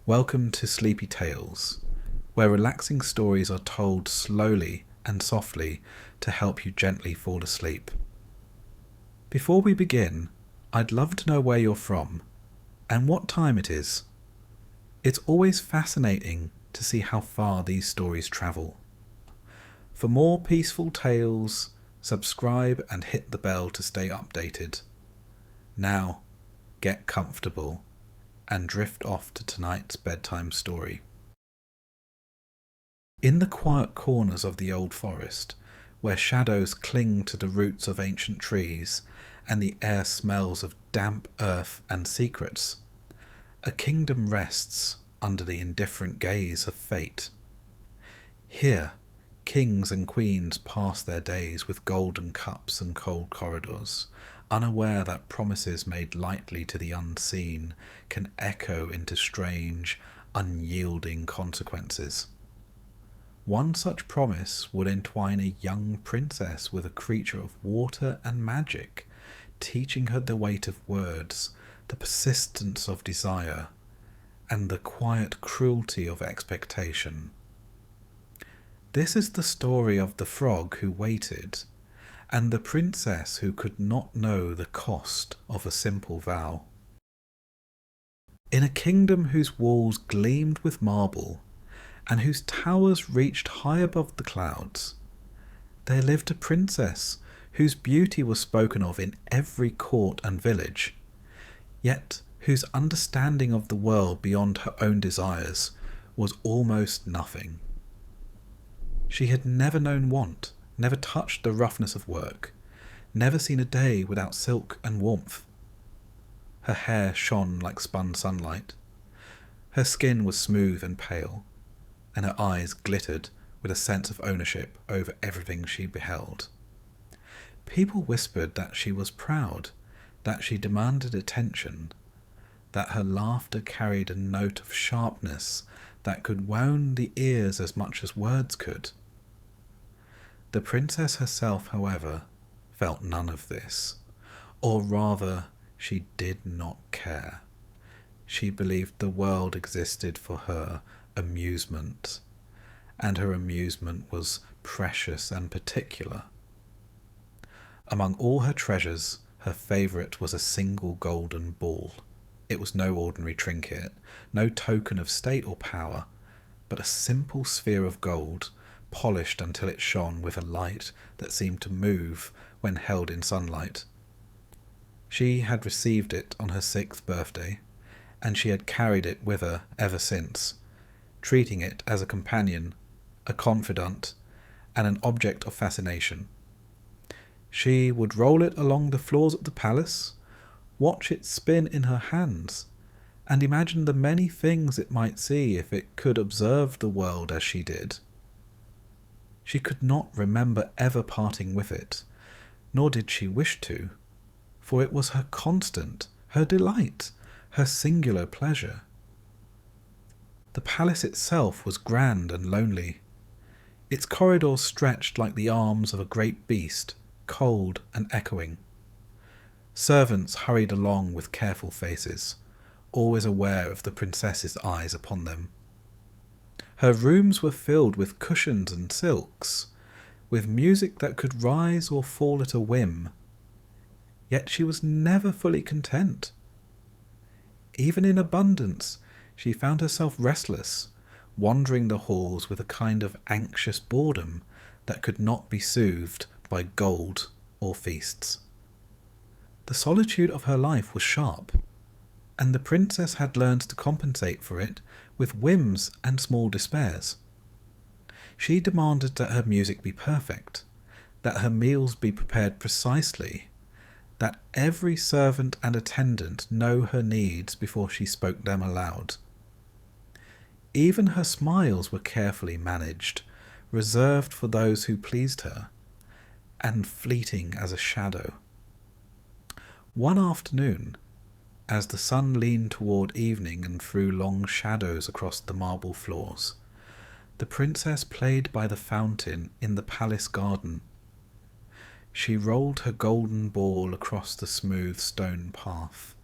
Welcome to Sleepy Tales, where relaxing stories are told slowly and softly to help you gently fall asleep. Before we begin, I'd love to know where you're from and what time it is. It's always fascinating to see how far these stories travel. For more peaceful tales, subscribe and hit the bell to stay updated. Now, get comfortable and drift off to tonight's bedtime story. In the quiet corners of the old forest, where shadows cling to the roots of ancient trees and the air smells of damp earth and secrets, a kingdom rests under the indifferent gaze of fate. Here, kings and queens pass their days with golden cups and cold corridors, unaware that promises made lightly to the unseen can echo into strange, unyielding consequences. One such promise would entwine a young princess with a creature of water and magic, teaching her the weight of words, the persistence of desire, and the quiet cruelty of expectation. This is the story of the frog who waited, and the princess who could not know the cost of a simple vow. In a kingdom whose walls gleamed with marble, and whose towers reached high above the clouds, there lived a princess whose beauty was spoken of in every court and village, yet whose understanding of the world beyond her own desires was almost nothing. She had never known want, never touched the roughness of work, never seen a day without silk and warmth. Her hair shone like spun sunlight. Her skin was smooth and pale, and her eyes glittered with a sense of ownership over everything she beheld. People whispered that she was proud, that she demanded attention, that her laughter carried a note of sharpness that could wound the ears as much as words could. The princess herself, however, felt none of this, or rather, she did not care. She believed the world existed for her amusement, and her amusement was precious and particular. Among all her treasures, her favourite was a single golden ball. It was no ordinary trinket, no token of state or power, but a simple sphere of gold, polished until it shone with a light that seemed to move when held in sunlight. She had received it on her 6th birthday, and she had carried it with her ever since, treating it as a companion, a confidant, and an object of fascination. She would roll it along the floors of the palace, watch it spin in her hands, and imagine the many things it might see if it could observe the world as she did. She could not remember ever parting with it, nor did she wish to, for it was her constant, her delight, her singular pleasure. The palace itself was grand and lonely. Its corridors stretched like the arms of a great beast, cold and echoing. Servants hurried along with careful faces, always aware of the princess's eyes upon them. Her rooms were filled with cushions and silks, with music that could rise or fall at a whim. Yet she was never fully content. Even in abundance, she found herself restless, wandering the halls with a kind of anxious boredom that could not be soothed by gold or feasts. The solitude of her life was sharp, and the princess had learned to compensate for it with whims and small despairs. She demanded that her music be perfect, that her meals be prepared precisely, that every servant and attendant know her needs before she spoke them aloud. Even her smiles were carefully managed, reserved for those who pleased her, and fleeting as a shadow. One afternoon, as the sun leaned toward evening and threw long shadows across the marble floors, the princess played by the fountain in the palace garden. She rolled her golden ball across the smooth stone path,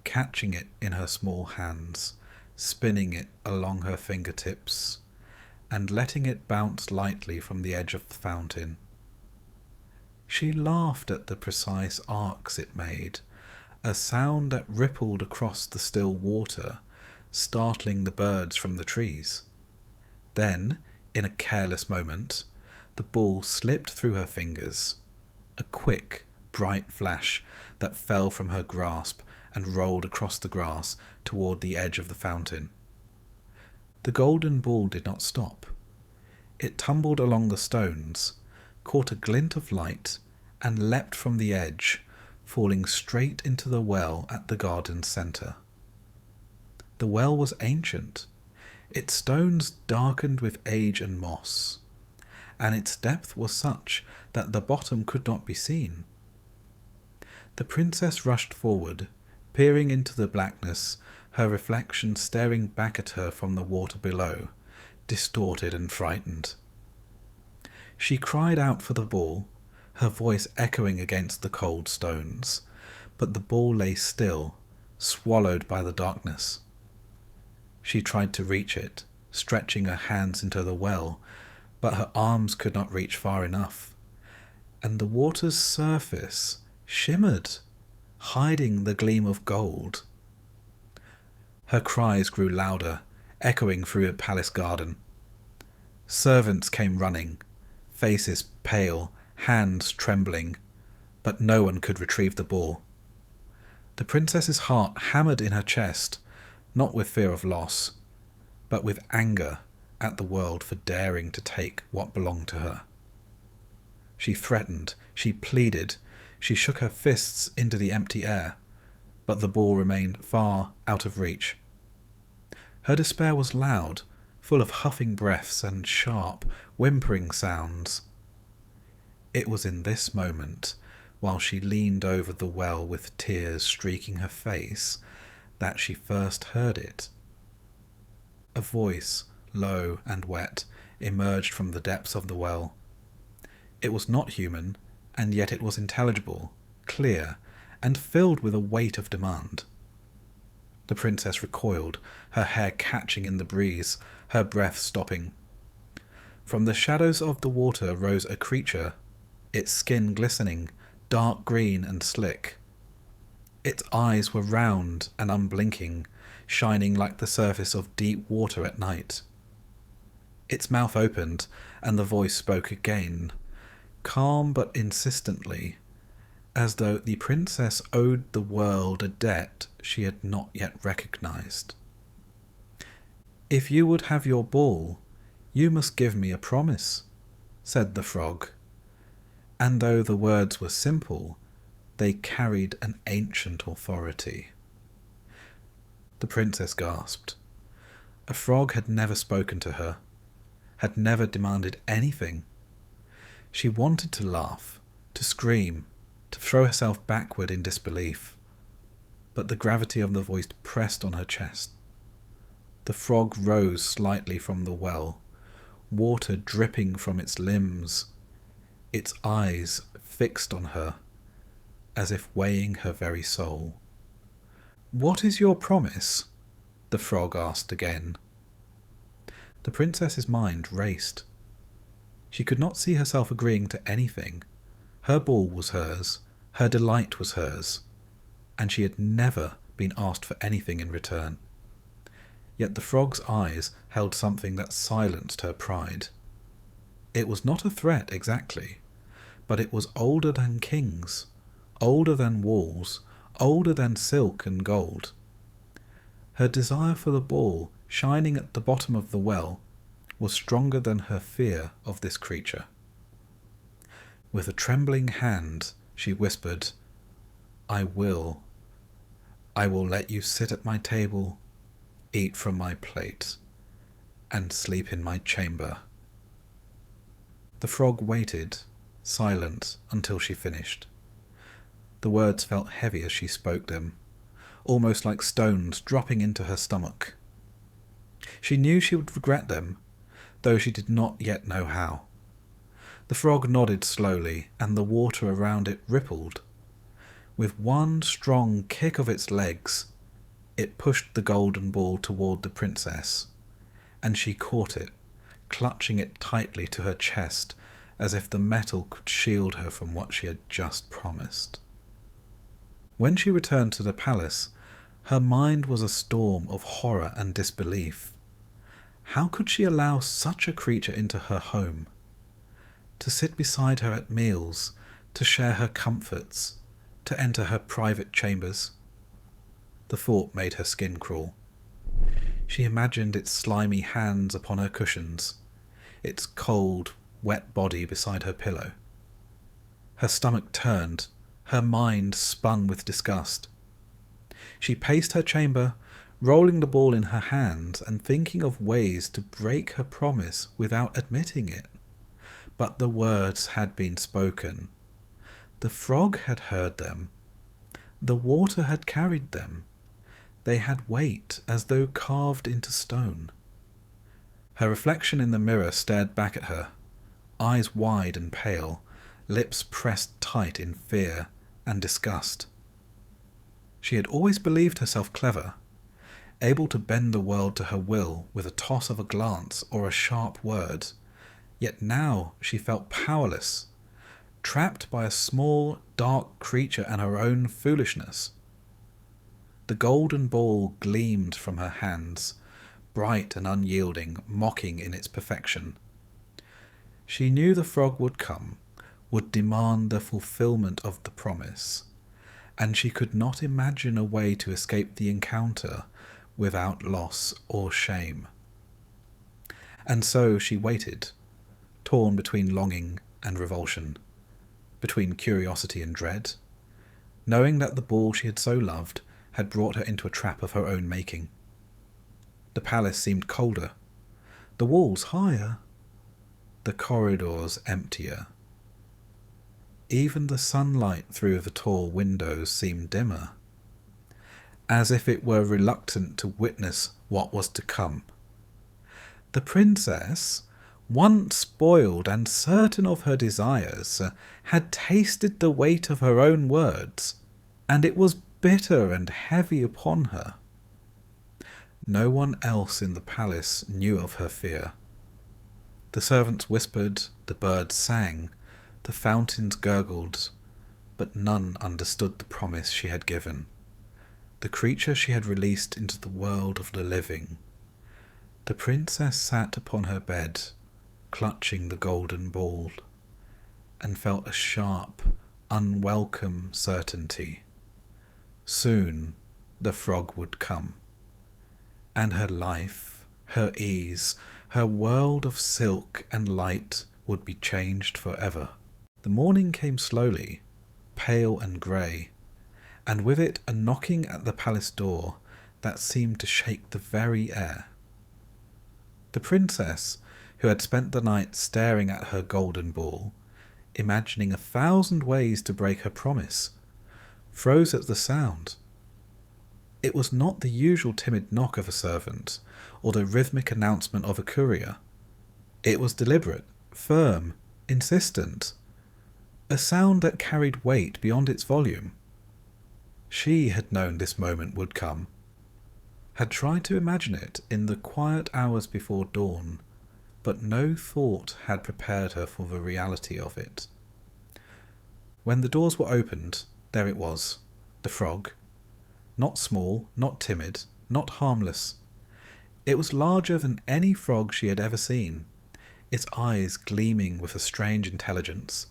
catching it in her small hands, spinning it along her fingertips and letting it bounce lightly from the edge of the fountain. She laughed at the precise arcs it made, a sound that rippled across the still water, startling the birds from the trees. Then, in a careless moment, the ball slipped through her fingers, a quick, bright flash that fell from her grasp and rolled across the grass toward the edge of the fountain. The golden ball did not stop. It tumbled along the stones, caught a glint of light, and leapt from the edge, falling straight into the well at the garden's centre. The well was ancient, its stones darkened with age and moss, and its depth was such that the bottom could not be seen. The princess rushed forward, peering into the blackness, her reflection staring back at her from the water below, distorted and frightened. She cried out for the ball, her voice echoing against the cold stones, but the ball lay still, swallowed by the darkness. She tried to reach it, stretching her hands into the well, but her arms could not reach far enough, and the water's surface shimmered, hiding the gleam of gold. Her cries grew louder, echoing through the palace garden. Servants came running, faces pale, hands trembling, but no one could retrieve the ball. The princess's heart hammered in her chest, not with fear of loss, but with anger at the world for daring to take what belonged to her. She threatened, she pleaded, she shook her fists into the empty air, but the ball remained far out of reach. Her despair was loud, full of huffing breaths and sharp, whimpering sounds. It was in this moment, while she leaned over the well with tears streaking her face, that she first heard it. A voice, low and wet, emerged from the depths of the well. It was not human, and yet it was intelligible, clear, and filled with a weight of demand. The princess recoiled, her hair catching in the breeze, her breath stopping. From the shadows of the water rose a creature, its skin glistening, dark green and slick. Its eyes were round and unblinking, shining like the surface of deep water at night. Its mouth opened, and the voice spoke again, calm but insistently, as though the princess owed the world a debt she had not yet recognized. "If you would have your ball, you must give me a promise," said the frog, and though the words were simple, they carried an ancient authority. The princess gasped. A frog had never spoken to her, had never demanded anything. She wanted to laugh, to scream, to throw herself backward in disbelief, but the gravity of the voice pressed on her chest. The frog rose slightly from the well, water dripping from its limbs, its eyes fixed on her, as if weighing her very soul. "What is your promise?" the frog asked again. The princess's mind raced. She could not see herself agreeing to anything. Her ball was hers, her delight was hers, and she had never been asked for anything in return. Yet the frog's eyes held something that silenced her pride. It was not a threat exactly, but it was older than kings, older than walls, older than silk and gold. Her desire for the ball shining at the bottom of the well was stronger than her fear of this creature. With a trembling hand, she whispered, I will let you sit at my table, eat from my plate, and sleep in my chamber." The frog waited, silent, until she finished. The words felt heavy as she spoke them, almost like stones dropping into her stomach. She knew she would regret them, though she did not yet know how. The frog nodded slowly, and the water around it rippled. With one strong kick of its legs, It pushed the golden ball toward the princess, and she caught it, clutching it tightly to her chest as if the metal could shield her from what she had just promised. When she returned to the palace, her mind was a storm of horror and disbelief. How could she allow such a creature into her home? To sit beside her at meals, to share her comforts, to enter her private chambers? The thought made her skin crawl. She imagined its slimy hands upon her cushions, its cold, wet body beside her pillow. Her stomach turned, her mind spun with disgust. She paced her chamber, rolling the ball in her hands and thinking of ways to break her promise without admitting it. But the words had been spoken. The frog had heard them. The water had carried them. They had weight as though carved into stone. Her reflection in the mirror stared back at her, eyes wide and pale, lips pressed tight in fear and disgust. She had always believed herself clever, able to bend the world to her will with a toss of a glance or a sharp word, yet now she felt powerless, trapped by a small, dark creature and her own foolishness. The golden ball gleamed from her hands, bright and unyielding, mocking in its perfection. She knew the frog would come, would demand the fulfillment of the promise, and she could not imagine a way to escape the encounter without loss or shame. And so she waited, torn between longing and revulsion, between curiosity and dread, knowing that the ball she had so loved had brought her into a trap of her own making. The palace seemed colder, the walls higher, the corridors emptier. Even the sunlight through the tall windows seemed dimmer, as if it were reluctant to witness what was to come. The princess, once spoiled and certain of her desires, had tasted the weight of her own words, and it was bitter and heavy upon her. No one else in the palace knew of her fear. The servants whispered, the birds sang, the fountains gurgled, but none understood the promise she had given, the creature she had released into the world of the living. The princess sat upon her bed, clutching the golden ball, and felt a sharp, unwelcome certainty. Soon the frog would come, and her life, her ease, her world of silk and light would be changed forever. The morning came slowly, pale and grey, and with it a knocking at the palace door that seemed to shake the very air. The princess, who had spent the night staring at her golden ball, imagining 1,000 ways to break her promise, froze at the sound. It was not the usual timid knock of a servant, or the rhythmic announcement of a courier. It was deliberate, firm, insistent, a sound that carried weight beyond its volume. She had known this moment would come, had tried to imagine it in the quiet hours before dawn, but no thought had prepared her for the reality of it. When the doors were opened, there it was, the frog. Not small, not timid, not harmless. It was larger than any frog she had ever seen, its eyes gleaming with a strange intelligence,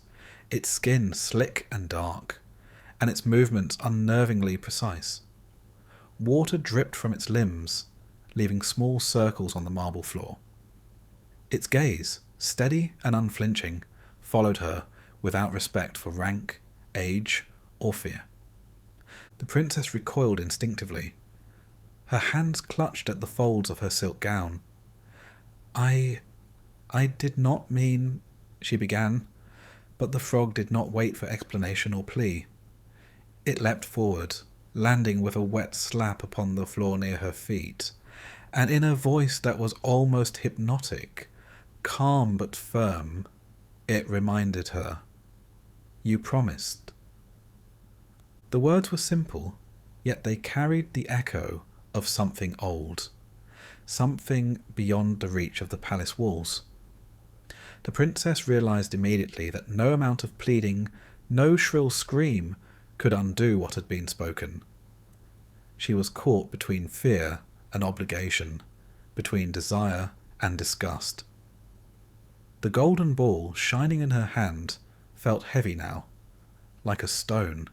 its skin slick and dark, and its movements unnervingly precise. Water dripped from its limbs, leaving small circles on the marble floor. Its gaze, steady and unflinching, followed her without respect for rank, age, or fear. The princess recoiled instinctively. Her hands clutched at the folds of her silk gown. I did not mean," she began, but the frog did not wait for explanation or plea. It leapt forward, landing with a wet slap upon the floor near her feet, and in a voice that was almost hypnotic, calm but firm, it reminded her, "You promised." The words were simple, yet they carried the echo of something old, something beyond the reach of the palace walls. The princess realized immediately that no amount of pleading, no shrill scream, could undo what had been spoken. She was caught between fear and obligation, between desire and disgust. The golden ball shining in her hand felt heavy now, like a stone,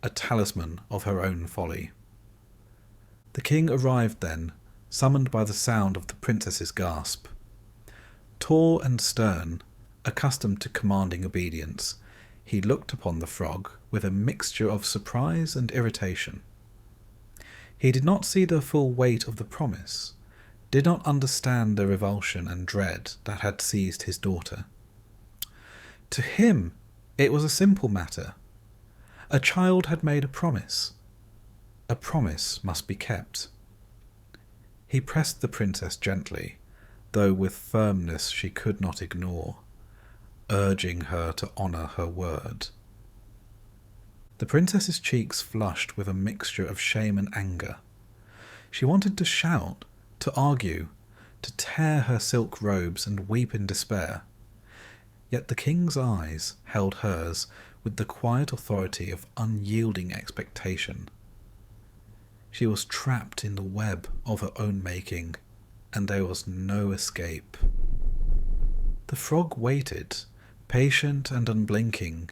a talisman of her own folly. The king arrived then, summoned by the sound of the princess's gasp. Tall and stern, accustomed to commanding obedience, he looked upon the frog with a mixture of surprise and irritation. He did not see the full weight of the promise, did not understand the revulsion and dread that had seized his daughter. To him, it was a simple matter. A child had made a promise. A promise must be kept. He pressed the princess gently, though with firmness she could not ignore, urging her to honour her word. The princess's cheeks flushed with a mixture of shame and anger. She wanted to shout, to argue, to tear her silk robes and weep in despair. Yet the king's eyes held hers with the quiet authority of unyielding expectation. She was trapped in the web of her own making, and there was no escape. The frog waited, patient and unblinking,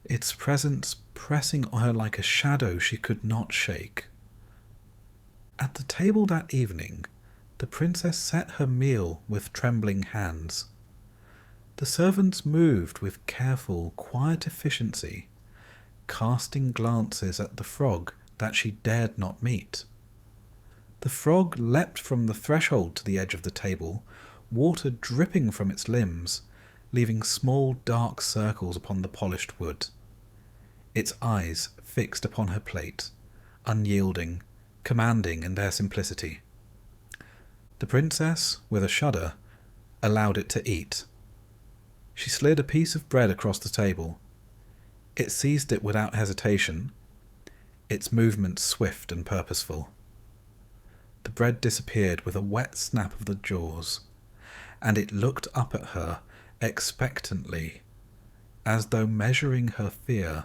its presence pressing on her like a shadow she could not shake. At the table that evening, the princess set her meal with trembling hands. The servants moved with careful, quiet efficiency, casting glances at the frog that she dared not meet. The frog leapt from the threshold to the edge of the table, water dripping from its limbs, leaving small dark circles upon the polished wood. Its eyes fixed upon her plate, unyielding, commanding in their simplicity. The princess, with a shudder, allowed it to eat. She slid a piece of bread across the table. It seized it without hesitation, its movements swift and purposeful. The bread disappeared with a wet snap of the jaws, and it looked up at her expectantly, as though measuring her fear,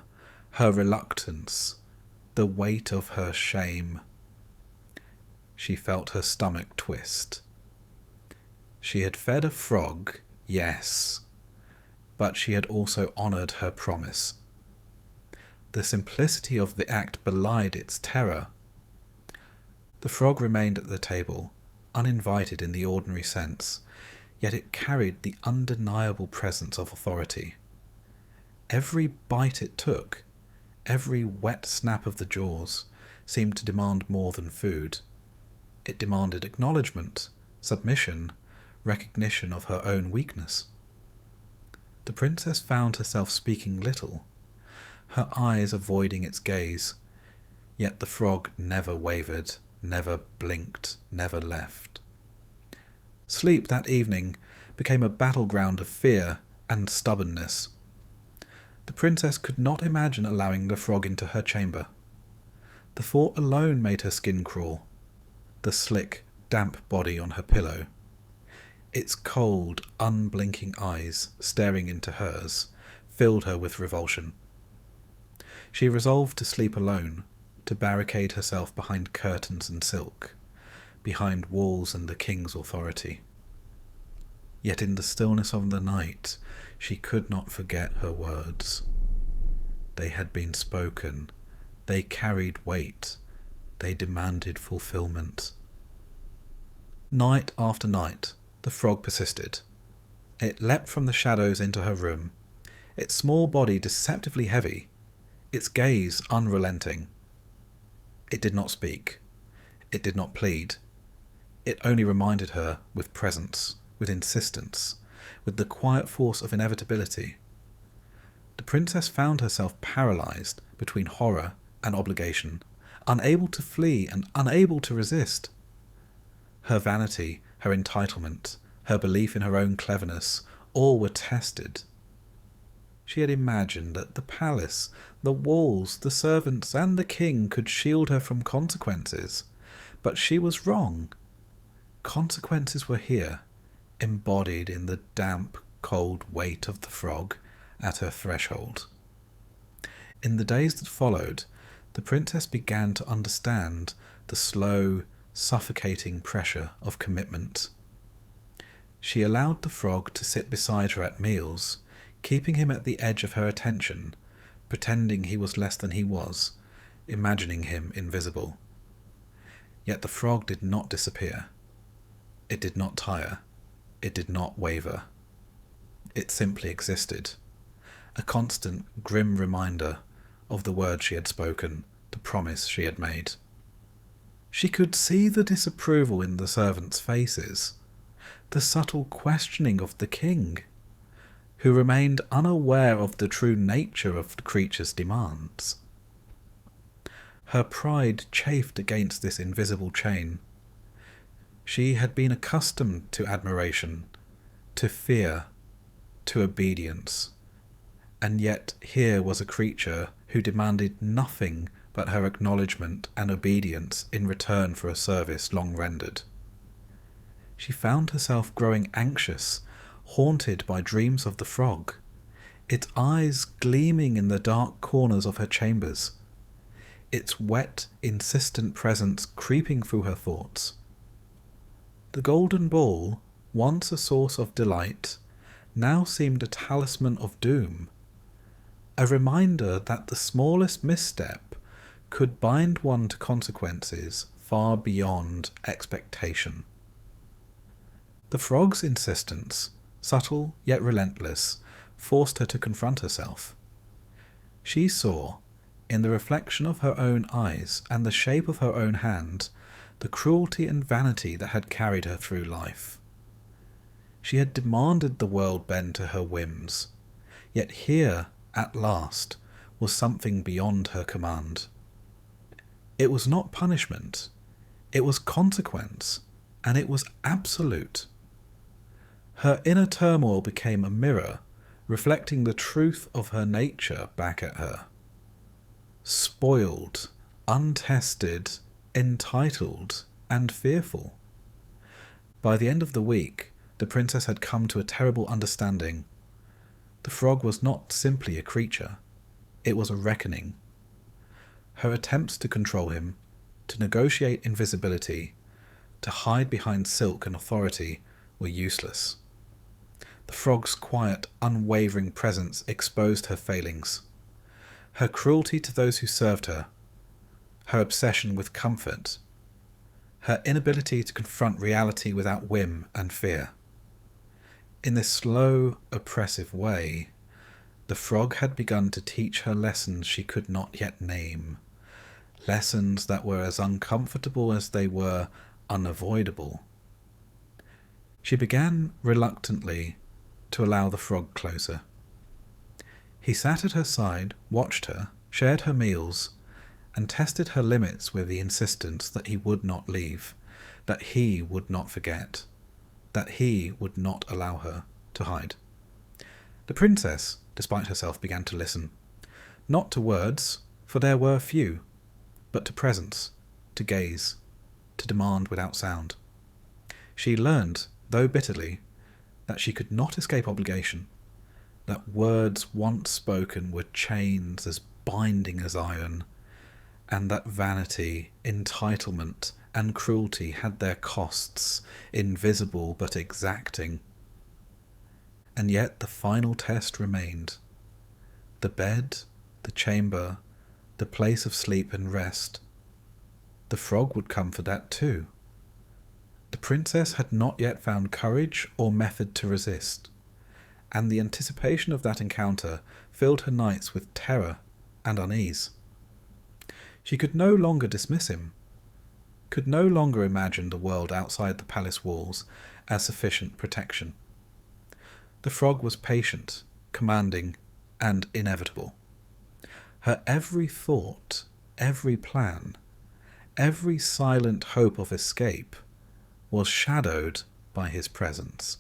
her reluctance, the weight of her shame. She felt her stomach twist. She had fed a frog, yes, but she had also honoured her promise. The simplicity of the act belied its terror. The frog remained at the table, uninvited in the ordinary sense, yet it carried the undeniable presence of authority. Every bite it took, every wet snap of the jaws, seemed to demand more than food. It demanded acknowledgement, submission, recognition of her own weakness. The princess found herself speaking little, her eyes avoiding its gaze, yet the frog never wavered, never blinked, never left. Sleep that evening became a battleground of fear and stubbornness. The princess could not imagine allowing the frog into her chamber. The thought alone made her skin crawl, the slick, damp body on her pillow. Its cold, unblinking eyes, staring into hers, filled her with revulsion. She resolved to sleep alone, to barricade herself behind curtains and silk, behind walls and the king's authority. Yet in the stillness of the night, she could not forget her words. They had been spoken, they carried weight, they demanded fulfillment. Night after night, the frog persisted. It leapt from the shadows into her room, its small body deceptively heavy, its gaze unrelenting. It did not speak. It did not plead. It only reminded her with presence, with insistence, with the quiet force of inevitability. The princess found herself paralyzed between horror and obligation, unable to flee and unable to resist. Her vanity, her entitlement, her belief in her own cleverness, all were tested. She had imagined that the palace, the walls, the servants, and the king could shield her from consequences, But she was wrong. Consequences were here, embodied in the damp, cold weight of the frog at her threshold. In the days that followed, the princess began to understand the slow, suffocating pressure of commitment. She allowed the frog to sit beside her at meals, keeping him at the edge of her attention, pretending he was less than he was, imagining him invisible. Yet the frog did not disappear. It did not tire. It did not waver. It simply existed, a constant, grim reminder of the words she had spoken, the promise she had made. She could see the disapproval in the servants' faces, the subtle questioning of the king, who remained unaware of the true nature of the creature's demands. Her pride chafed against this invisible chain. She had been accustomed to admiration, to fear, to obedience, and yet here was a creature who demanded nothing but her acknowledgement and obedience in return for a service long rendered. She found herself growing anxious, haunted by dreams of the frog, its eyes gleaming in the dark corners of her chambers, its wet, insistent presence creeping through her thoughts. The golden ball, once a source of delight, now seemed a talisman of doom, a reminder that the smallest misstep could bind one to consequences far beyond expectation. The frog's insistence, subtle yet relentless, forced her to confront herself. She saw, in the reflection of her own eyes and the shape of her own hand, the cruelty and vanity that had carried her through life. She had demanded the world bend to her whims, yet here, at last, was something beyond her command. It was not punishment, it was consequence, and it was absolute. Her inner turmoil became a mirror, reflecting the truth of her nature back at her. Spoiled, untested, entitled, and fearful. By the end of the week, the princess had come to a terrible understanding. The frog was not simply a creature, it was a reckoning. Her attempts to control him, to negotiate invisibility, to hide behind silk and authority were useless. The frog's quiet, unwavering presence exposed her failings. Her cruelty to those who served her, her obsession with comfort, her inability to confront reality without whim and fear. In this slow, oppressive way, the frog had begun to teach her lessons she could not yet name, lessons that were as uncomfortable as they were unavoidable. She began reluctantly to allow the frog closer. He sat at her side, watched her, shared her meals, and tested her limits with the insistence that he would not leave, that he would not forget, that he would not allow her to hide. The princess, despite herself, began to listen, not to words, for there were few, but to presence, to gaze, to demand without sound. She learned, though bitterly, that she could not escape obligation, that words once spoken were chains as binding as iron, and that vanity, entitlement, and cruelty had their costs, invisible but exacting. And yet the final test remained. The bed, the chamber, the place of sleep and rest. The frog would come for that too. The princess had not yet found courage or method to resist, and the anticipation of that encounter filled her nights with terror and unease. She could no longer dismiss him, could no longer imagine the world outside the palace walls as sufficient protection. The frog was patient, commanding, and inevitable. Her every thought, every plan, every silent hope of escape was shadowed by his presence.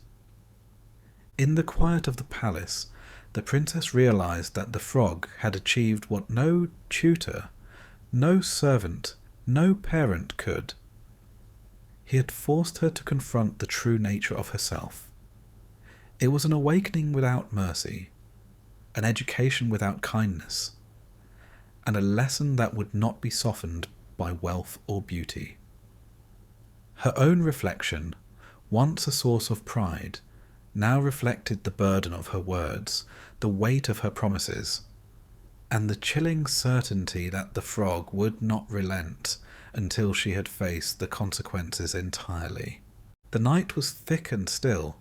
In the quiet of the palace, the princess realized that the frog had achieved what no tutor, no servant, no parent could: He had forced her to confront the true nature of herself. It was an awakening without mercy, an education without kindness, and a lesson that would not be softened by wealth or beauty. Her own reflection, once a source of pride, now reflected the burden of her words, the weight of her promises, and the chilling certainty that the frog would not relent until she had faced the consequences entirely. The night was thick and still,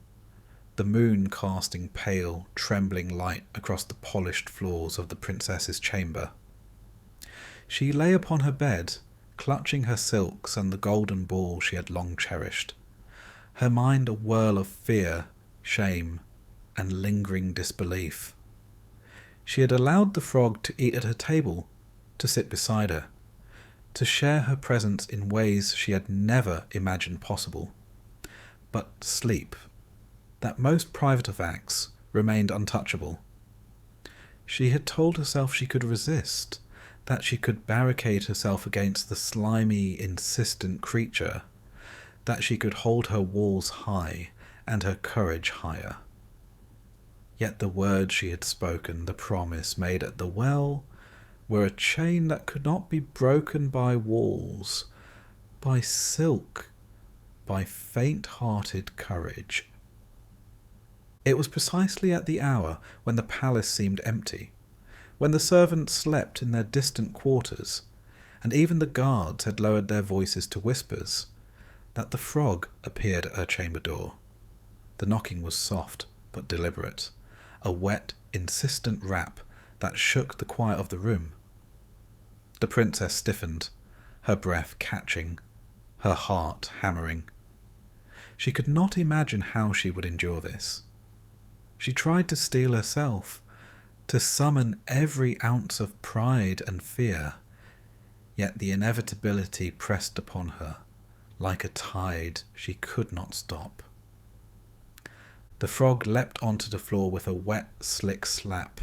the moon casting pale, trembling light across the polished floors of the princess's chamber. She lay upon her bed, clutching her silks and the golden ball she had long cherished, her mind a whirl of fear, shame, and lingering disbelief. She had allowed the frog to eat at her table, to sit beside her, to share her presence in ways she had never imagined possible. But sleep, that most private of acts, remained untouchable. She had told herself she could resist, that she could barricade herself against the slimy, insistent creature, that she could hold her walls high and her courage higher. Yet the words she had spoken, the promise made at the well, were a chain that could not be broken by walls, by silk, by faint-hearted courage. It was precisely at the hour when the palace seemed empty, when the servants slept in their distant quarters, and even the guards had lowered their voices to whispers, that the frog appeared at her chamber door. The knocking was soft but deliberate, a wet, insistent rap that shook the quiet of the room. The princess stiffened, her breath catching, her heart hammering. She could not imagine how she would endure this. She tried to steel herself, to summon every ounce of pride and fear, yet the inevitability pressed upon her, like a tide she could not stop. The frog leapt onto the floor with a wet, slick slap,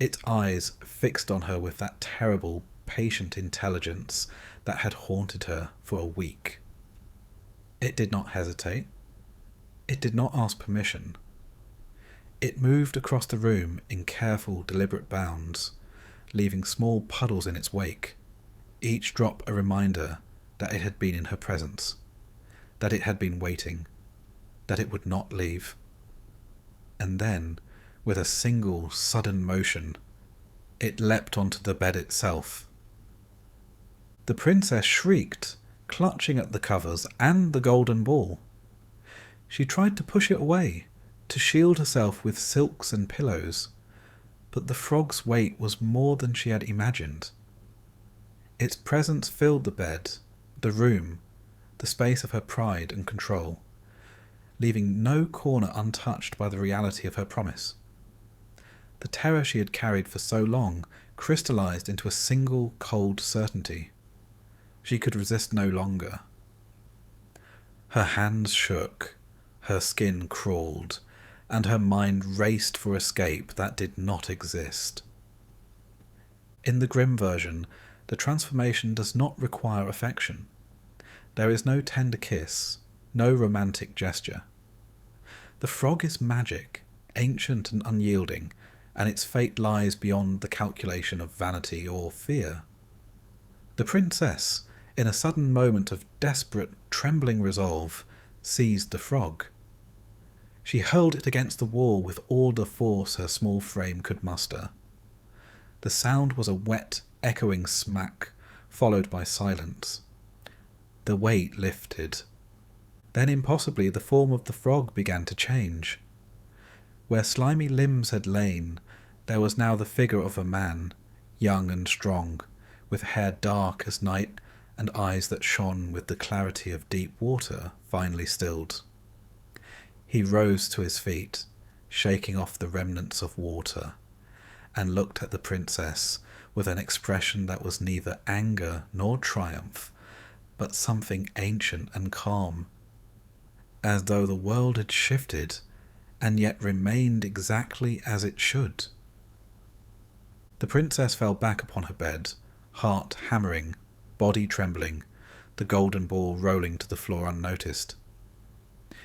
its eyes fixed on her with that terrible, patient intelligence that had haunted her for a week. It did not hesitate. It did not ask permission. It moved across the room in careful, deliberate bounds, leaving small puddles in its wake, each drop a reminder that it had been in her presence, that it had been waiting, that it would not leave. And then, with a single sudden motion, it leapt onto the bed itself. The princess shrieked, clutching at the covers and the golden ball. She tried to push it away, to shield herself with silks and pillows, but the frog's weight was more than she had imagined. Its presence filled the bed, the room, the space of her pride and control, leaving no corner untouched by the reality of her promise. The terror she had carried for so long crystallized into a single cold certainty. She could resist no longer. Her hands shook, her skin crawled, and her mind raced for escape that did not exist. In the Grimm version, the transformation does not require affection. There is no tender kiss, no romantic gesture. The frog is magic, ancient and unyielding, and its fate lies beyond the calculation of vanity or fear. The princess, in a sudden moment of desperate, trembling resolve, seized the frog. She hurled it against the wall with all the force her small frame could muster. The sound was a wet, echoing smack, followed by silence. The weight lifted. Then impossibly the form of the frog began to change. Where slimy limbs had lain, there was now the figure of a man, young and strong, with hair dark as night and eyes that shone with the clarity of deep water finely stilled. He rose to his feet, shaking off the remnants of water, and looked at the princess with an expression that was neither anger nor triumph, but something ancient and calm, as though the world had shifted and yet remained exactly as it should. The princess fell back upon her bed, heart hammering, body trembling, the golden ball rolling to the floor unnoticed.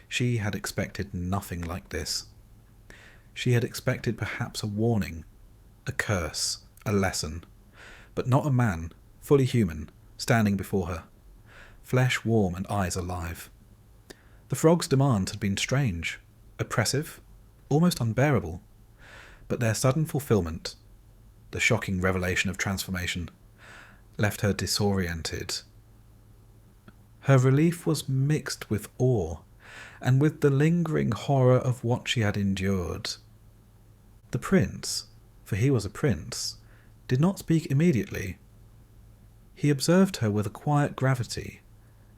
She had expected nothing like this. She had expected perhaps a warning, a curse, a lesson, but not a man, fully human, standing before her, flesh warm and eyes alive. The frog's demands had been strange, oppressive, almost unbearable, but their sudden fulfillment, the shocking revelation of transformation, left her disoriented. Her relief was mixed with awe, and with the lingering horror of what she had endured. The prince, for he was a prince, did not speak immediately. He observed her with a quiet gravity,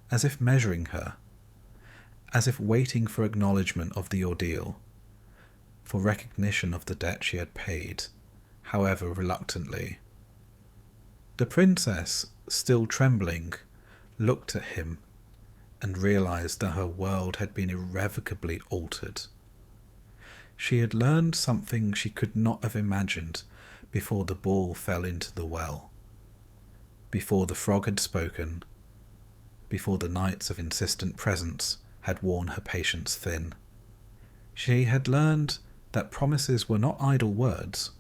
as if measuring her, as if waiting for acknowledgement of the ordeal, for recognition of the debt she had paid, however reluctantly. The princess, still trembling, looked at him and realized that her world had been irrevocably altered. She had learned something she could not have imagined before the ball fell into the well, before the frog had spoken, before the nights of insistent presence had worn her patience thin. She had learned that promises were not idle words,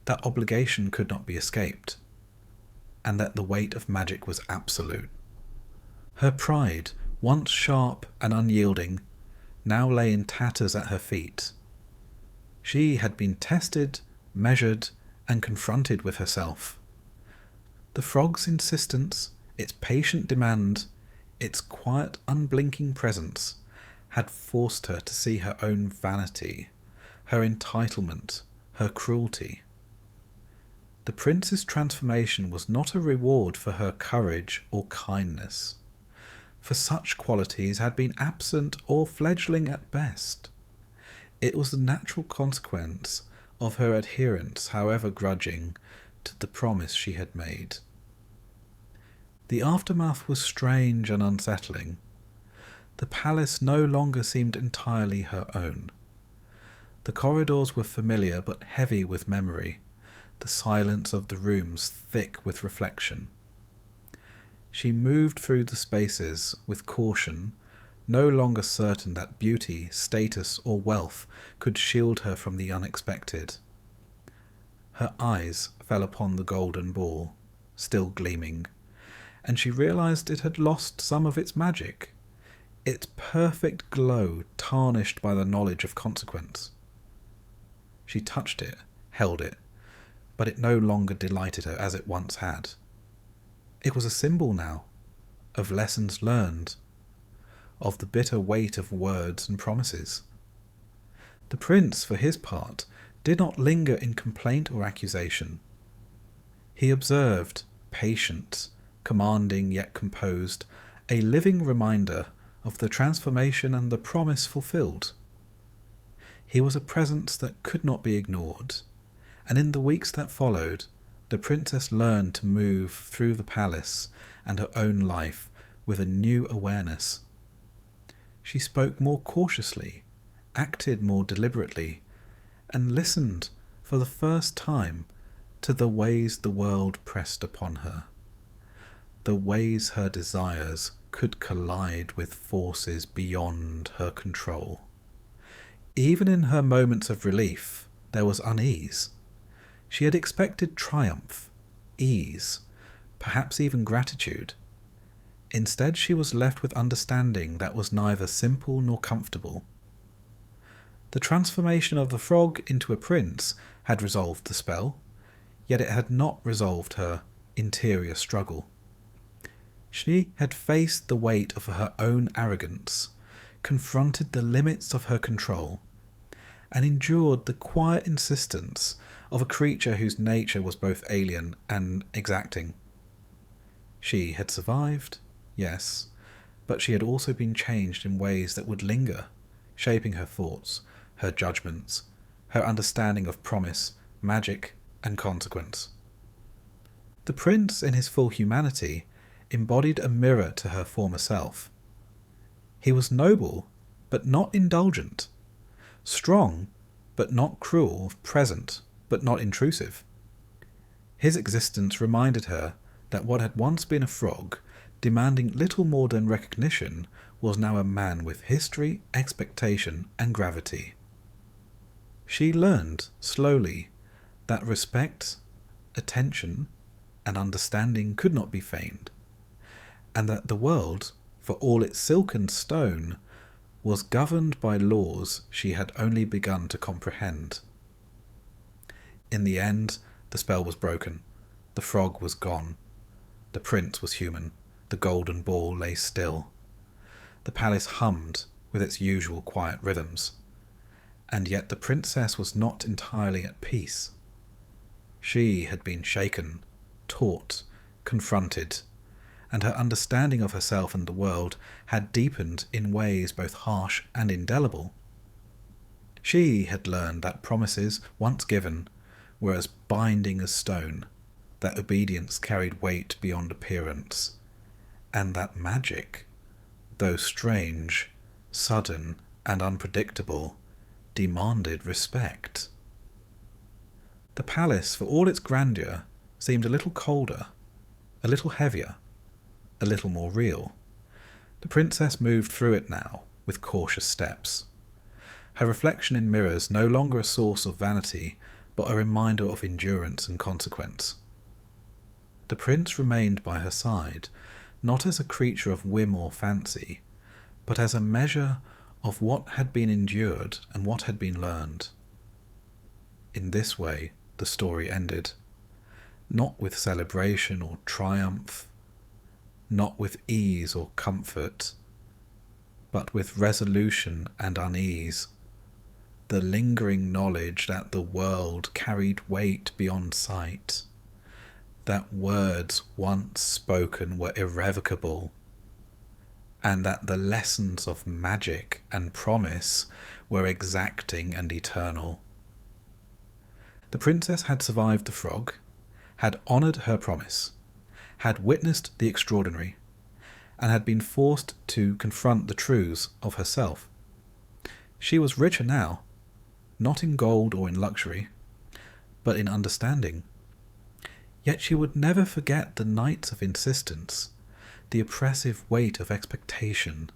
that obligation could not be escaped, and that the weight of magic was absolute. Her pride, once sharp and unyielding, now lay in tatters at her feet. She had been tested, measured, and confronted with herself. The frog's insistence, its patient demand, its quiet, unblinking presence, had forced her to see her own vanity, her entitlement, her cruelty. The prince's transformation was not a reward for her courage or kindness, for such qualities had been absent or fledgling at best. It was the natural consequence of her adherence, however grudging, to the promise she had made. The aftermath was strange and unsettling. The palace no longer seemed entirely her own. The corridors were familiar but heavy with memory, the silence of the rooms thick with reflection. She moved through the spaces with caution, no longer certain that beauty, status, or wealth could shield her from the unexpected. Her eyes fell upon the golden ball, still gleaming, and she realized it had lost some of its magic, its perfect glow tarnished by the knowledge of consequence. She touched it, held it, but it no longer delighted her as it once had. It was a symbol now, of lessons learned, of the bitter weight of words and promises. The prince, for his part, did not linger in complaint or accusation. He observed, patient, commanding yet composed, a living reminder of the transformation and the promise fulfilled. He was a presence that could not be ignored, and in the weeks that followed, the princess learned to move through the palace and her own life with a new awareness. She spoke more cautiously, acted more deliberately, and listened for the first time to the ways the world pressed upon her, the ways her desires could collide with forces beyond her control. Even in her moments of relief, there was unease. She had expected triumph, ease, perhaps even gratitude. Instead, she was left with understanding that was neither simple nor comfortable. The transformation of the frog into a prince had resolved the spell, yet it had not resolved her interior struggle. She had faced the weight of her own arrogance, confronted the limits of her control, and endured the quiet insistence of a creature whose nature was both alien and exacting. She had survived, yes, but she had also been changed in ways that would linger, shaping her thoughts, her judgments, her understanding of promise, magic, and consequence. The prince, in his full humanity, embodied a mirror to her former self. He was noble, but not indulgent, strong, but not cruel, present, but not intrusive. His existence reminded her that what had once been a frog demanding little more than recognition, was now a man with history, expectation, and gravity. She learned, slowly, that respect, attention, and understanding could not be feigned, and that the world, for all its silken stone, was governed by laws she had only begun to comprehend. In the end, the spell was broken. The frog was gone. The prince was human. The golden ball lay still. The palace hummed with its usual quiet rhythms. And yet the princess was not entirely at peace. She had been shaken, taught, confronted, and her understanding of herself and the world had deepened in ways both harsh and indelible. She had learned that promises, once given, were as binding as stone, that obedience carried weight beyond appearance, and that magic, though strange, sudden, and unpredictable, demanded respect. The palace, for all its grandeur, seemed a little colder, a little heavier, a little more real. The princess moved through it now, with cautious steps. Her reflection in mirrors no longer a source of vanity, but a reminder of endurance and consequence. The prince remained by her side, not as a creature of whim or fancy, but as a measure of what had been endured and what had been learned. In this way the story ended, not with celebration or triumph, not with ease or comfort, but with resolution and unease, the lingering knowledge that the world carried weight beyond sight, that words once spoken were irrevocable, and that the lessons of magic and promise were exacting and eternal. The princess had survived the frog, had honoured her promise, had witnessed the extraordinary, and had been forced to confront the truths of herself. She was richer now, not in gold or in luxury, but in understanding. Yet she would never forget the nights of insistence, the oppressive weight of expectation,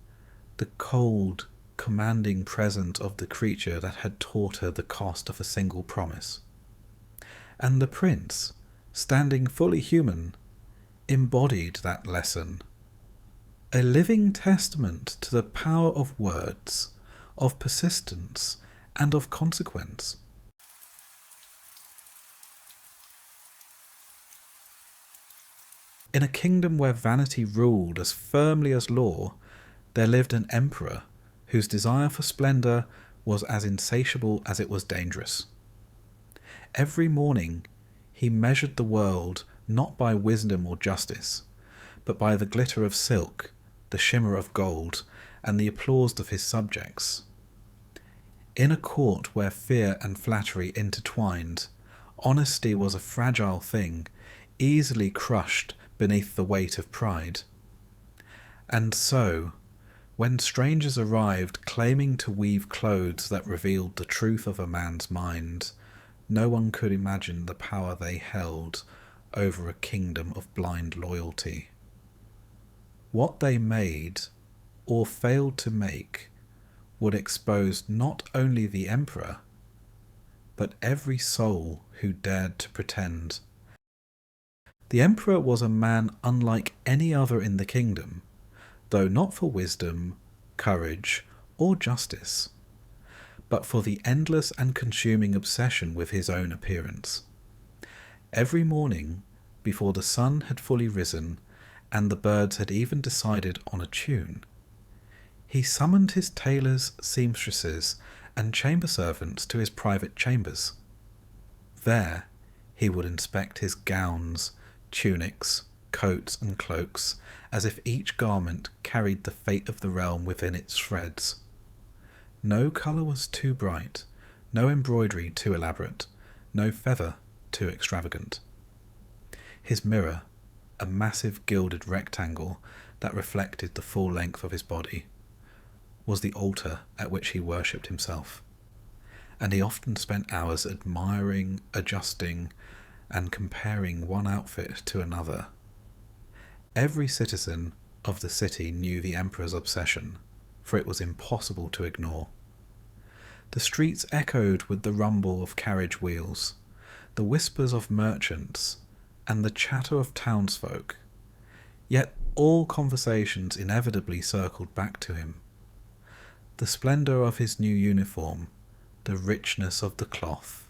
the cold, commanding presence of the creature that had taught her the cost of a single promise. And the prince, standing fully human, embodied that lesson, a living testament to the power of words, of persistence, and of consequence. In a kingdom where vanity ruled as firmly as law, there lived an emperor whose desire for splendour was as insatiable as it was dangerous. Every morning he measured the world not by wisdom or justice, but by the glitter of silk, the shimmer of gold, and the applause of his subjects. In a court where fear and flattery intertwined, honesty was a fragile thing, easily crushed beneath the weight of pride. And so, when strangers arrived claiming to weave clothes that revealed the truth of a man's mind, no one could imagine the power they held over a kingdom of blind loyalty. What they made, or failed to make, would expose not only the emperor, but every soul who dared to pretend. The emperor was a man unlike any other in the kingdom, though not for wisdom, courage, or justice, but for the endless and consuming obsession with his own appearance. Every morning, before the sun had fully risen, and the birds had even decided on a tune, he summoned his tailors, seamstresses, and chamber servants to his private chambers. There he would inspect his gowns, tunics, coats, and cloaks, as if each garment carried the fate of the realm within its threads. No colour was too bright, no embroidery too elaborate, no feather too extravagant. His mirror, a massive gilded rectangle that reflected the full length of his body, was the altar at which he worshipped himself, and he often spent hours admiring, adjusting, and comparing one outfit to another. Every citizen of the city knew the emperor's obsession, for it was impossible to ignore. The streets echoed with the rumble of carriage wheels, the whispers of merchants, and the chatter of townsfolk. Yet all conversations inevitably circled back to him. The splendour of his new uniform, the richness of the cloth,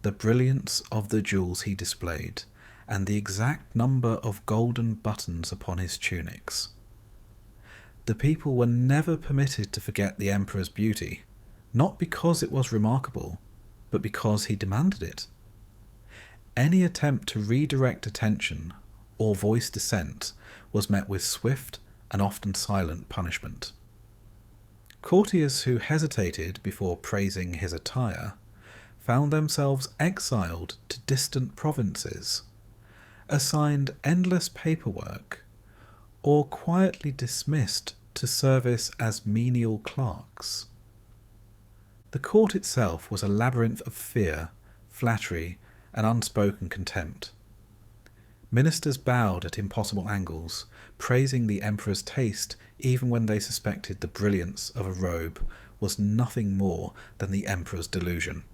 the brilliance of the jewels he displayed, and the exact number of golden buttons upon his tunics. The people were never permitted to forget the emperor's beauty, not because it was remarkable, but because he demanded it. Any attempt to redirect attention or voice dissent was met with swift and often silent punishment. Courtiers who hesitated before praising his attire found themselves exiled to distant provinces, assigned endless paperwork, or quietly dismissed to service as menial clerks. The court itself was a labyrinth of fear, flattery, and unspoken contempt. Ministers bowed at impossible angles, praising the emperor's taste even when they suspected the brilliance of a robe was nothing more than the emperor's delusion.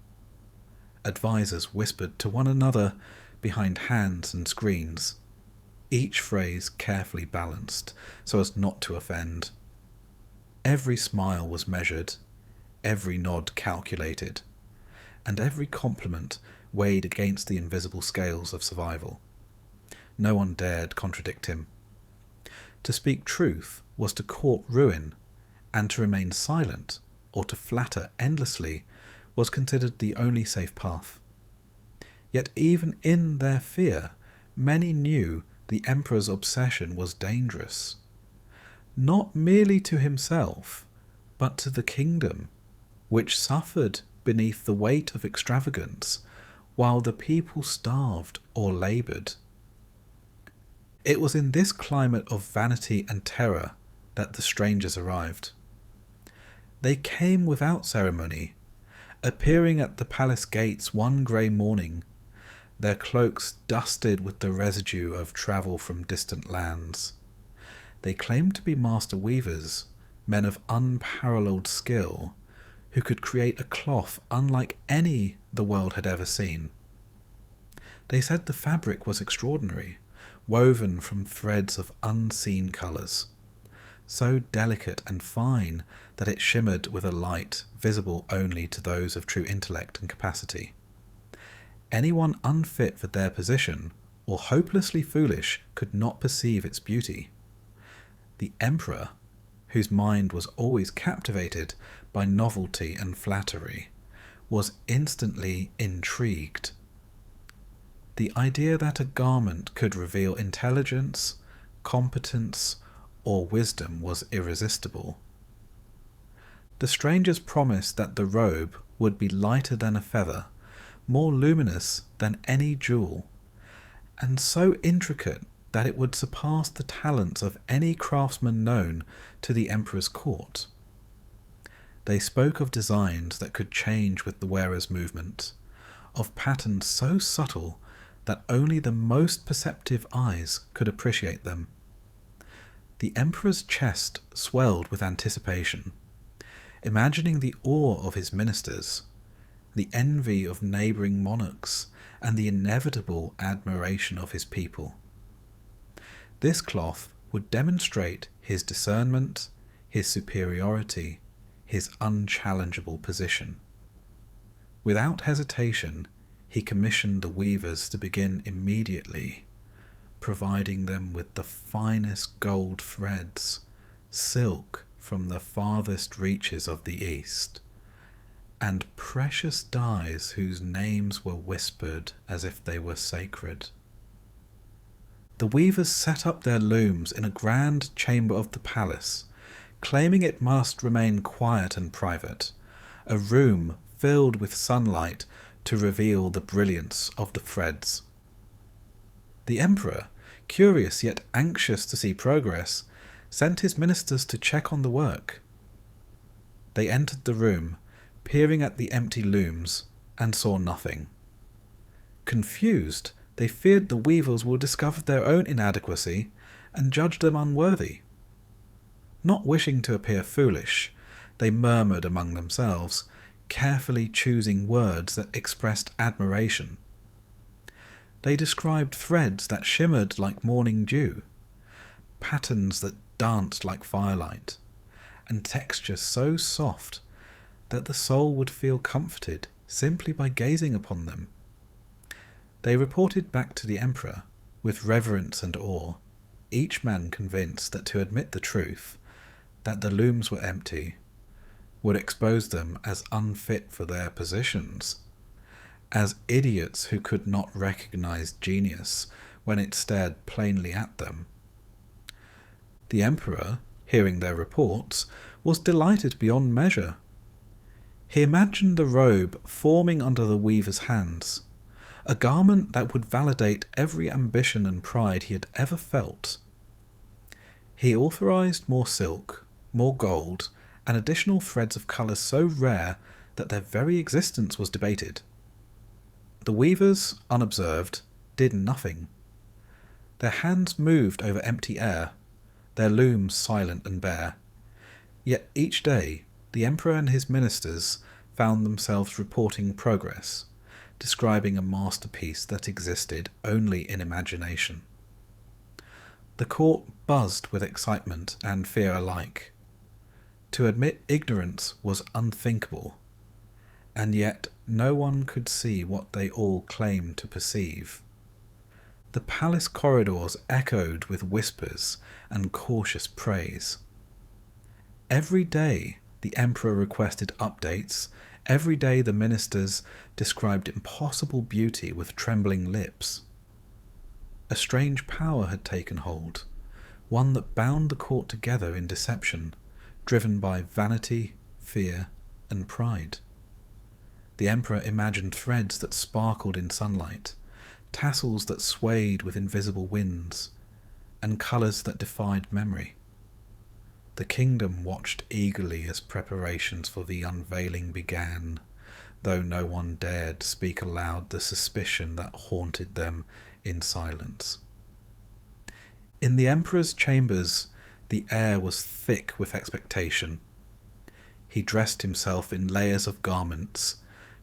Advisers whispered to one another behind hands and screens, each phrase carefully balanced so as not to offend. Every smile was measured, every nod calculated, and every compliment weighed against the invisible scales of survival. No one dared contradict him. To speak truth was to court ruin, and to remain silent or to flatter endlessly was considered the only safe path. Yet even in their fear, many knew the emperor's obsession was dangerous, not merely to himself, but to the kingdom, which suffered beneath the weight of extravagance, while the people starved or laboured. It was in this climate of vanity and terror that the strangers arrived. They came without ceremony, appearing at the palace gates one grey morning, their cloaks dusted with the residue of travel from distant lands. They claimed to be master weavers, men of unparalleled skill, who could create a cloth unlike any the world had ever seen. They said the fabric was extraordinary, woven from threads of unseen colours, so delicate and fine that it shimmered with a light visible only to those of true intellect and capacity. Anyone unfit for their position or hopelessly foolish could not perceive its beauty. The emperor, whose mind was always captivated by novelty and flattery, was instantly intrigued. The idea that a garment could reveal intelligence, competence, or wisdom was irresistible. The strangers promised that the robe would be lighter than a feather, more luminous than any jewel, and so intricate that it would surpass the talents of any craftsman known to the emperor's court. They spoke of designs that could change with the wearer's movement, of patterns so subtle that only the most perceptive eyes could appreciate them. The emperor's chest swelled with anticipation, imagining the awe of his ministers, the envy of neighbouring monarchs, and the inevitable admiration of his people. This cloth would demonstrate his discernment, his superiority, his unchallengeable position. Without hesitation, he commissioned the weavers to begin immediately, providing them with the finest gold threads, silk from the farthest reaches of the east, and precious dyes whose names were whispered as if they were sacred. The weavers set up their looms in a grand chamber of the palace, claiming it must remain quiet and private, a room filled with sunlight to reveal the brilliance of the threads. The emperor, curious yet anxious to see progress, sent his ministers to check on the work. They entered the room, peering at the empty looms, and saw nothing. Confused, they feared the weavers would discover their own inadequacy and judged them unworthy. Not wishing to appear foolish, they murmured among themselves, carefully choosing words that expressed admiration. They described threads that shimmered like morning dew, patterns that danced like firelight, and textures so soft that the soul would feel comforted simply by gazing upon them. They reported back to the emperor, with reverence and awe, each man convinced that to admit the truth, that the looms were empty, would expose them as unfit for their positions, as idiots who could not recognize genius when it stared plainly at them. The emperor, hearing their reports, was delighted beyond measure. He imagined the robe forming under the weaver's hands, a garment that would validate every ambition and pride he had ever felt. He authorized more silk, more gold, and additional threads of colours so rare that their very existence was debated. The weavers, unobserved, did nothing. Their hands moved over empty air, their looms silent and bare. Yet each day the emperor and his ministers found themselves reporting progress, describing a masterpiece that existed only in imagination. The court buzzed with excitement and fear alike. To admit ignorance was unthinkable, and yet no one could see what they all claimed to perceive. The palace corridors echoed with whispers and cautious praise. Every day the emperor requested updates. Every day the ministers described impossible beauty with trembling lips. A strange power had taken hold, one that bound the court together in deception, driven by vanity, fear, and pride. The emperor imagined threads that sparkled in sunlight, tassels that swayed with invisible winds, and colours that defied memory. The kingdom watched eagerly as preparations for the unveiling began, though no one dared speak aloud the suspicion that haunted them in silence. In the emperor's chambers, the air was thick with expectation. He dressed himself in layers of garments,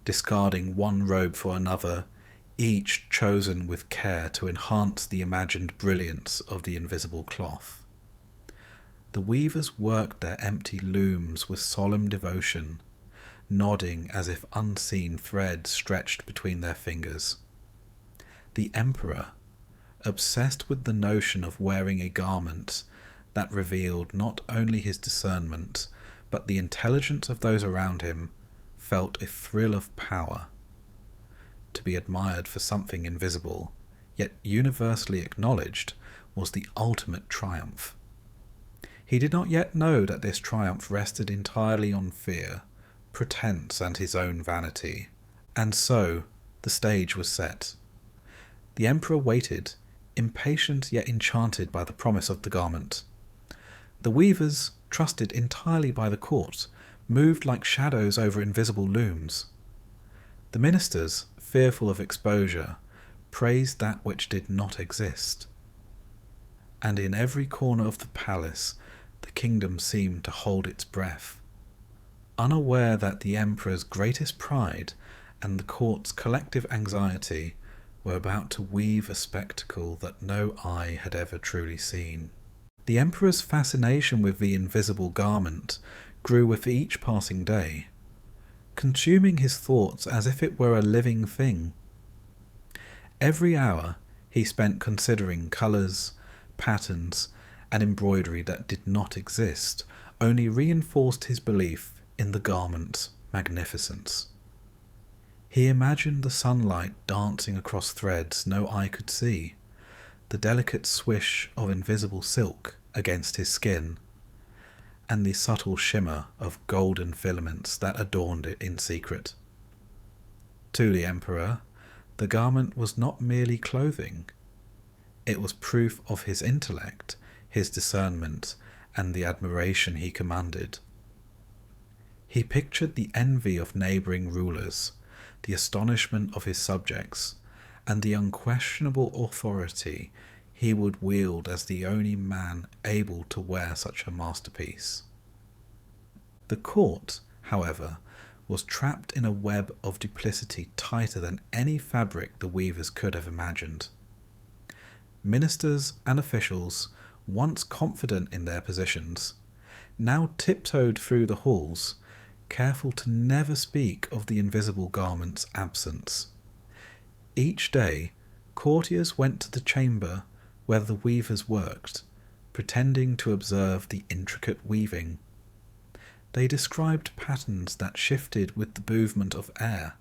discarding one robe for another, each chosen with care to enhance the imagined brilliance of the invisible cloth. The weavers worked their empty looms with solemn devotion, nodding as if unseen threads stretched between their fingers. The emperor, obsessed with the notion of wearing a garment that revealed not only his discernment, but the intelligence of those around him, felt a thrill of power. To be admired for something invisible, yet universally acknowledged, was the ultimate triumph. He did not yet know that this triumph rested entirely on fear, pretense, and his own vanity. And so the stage was set. The emperor waited, impatient yet enchanted by the promise of the garment. The weavers, trusted entirely by the court, moved like shadows over invisible looms. The ministers, fearful of exposure, praised that which did not exist. And in every corner of the palace, the kingdom seemed to hold its breath, unaware that the emperor's greatest pride and the court's collective anxiety were about to weave a spectacle that no eye had ever truly seen. The emperor's fascination with the invisible garment grew with each passing day, consuming his thoughts as if it were a living thing. Every hour he spent considering colours, patterns, and embroidery that did not exist, only reinforced his belief in the garment's magnificence. He imagined the sunlight dancing across threads no eye could see, the delicate swish of invisible silk against his skin, and the subtle shimmer of golden filaments that adorned it in secret. To the emperor, the garment was not merely clothing. It was proof of his intellect, his discernment, and the admiration he commanded. He pictured the envy of neighbouring rulers, the astonishment of his subjects, and the unquestionable authority he would wield as the only man able to wear such a masterpiece. The court, however, was trapped in a web of duplicity tighter than any fabric the weavers could have imagined. Ministers and officials, once confident in their positions, now tiptoed through the halls, careful to never speak of the invisible garment's absence. Each day, courtiers went to the chamber where the weavers worked, pretending to observe the intricate weaving. They described patterns that shifted with the movement of air,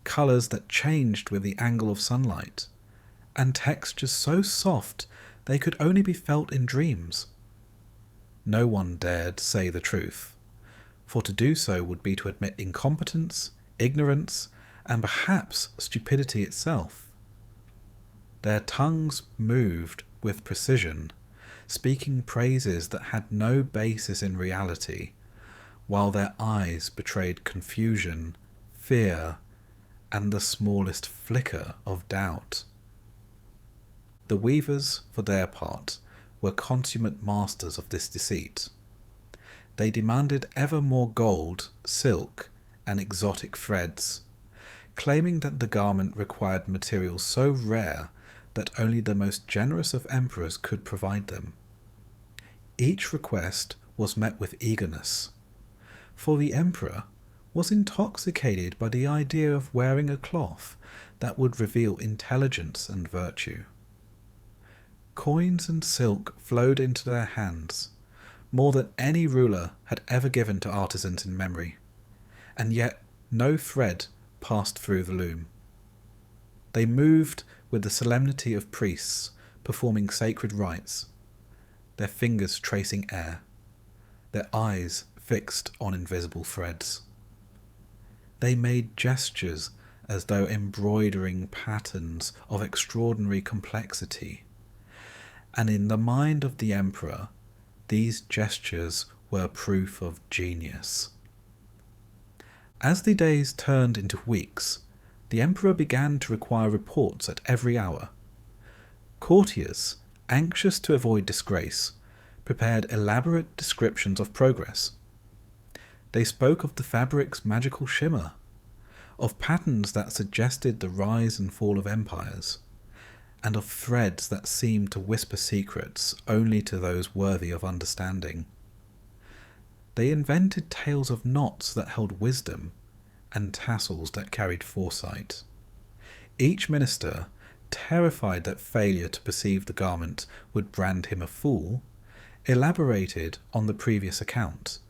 colours that changed with the angle of sunlight, and textures so soft they could only be felt in dreams. No one dared say the truth, for to do so would be to admit incompetence, ignorance, and perhaps stupidity itself. Their tongues moved with precision, speaking praises that had no basis in reality, while their eyes betrayed confusion, fear, and the smallest flicker of doubt. The weavers, for their part, were consummate masters of this deceit. They demanded ever more gold, silk, and exotic threads, claiming that the garment required materials so rare that only the most generous of emperors could provide them. Each request was met with eagerness, for the emperor was intoxicated by the idea of wearing a cloth that would reveal intelligence and virtue. Coins and silk flowed into their hands, more than any ruler had ever given to artisans in memory, and yet no thread passed through the loom. They moved with the solemnity of priests performing sacred rites, their fingers tracing air, their eyes fixed on invisible threads. They made gestures as though embroidering patterns of extraordinary complexity, and in the mind of the emperor, these gestures were proof of genius. As the days turned into weeks, the emperor began to require reports at every hour. Courtiers, anxious to avoid disgrace, prepared elaborate descriptions of progress. They spoke of the fabric's magical shimmer, of patterns that suggested the rise and fall of empires, and of threads that seemed to whisper secrets only to those worthy of understanding. They invented tales of knots that held wisdom, and tassels that carried foresight. Each minister, terrified that failure to perceive the garment would brand him a fool, elaborated on the previous account,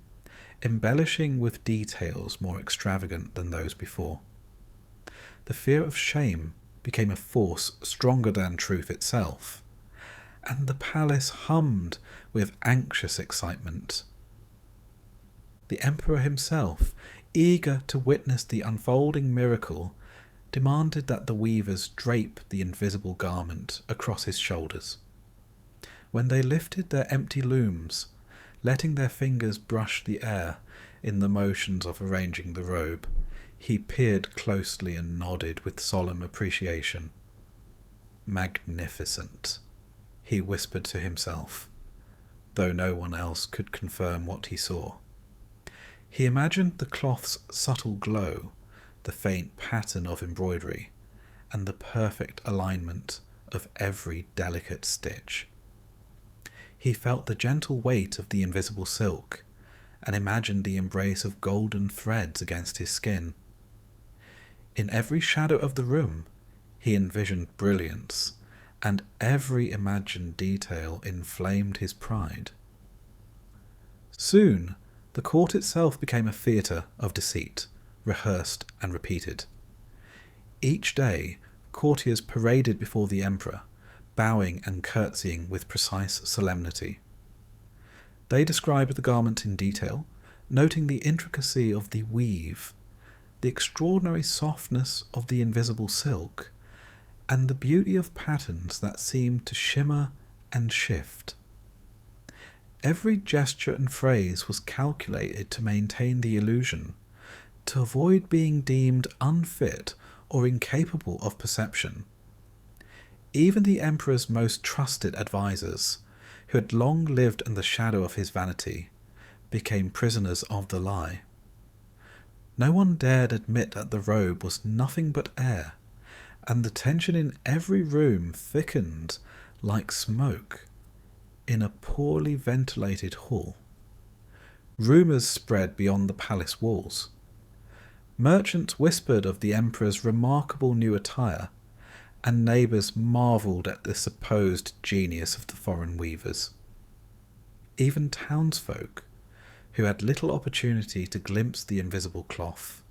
embellishing with details more extravagant than those before. The fear of shame became a force stronger than truth itself, and the palace hummed with anxious excitement. The emperor himself, eager to witness the unfolding miracle, demanded that the weavers drape the invisible garment across his shoulders. When they lifted their empty looms, letting their fingers brush the air in the motions of arranging the robe, he peered closely and nodded with solemn appreciation. "Magnificent," he whispered to himself, though no one else could confirm what he saw. He imagined the cloth's subtle glow, the faint pattern of embroidery, and the perfect alignment of every delicate stitch. He felt the gentle weight of the invisible silk, and imagined the embrace of golden threads against his skin. In every shadow of the room, he envisioned brilliance, and every imagined detail inflamed his pride. Soon, the court itself became a theatre of deceit, rehearsed and repeated. Each day, courtiers paraded before the emperor, bowing and curtsying with precise solemnity. They described the garment in detail, noting the intricacy of the weave, the extraordinary softness of the invisible silk, and the beauty of patterns that seemed to shimmer and shift. Every gesture and phrase was calculated to maintain the illusion, to avoid being deemed unfit or incapable of perception. Even the emperor's most trusted advisers, who had long lived in the shadow of his vanity, became prisoners of the lie. No one dared admit that the robe was nothing but air, and the tension in every room thickened like smoke in a poorly ventilated hall. Rumours spread beyond the palace walls. Merchants whispered of the emperor's remarkable new attire, and neighbours marvelled at the supposed genius of the foreign weavers. Even townsfolk, who had little opportunity to glimpse the invisible cloth,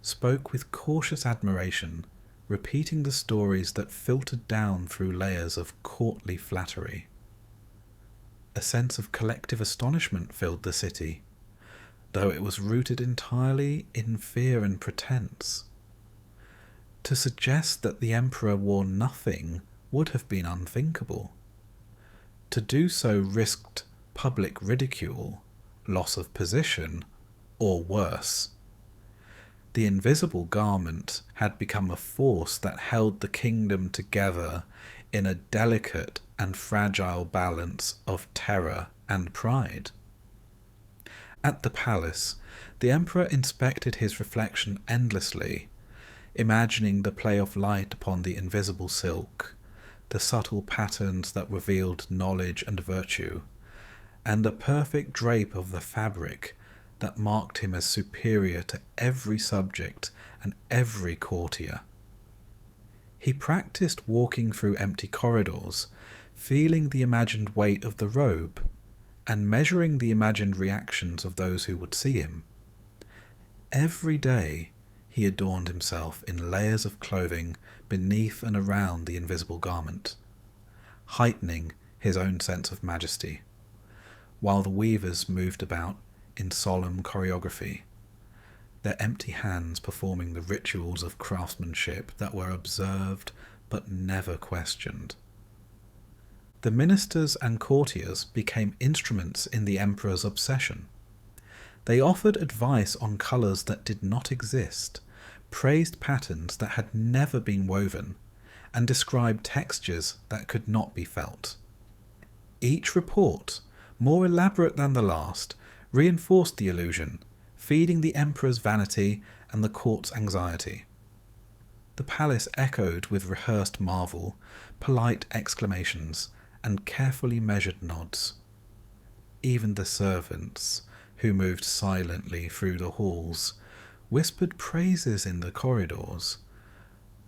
spoke with cautious admiration, repeating the stories that filtered down through layers of courtly flattery. A sense of collective astonishment filled the city, though it was rooted entirely in fear and pretense. To suggest that the emperor wore nothing would have been unthinkable. To do so risked public ridicule, loss of position, or worse. The invisible garment had become a force that held the kingdom together in a delicate and fragile balance of terror and pride. At the palace, the emperor inspected his reflection endlessly, imagining the play of light upon the invisible silk, the subtle patterns that revealed knowledge and virtue, and the perfect drape of the fabric that marked him as superior to every subject and every courtier. He practiced walking through empty corridors, feeling the imagined weight of the robe, and measuring the imagined reactions of those who would see him. Every day he adorned himself in layers of clothing beneath and around the invisible garment, heightening his own sense of majesty, while the weavers moved about in solemn choreography, their empty hands performing the rituals of craftsmanship that were observed but never questioned. The ministers and courtiers became instruments in the emperor's obsession. They offered advice on colours that did not exist, praised patterns that had never been woven, and described textures that could not be felt. Each report, more elaborate than the last, reinforced the illusion, feeding the emperor's vanity and the court's anxiety. The palace echoed with rehearsed marvel, polite exclamations, and carefully measured nods. Even the servants, who moved silently through the halls, whispered praises in the corridors,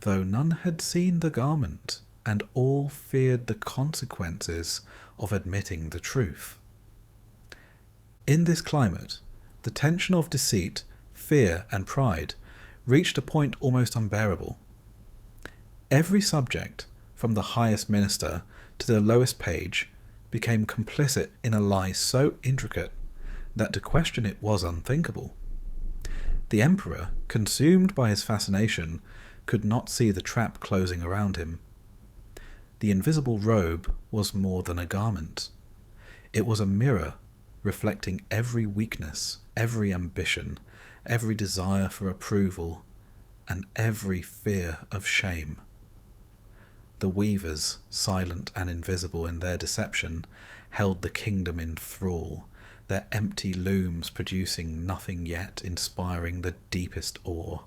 though none had seen the garment, and all feared the consequences of admitting the truth. In this climate, the tension of deceit, fear, and pride reached a point almost unbearable. Every subject, from the highest minister to the lowest page, became complicit in a lie so intricate that to question it was unthinkable. The emperor, consumed by his fascination, could not see the trap closing around him. The invisible robe was more than a garment. It was a mirror reflecting every weakness, every ambition, every desire for approval, and every fear of shame. The weavers, silent and invisible in their deception, held the kingdom in thrall, their empty looms producing nothing yet inspiring the deepest awe.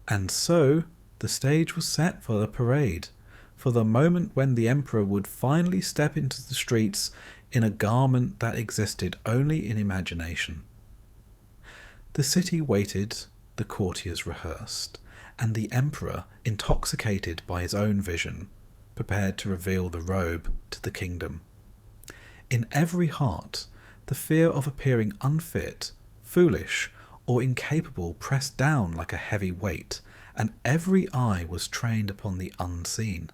And so the stage was set for the parade, for the moment when the emperor would finally step into the streets in a garment that existed only in imagination. The city waited, the courtiers rehearsed, and the emperor, intoxicated by his own vision, prepared to reveal the robe to the kingdom. In every heart, the fear of appearing unfit, foolish, or incapable pressed down like a heavy weight, and every eye was trained upon the unseen.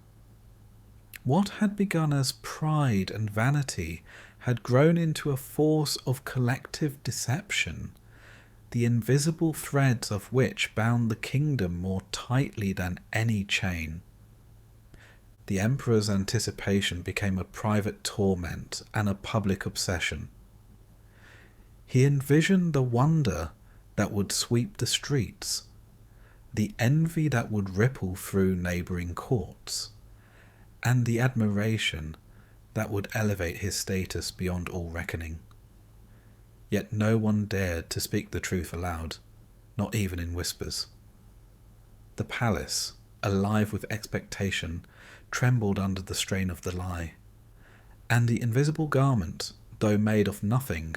What had begun as pride and vanity had grown into a force of collective deception, the invisible threads of which bound the kingdom more tightly than any chain. The emperor's anticipation became a private torment and a public obsession. He envisioned the wonder that would sweep the streets, the envy that would ripple through neighbouring courts, and the admiration that would elevate his status beyond all reckoning. Yet no one dared to speak the truth aloud, not even in whispers. The palace, alive with expectation, trembled under the strain of the lie, and the invisible garment, though made of nothing,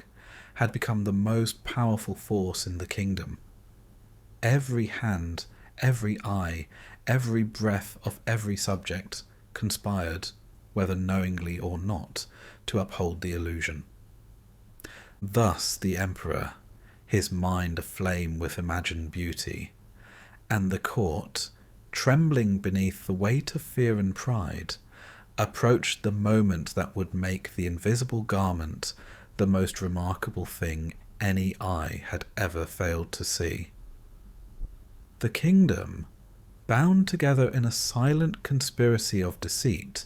had become the most powerful force in the kingdom. Every hand, every eye, every breath of every subject conspired, whether knowingly or not, to uphold the illusion. Thus the emperor, his mind aflame with imagined beauty, and the court, trembling beneath the weight of fear and pride, approached the moment that would make the invisible garment the most remarkable thing any eye had ever failed to see. The kingdom, bound together in a silent conspiracy of deceit,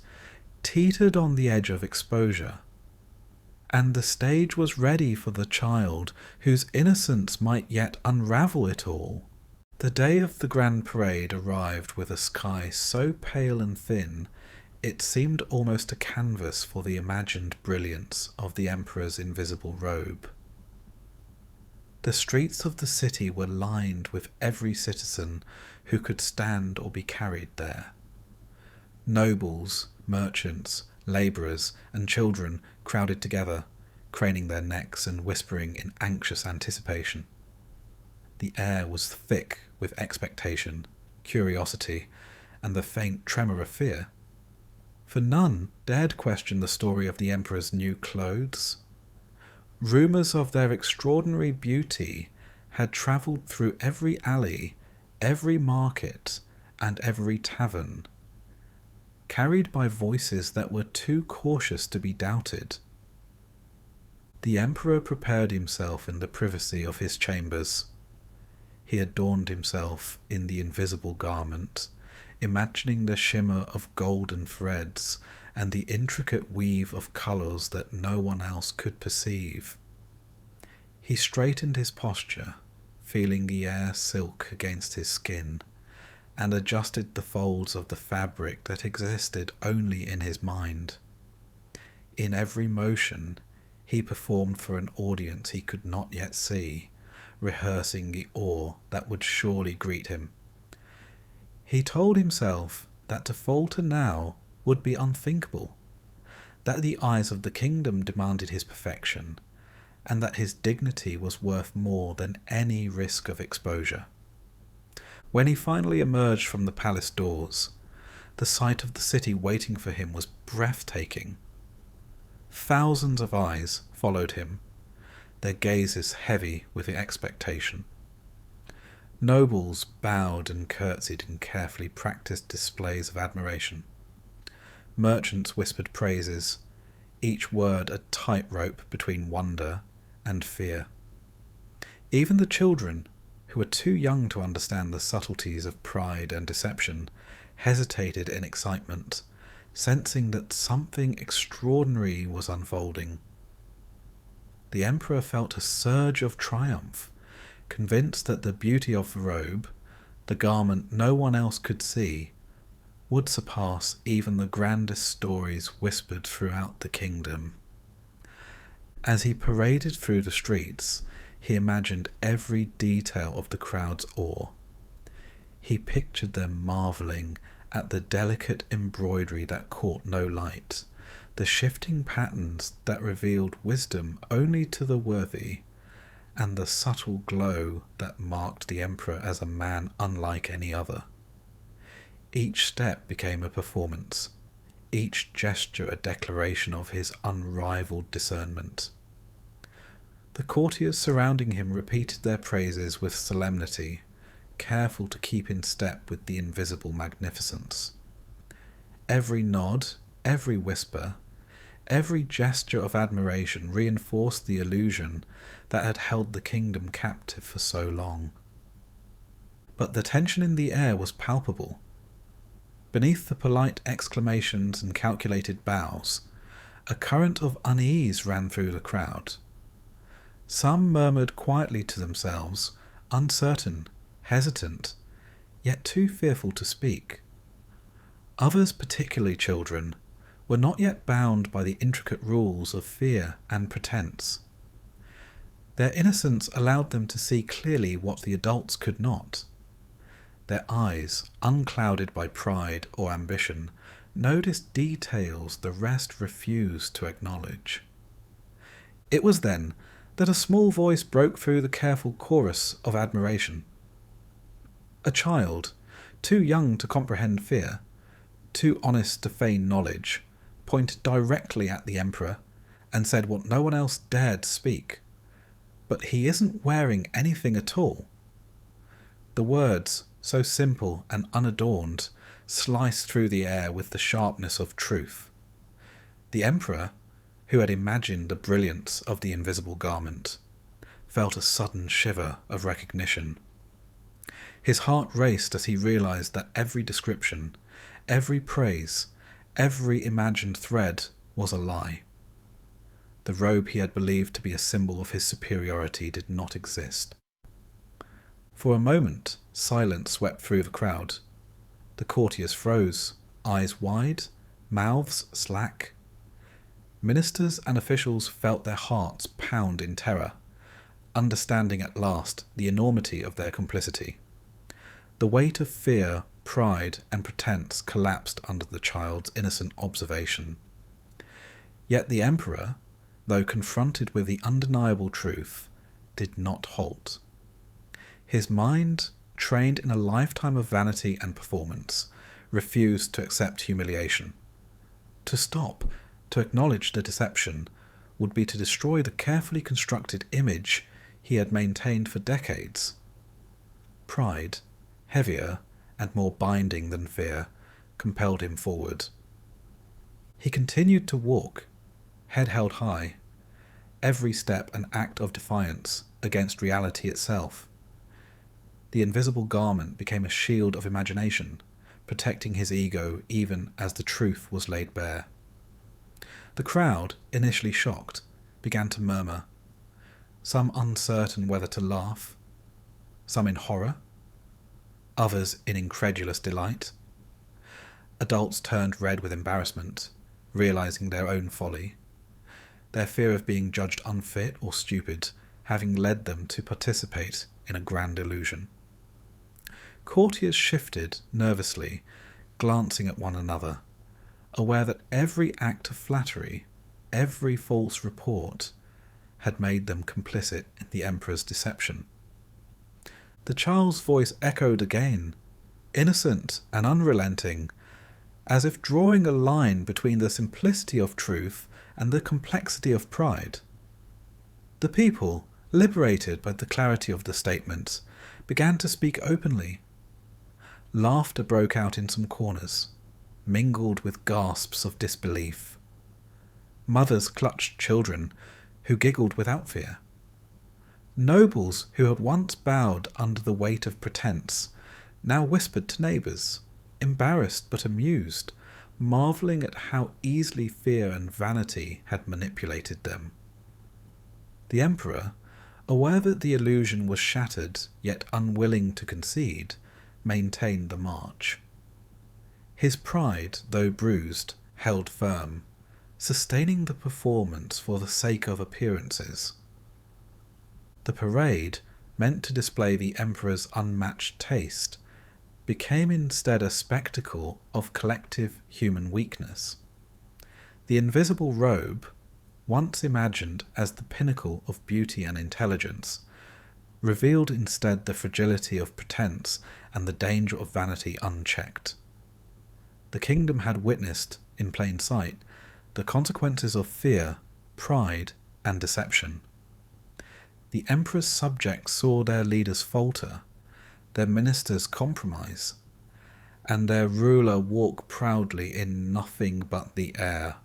teetered on the edge of exposure, and the stage was ready for the child whose innocence might yet unravel it all. The day of the grand parade arrived with a sky so pale and thin it seemed almost a canvas for the imagined brilliance of the emperor's invisible robe. The streets of the city were lined with every citizen who could stand or be carried there. Nobles, merchants, labourers, and children crowded together, craning their necks and whispering in anxious anticipation. The air was thick with expectation, curiosity, and the faint tremor of fear, for none dared question the story of the emperor's new clothes. Rumours of their extraordinary beauty had travelled through every alley, every market, and every tavern, carried by voices that were too cautious to be doubted. The emperor prepared himself in the privacy of his chambers. He adorned himself in the invisible garment, imagining the shimmer of golden threads and the intricate weave of colours that no one else could perceive. He straightened his posture, feeling the air silk against his skin, and adjusted the folds of the fabric that existed only in his mind. In every motion, he performed for an audience he could not yet see, rehearsing the awe that would surely greet him. He told himself that to falter now would be unthinkable, that the eyes of the kingdom demanded his perfection, and that his dignity was worth more than any risk of exposure. When he finally emerged from the palace doors, the sight of the city waiting for him was breathtaking. Thousands of eyes followed him, their gazes heavy with expectation. Nobles bowed and curtsied in carefully practiced displays of admiration. Merchants whispered praises, each word a tightrope between wonder and fear. Even the children, who were too young to understand the subtleties of pride and deception, hesitated in excitement, sensing that something extraordinary was unfolding. The emperor felt a surge of triumph, convinced that the beauty of the robe, the garment no one else could see, would surpass even the grandest stories whispered throughout the kingdom. As he paraded through the streets, he imagined every detail of the crowd's awe. He pictured them marvelling at the delicate embroidery that caught no light, the shifting patterns that revealed wisdom only to the worthy, and the subtle glow that marked the emperor as a man unlike any other. Each step became a performance, each gesture a declaration of his unrivaled discernment. The courtiers surrounding him repeated their praises with solemnity, careful to keep in step with the invisible magnificence. Every nod, every whisper, every gesture of admiration reinforced the illusion that had held the kingdom captive for so long. But the tension in the air was palpable. Beneath the polite exclamations and calculated bows, a current of unease ran through the crowd. Some murmured quietly to themselves, uncertain, hesitant, yet too fearful to speak. Others, particularly children, were not yet bound by the intricate rules of fear and pretense. Their innocence allowed them to see clearly what the adults could not. Their eyes, unclouded by pride or ambition, noticed details the rest refused to acknowledge. It was then that a small voice broke through the careful chorus of admiration. A child, too young to comprehend fear, too honest to feign knowledge, pointed directly at the Emperor and said what no one else dared speak. "But he isn't wearing anything at all." The words, so simple and unadorned, sliced through the air with the sharpness of truth. The Emperor, who had imagined the brilliance of the invisible garment, felt a sudden shiver of recognition. His heart raced as he realized that every description, every praise, every imagined thread was a lie. The robe he had believed to be a symbol of his superiority did not exist. For a moment, silence swept through the crowd. The courtiers froze, eyes wide, mouths slack. Ministers and officials felt their hearts pound in terror, understanding at last the enormity of their complicity. The weight of fear, pride, and pretense collapsed under the child's innocent observation. Yet the Emperor, though confronted with the undeniable truth, did not halt. His mind, trained in a lifetime of vanity and performance, refused to accept humiliation. To stop, to acknowledge the deception, would be to destroy the carefully constructed image he had maintained for decades. Pride, heavier and more binding than fear, compelled him forward. He continued to walk, head held high, every step an act of defiance against reality itself. The invisible garment became a shield of imagination, protecting his ego even as the truth was laid bare. The crowd, initially shocked, began to murmur, some uncertain whether to laugh, some in horror, others in incredulous delight. Adults turned red with embarrassment, realizing their own folly, their fear of being judged unfit or stupid having led them to participate in a grand illusion. Courtiers shifted nervously, glancing at one another, aware that every act of flattery, every false report, had made them complicit in the Emperor's deception. The child's voice echoed again, innocent and unrelenting, as if drawing a line between the simplicity of truth and the complexity of pride. The people, liberated by the clarity of the statement, began to speak openly. Laughter broke out in some corners, mingled with gasps of disbelief. Mothers clutched children, who giggled without fear. Nobles who had once bowed under the weight of pretense now whispered to neighbours, embarrassed but amused, marvelling at how easily fear and vanity had manipulated them. The Emperor, aware that the illusion was shattered yet unwilling to concede, maintained the march. His pride, though bruised, held firm, sustaining the performance for the sake of appearances. The parade, meant to display the Emperor's unmatched taste, became instead a spectacle of collective human weakness. The invisible robe, once imagined as the pinnacle of beauty and intelligence, revealed instead the fragility of pretense and the danger of vanity unchecked. The kingdom had witnessed, in plain sight, the consequences of fear, pride, and deception. The Emperor's subjects saw their leaders falter, their ministers compromise, and their ruler walk proudly in nothing but the air,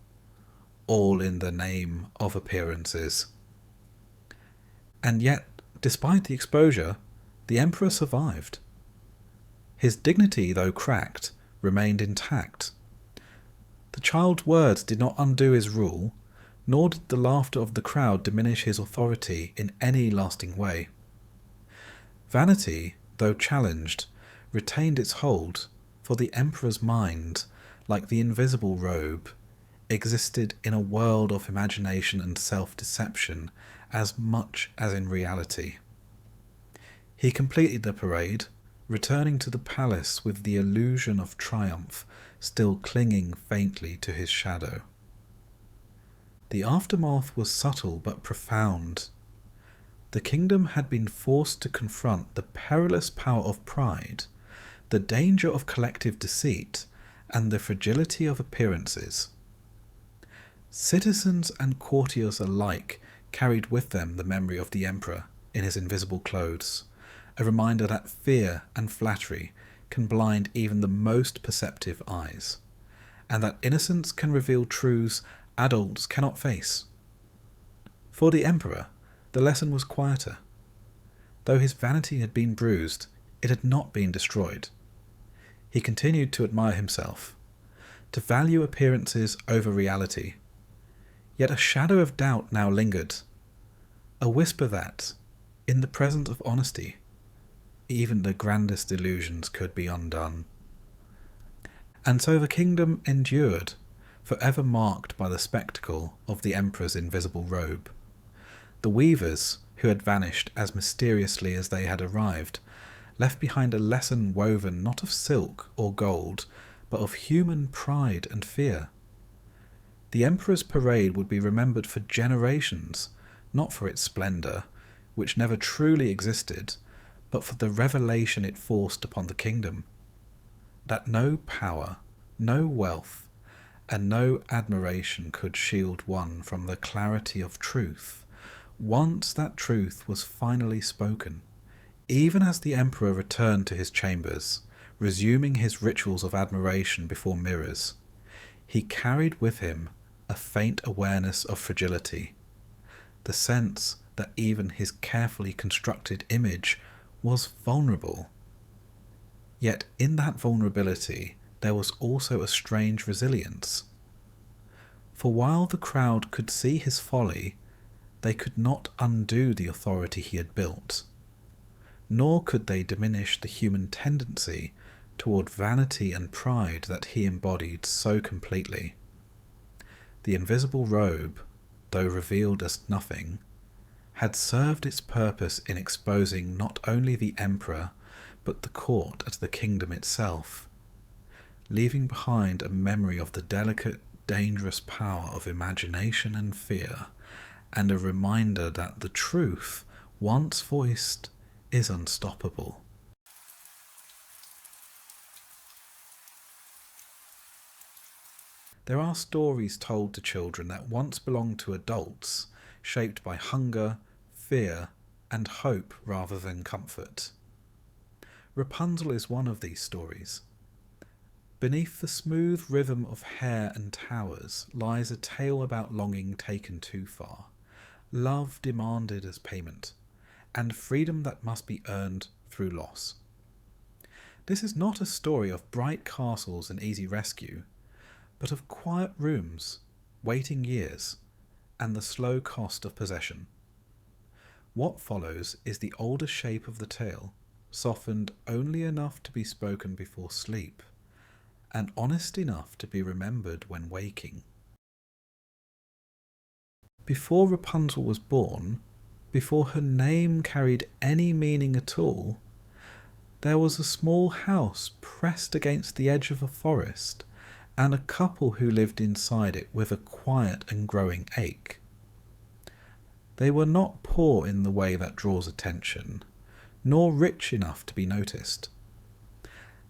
all in the name of appearances. And yet, despite the exposure, the Emperor survived. His dignity, though cracked, remained intact. The child's words did not undo his rule, nor did the laughter of the crowd diminish his authority in any lasting way. Vanity, though challenged, retained its hold, for the Emperor's mind, like the invisible robe, existed in a world of imagination and self-deception as much as in reality. He completed the parade, returning to the palace with the illusion of triumph still clinging faintly to his shadow. The aftermath was subtle but profound. The kingdom had been forced to confront the perilous power of pride, the danger of collective deceit, and the fragility of appearances. Citizens and courtiers alike carried with them the memory of the emperor in his invisible clothes, a reminder that fear and flattery can blind even the most perceptive eyes, and that innocence can reveal truths adults cannot face. For the emperor, the lesson was quieter. Though his vanity had been bruised, it had not been destroyed. He continued to admire himself, to value appearances over reality. Yet a shadow of doubt now lingered, a whisper that, in the presence of honesty, even the grandest illusions could be undone. And so the kingdom endured, forever marked by the spectacle of the emperor's invisible robe. The weavers, who had vanished as mysteriously as they had arrived, left behind a lesson woven not of silk or gold, but of human pride and fear. The emperor's parade would be remembered for generations, not for its splendour, which never truly existed, but for the revelation it forced upon the kingdom, that no power, no wealth, and no admiration could shield one from the clarity of truth, once that truth was finally spoken. Even as the emperor returned to his chambers, resuming his rituals of admiration before mirrors, he carried with him a faint awareness of fragility, the sense that even his carefully constructed image was vulnerable. Yet in that vulnerability there was also a strange resilience. For while the crowd could see his folly, they could not undo the authority he had built, nor could they diminish the human tendency toward vanity and pride that he embodied so completely. The invisible robe, though revealed as nothing, had served its purpose in exposing not only the emperor, but the court as the kingdom itself, leaving behind a memory of the delicate, dangerous power of imagination and fear, and a reminder that the truth, once voiced, is unstoppable. There are stories told to children that once belonged to adults, shaped by hunger, fear, and hope rather than comfort. Rapunzel is one of these stories. Beneath the smooth rhythm of hair and towers lies a tale about longing taken too far, love demanded as payment, and freedom that must be earned through loss. This is not a story of bright castles and easy rescue, but of quiet rooms, waiting years, and the slow cost of possession. What follows is the older shape of the tale, softened only enough to be spoken before sleep, and honest enough to be remembered when waking. Before Rapunzel was born, before her name carried any meaning at all, there was a small house pressed against the edge of a forest, and a couple who lived inside it with a quiet and growing ache. They were not poor in the way that draws attention, nor rich enough to be noticed.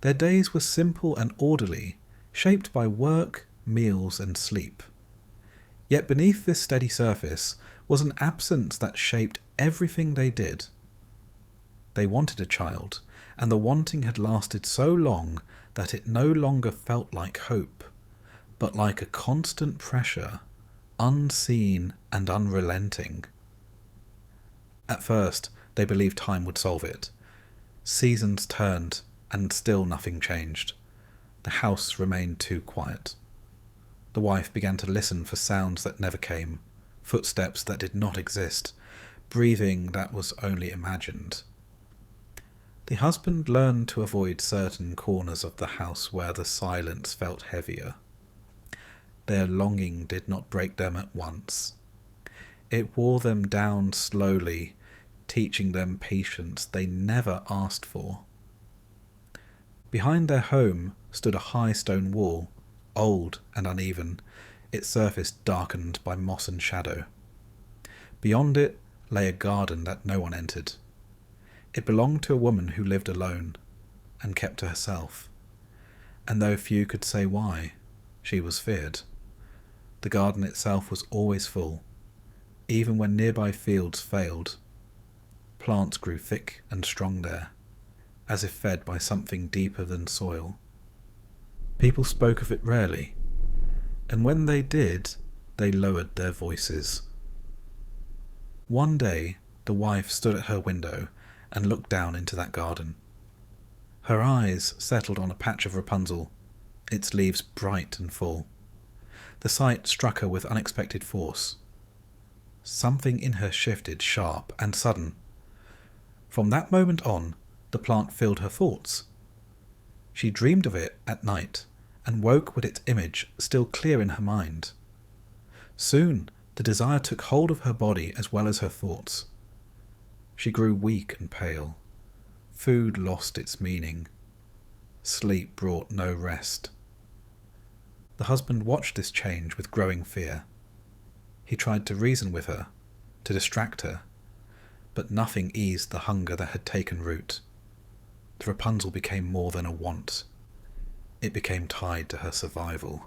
Their days were simple and orderly, shaped by work, meals, and sleep. Yet beneath this steady surface was an absence that shaped everything they did. They wanted a child, and the wanting had lasted so long that it no longer felt like hope, but like a constant pressure, unseen and unrelenting. At first, they believed time would solve it. Seasons turned, and still nothing changed. The house remained too quiet. The wife began to listen for sounds that never came, footsteps that did not exist, breathing that was only imagined. The husband learned to avoid certain corners of the house where the silence felt heavier. Their longing did not break them at once. It wore them down slowly, teaching them patience they never asked for. Behind their home stood a high stone wall, old and uneven, its surface darkened by moss and shadow. Beyond it lay a garden that no one entered. It belonged to a woman who lived alone and kept to herself, and though few could say why, she was feared. The garden itself was always full, even when nearby fields failed. Plants grew thick and strong there, as if fed by something deeper than soil. People spoke of it rarely, and when they did, they lowered their voices. One day, the wife stood at her window and looked down into that garden. Her eyes settled on a patch of Rapunzel, its leaves bright and full. The sight struck her with unexpected force. Something in her shifted, sharp and sudden. From that moment on, the plant filled her thoughts. She dreamed of it at night, and woke with its image still clear in her mind. Soon the desire took hold of her body as well as her thoughts. She grew weak and pale. Food lost its meaning. Sleep brought no rest. The husband watched this change with growing fear. He tried to reason with her, to distract her, but nothing eased the hunger that had taken root. The Rapunzel became more than a want. It became tied to her survival.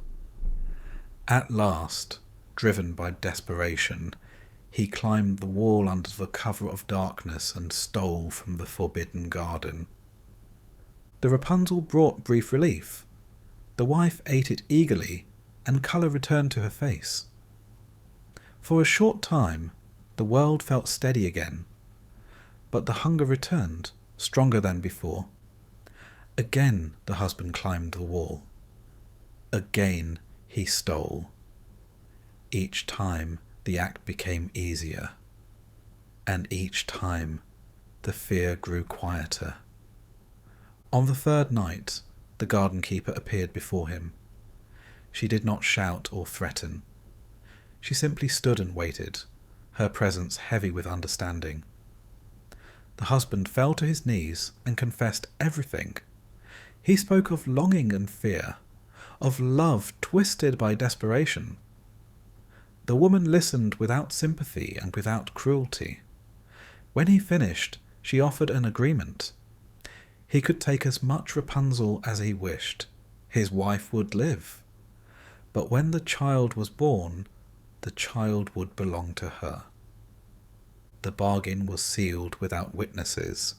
At last, driven by desperation, he climbed the wall under the cover of darkness and stole from the forbidden garden. The Rapunzel brought brief relief. The wife ate it eagerly, and colour returned to her face. For a short time, the world felt steady again, but the hunger returned, stronger than before. Again the husband climbed the wall. Again he stole. Each time the act became easier, and each time the fear grew quieter. On the third night, the garden keeper appeared before him. She did not shout or threaten. She simply stood and waited, her presence heavy with understanding. The husband fell to his knees and confessed everything. He spoke of longing and fear, of love twisted by desperation. The woman listened without sympathy and without cruelty. When he finished, she offered an agreement. He could take as much Rapunzel as he wished. His wife would live. But when the child was born, the child would belong to her. The bargain was sealed without witnesses.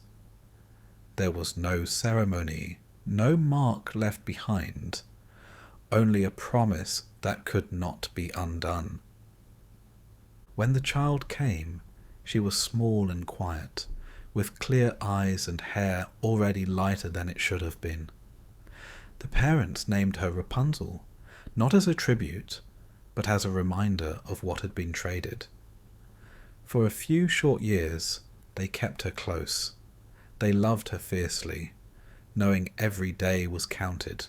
There was no ceremony, no mark left behind, only a promise that could not be undone. When the child came, she was small and quiet, with clear eyes and hair already lighter than it should have been. The parents named her Rapunzel, not as a tribute, but as a reminder of what had been traded. For a few short years, they kept her close. They loved her fiercely, knowing every day was counted.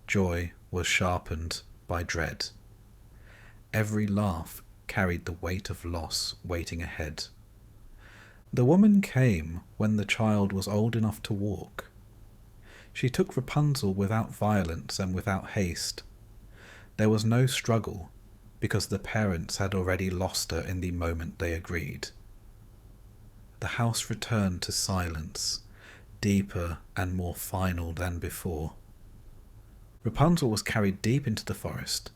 Joy was sharpened by dread. Every laugh carried the weight of loss waiting ahead. The woman came when the child was old enough to walk. She took Rapunzel without violence and without haste. There was no struggle, because the parents had already lost her in the moment they agreed. The house returned to silence, deeper and more final than before. Rapunzel was carried deep into the forest,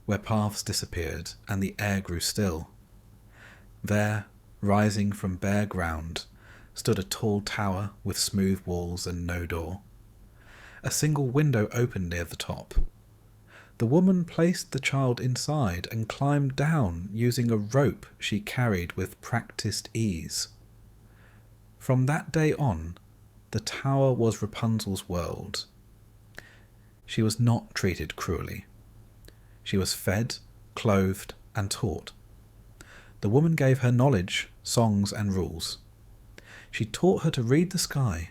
where paths disappeared and the air grew still. There, rising from bare ground, stood a tall tower with smooth walls and no door. A single window opened near the top. The woman placed the child inside and climbed down using a rope she carried with practiced ease. From that day on, the tower was Rapunzel's world. She was not treated cruelly. She was fed, clothed, and taught. The woman gave her knowledge, songs, and rules. She taught her to read the sky,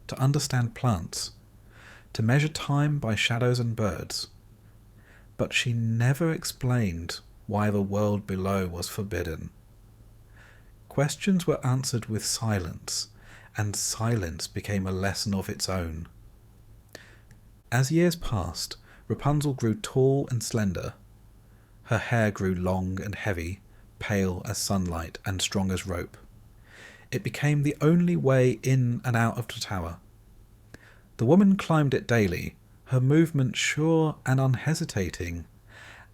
to understand plants, to measure time by shadows and birds. But she never explained why the world below was forbidden. Questions were answered with silence, and silence became a lesson of its own. As years passed, Rapunzel grew tall and slender. Her hair grew long and heavy, pale as sunlight and strong as rope. It became the only way in and out of the tower. The woman climbed it daily, her movement sure and unhesitating,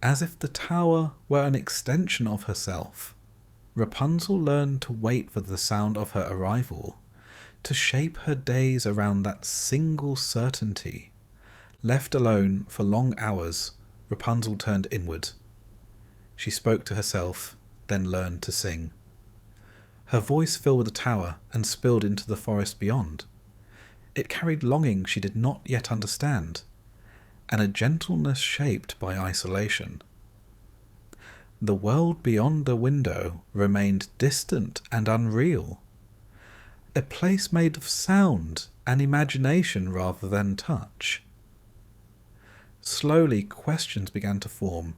as if the tower were an extension of herself. Rapunzel learned to wait for the sound of her arrival, to shape her days around that single certainty. Left alone for long hours, Rapunzel turned inward. She spoke to herself, then learned to sing. Her voice filled the tower and spilled into the forest beyond. It carried longing she did not yet understand, and a gentleness shaped by isolation. The world beyond the window remained distant and unreal, a place made of sound and imagination rather than touch. Slowly questions began to form,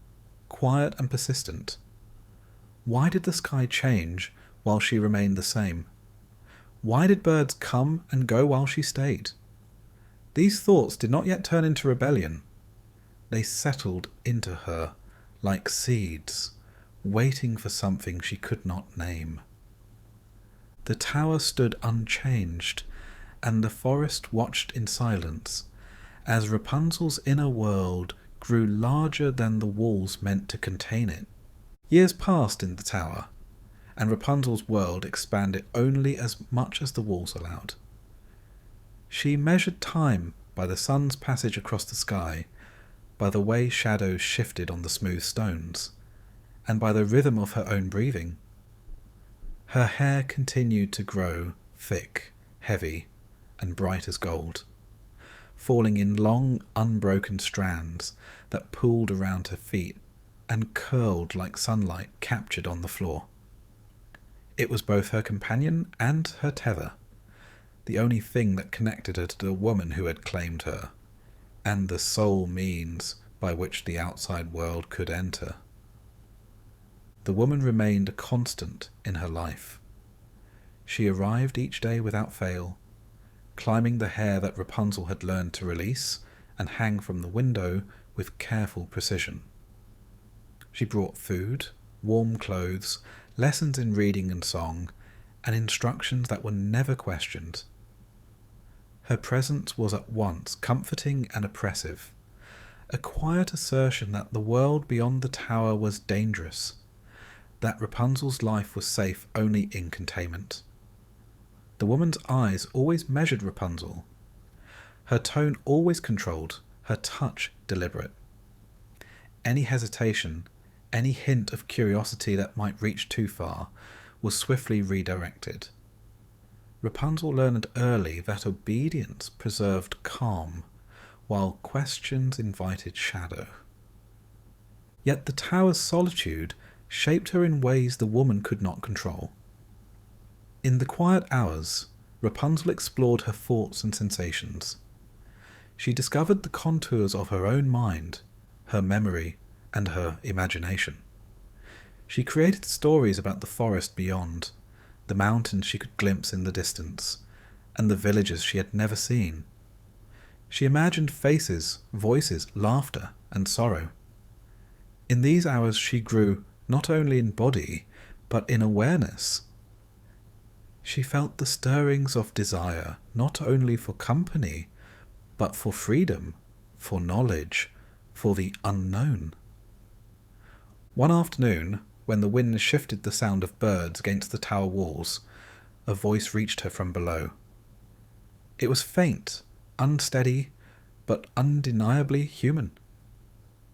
quiet and persistent. Why did the sky change while she remained the same? Why did birds come and go while she stayed? These thoughts did not yet turn into rebellion. They settled into her like seeds, waiting for something she could not name. The tower stood unchanged, and the forest watched in silence, as Rapunzel's inner world grew larger than the walls meant to contain it. Years passed in the tower, and Rapunzel's world expanded only as much as the walls allowed. She measured time by the sun's passage across the sky, by the way shadows shifted on the smooth stones, and by the rhythm of her own breathing. Her hair continued to grow thick, heavy, and bright as gold, falling in long, unbroken strands that pooled around her feet and curled like sunlight captured on the floor. It was both her companion and her tether, the only thing that connected her to the woman who had claimed her, and the sole means by which the outside world could enter. The woman remained a constant in her life. She arrived each day without fail, climbing the hair that Rapunzel had learned to release and hang from the window with careful precision. She brought food, warm clothes, lessons in reading and song, and instructions that were never questioned. Her presence was at once comforting and oppressive, a quiet assertion that the world beyond the tower was dangerous, that Rapunzel's life was safe only in containment. The woman's eyes always measured Rapunzel, her tone always controlled, her touch deliberate. Any hesitation, any hint of curiosity that might reach too far, was swiftly redirected. Rapunzel learned early that obedience preserved calm, while questions invited shadow. Yet the tower's solitude shaped her in ways the woman could not control. In the quiet hours, Rapunzel explored her thoughts and sensations. She discovered the contours of her own mind, her memory, and her imagination. She created stories about the forest beyond, the mountains she could glimpse in the distance, and the villages she had never seen. She imagined faces, voices, laughter, and sorrow. In these hours she grew not only in body, but in awareness. She felt the stirrings of desire, not only for company, but for freedom, for knowledge, for the unknown. One afternoon, when the wind shifted the sound of birds against the tower walls, a voice reached her from below. It was faint, unsteady, but undeniably human.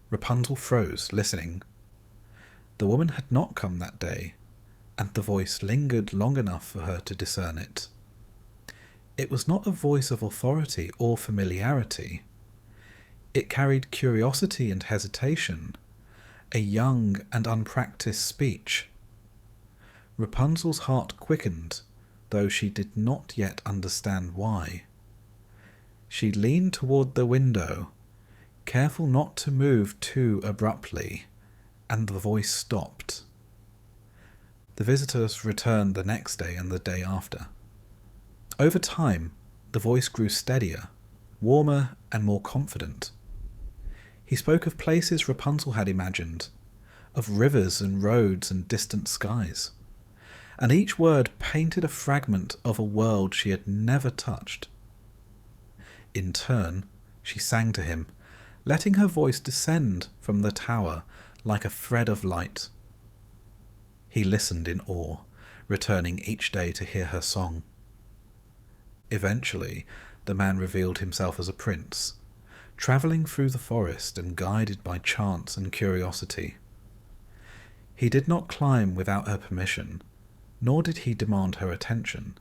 Rapunzel froze, listening. The woman had not come that day, and the voice lingered long enough for her to discern it. It was not a voice of authority or familiarity. It carried curiosity and hesitation, a young and unpracticed speech. Rapunzel's heart quickened, though she did not yet understand why. She leaned toward the window, careful not to move too abruptly, and the voice stopped. The visitors returned the next day and the day after. Over time, the voice grew steadier, warmer, and more confident. He spoke of places Rapunzel had imagined, of rivers and roads and distant skies, and each word painted a fragment of a world she had never touched. In turn, she sang to him, letting her voice descend from the tower like a thread of light. He listened in awe, returning each day to hear her song. Eventually, the man revealed himself as a prince, travelling through the forest and guided by chance and curiosity. He did not climb without her permission, nor did he demand her attention.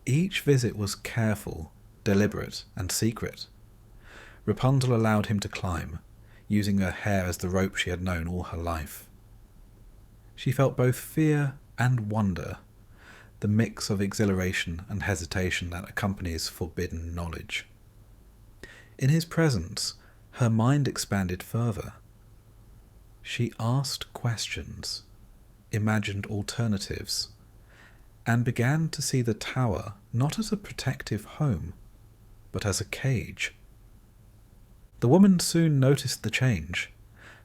Each visit was careful, deliberate, and secret. Rapunzel allowed him to climb, using her hair as the rope she had known all her life. She felt both fear and wonder, the mix of exhilaration and hesitation that accompanies forbidden knowledge. In his presence, her mind expanded further. She asked questions, imagined alternatives, and began to see the tower not as a protective home, but as a cage. The woman soon noticed the change.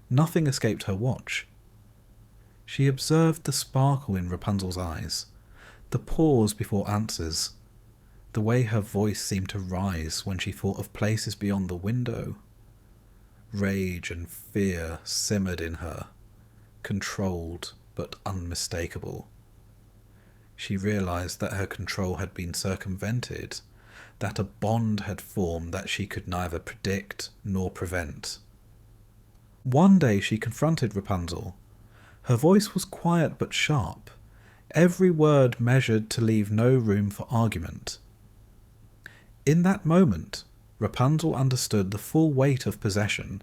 Nothing escaped her watch. She observed the sparkle in Rapunzel's eyes, the pause before answers, the way her voice seemed to rise when she thought of places beyond the window. Rage and fear simmered in her, controlled but unmistakable. She realized that her control had been circumvented, that a bond had formed that she could neither predict nor prevent. One day she confronted Rapunzel. Her voice was quiet but sharp, every word measured to leave no room for argument. In that moment, Rapunzel understood the full weight of possession,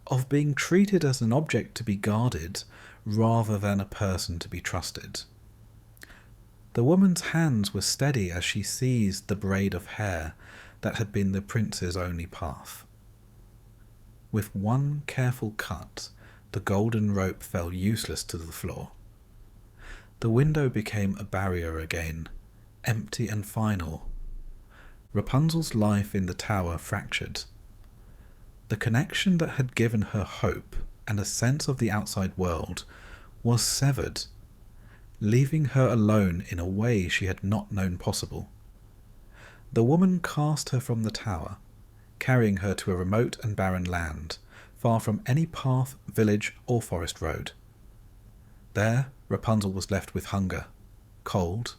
of being treated as an object to be guarded rather than a person to be trusted. The woman's hands were steady as she seized the braid of hair that had been the prince's only path. With one careful cut, the golden rope fell useless to the floor. The window became a barrier again, empty and final. Rapunzel's life in the tower fractured. The connection that had given her hope and a sense of the outside world was severed, leaving her alone in a way she had not known possible. The woman cast her from the tower, carrying her to a remote and barren land, far from any path, village, or forest road. There, Rapunzel was left with hunger, cold,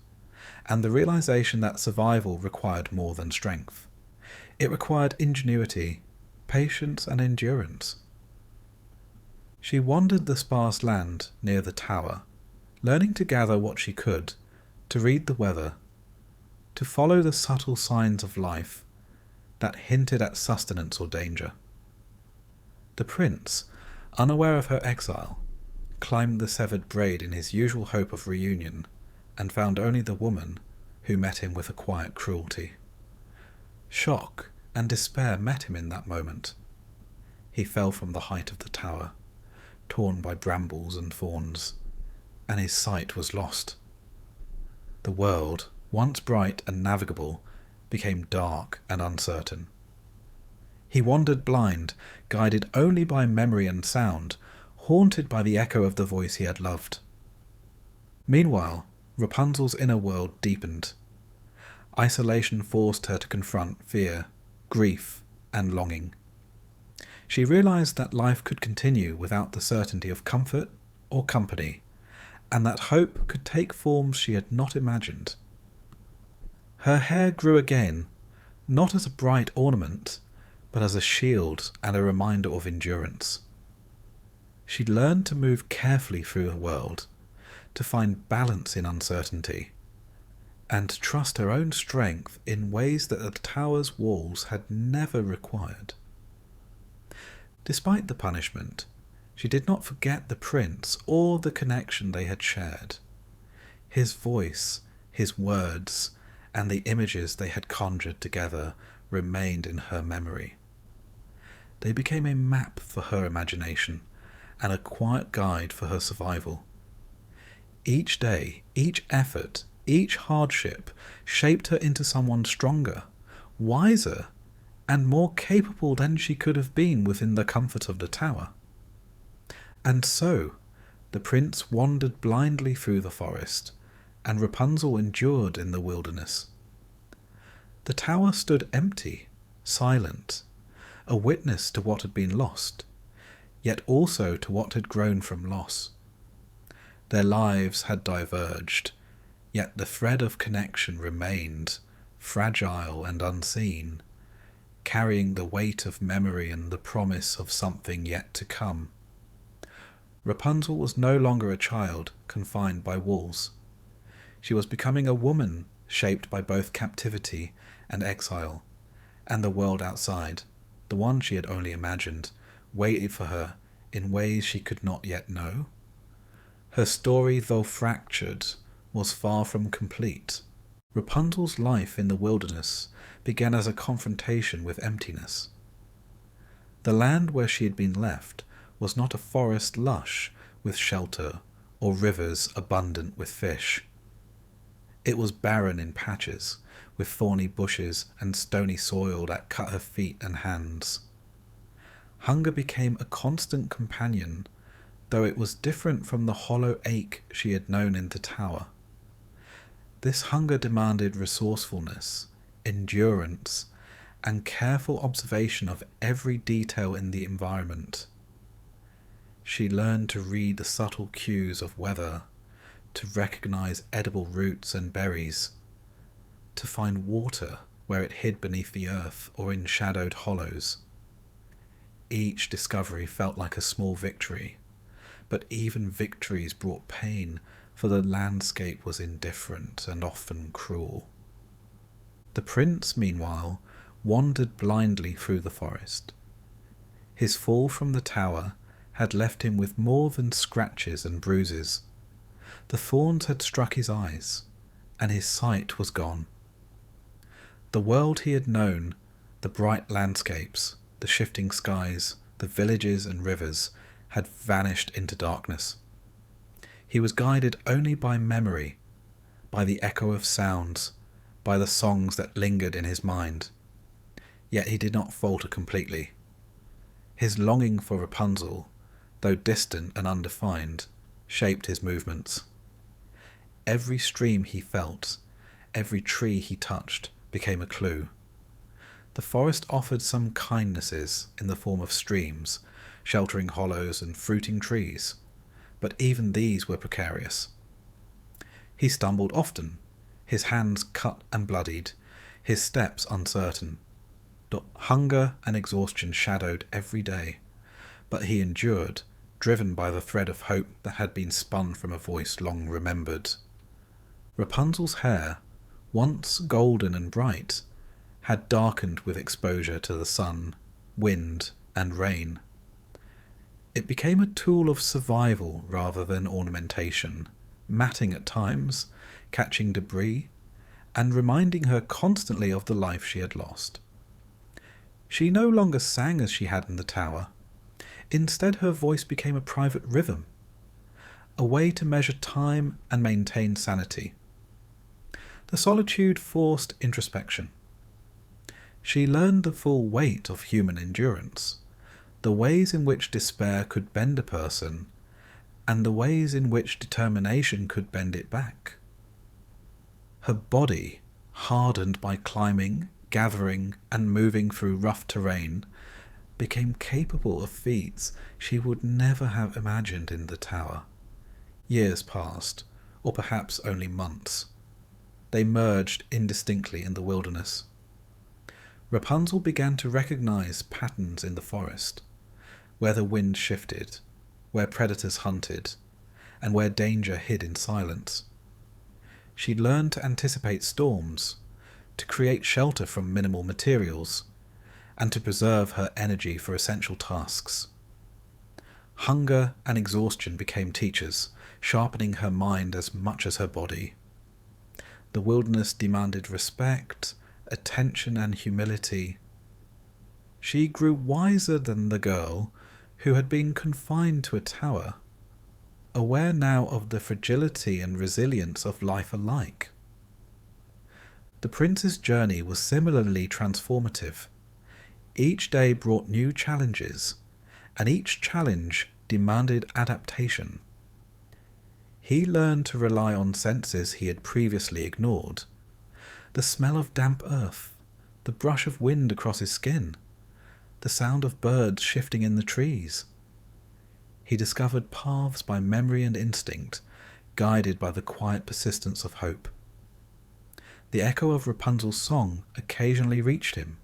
and the realization that survival required more than strength. It required ingenuity, patience, and endurance. She wandered the sparse land near the tower, learning to gather what she could, to read the weather, to follow the subtle signs of life that hinted at sustenance or danger. The prince, unaware of her exile, climbed the severed braid in his usual hope of reunion, and found only the woman, who met him with a quiet cruelty. Shock and despair met him in that moment. He fell from the height of the tower, torn by brambles and thorns, and his sight was lost. The world, once bright and navigable, became dark and uncertain. He wandered blind, guided only by memory and sound, haunted by the echo of the voice he had loved. Meanwhile, Rapunzel's inner world deepened. Isolation forced her to confront fear, grief, and longing. She realized that life could continue without the certainty of comfort or company, and that hope could take forms she had not imagined. Her hair grew again, not as a bright ornament, but as a shield and a reminder of endurance. She learned to move carefully through her world, to find balance in uncertainty, and to trust her own strength in ways that the tower's walls had never required. Despite the punishment, she did not forget the prince or the connection they had shared. His voice, his words, and the images they had conjured together remained in her memory. They became a map for her imagination and a quiet guide for her survival. Each day, each effort, each hardship shaped her into someone stronger, wiser, and more capable than she could have been within the comfort of the tower. And so, the prince wandered blindly through the forest, and Rapunzel endured in the wilderness. The tower stood empty, silent, a witness to what had been lost, yet also to what had grown from loss. Their lives had diverged, yet the thread of connection remained, fragile and unseen, carrying the weight of memory and the promise of something yet to come. Rapunzel was no longer a child confined by walls. She was becoming a woman shaped by both captivity and exile, and the world outside, the one she had only imagined, waited for her in ways she could not yet know. Her story, though fractured, was far from complete. Rapunzel's life in the wilderness began as a confrontation with emptiness. The land where she had been left was not a forest lush with shelter or rivers abundant with fish. It was barren in patches, with thorny bushes and stony soil that cut her feet and hands. Hunger became a constant companion, though it was different from the hollow ache she had known in the tower. This hunger demanded resourcefulness, endurance, and careful observation of every detail in the environment. She learned to read the subtle cues of weather, to recognize edible roots and berries, to find water where it hid beneath the earth or in shadowed hollows. Each discovery felt like a small victory, but even victories brought pain, for the landscape was indifferent and often cruel. The prince, meanwhile, wandered blindly through the forest. His fall from the tower had left him with more than scratches and bruises. The thorns had struck his eyes, and his sight was gone. The world he had known, the bright landscapes, the shifting skies, the villages and rivers, had vanished into darkness. He was guided only by memory, by the echo of sounds, by the songs that lingered in his mind. Yet he did not falter completely. His longing for Rapunzel, though distant and undefined, shaped his movements. Every stream he felt, every tree he touched, became a clue. The forest offered some kindnesses in the form of streams, sheltering hollows and fruiting trees, but even these were precarious. He stumbled often, his hands cut and bloodied, his steps uncertain. Hunger and exhaustion shadowed every day, but he endured, driven by the thread of hope that had been spun from a voice long remembered. Rapunzel's hair, once golden and bright, had darkened with exposure to the sun, wind, and rain. It became a tool of survival rather than ornamentation, matting at times, catching debris, and reminding her constantly of the life she had lost. She no longer sang as she had in the tower. Instead, her voice became a private rhythm, a way to measure time and maintain sanity. The solitude forced introspection. She learned the full weight of human endurance, the ways in which despair could bend a person, and the ways in which determination could bend it back. Her body, hardened by climbing, gathering, and moving through rough terrain, became capable of feats she would never have imagined in the tower. Years passed, or perhaps only months. They merged indistinctly in the wilderness. Rapunzel began to recognize patterns in the forest, where the wind shifted, where predators hunted, and where danger hid in silence. She learned to anticipate storms, to create shelter from minimal materials, and to preserve her energy for essential tasks. Hunger and exhaustion became teachers, sharpening her mind as much as her body. The wilderness demanded respect, attention, and humility. She grew wiser than the girl who had been confined to a tower, aware now of the fragility and resilience of life alike. The prince's journey was similarly transformative. Each day brought new challenges, and each challenge demanded adaptation. He learned to rely on senses he had previously ignored. The smell of damp earth, the brush of wind across his skin, the sound of birds shifting in the trees. He discovered paths by memory and instinct, guided by the quiet persistence of hope. The echo of Rapunzel's song occasionally reached him,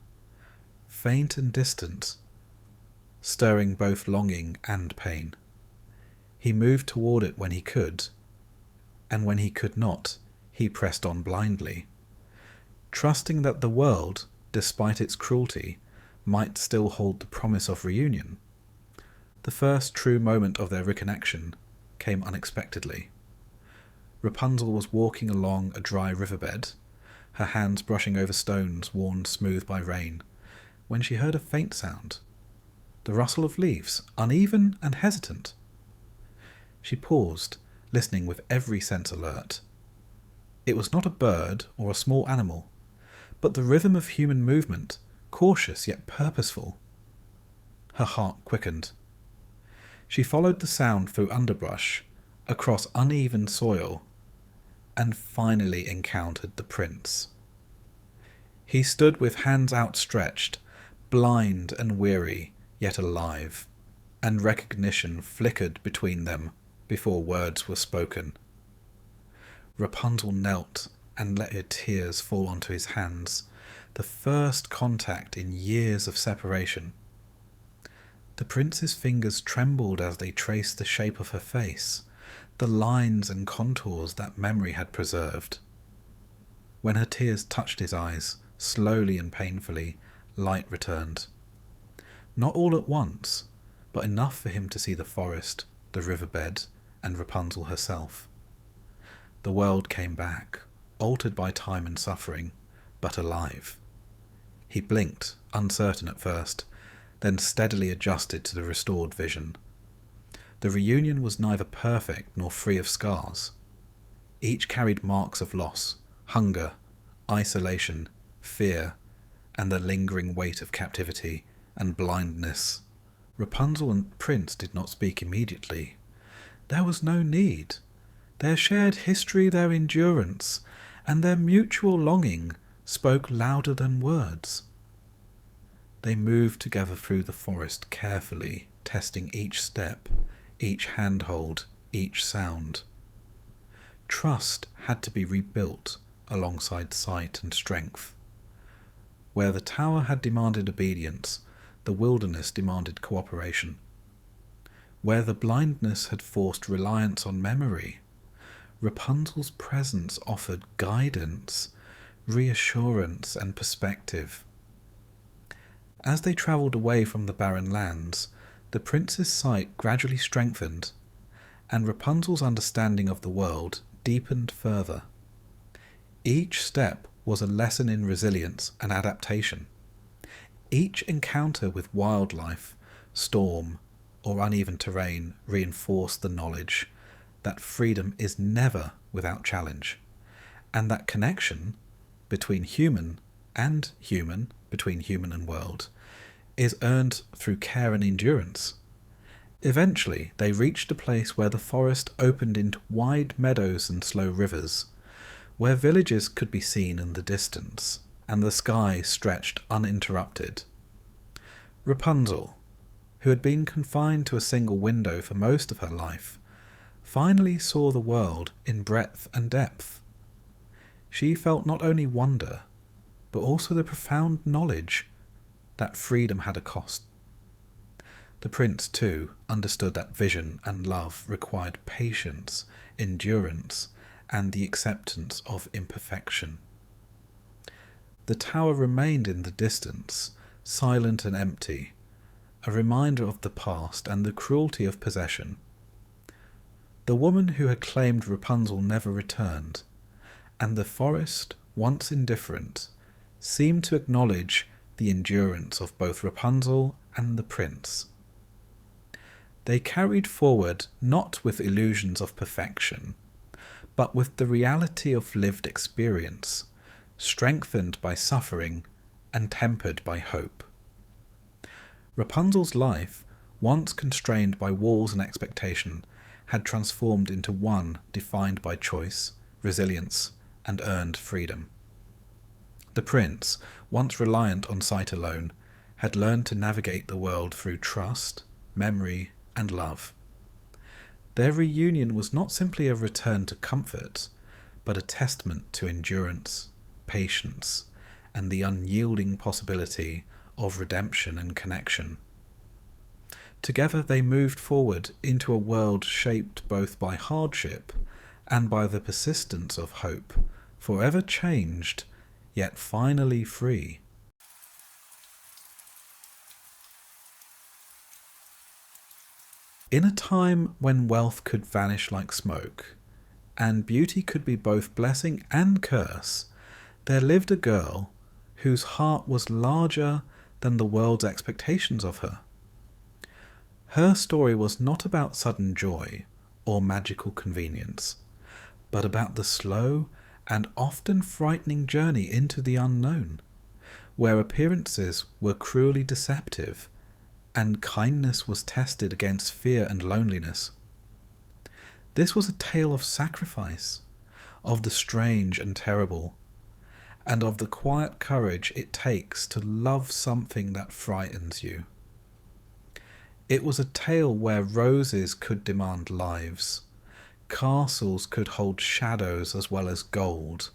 faint and distant, stirring both longing and pain. He moved toward it when he could, and when he could not, he pressed on blindly, trusting that the world, despite its cruelty, might still hold the promise of reunion. The first true moment of their reconnection came unexpectedly. Rapunzel was walking along a dry riverbed, her hands brushing over stones worn smooth by rain, when she heard a faint sound, the rustle of leaves, uneven and hesitant. She paused, listening with every sense alert. It was not a bird or a small animal, but the rhythm of human movement, cautious yet purposeful. Her heart quickened. She followed the sound through underbrush, across uneven soil, and finally encountered the prince. He stood with hands outstretched, blind and weary, yet alive, and recognition flickered between them before words were spoken. Rapunzel knelt and let her tears fall onto his hands, the first contact in years of separation. The prince's fingers trembled as they traced the shape of her face, the lines and contours that memory had preserved. When her tears touched his eyes, slowly and painfully, light returned. Not all at once, but enough for him to see the forest, the riverbed, and Rapunzel herself. The world came back, altered by time and suffering, but alive. He blinked, uncertain at first, then steadily adjusted to the restored vision. The reunion was neither perfect nor free of scars. Each carried marks of loss, hunger, isolation, fear, and the lingering weight of captivity and blindness. Rapunzel and Prince did not speak immediately. There was no need. Their shared history, their endurance, and their mutual longing spoke louder than words. They moved together through the forest carefully, testing each step, each handhold, each sound. Trust had to be rebuilt alongside sight and strength. Where the tower had demanded obedience, the wilderness demanded cooperation. Where the blindness had forced reliance on memory, Rapunzel's presence offered guidance, reassurance, and perspective. As they travelled away from the barren lands, the prince's sight gradually strengthened, and Rapunzel's understanding of the world deepened further. Each step was a lesson in resilience and adaptation. Each encounter with wildlife, storm, or uneven terrain reinforced the knowledge that freedom is never without challenge, and that connection between human and human, between human and world, is earned through care and endurance. Eventually, they reached a place where the forest opened into wide meadows and slow rivers, where villages could be seen in the distance, and the sky stretched uninterrupted. Rapunzel, who had been confined to a single window for most of her life, finally saw the world in breadth and depth. She felt not only wonder, but also the profound knowledge that freedom had a cost. The prince, too, understood that vision and love required patience, endurance, and the acceptance of imperfection. The tower remained in the distance, silent and empty, a reminder of the past and the cruelty of possession. The woman who had claimed Rapunzel never returned, and the forest, once indifferent, seemed to acknowledge the endurance of both Rapunzel and the prince. They carried forward not with illusions of perfection, but with the reality of lived experience, strengthened by suffering and tempered by hope. Rapunzel's life, once constrained by walls and expectation, had transformed into one defined by choice, resilience, and earned freedom. The prince, once reliant on sight alone, had learned to navigate the world through trust, memory, and love. Their reunion was not simply a return to comfort, but a testament to endurance, patience, and the unyielding possibility of redemption and connection. Together they moved forward into a world shaped both by hardship and by the persistence of hope, forever changed, yet finally free. In a time when wealth could vanish like smoke, and beauty could be both blessing and curse, there lived a girl whose heart was larger than the world's expectations of her. Her story was not about sudden joy or magical convenience, but about the slow and often frightening journey into the unknown, where appearances were cruelly deceptive and kindness was tested against fear and loneliness. This was a tale of sacrifice, of the strange and terrible, and of the quiet courage it takes to love something that frightens you. It was a tale where roses could demand lives, castles could hold shadows as well as gold,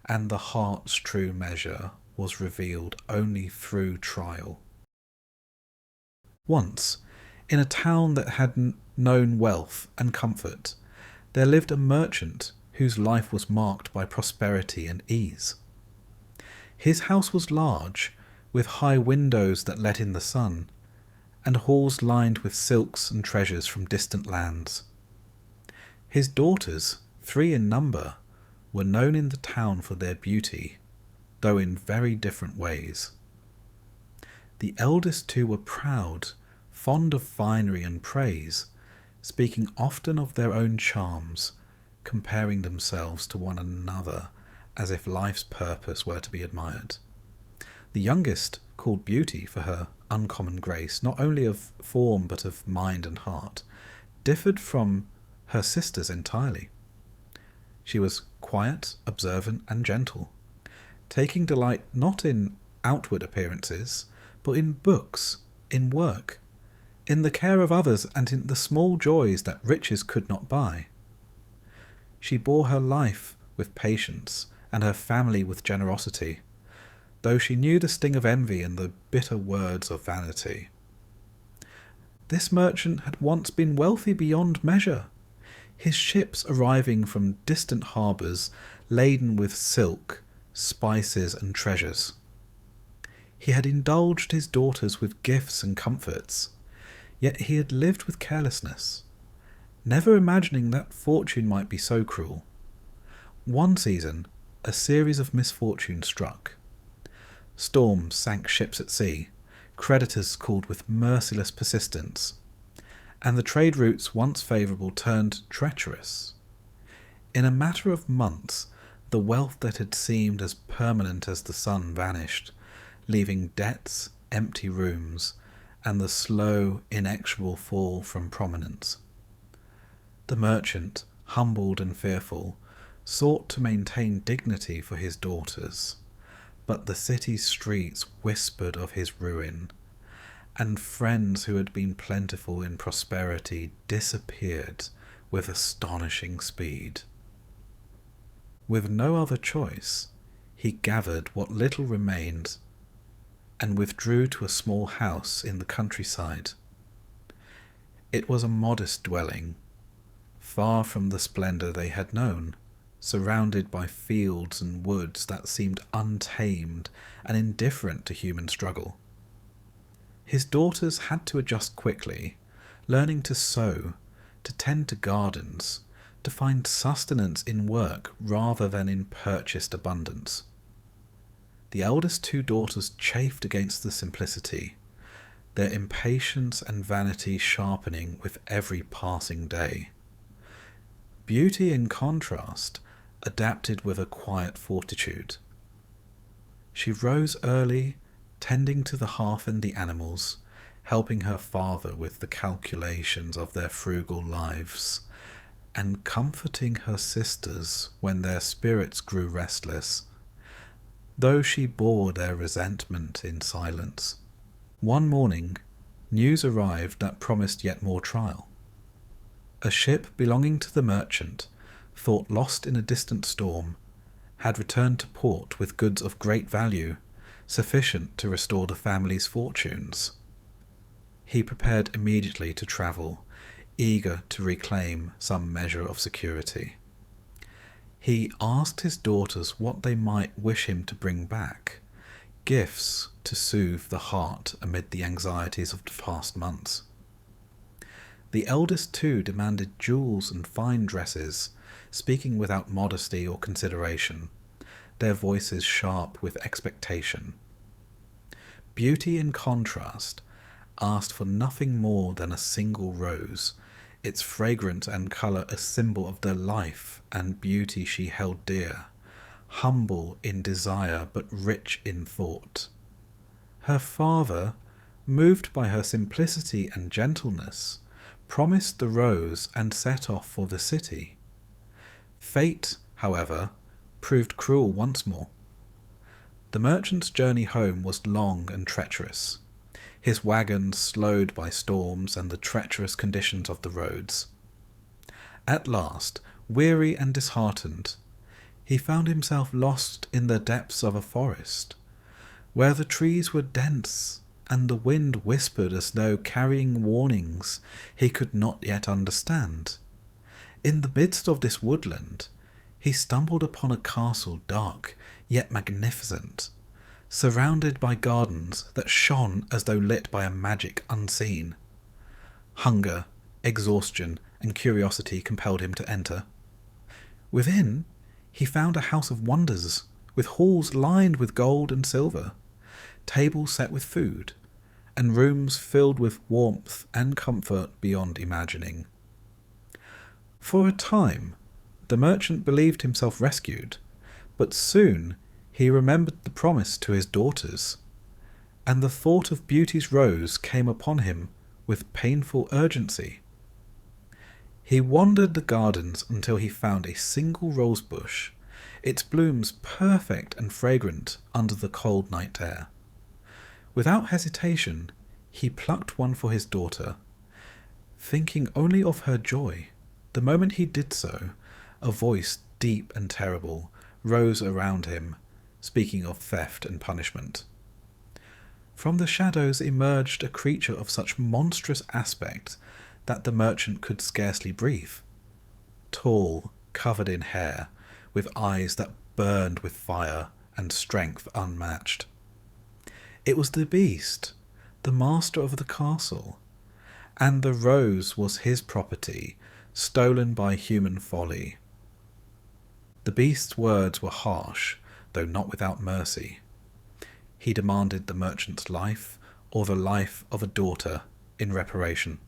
and the heart's true measure was revealed only through trial. Once, in a town that had known wealth and comfort, there lived a merchant whose life was marked by prosperity and ease. His house was large, with high windows that let in the sun, and halls lined with silks and treasures from distant lands. His daughters, 3 in number, were known in the town for their beauty, though in very different ways. The eldest 2 were proud, fond of finery and praise, speaking often of their own charms, comparing themselves to one another as if life's purpose were to be admired. The youngest, called Beauty for her uncommon grace, not only of form but of mind and heart, differed from her sisters entirely. She was quiet, observant, and gentle, taking delight not in outward appearances, but in books, in work, in the care of others, and in the small joys that riches could not buy. She bore her life with patience, and her family with generosity, though she knew the sting of envy and the bitter words of vanity. This merchant had once been wealthy beyond measure, his ships arriving from distant harbours laden with silk, spices, and treasures. He had indulged his daughters with gifts and comforts, yet he had lived with carelessness, never imagining that fortune might be so cruel. One season, a series of misfortunes struck. Storms sank ships at sea, creditors called with merciless persistence, and the trade routes once favourable turned treacherous. In a matter of months, the wealth that had seemed as permanent as the sun vanished, leaving debts, empty rooms, and the slow, inexorable fall from prominence. The merchant, humbled and fearful, sought to maintain dignity for his daughters, but the city's streets whispered of his ruin, and friends who had been plentiful in prosperity disappeared with astonishing speed. With no other choice, he gathered what little remained and withdrew to a small house in the countryside. It was a modest dwelling, far from the splendour they had known, surrounded by fields and woods that seemed untamed and indifferent to human struggle. His daughters had to adjust quickly, learning to sew, to tend to gardens, to find sustenance in work rather than in purchased abundance. The eldest two daughters chafed against the simplicity, their impatience and vanity sharpening with every passing day. Beauty, in contrast, adapted with a quiet fortitude. She rose early, tending to the hearth and the animals, helping her father with the calculations of their frugal lives, and comforting her sisters when their spirits grew restless, though she bore their resentment in silence. One morning, news arrived that promised yet more trial. A ship belonging to the merchant, thought lost in a distant storm, had returned to port with goods of great value, sufficient to restore the family's fortunes. He prepared immediately to travel, eager to reclaim some measure of security. He asked his daughters what they might wish him to bring back, gifts to soothe the heart amid the anxieties of the past months. The eldest two demanded jewels and fine dresses, speaking without modesty or consideration, their voices sharp with expectation. Beauty, in contrast, asked for nothing more than a single rose, its fragrance and colour a symbol of the life and beauty she held dear, humble in desire but rich in thought. Her father, moved by her simplicity and gentleness, promised the rose and set off for the city. Fate, however, proved cruel once more. The merchant's journey home was long and treacherous, his wagon slowed by storms and the treacherous conditions of the roads. At last, weary and disheartened, he found himself lost in the depths of a forest, where the trees were dense and the wind whispered as though carrying warnings he could not yet understand. In the midst of this woodland, he stumbled upon a castle dark yet magnificent, surrounded by gardens that shone as though lit by a magic unseen. Hunger, exhaustion, and curiosity compelled him to enter. Within, he found a house of wonders, with halls lined with gold and silver, tables set with food, and rooms filled with warmth and comfort beyond imagining. For a time, the merchant believed himself rescued, but soon he remembered the promise to his daughters, and the thought of Beauty's rose came upon him with painful urgency. He wandered the gardens until he found a single rose bush, its blooms perfect and fragrant under the cold night air. Without hesitation, he plucked one for his daughter, thinking only of her joy. The moment he did so, a voice deep and terrible rose around him, speaking of theft and punishment. From the shadows emerged a creature of such monstrous aspect that the merchant could scarcely breathe. Tall, covered in hair, with eyes that burned with fire and strength unmatched. It was the beast, the master of the castle, and the rose was his property, stolen by human folly. The beast's words were harsh, though not without mercy. He demanded the merchant's life, or the life of a daughter, in reparation.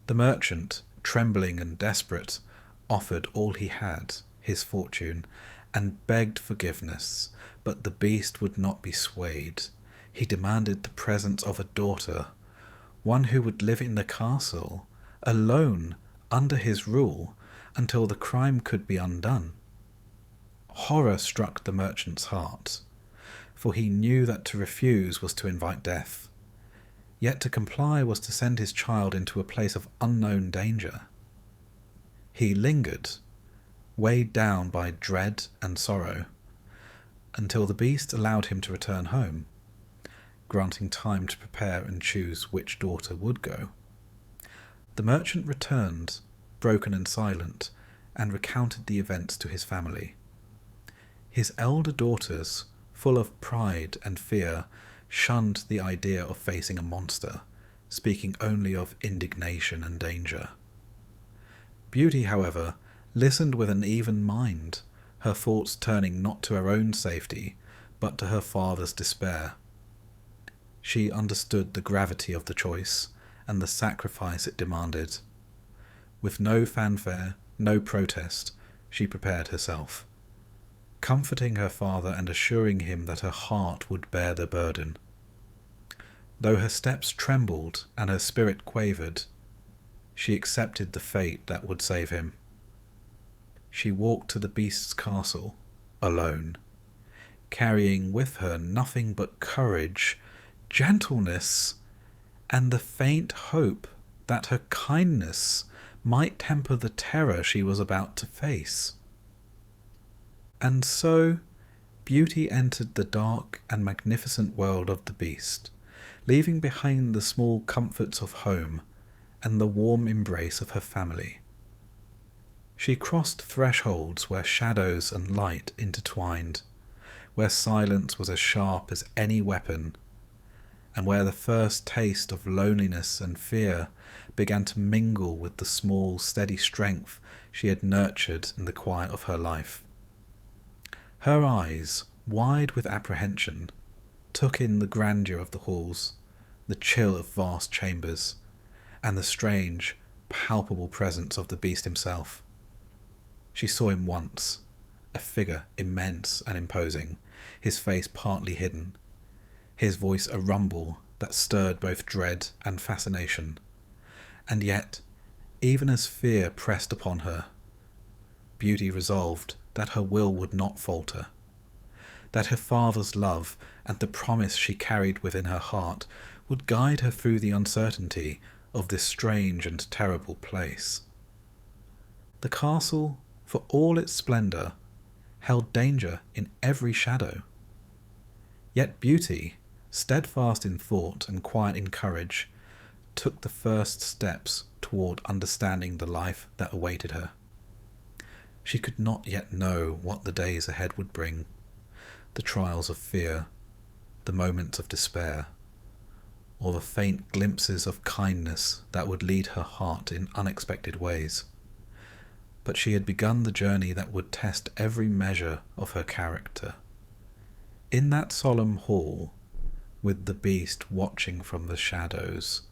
The merchant, trembling and desperate, offered all he had, his fortune, and begged forgiveness, but the beast would not be swayed. He demanded the presence of a daughter, one who would live in the castle, alone, under his rule, until the crime could be undone. Horror struck the merchant's heart, for he knew that to refuse was to invite death, yet to comply was to send his child into a place of unknown danger. He lingered, weighed down by dread and sorrow, until the beast allowed him to return home, granting time to prepare and choose which daughter would go. The merchant returned, broken and silent, and recounted the events to his family. His elder daughters, full of pride and fear, shunned the idea of facing a monster, speaking only of indignation and danger. Beauty, however, listened with an even mind, her thoughts turning not to her own safety, but to her father's despair. She understood the gravity of the choice, and the sacrifice it demanded. With no fanfare, no protest, she prepared herself, comforting her father and assuring him that her heart would bear the burden. Though her steps trembled and her spirit quavered, she accepted the fate that would save him. She walked to the beast's castle, alone, carrying with her nothing but courage, gentleness, and the faint hope that her kindness might temper the terror she was about to face. And so Beauty entered the dark and magnificent world of the beast, leaving behind the small comforts of home and the warm embrace of her family. She crossed thresholds where shadows and light intertwined, where silence was as sharp as any weapon, and where the first taste of loneliness and fear began to mingle with the small, steady strength she had nurtured in the quiet of her life. Her eyes, wide with apprehension, took in the grandeur of the halls, the chill of vast chambers, and the strange, palpable presence of the beast himself. She saw him once, a figure immense and imposing, his face partly hidden, his voice a rumble that stirred both dread and fascination. And yet, even as fear pressed upon her, Beauty resolved that her will would not falter, that her father's love and the promise she carried within her heart would guide her through the uncertainty of this strange and terrible place. The castle, for all its splendour, held danger in every shadow. Yet Beauty, steadfast in thought and quiet in courage, took the first steps toward understanding the life that awaited her. She could not yet know what the days ahead would bring, the trials of fear, the moments of despair, or the faint glimpses of kindness that would lead her heart in unexpected ways. But she had begun the journey that would test every measure of her character. In that solemn hall, with the beast watching from the shadows,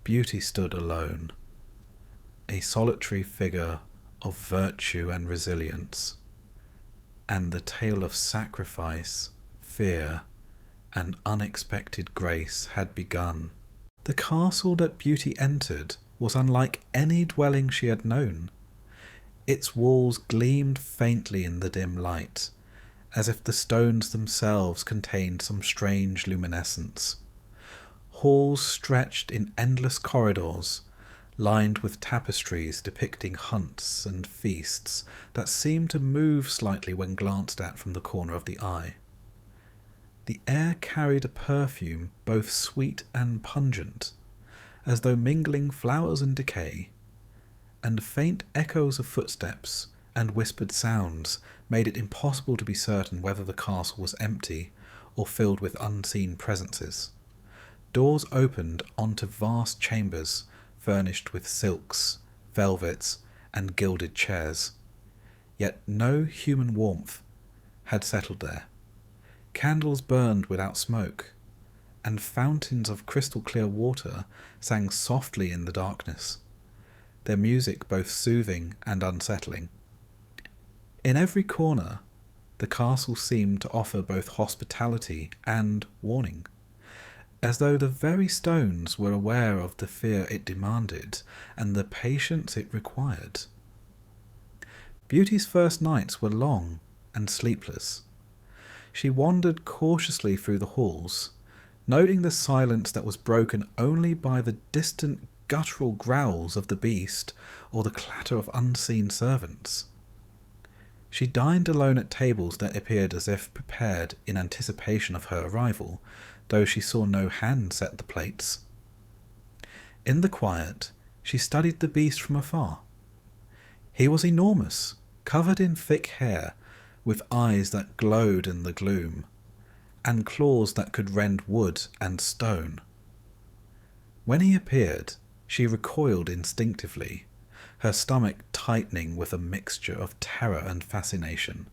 Beauty stood alone, a solitary figure of virtue and resilience, and the tale of sacrifice, fear, and unexpected grace had begun. The castle that Beauty entered was unlike any dwelling she had known. Its walls gleamed faintly in the dim light, as if the stones themselves contained some strange luminescence. Halls stretched in endless corridors, lined with tapestries depicting hunts and feasts that seemed to move slightly when glanced at from the corner of the eye. The air carried a perfume both sweet and pungent, as though mingling flowers and decay, and faint echoes of footsteps and whispered sounds made it impossible to be certain whether the castle was empty or filled with unseen presences. Doors opened onto vast chambers furnished with silks, velvets, and gilded chairs. Yet no human warmth had settled there. Candles burned without smoke, and fountains of crystal-clear water sang softly in the darkness, their music both soothing and unsettling. In every corner, the castle seemed to offer both hospitality and warning, as though the very stones were aware of the fear it demanded and the patience it required. Beauty's first nights were long and sleepless. She wandered cautiously through the halls, noting the silence that was broken only by the distant guttural growls of the beast or the clatter of unseen servants. She dined alone at tables that appeared as if prepared in anticipation of her arrival, though she saw no hand set the plates. In the quiet, she studied the beast from afar. He was enormous, covered in thick hair, with eyes that glowed in the gloom, and claws that could rend wood and stone. When he appeared, she recoiled instinctively, her stomach tightening with a mixture of terror and fascination.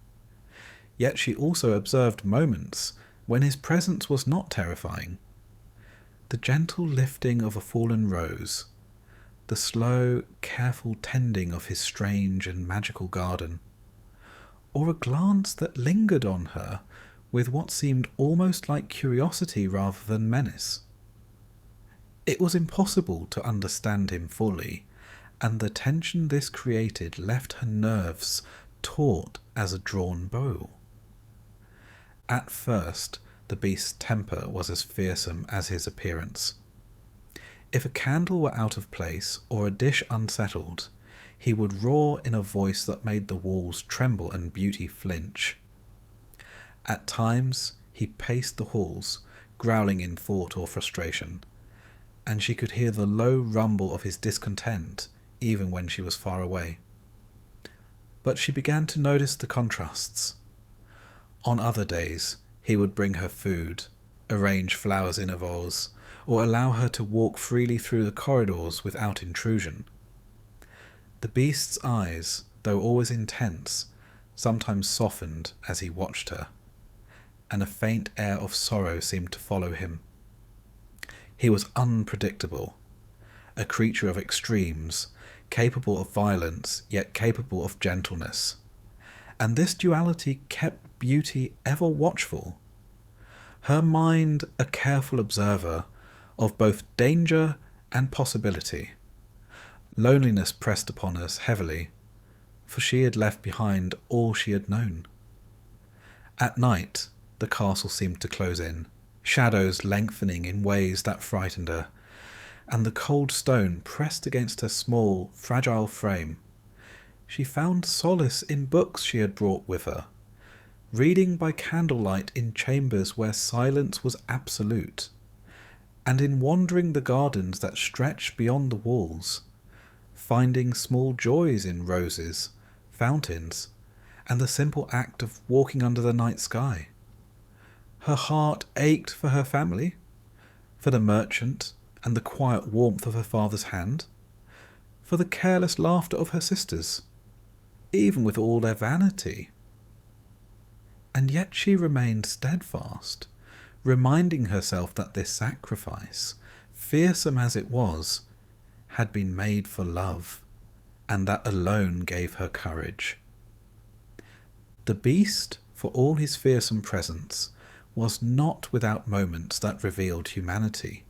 Yet she also observed moments when his presence was not terrifying. The gentle lifting of a fallen rose, the slow, careful tending of his strange and magical garden, or a glance that lingered on her with what seemed almost like curiosity rather than menace. It was impossible to understand him fully, and the tension this created left her nerves taut as a drawn bow. At first, the beast's temper was as fearsome as his appearance. If a candle were out of place or a dish unsettled, he would roar in a voice that made the walls tremble and Beauty flinch. At times he paced the halls, growling in thought or frustration, and she could hear the low rumble of his discontent even when she was far away. But she began to notice the contrasts. On other days he would bring her food, arrange flowers in a vase, or allow her to walk freely through the corridors without intrusion. The beast's eyes, though always intense, sometimes softened as he watched her, and a faint air of sorrow seemed to follow him. He was unpredictable, a creature of extremes, capable of violence, yet capable of gentleness. And this duality kept Beauty ever watchful, her mind a careful observer of both danger and possibility. Loneliness pressed upon us heavily, for she had left behind all she had known. At night, the castle seemed to close in, shadows lengthening in ways that frightened her, and the cold stone pressed against her small, fragile frame. She found solace in books she had brought with her, reading by candlelight in chambers where silence was absolute, and in wandering the gardens that stretched beyond the walls, finding small joys in roses, fountains, and the simple act of walking under the night sky. Her heart ached for her family, for the merchant and the quiet warmth of her father's hand, for the careless laughter of her sisters, even with all their vanity. And yet she remained steadfast, reminding herself that this sacrifice, fearsome as it was, had been made for love, and that alone gave her courage. The beast, for all his fearsome presence, was not without moments that revealed humanity.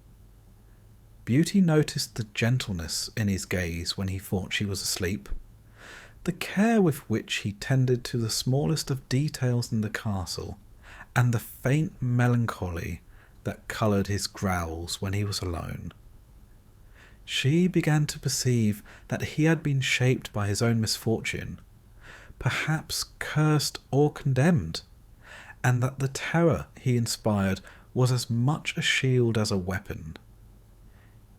Beauty noticed the gentleness in his gaze when he thought she was asleep, the care with which he tended to the smallest of details in the castle, and the faint melancholy that coloured his growls when he was alone. She began to perceive that he had been shaped by his own misfortune, perhaps cursed or condemned, and that the terror he inspired was as much a shield as a weapon.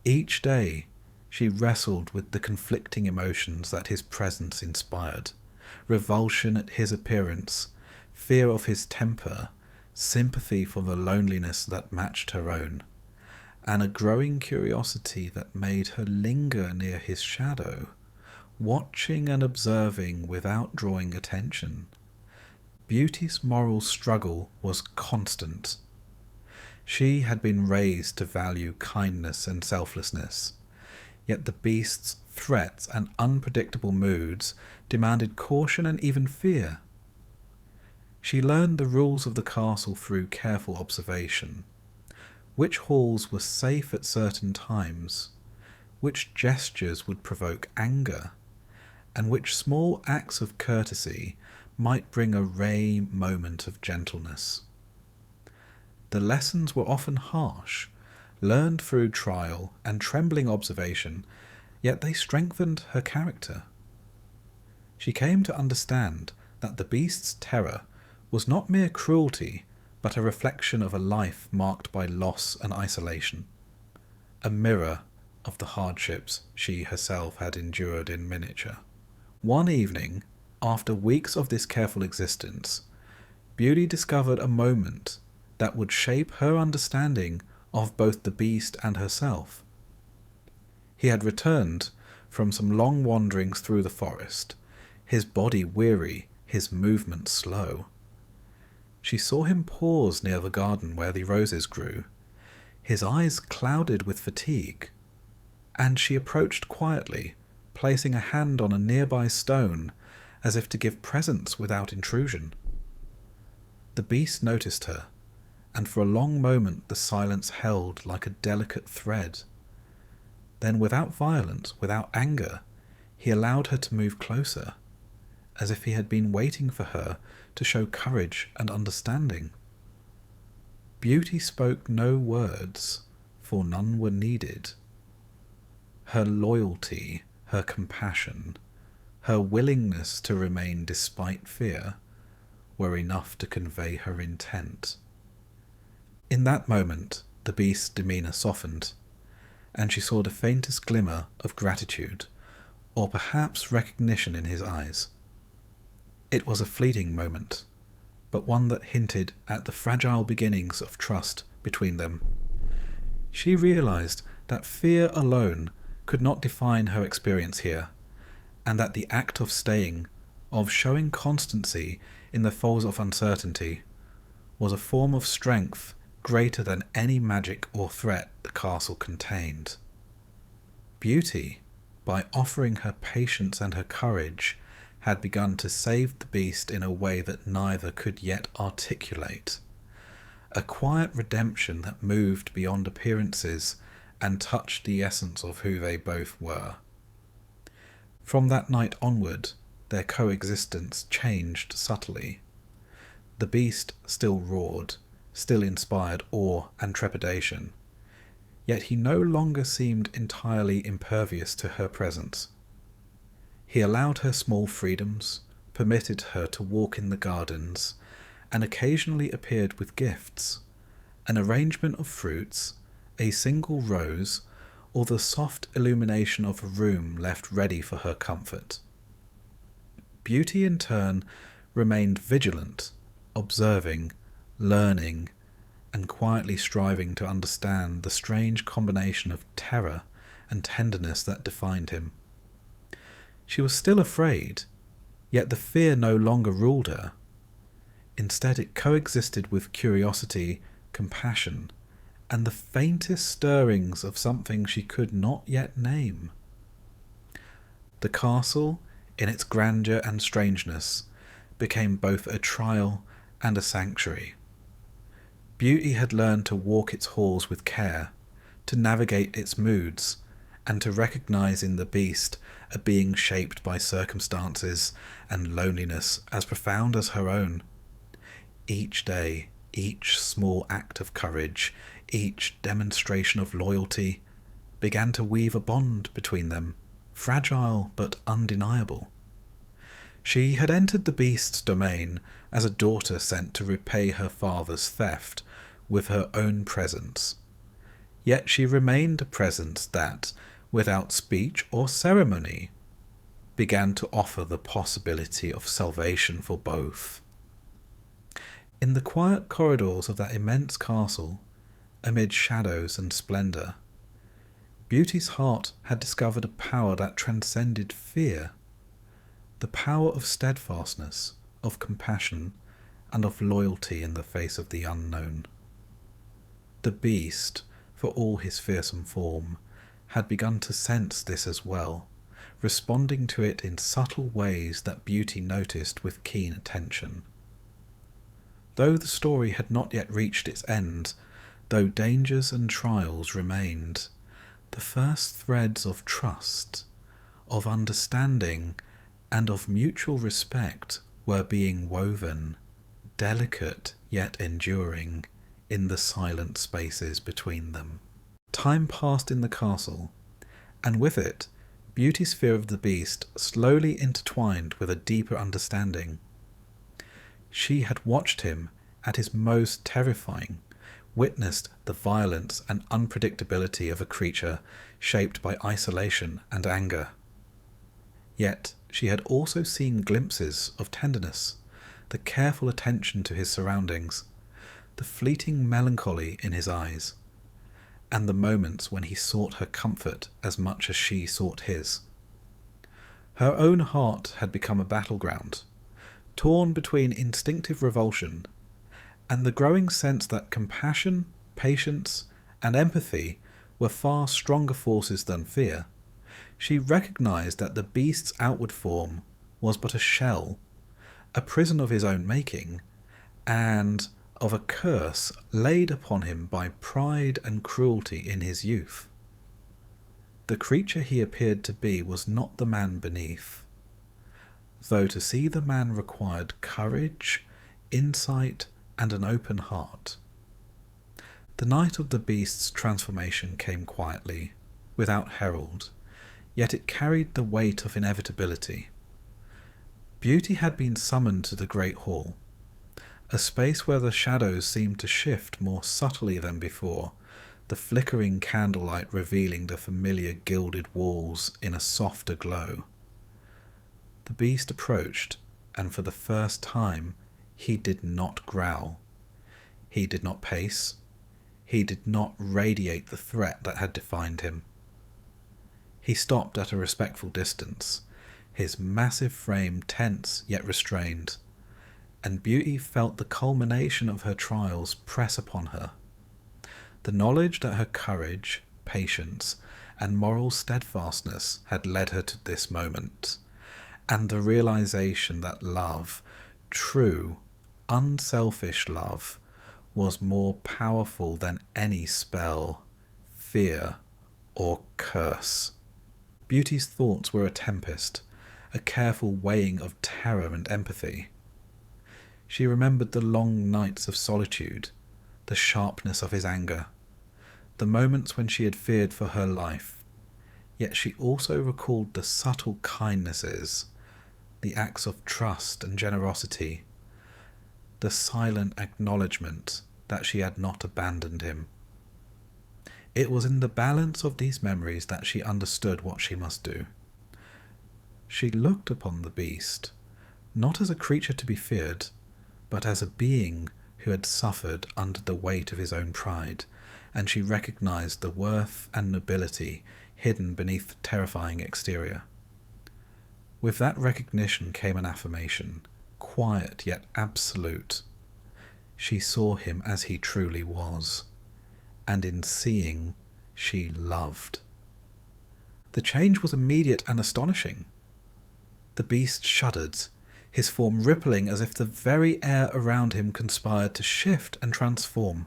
Each day she wrestled with the conflicting emotions that his presence inspired: revulsion at his appearance, fear of his temper, sympathy for the loneliness that matched her own, and a growing curiosity that made her linger near his shadow, watching and observing without drawing attention. Beauty's moral struggle was constant. She had been raised to value kindness and selflessness, yet the beast's threats and unpredictable moods demanded caution and even fear. She learned the rules of the castle through careful observation: which halls were safe at certain times, which gestures would provoke anger, and which small acts of courtesy might bring a rare moment of gentleness. The lessons were often harsh, learned through trial and trembling observation, yet they strengthened her character. She came to understand that the beast's terror was not mere cruelty, but a reflection of a life marked by loss and isolation, a mirror of the hardships she herself had endured in miniature. One evening, after weeks of this careful existence, Beauty discovered a moment that would shape her understanding of both the beast and herself. He had returned from some long wanderings through the forest, his body weary, his movements slow. She saw him pause near the garden where the roses grew, his eyes clouded with fatigue, and she approached quietly, placing a hand on a nearby stone as if to give presence without intrusion. The beast noticed her, and for a long moment the silence held like a delicate thread. Then, without violence, without anger, he allowed her to move closer, as if he had been waiting for her to show courage and understanding. Beauty spoke no words, for none were needed. Her loyalty, her compassion, her willingness to remain despite fear, were enough to convey her intent. In that moment, the beast's demeanour softened, and she saw the faintest glimmer of gratitude, or perhaps recognition in his eyes. It was a fleeting moment, but one that hinted at the fragile beginnings of trust between them. She realized that fear alone could not define her experience here, and that the act of staying, of showing constancy in the falls of uncertainty, was a form of strength greater than any magic or threat the castle contained. Beauty, by offering her patience and her courage, had begun to save the beast in a way that neither could yet articulate. A quiet redemption that moved beyond appearances and touched the essence of who they both were. From that night onward, their coexistence changed subtly. The beast still roared, still inspired awe and trepidation, yet he no longer seemed entirely impervious to her presence. He allowed her small freedoms, permitted her to walk in the gardens, and occasionally appeared with gifts, an arrangement of fruits, a single rose, or the soft illumination of a room left ready for her comfort. Beauty, in turn, remained vigilant, observing, learning, and quietly striving to understand the strange combination of terror and tenderness that defined him. She was still afraid, yet the fear no longer ruled her. Instead, it coexisted with curiosity, compassion, and the faintest stirrings of something she could not yet name. The castle, in its grandeur and strangeness, became both a trial and a sanctuary. Beauty had learned to walk its halls with care, to navigate its moods, and to recognize in the beast a being shaped by circumstances and loneliness as profound as her own. Each day, each small act of courage, each demonstration of loyalty, began to weave a bond between them, fragile but undeniable. She had entered the beast's domain as a daughter sent to repay her father's theft with her own presence. Yet she remained a presence that, without speech or ceremony, began to offer the possibility of salvation for both. In the quiet corridors of that immense castle, amid shadows and splendour, Beauty's heart had discovered a power that transcended fear, the power of steadfastness, of compassion, and of loyalty in the face of the unknown. The beast, for all his fearsome form, had begun to sense this as well, responding to it in subtle ways that Beauty noticed with keen attention. Though the story had not yet reached its end, though dangers and trials remained, the first threads of trust, of understanding, and of mutual respect were being woven, delicate yet enduring, in the silent spaces between them. Time passed in the castle, and with it, Beauty's fear of the beast slowly intertwined with a deeper understanding. She had watched him at his most terrifying, witnessed the violence and unpredictability of a creature shaped by isolation and anger. Yet she had also seen glimpses of tenderness, the careful attention to his surroundings, the fleeting melancholy in his eyes, and the moments when he sought her comfort as much as she sought his. Her own heart had become a battleground, torn between instinctive revulsion and the growing sense that compassion, patience, and empathy were far stronger forces than fear. She recognized that the beast's outward form was but a shell, a prison of his own making, and of a curse laid upon him by pride and cruelty in his youth. The creature he appeared to be was not the man beneath, though to see the man required courage, insight, and an open heart. The night of the beast's transformation came quietly, without herald, yet it carried the weight of inevitability. Beauty had been summoned to the great hall, a space where the shadows seemed to shift more subtly than before, the flickering candlelight revealing the familiar gilded walls in a softer glow. The beast approached, and for the first time he did not growl. He did not pace. He did not radiate the threat that had defined him. He stopped at a respectful distance, his massive frame tense yet restrained, and Beauty felt the culmination of her trials press upon her. The knowledge that her courage, patience, and moral steadfastness had led her to this moment, and the realization that love, true, unselfish love, was more powerful than any spell, fear, or curse. Beauty's thoughts were a tempest, a careful weighing of terror and empathy. She remembered the long nights of solitude, the sharpness of his anger, the moments when she had feared for her life, yet she also recalled the subtle kindnesses, the acts of trust and generosity, the silent acknowledgement that she had not abandoned him. It was in the balance of these memories that she understood what she must do. She looked upon the beast, not as a creature to be feared, but as a being who had suffered under the weight of his own pride, and she recognized the worth and nobility hidden beneath the terrifying exterior. With that recognition came an affirmation, quiet yet absolute. She saw him as he truly was, and in seeing, she loved. The change was immediate and astonishing. The beast shuddered, his form rippling as if the very air around him conspired to shift and transform.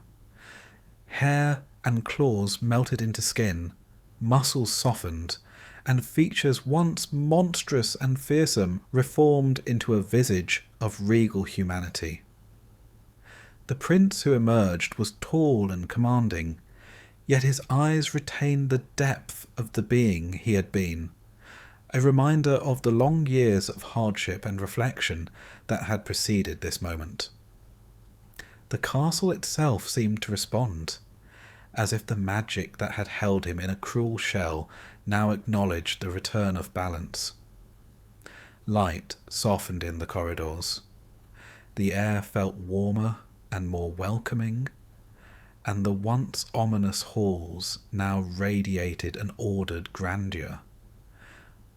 Hair and claws melted into skin, muscles softened, and features once monstrous and fearsome reformed into a visage of regal humanity. The prince who emerged was tall and commanding, yet his eyes retained the depth of the being he had been, a reminder of the long years of hardship and reflection that had preceded this moment. The castle itself seemed to respond, as if the magic that had held him in a cruel shell now acknowledged the return of balance. Light softened in the corridors. The air felt warmer and more welcoming, and the once ominous halls now radiated an ordered grandeur,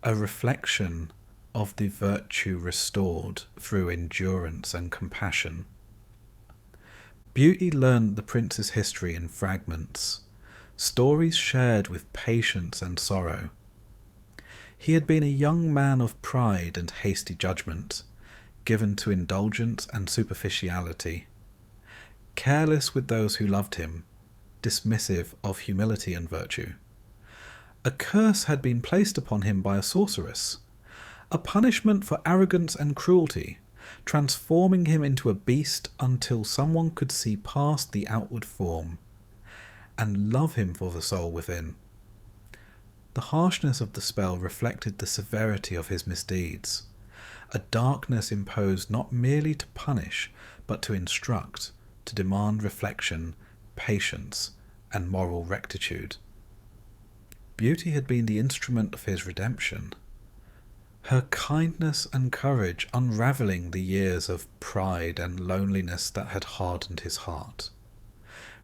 a reflection of the virtue restored through endurance and compassion. Beauty learned the prince's history in fragments, stories shared with patience and sorrow. He had been a young man of pride and hasty judgment, given to indulgence and superficiality, careless with those who loved him, dismissive of humility and virtue. A curse had been placed upon him by a sorceress, a punishment for arrogance and cruelty, transforming him into a beast until someone could see past the outward form and love him for the soul within. The harshness of the spell reflected the severity of his misdeeds, a darkness imposed not merely to punish, but to instruct, to demand reflection, patience, and moral rectitude. Beauty had been the instrument of his redemption, her kindness and courage unravelling the years of pride and loneliness that had hardened his heart.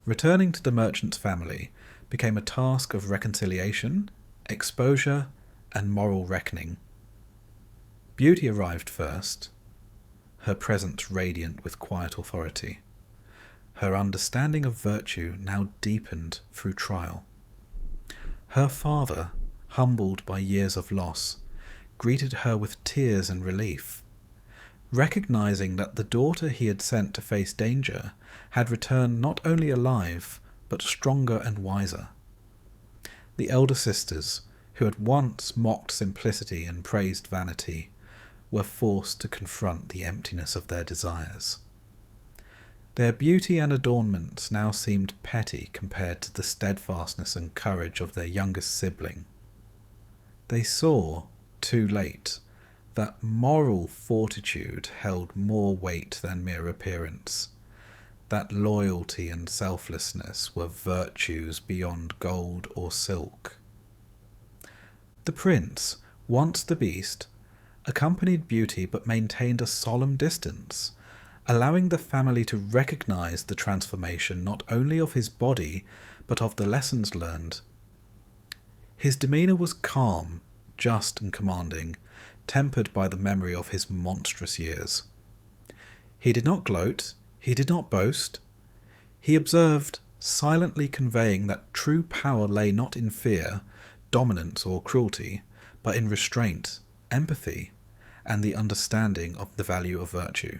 Returning to the merchant's family became a task of reconciliation, exposure, and moral reckoning. Beauty arrived first, her presence radiant with quiet authority. Her understanding of virtue now deepened through trial. Her father, humbled by years of loss, greeted her with tears and relief, recognizing that the daughter he had sent to face danger had returned not only alive, but stronger and wiser. The elder sisters, who had once mocked simplicity and praised vanity, were forced to confront the emptiness of their desires. Their beauty and adornments now seemed petty compared to the steadfastness and courage of their youngest sibling. They saw, too late, that moral fortitude held more weight than mere appearance, that loyalty and selflessness were virtues beyond gold or silk. The prince, once the beast, accompanied Beauty but maintained a solemn distance, allowing the family to recognize the transformation not only of his body but of the lessons learned. His demeanor was calm, just and commanding, tempered by the memory of his monstrous years. He did not gloat, he did not boast. He observed, silently conveying that true power lay not in fear, dominance or cruelty, but in restraint, empathy, and the understanding of the value of virtue.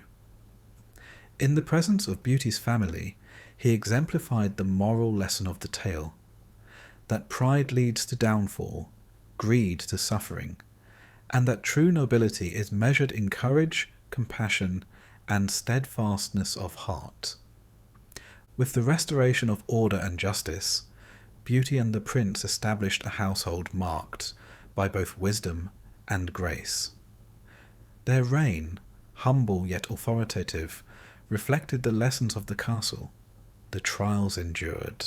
In the presence of Beauty's family, he exemplified the moral lesson of the tale, that pride leads to downfall, greed to suffering, and that true nobility is measured in courage, compassion, and steadfastness of heart. With the restoration of order and justice, Beauty and the prince established a household marked by both wisdom and grace. Their reign, humble yet authoritative, reflected the lessons of the castle, the trials endured,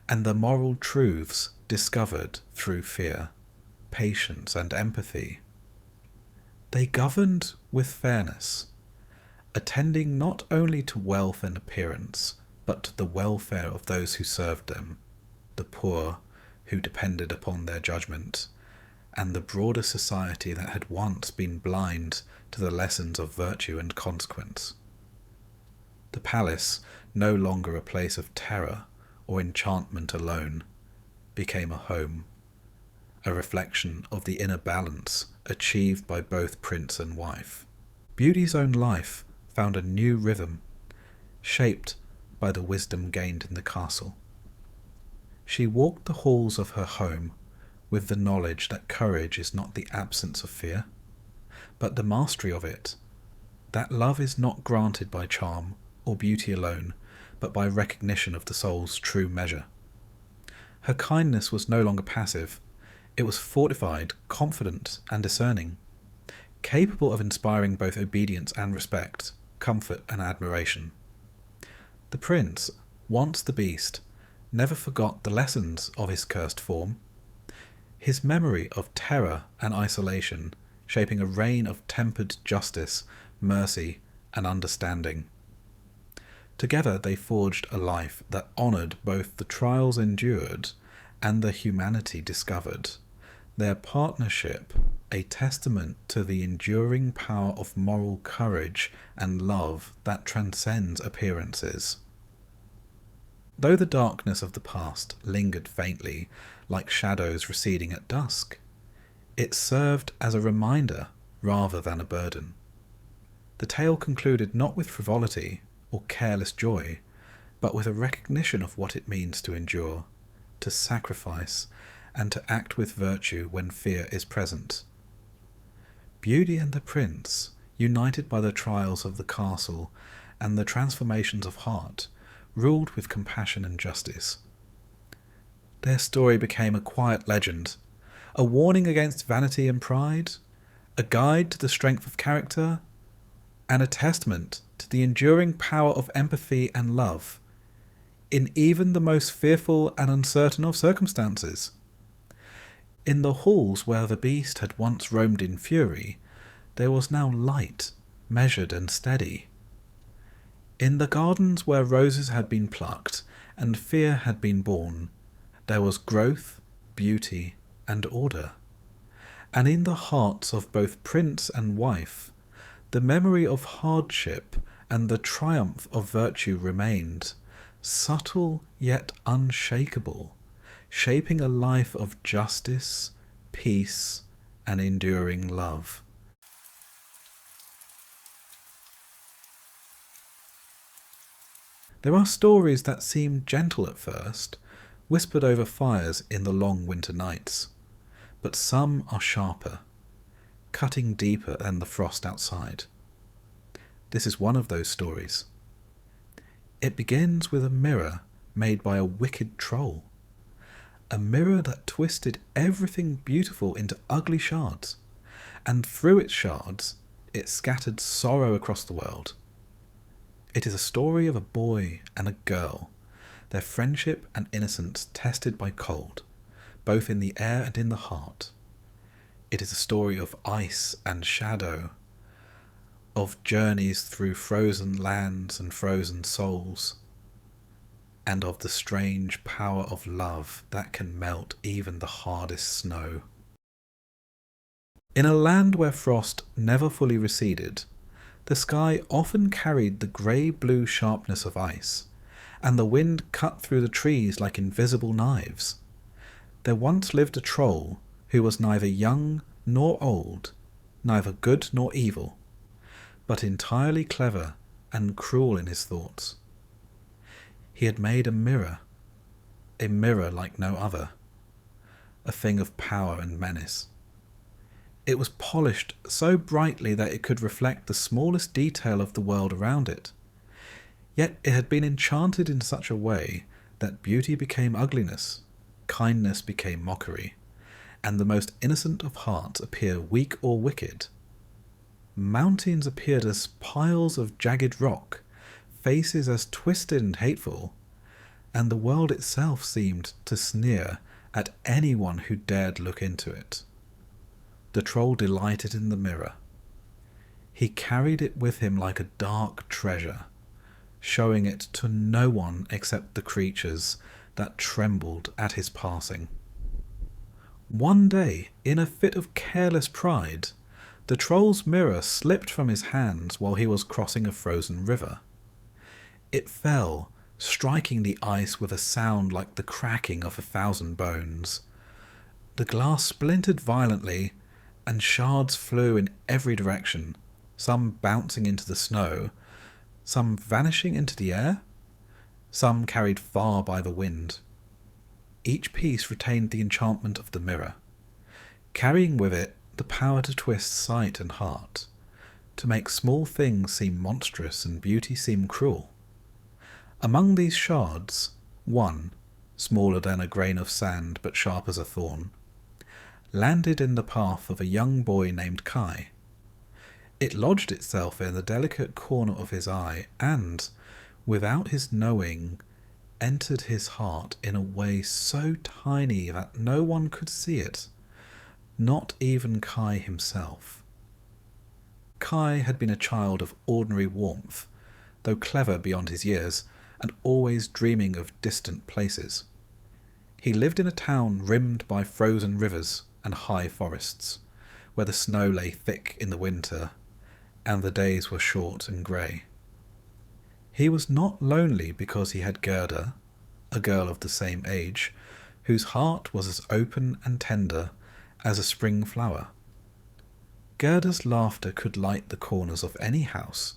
and the moral truths discovered through fear, patience, and empathy. They governed with fairness, attending not only to wealth and appearance, but to the welfare of those who served them, the poor who depended upon their judgment, and the broader society that had once been blind to the lessons of virtue and consequence. The palace, no longer a place of terror or enchantment alone, became a home, a reflection of the inner balance achieved by both prince and wife. Beauty's own life found a new rhythm, shaped by the wisdom gained in the castle. She walked the halls of her home with the knowledge that courage is not the absence of fear, but the mastery of it, that love is not granted by charm or beauty alone, but by recognition of the soul's true measure. Her kindness was no longer passive, it was fortified, confident, and discerning, capable of inspiring both obedience and respect, comfort and admiration. The prince, once the beast, never forgot the lessons of his cursed form. His memory of terror and isolation, shaping a reign of tempered justice, mercy, and understanding. Together they forged a life that honoured both the trials endured and the humanity discovered, their partnership a testament to the enduring power of moral courage and love that transcends appearances. Though the darkness of the past lingered faintly, like shadows receding at dusk, it served as a reminder rather than a burden. The tale concluded not with frivolity or careless joy, but with a recognition of what it means to endure, to sacrifice, and to act with virtue when fear is present. Beauty and the prince, united by the trials of the castle and the transformations of heart, ruled with compassion and justice. Their story became a quiet legend, a warning against vanity and pride, a guide to the strength of character, and a testament to the enduring power of empathy and love, in even the most fearful and uncertain of circumstances. In the halls where the beast had once roamed in fury, there was now light, measured and steady. In the gardens where roses had been plucked and fear had been born, there was growth, beauty, and order. And in the hearts of both prince and wife, the memory of hardship and the triumph of virtue remained, subtle yet unshakable, shaping a life of justice, peace, and enduring love. There are stories that seem gentle at first, whispered over fires in the long winter nights, but some are sharper, cutting deeper than the frost outside. This is one of those stories. It begins with a mirror made by a wicked troll, a mirror that twisted everything beautiful into ugly shards, and through its shards it scattered sorrow across the world. It is a story of a boy and a girl, their friendship and innocence tested by cold, both in the air and in the heart. It is a story of ice and shadow, of journeys through frozen lands and frozen souls, and of the strange power of love that can melt even the hardest snow. In a land where frost never fully receded, the sky often carried the grey-blue sharpness of ice, and the wind cut through the trees like invisible knives. There once lived a troll who was neither young nor old, neither good nor evil, but entirely clever and cruel in his thoughts. He had made a mirror like no other, a thing of power and menace. It was polished so brightly that it could reflect the smallest detail of the world around it. Yet it had been enchanted in such a way that beauty became ugliness, kindness became mockery, and the most innocent of hearts appear weak or wicked. Mountains appeared as piles of jagged rock, faces as twisted and hateful, and the world itself seemed to sneer at anyone who dared look into it. The troll delighted in the mirror. He carried it with him like a dark treasure, showing it to no one except the creatures that trembled at his passing. One day, in a fit of careless pride, the troll's mirror slipped from his hands while he was crossing a frozen river. It fell, striking the ice with a sound like the cracking of 1,000 bones. The glass splintered violently, and shards flew in every direction, some bouncing into the snow, some vanishing into the air, some carried far by the wind. Each piece retained the enchantment of the mirror, carrying with it the power to twist sight and heart, to make small things seem monstrous and beauty seem cruel. Among these shards, one, smaller than a grain of sand but sharp as a thorn, landed in the path of a young boy named Kai. It lodged itself in the delicate corner of his eye and, without his knowing, entered his heart in a way so tiny that no one could see it, not even Kai himself. Kai had been a child of ordinary warmth, though clever beyond his years, and always dreaming of distant places. He lived in a town rimmed by frozen rivers and high forests, where the snow lay thick in the winter, and the days were short and grey. He was not lonely because he had Gerda, a girl of the same age, whose heart was as open and tender as a spring flower. Gerda's laughter could light the corners of any house,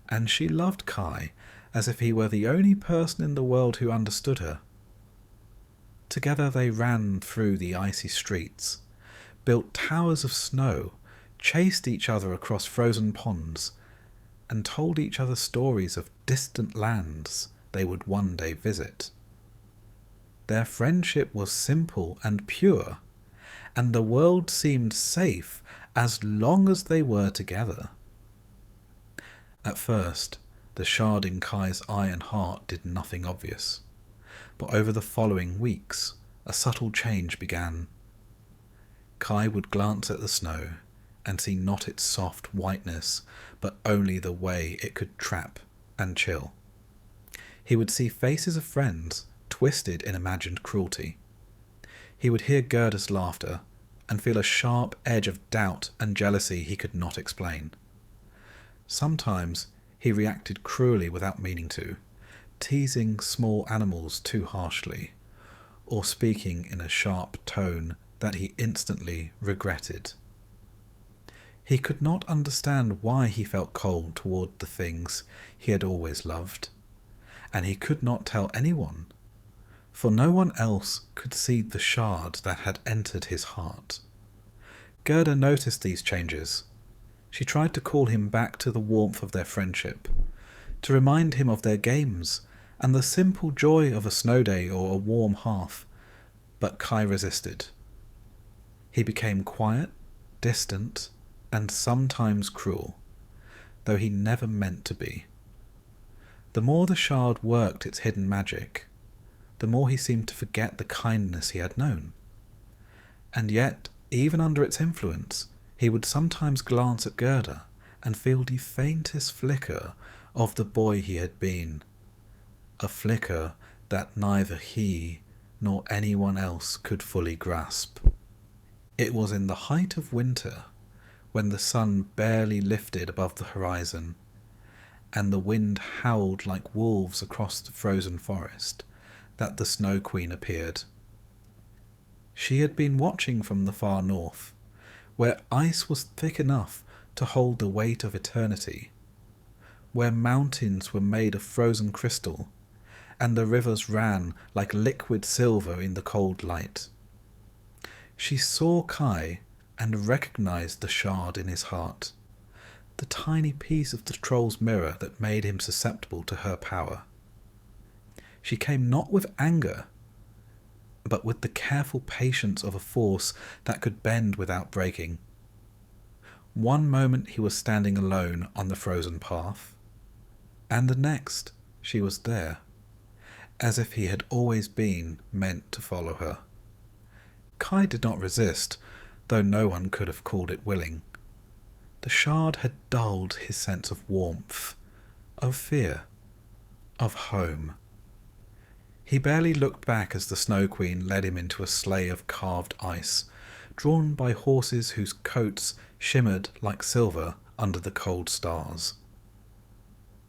and she loved Kai as if he were the only person in the world who understood her. Together they ran through the icy streets, built towers of snow, chased each other across frozen ponds, and told each other stories of distant lands they would one day visit. Their friendship was simple and pure, and the world seemed safe as long as they were together. At first, the shard in Kai's eye and heart did nothing obvious, but over the following weeks, a subtle change began. Kai would glance at the snow and see not its soft whiteness, but only the way it could trap and chill. He would see faces of friends twisted in imagined cruelty. He would hear Gerda's laughter, and feel a sharp edge of doubt and jealousy he could not explain. Sometimes he reacted cruelly without meaning to, teasing small animals too harshly, or speaking in a sharp tone that he instantly regretted. He could not understand why he felt cold toward the things he had always loved, and he could not tell anyone, for no one else could see the shard that had entered his heart. Gerda noticed these changes. She tried to call him back to the warmth of their friendship, to remind him of their games and the simple joy of a snow day or a warm hearth, but Kai resisted. He became quiet, distant, and sometimes cruel, though he never meant to be. The more the shard worked its hidden magic, the more he seemed to forget the kindness he had known. And yet, even under its influence, he would sometimes glance at Gerda and feel the faintest flicker of the boy he had been, a flicker that neither he nor anyone else could fully grasp. It was in the height of winter, when the sun barely lifted above the horizon, and the wind howled like wolves across the frozen forest, that the Snow Queen appeared. She had been watching from the far north, where ice was thick enough to hold the weight of eternity, where mountains were made of frozen crystal, and the rivers ran like liquid silver in the cold light. She saw Kai and recognized the shard in his heart, the tiny piece of the troll's mirror that made him susceptible to her power. She came not with anger, but with the careful patience of a force that could bend without breaking. One moment he was standing alone on the frozen path, and the next she was there, as if he had always been meant to follow her. Kai did not resist, though no one could have called it willing. The shard had dulled his sense of warmth, of fear, of home. He barely looked back as the Snow Queen led him into a sleigh of carved ice, drawn by horses whose coats shimmered like silver under the cold stars.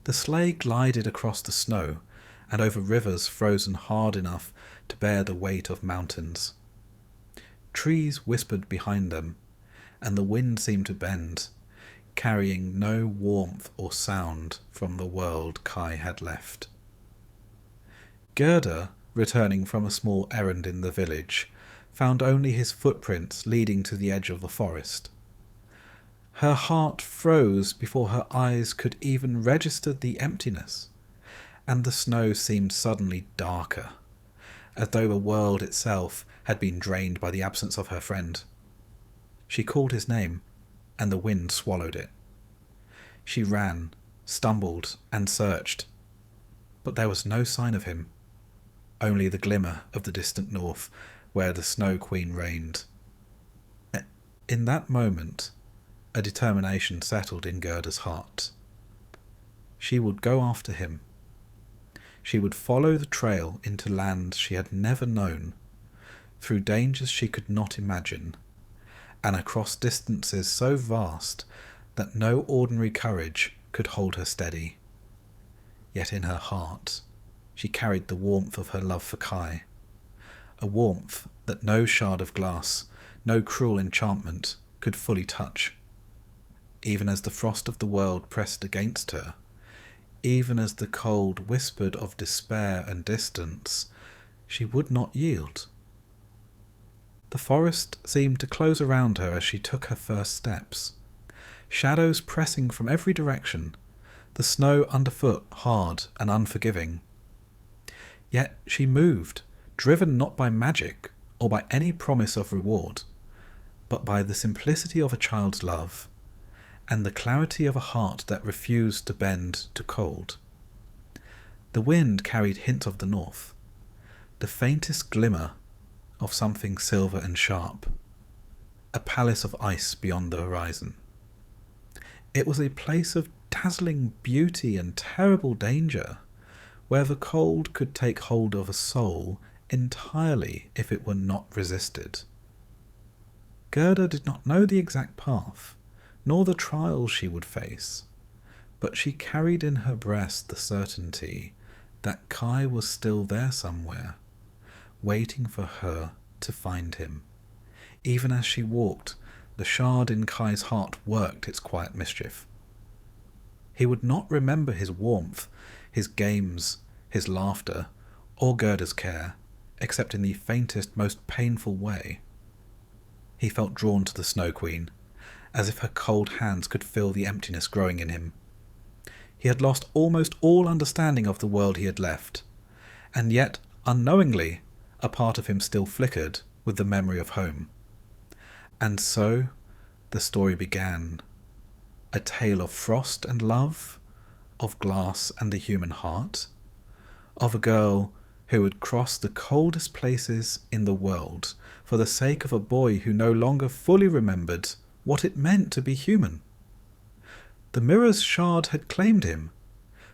The sleigh glided across the snow and over rivers frozen hard enough to bear the weight of mountains. Trees whispered behind them, and the wind seemed to bend, carrying no warmth or sound from the world Kai had left. Gerda, returning from a small errand in the village, found only his footprints leading to the edge of the forest. Her heart froze before her eyes could even register the emptiness, and the snow seemed suddenly darker, as though the world itself had been drained by the absence of her friend. She called his name, and the wind swallowed it. She ran, stumbled, and searched, but there was no sign of him, only the glimmer of the distant north, where the Snow Queen reigned. In that moment, a determination settled in Gerda's heart. She would go after him. She would follow the trail into lands she had never known, through dangers she could not imagine, and across distances so vast that no ordinary courage could hold her steady. Yet in her heart she carried the warmth of her love for Kai, a warmth that no shard of glass, no cruel enchantment could fully touch. Even as the frost of the world pressed against her, even as the cold whispered of despair and distance, she would not yield. The forest seemed to close around her as she took her first steps, shadows pressing from every direction, the snow underfoot hard and unforgiving. Yet she moved, driven not by magic or by any promise of reward, but by the simplicity of a child's love, and the clarity of a heart that refused to bend to cold. The wind carried hints of the north, the faintest glimmer of something silver and sharp, a palace of ice beyond the horizon. It was a place of dazzling beauty and terrible danger, where the cold could take hold of a soul entirely if it were not resisted. Gerda did not know the exact path, nor the trials she would face, but she carried in her breast the certainty that Kai was still there somewhere, waiting for her to find him. Even as she walked, the shard in Kai's heart worked its quiet mischief. He would not remember his warmth, his games, his laughter, or Gerda's care, except in the faintest, most painful way. He felt drawn to the Snow Queen, as if her cold hands could feel the emptiness growing in him. He had lost almost all understanding of the world he had left, and yet, unknowingly, a part of him still flickered with the memory of home. And so the story began, a tale of frost and love, of glass and the human heart, of a girl who would cross the coldest places in the world for the sake of a boy who no longer fully remembered what it meant to be human. The mirror's shard had claimed him,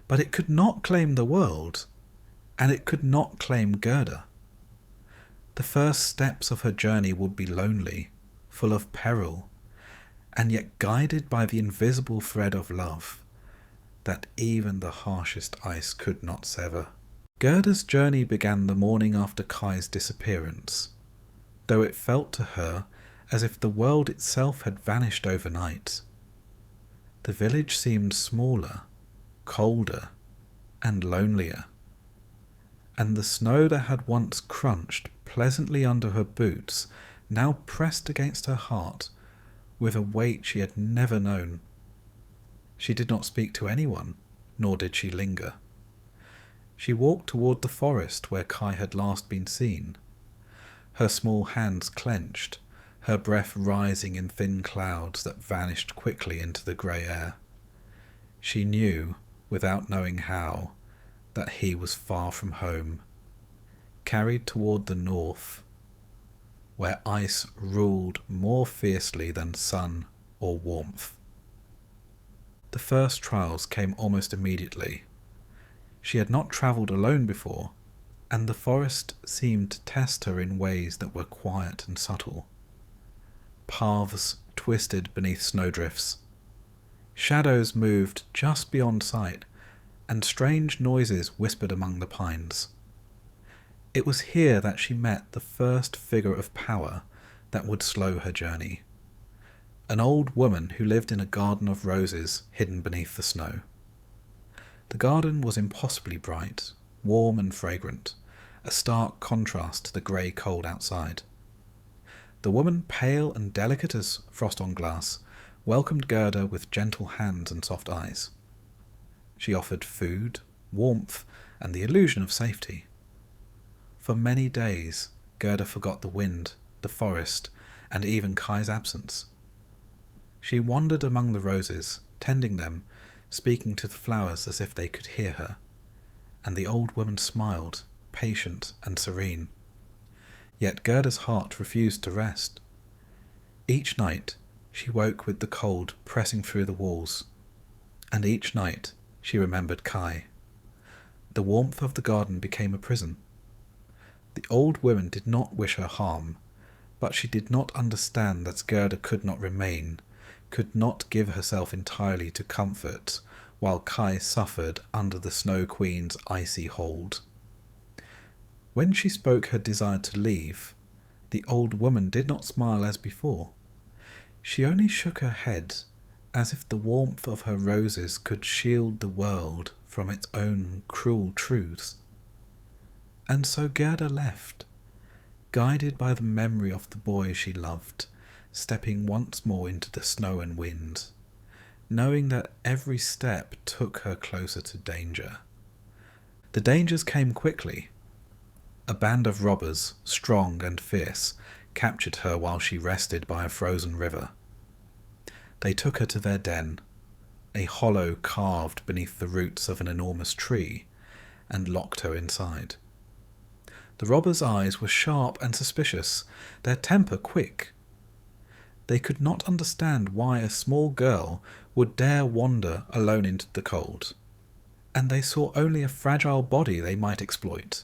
but it could not claim the world, and it could not claim Gerda. The first steps of her journey would be lonely, full of peril, and yet guided by the invisible thread of love that even the harshest ice could not sever. Gerda's journey began the morning after Kai's disappearance, though it felt to her as if the world itself had vanished overnight. The village seemed smaller, colder, and lonelier, and the snow that had once crunched pleasantly under her boots now pressed against her heart with a weight she had never known. She did not speak to anyone, nor did she linger. She walked toward the forest where Kai had last been seen, her small hands clenched, her breath rising in thin clouds that vanished quickly into the grey air. She knew, without knowing how, that he was far from home, carried toward the north, where ice ruled more fiercely than sun or warmth. The first trials came almost immediately. She had not travelled alone before, and the forest seemed to test her in ways that were quiet and subtle. Paths twisted beneath snowdrifts. Shadows moved just beyond sight, and strange noises whispered among the pines. It was here that she met the first figure of power that would slow her journey. An old woman who lived in a garden of roses hidden beneath the snow. The garden was impossibly bright, warm and fragrant, a stark contrast to the grey cold outside. The woman, pale and delicate as frost on glass, welcomed Gerda with gentle hands and soft eyes. She offered food, warmth, and the illusion of safety. For many days, Gerda forgot the wind, the forest, and even Kai's absence. She wandered among the roses, tending them, speaking to the flowers as if they could hear her, and the old woman smiled, patient and serene. Yet Gerda's heart refused to rest. Each night she woke with the cold pressing through the walls, and each night she remembered Kai. The warmth of the garden became a prison. The old woman did not wish her harm, but she did not understand that Gerda could not remain, could not give herself entirely to comfort, while Kai suffered under the Snow Queen's icy hold. When she spoke her desire to leave, the old woman did not smile as before. She only shook her head, as if the warmth of her roses could shield the world from its own cruel truths. And so Gerda left, guided by the memory of the boy she loved, stepping once more into the snow and wind, knowing that every step took her closer to danger. The dangers came quickly. A band of robbers, strong and fierce, captured her while she rested by a frozen river. They took her to their den, a hollow carved beneath the roots of an enormous tree, and locked her inside. The robbers' eyes were sharp and suspicious, their temper quick. They could not understand why a small girl would dare wander alone into the cold, and they saw only a fragile body they might exploit.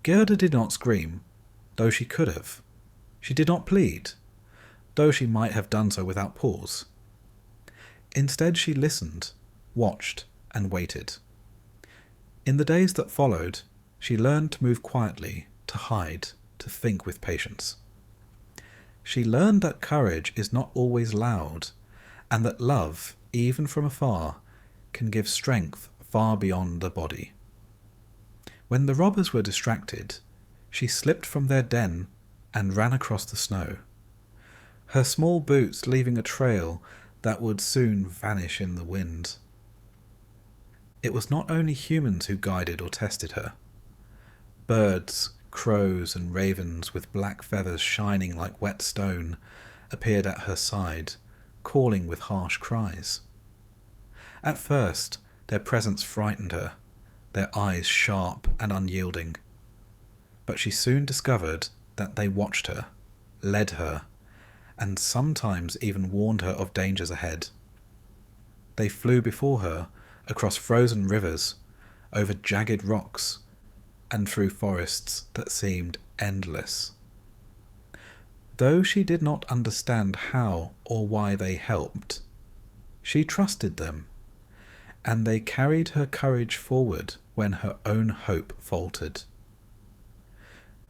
Gerda did not scream, though she could have. She did not plead, though she might have done so without pause. Instead she listened, watched, and waited. In the days that followed, she learned to move quietly, to hide, to think with patience. She learned that courage is not always loud, and that love, even from afar, can give strength far beyond the body. When the robbers were distracted, she slipped from their den and ran across the snow, her small boots leaving a trail that would soon vanish in the wind. It was not only humans who guided or tested her. Birds, crows, and ravens with black feathers shining like wet stone appeared at her side, calling with harsh cries. At first, their presence frightened her, their eyes sharp and unyielding. But she soon discovered that they watched her, led her, and sometimes even warned her of dangers ahead. They flew before her across frozen rivers, over jagged rocks, and through forests that seemed endless. Though she did not understand how or why they helped, she trusted them, and they carried her courage forward when her own hope faltered.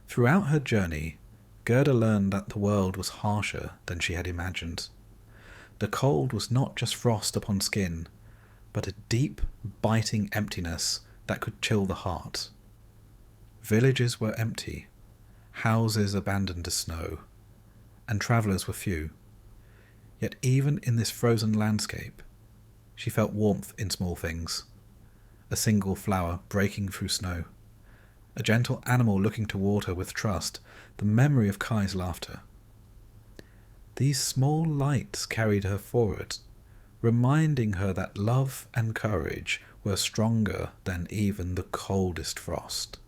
Throughout her journey, Gerda learned that the world was harsher than she had imagined. The cold was not just frost upon skin, but a deep, biting emptiness that could chill the heart. Villages were empty, houses abandoned to snow, and travellers were few. Yet even in this frozen landscape, she felt warmth in small things. A single flower breaking through snow, a gentle animal looking toward her with trust, the memory of Kai's laughter. These small lights carried her forward, reminding her that love and courage were stronger than even the coldest frost.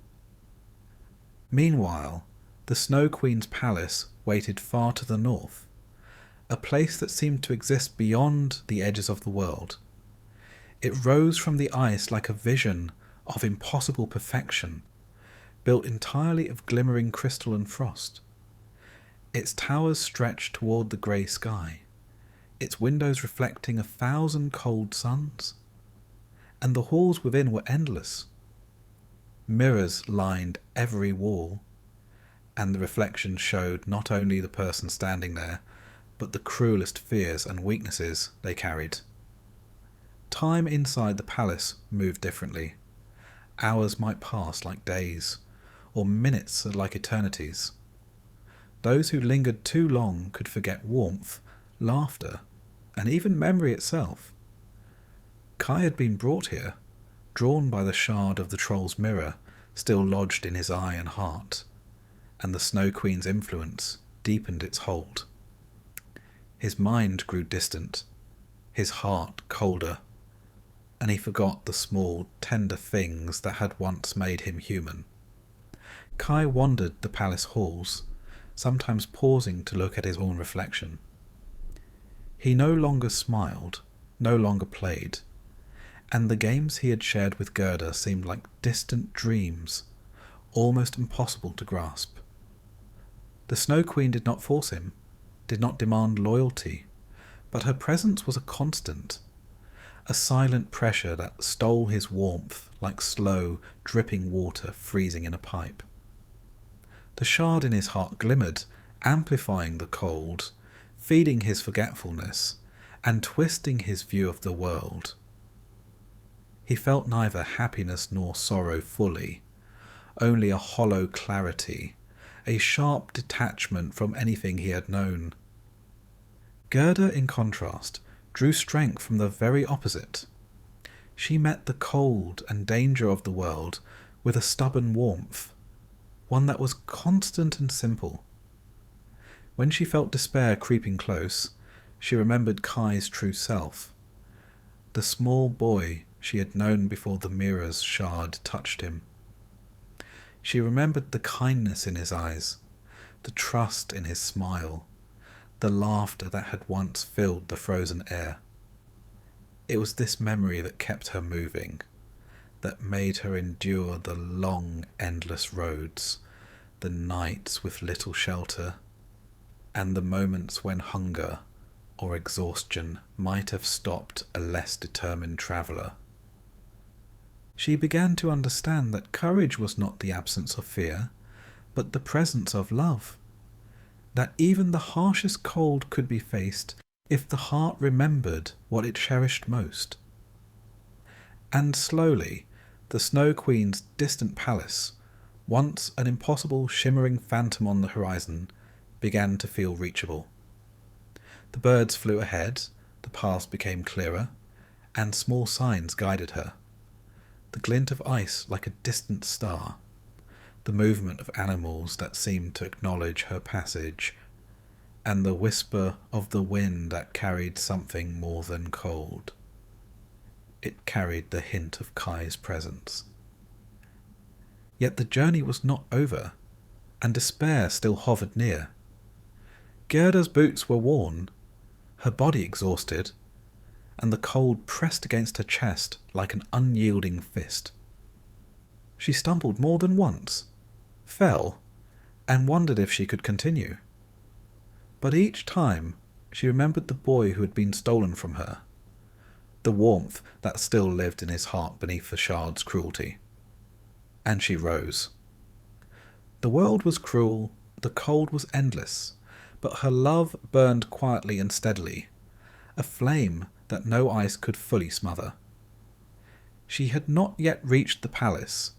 Meanwhile, the Snow Queen's palace waited far to the north, a place that seemed to exist beyond the edges of the world. It rose from the ice like a vision of impossible perfection, built entirely of glimmering crystal and frost. Its towers stretched toward the grey sky, its windows reflecting 1,000 cold suns, and the halls within were endless. Mirrors lined every wall, and the reflection showed not only the person standing there, but the cruelest fears and weaknesses they carried. Time inside the palace moved differently. Hours might pass like days, or minutes like eternities. Those who lingered too long could forget warmth, laughter, and even memory itself. Kai had been brought here, drawn by the shard of the troll's mirror still lodged in his eye and heart, and the Snow Queen's influence deepened its hold. His mind grew distant, his heart colder, and he forgot the small, tender things that had once made him human. Kai wandered the palace halls, sometimes pausing to look at his own reflection. He no longer smiled, no longer played, and the games he had shared with Gerda seemed like distant dreams, almost impossible to grasp. The Snow Queen did not force him, did not demand loyalty, but her presence was a constant, a silent pressure that stole his warmth like slow, dripping water freezing in a pipe. The shard in his heart glimmered, amplifying the cold, feeding his forgetfulness, and twisting his view of the world. He felt neither happiness nor sorrow fully, only a hollow clarity, a sharp detachment from anything he had known. Gerda, in contrast, drew strength from the very opposite. She met the cold and danger of the world with a stubborn warmth, one that was constant and simple. When she felt despair creeping close, she remembered Kai's true self, the small boy she had known before the mirror's shard touched him. She remembered the kindness in his eyes, the trust in his smile, the laughter that had once filled the frozen air. It was this memory that kept her moving, that made her endure the long, endless roads, the nights with little shelter, and the moments when hunger or exhaustion might have stopped a less determined traveller. She began to understand that courage was not the absence of fear, but the presence of love, that even the harshest cold could be faced if the heart remembered what it cherished most. And slowly, the Snow Queen's distant palace, once an impossible shimmering phantom on the horizon, began to feel reachable. The birds flew ahead, the paths became clearer, and small signs guided her. The glint of ice like a distant star, the movement of animals that seemed to acknowledge her passage, and the whisper of the wind that carried something more than cold. It carried the hint of Kai's presence. Yet the journey was not over, and despair still hovered near. Gerda's boots were worn, her body exhausted, and the cold pressed against her chest like an unyielding fist. She stumbled more than once, fell, and wondered if she could continue. But each time she remembered the boy who had been stolen from her, the warmth that still lived in his heart beneath the shard's cruelty. And she rose. The world was cruel, the cold was endless, but her love burned quietly and steadily, a flame that no ice could fully smother. She had not yet reached the palace,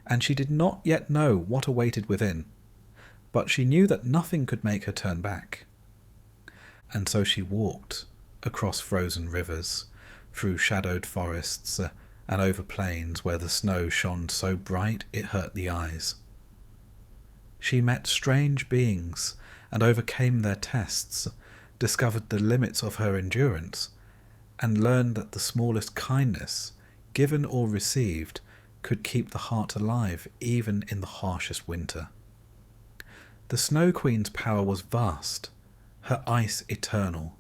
and she did not yet know what awaited within, but she knew that nothing could make her turn back. And so she walked across frozen rivers, through shadowed forests, and over plains where the snow shone so bright it hurt the eyes. She met strange beings and overcame their tests, discovered the limits of her endurance, and learned that the smallest kindness, given or received, could keep the heart alive even in the harshest winter. The Snow Queen's power was vast, her ice eternal,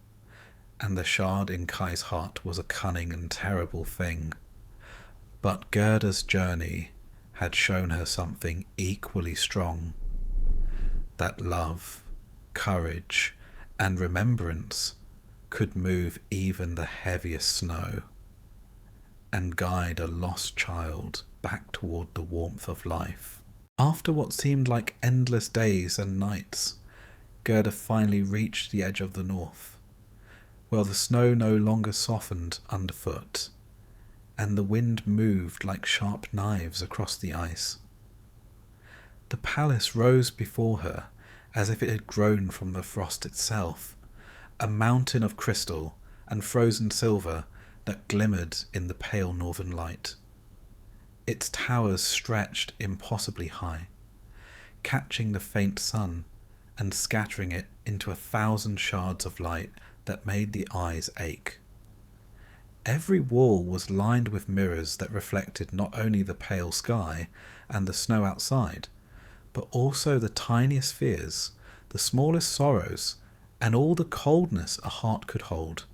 and the shard in Kai's heart was a cunning and terrible thing. But Gerda's journey had shown her something equally strong, that love, courage, and remembrance could move even the heaviest snow, and guide a lost child back toward the warmth of life. After what seemed like endless days and nights, Gerda finally reached the edge of the north, where the snow no longer softened underfoot, and the wind moved like sharp knives across the ice. The palace rose before her as if it had grown from the frost itself, a mountain of crystal and frozen silver that glimmered in the pale northern light. Its towers stretched impossibly high, catching the faint sun and scattering it into 1,000 shards of light that made the eyes ache. Every wall was lined with mirrors that reflected not only the pale sky and the snow outside, but also the tiniest fears, the smallest sorrows, and all the coldness a heart could hold.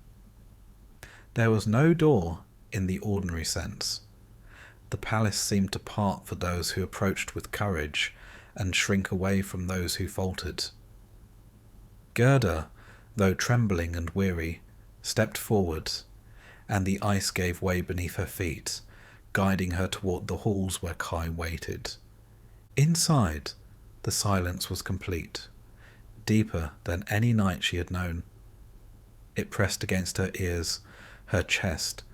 There was no door in the ordinary sense. The palace seemed to part for those who approached with courage and shrink away from those who faltered. Gerda, though trembling and weary, stepped forward, and the ice gave way beneath her feet, guiding her toward the halls where Kai waited. Inside, the silence was complete, deeper than any night she had known. It pressed against her ears, her chest,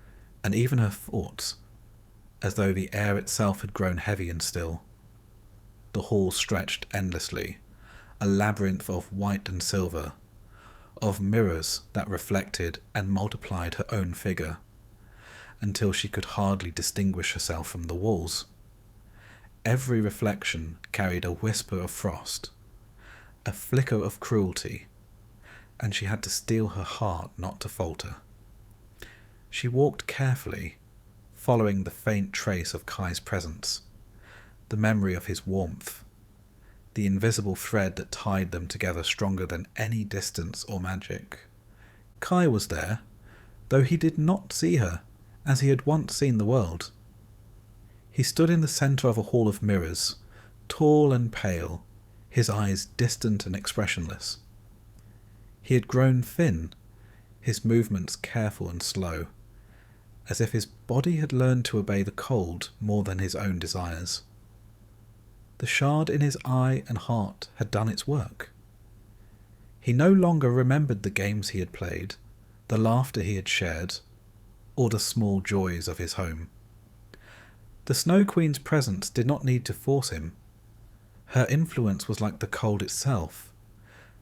and even her thoughts, as though the air itself had grown heavy and still. The hall stretched endlessly, a labyrinth of white and silver, of mirrors that reflected and multiplied her own figure, until she could hardly distinguish herself from the walls. Every reflection carried a whisper of frost, a flicker of cruelty, and she had to steel her heart not to falter. She walked carefully, following the faint trace of Kai's presence, the memory of his warmth, the invisible thread that tied them together stronger than any distance or magic. Kai was there, though he did not see her as he had once seen the world. He stood in the centre of a hall of mirrors, tall and pale, his eyes distant and expressionless. He had grown thin, his movements careful and slow, as if his body had learned to obey the cold more than his own desires. The shard in his eye and heart had done its work. He no longer remembered the games he had played, the laughter he had shared, or the small joys of his home. The Snow Queen's presence did not need to force him. Her influence was like the cold itself,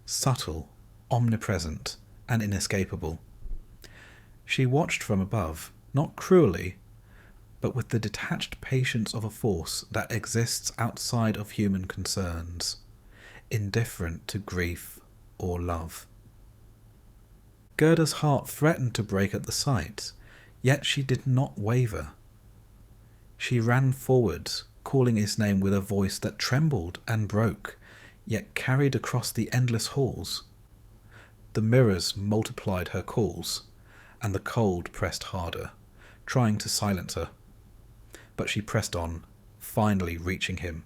subtle, omnipresent, and inescapable. She watched from above, not cruelly, but with the detached patience of a force that exists outside of human concerns, indifferent to grief or love. Gerda's heart threatened to break at the sight, yet she did not waver. She ran forward, calling his name with a voice that trembled and broke, yet carried across the endless halls. The mirrors multiplied her calls, and the cold pressed harder, trying to silence her. But she pressed on, finally reaching him.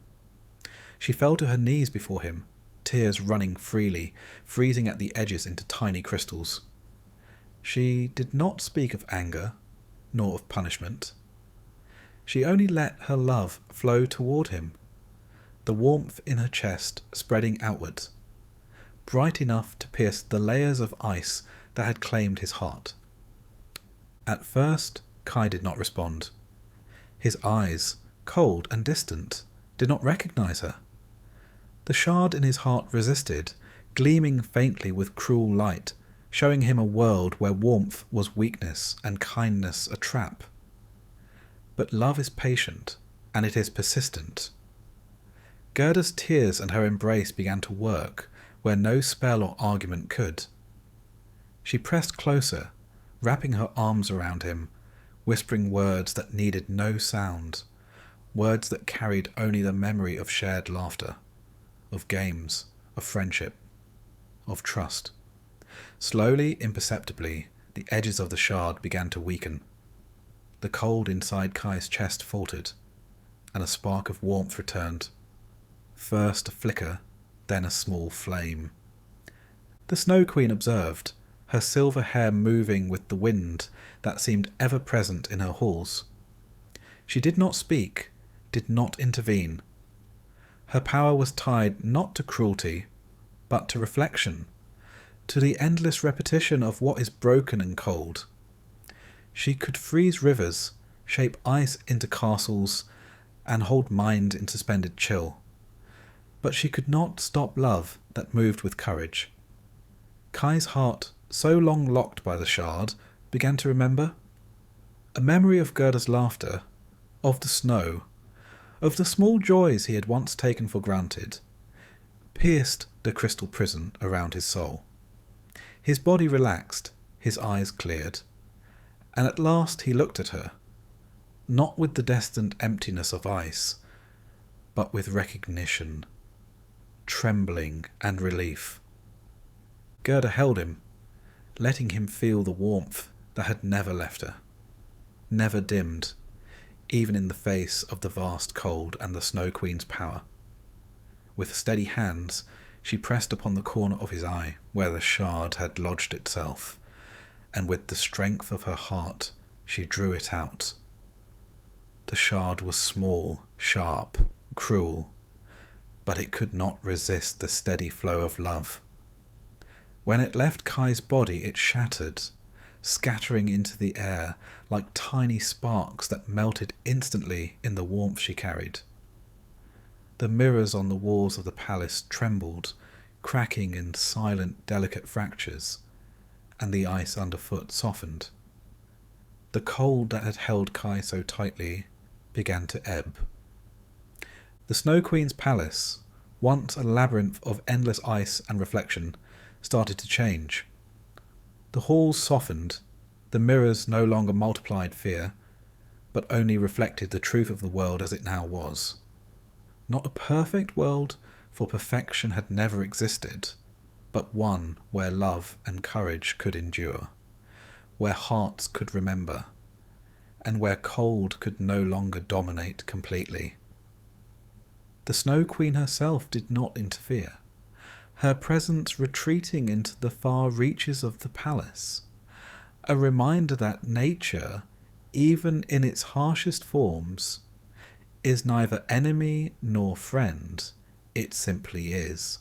She fell to her knees before him, tears running freely, freezing at the edges into tiny crystals. She did not speak of anger, nor of punishment. She only let her love flow toward him, the warmth in her chest spreading outwards, bright enough to pierce the layers of ice that had claimed his heart. At first, Kai did not respond. His eyes, cold and distant, did not recognize her. The shard in his heart resisted, gleaming faintly with cruel light, showing him a world where warmth was weakness and kindness a trap. But love is patient, and it is persistent. Gerda's tears and her embrace began to work where no spell or argument could. She pressed closer, wrapping her arms around him, whispering words that needed no sound, words that carried only the memory of shared laughter, of games, of friendship, of trust. Slowly, imperceptibly, the edges of the shard began to weaken. The cold inside Kai's chest faltered, and a spark of warmth returned. First a flicker, then a small flame. The Snow Queen observed, her silver hair moving with the wind that seemed ever present in her halls. She did not speak, did not intervene. Her power was tied not to cruelty, but to reflection, to the endless repetition of what is broken and cold. She could freeze rivers, shape ice into castles, and hold mind in suspended chill. But she could not stop love that moved with courage. Kai's heart, so long locked by the shard, began to remember. A memory of Gerda's laughter, of the snow, of the small joys he had once taken for granted, pierced the crystal prison around his soul. His body relaxed, his eyes cleared, and at last he looked at her, not with the destined emptiness of ice, but with recognition, trembling and relief. Gerda held him, letting him feel the warmth that had never left her, never dimmed, even in the face of the vast cold and the Snow Queen's power. With steady hands, she pressed upon the corner of his eye where the shard had lodged itself, and with the strength of her heart she drew it out. The shard was small, sharp, cruel, but it could not resist the steady flow of love. When it left Kai's body, it shattered, scattering into the air like tiny sparks that melted instantly in the warmth she carried. The mirrors on the walls of the palace trembled, cracking in silent, delicate fractures, and the ice underfoot softened. The cold that had held Kai so tightly began to ebb. The Snow Queen's palace, once a labyrinth of endless ice and reflection, started to change. The halls softened, the mirrors no longer multiplied fear, but only reflected the truth of the world as it now was. Not a perfect world, for perfection had never existed, but one where love and courage could endure, where hearts could remember, and where cold could no longer dominate completely. The Snow Queen herself did not interfere. her presence retreating into the far reaches of the palace, a reminder that nature, even in its harshest forms, is neither enemy nor friend, it simply is.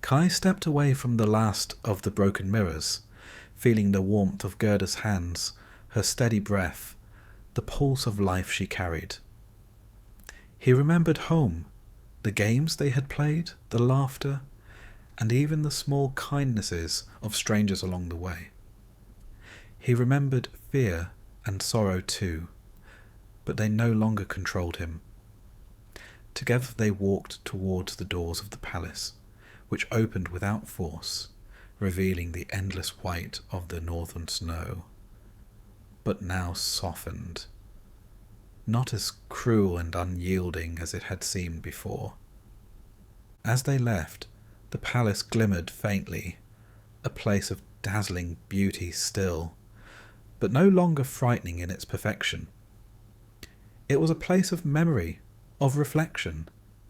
Kai stepped away from the last of the broken mirrors, feeling the warmth of Gerda's hands, her steady breath, the pulse of life she carried. He remembered home, the games they had played, the laughter, and even the small kindnesses of strangers along the way. He remembered fear and sorrow too, but they no longer controlled him. Together they walked towards the doors of the palace, which opened without force, revealing the endless white of the northern snow, but now softened, not as cruel and unyielding as it had seemed before. As they left, the palace glimmered faintly, a place of dazzling beauty still, but no longer frightening in its perfection. It was a place of memory, of reflection,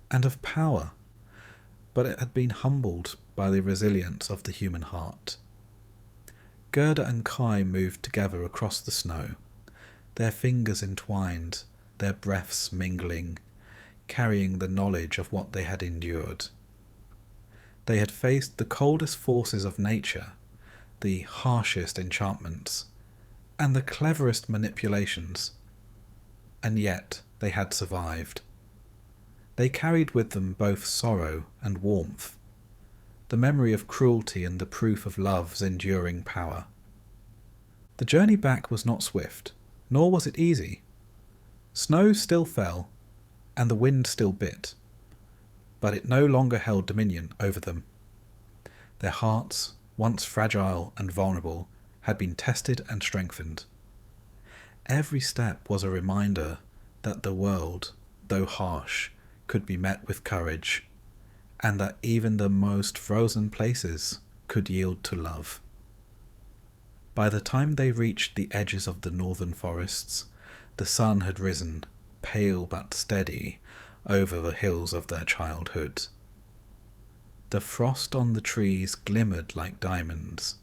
and of power, but it had been humbled by the resilience of the human heart. Gerda and Kai moved together across the snow, their fingers entwined, their breaths mingling, carrying the knowledge of what they had endured. They had faced the coldest forces of nature, the harshest enchantments, and the cleverest manipulations, and yet they had survived. They carried with them both sorrow and warmth, the memory of cruelty and the proof of love's enduring power. The journey back was not swift, nor was it easy. Snow still fell, and the wind still bit, but it no longer held dominion over them. Their hearts, once fragile and vulnerable, had been tested and strengthened. Every step was a reminder that the world, though harsh, could be met with courage, and that even the most frozen places could yield to love. By the time they reached the edges of the northern forests, the sun had risen, pale but steady, over the hills of their childhood. The frost on the trees glimmered like diamonds,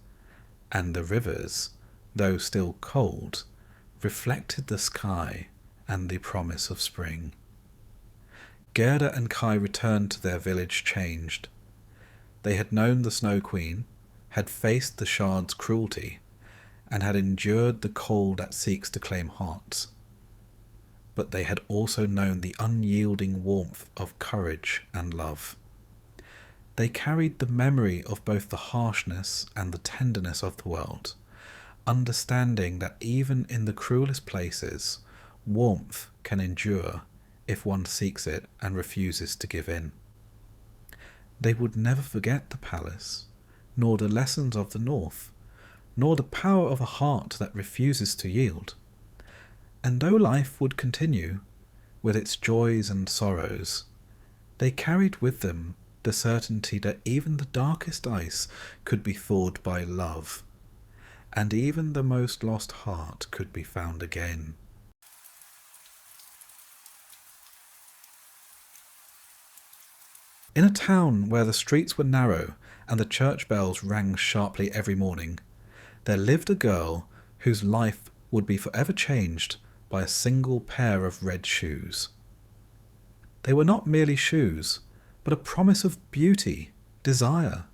and the rivers, though still cold, reflected the sky and the promise of spring. Gerda and Kai returned to their village changed. They had known the Snow Queen, had faced the Shard's cruelty, and had endured the cold that seeks to claim hearts. But they had also known the unyielding warmth of courage and love. They carried the memory of both the harshness and the tenderness of the world, understanding that even in the cruelest places, warmth can endure if one seeks it and refuses to give in. They would never forget the palace, nor the lessons of the north, nor the power of a heart that refuses to yield. And though life would continue, with its joys and sorrows, they carried with them the certainty that even the darkest ice could be thawed by love, and even the most lost heart could be found again. In a town where the streets were narrow and the church bells rang sharply every morning, there lived a girl whose life would be forever changed by a single pair of red shoes. They were not merely shoes, but a promise of beauty, desire,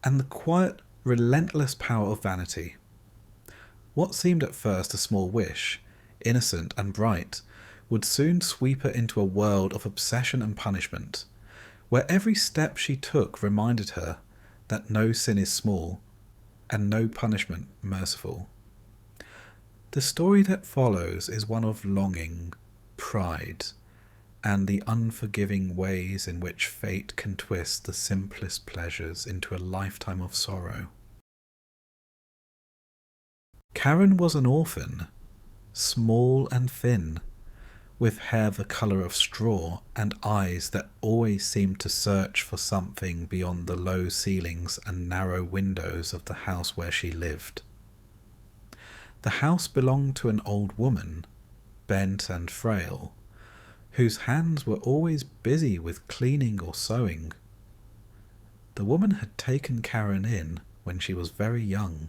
and the quiet, relentless power of vanity. What seemed at first a small wish, innocent and bright, would soon sweep her into a world of obsession and punishment, where every step she took reminded her that no sin is small and no punishment merciful. The story that follows is one of longing, pride, and the unforgiving ways in which fate can twist the simplest pleasures into a lifetime of sorrow. Karen was an orphan, small and thin, with hair the colour of straw and eyes that always seemed to search for something beyond the low ceilings and narrow windows of the house where she lived. The house belonged to an old woman, bent and frail, whose hands were always busy with cleaning or sewing. The woman had taken Karen in when she was very young,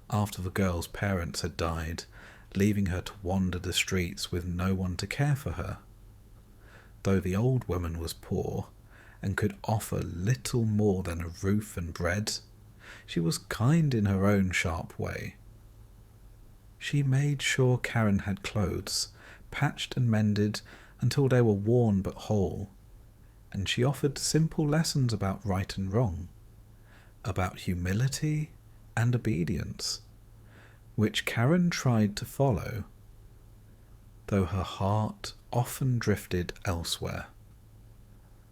after the girl's parents had died, leaving her to wander the streets with no one to care for her. Though the old woman was poor and could offer little more than a roof and bread, she was kind in her own sharp way. She made sure Karen had clothes, patched and mended until they were worn but whole, and she offered simple lessons about right and wrong, about humility and obedience, which Karen tried to follow, though her heart often drifted elsewhere.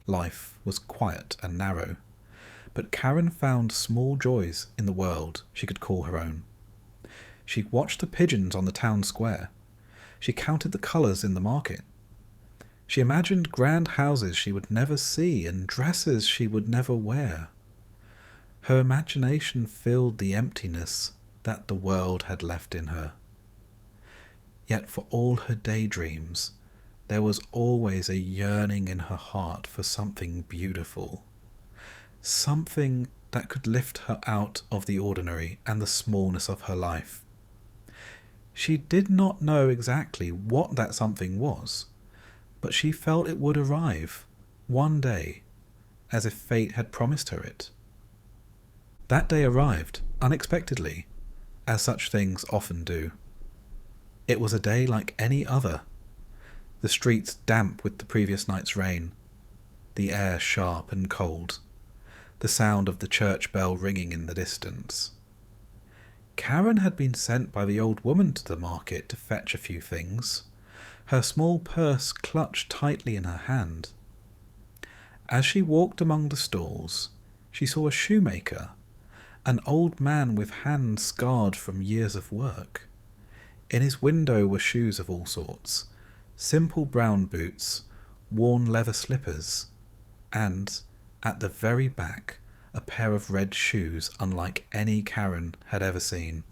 Life was quiet and narrow, but Karen found small joys in the world she could call her own. She watched the pigeons on the town square. She counted the colours in the market. She imagined grand houses she would never see and dresses she would never wear. Her imagination filled the emptiness that the world had left in her. Yet for all her daydreams, there was always a yearning in her heart for something beautiful, something that could lift her out of the ordinary and the smallness of her life. She did not know exactly what that something was, but she felt it would arrive one day, as if fate had promised her it. That day arrived unexpectedly, as such things often do. It was a day like any other. The streets damp with the previous night's rain, the air sharp and cold, the sound of the church bell ringing in the distance. Karen had been sent by the old woman to the market to fetch a few things, her small purse clutched tightly in her hand. As she walked among the stalls, she saw a shoemaker, an old man with hands scarred from years of work. In his window were shoes of all sorts, simple brown boots, worn leather slippers, and, at the very back, a pair of red shoes unlike any Karen had ever seen.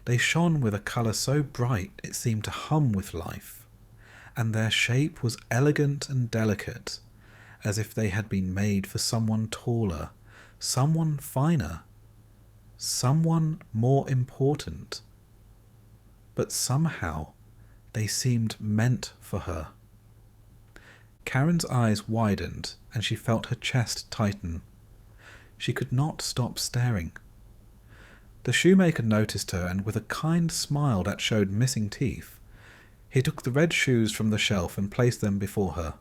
They shone with a colour so bright it seemed to hum with life, and their shape was elegant and delicate, as if they had been made for someone taller, someone finer, someone more important. But somehow they seemed meant for her. Karen's eyes widened and she felt her chest tighten. She could not stop staring. The shoemaker noticed her, and with a kind smile that showed missing teeth, he took the red shoes from the shelf and placed them before her.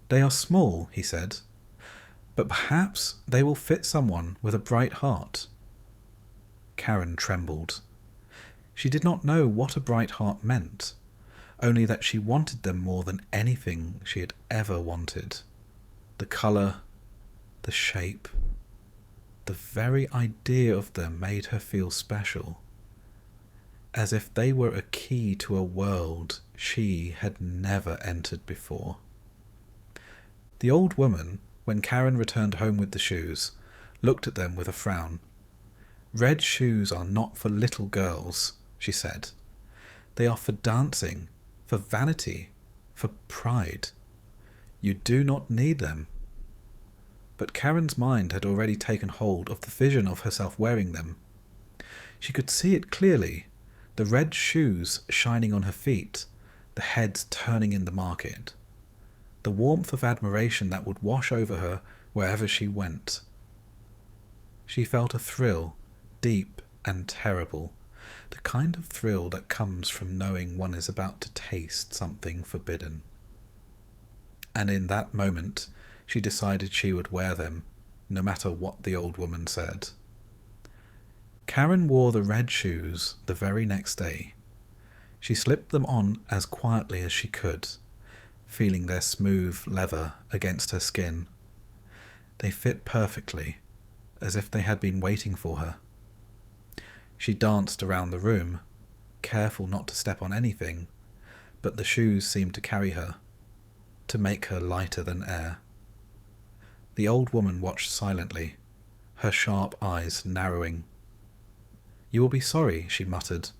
"They are small," he said, "but perhaps they will fit someone with a bright heart." Karen trembled. She did not know what a bright heart meant, only that she wanted them more than anything she had ever wanted. The colour, the shape, the very idea of them made her feel special, as if they were a key to a world she had never entered before. The old woman, when Karen returned home with the shoes, looked at them with a frown. "Red shoes are not for little girls," she said. "They are for dancing, for vanity, for pride. You do not need them." But Karen's mind had already taken hold of the vision of herself wearing them. She could see it clearly, the red shoes shining on her feet, the heads turning in the market, the warmth of admiration that would wash over her wherever she went. She felt a thrill, deep and terrible, the kind of thrill that comes from knowing one is about to taste something forbidden. And in that moment, she decided she would wear them, no matter what the old woman said. Karen wore the red shoes the very next day. She slipped them on as quietly as she could, feeling their smooth leather against her skin. They fit perfectly, as if they had been waiting for her. She danced around the room, careful not to step on anything, but the shoes seemed to carry her, to make her lighter than air. The old woman watched silently, her sharp eyes narrowing. "You will be sorry," she muttered,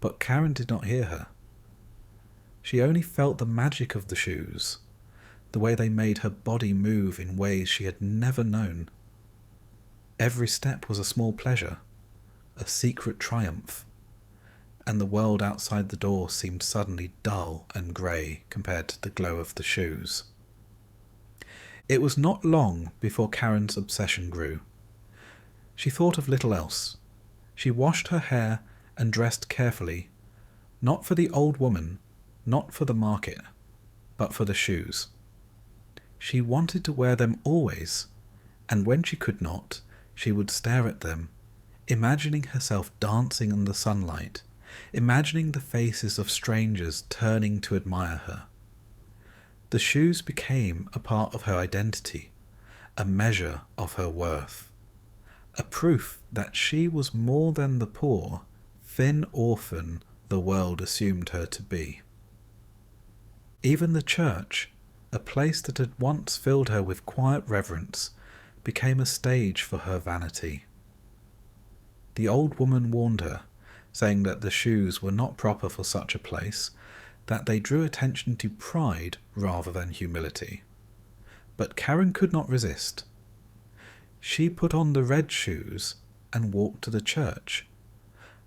but Karen did not hear her. She only felt the magic of the shoes, the way they made her body move in ways she had never known. Every step was a small pleasure, a secret triumph, and the world outside the door seemed suddenly dull and grey compared to the glow of the shoes. It was not long before Karen's obsession grew. She thought of little else. She washed her hair and dressed carefully, not for the old woman, not for the market, but for the shoes. She wanted to wear them always, and when she could not, she would stare at them, imagining herself dancing in the sunlight, imagining the faces of strangers turning to admire her. The shoes became a part of her identity, a measure of her worth, a proof that she was more than the poor, thin orphan the world assumed her to be. Even the church, a place that had once filled her with quiet reverence, became a stage for her vanity. The old woman warned her, saying that the shoes were not proper for such a place, that they drew attention to pride rather than humility. But Karen could not resist. She put on the red shoes and walked to the church,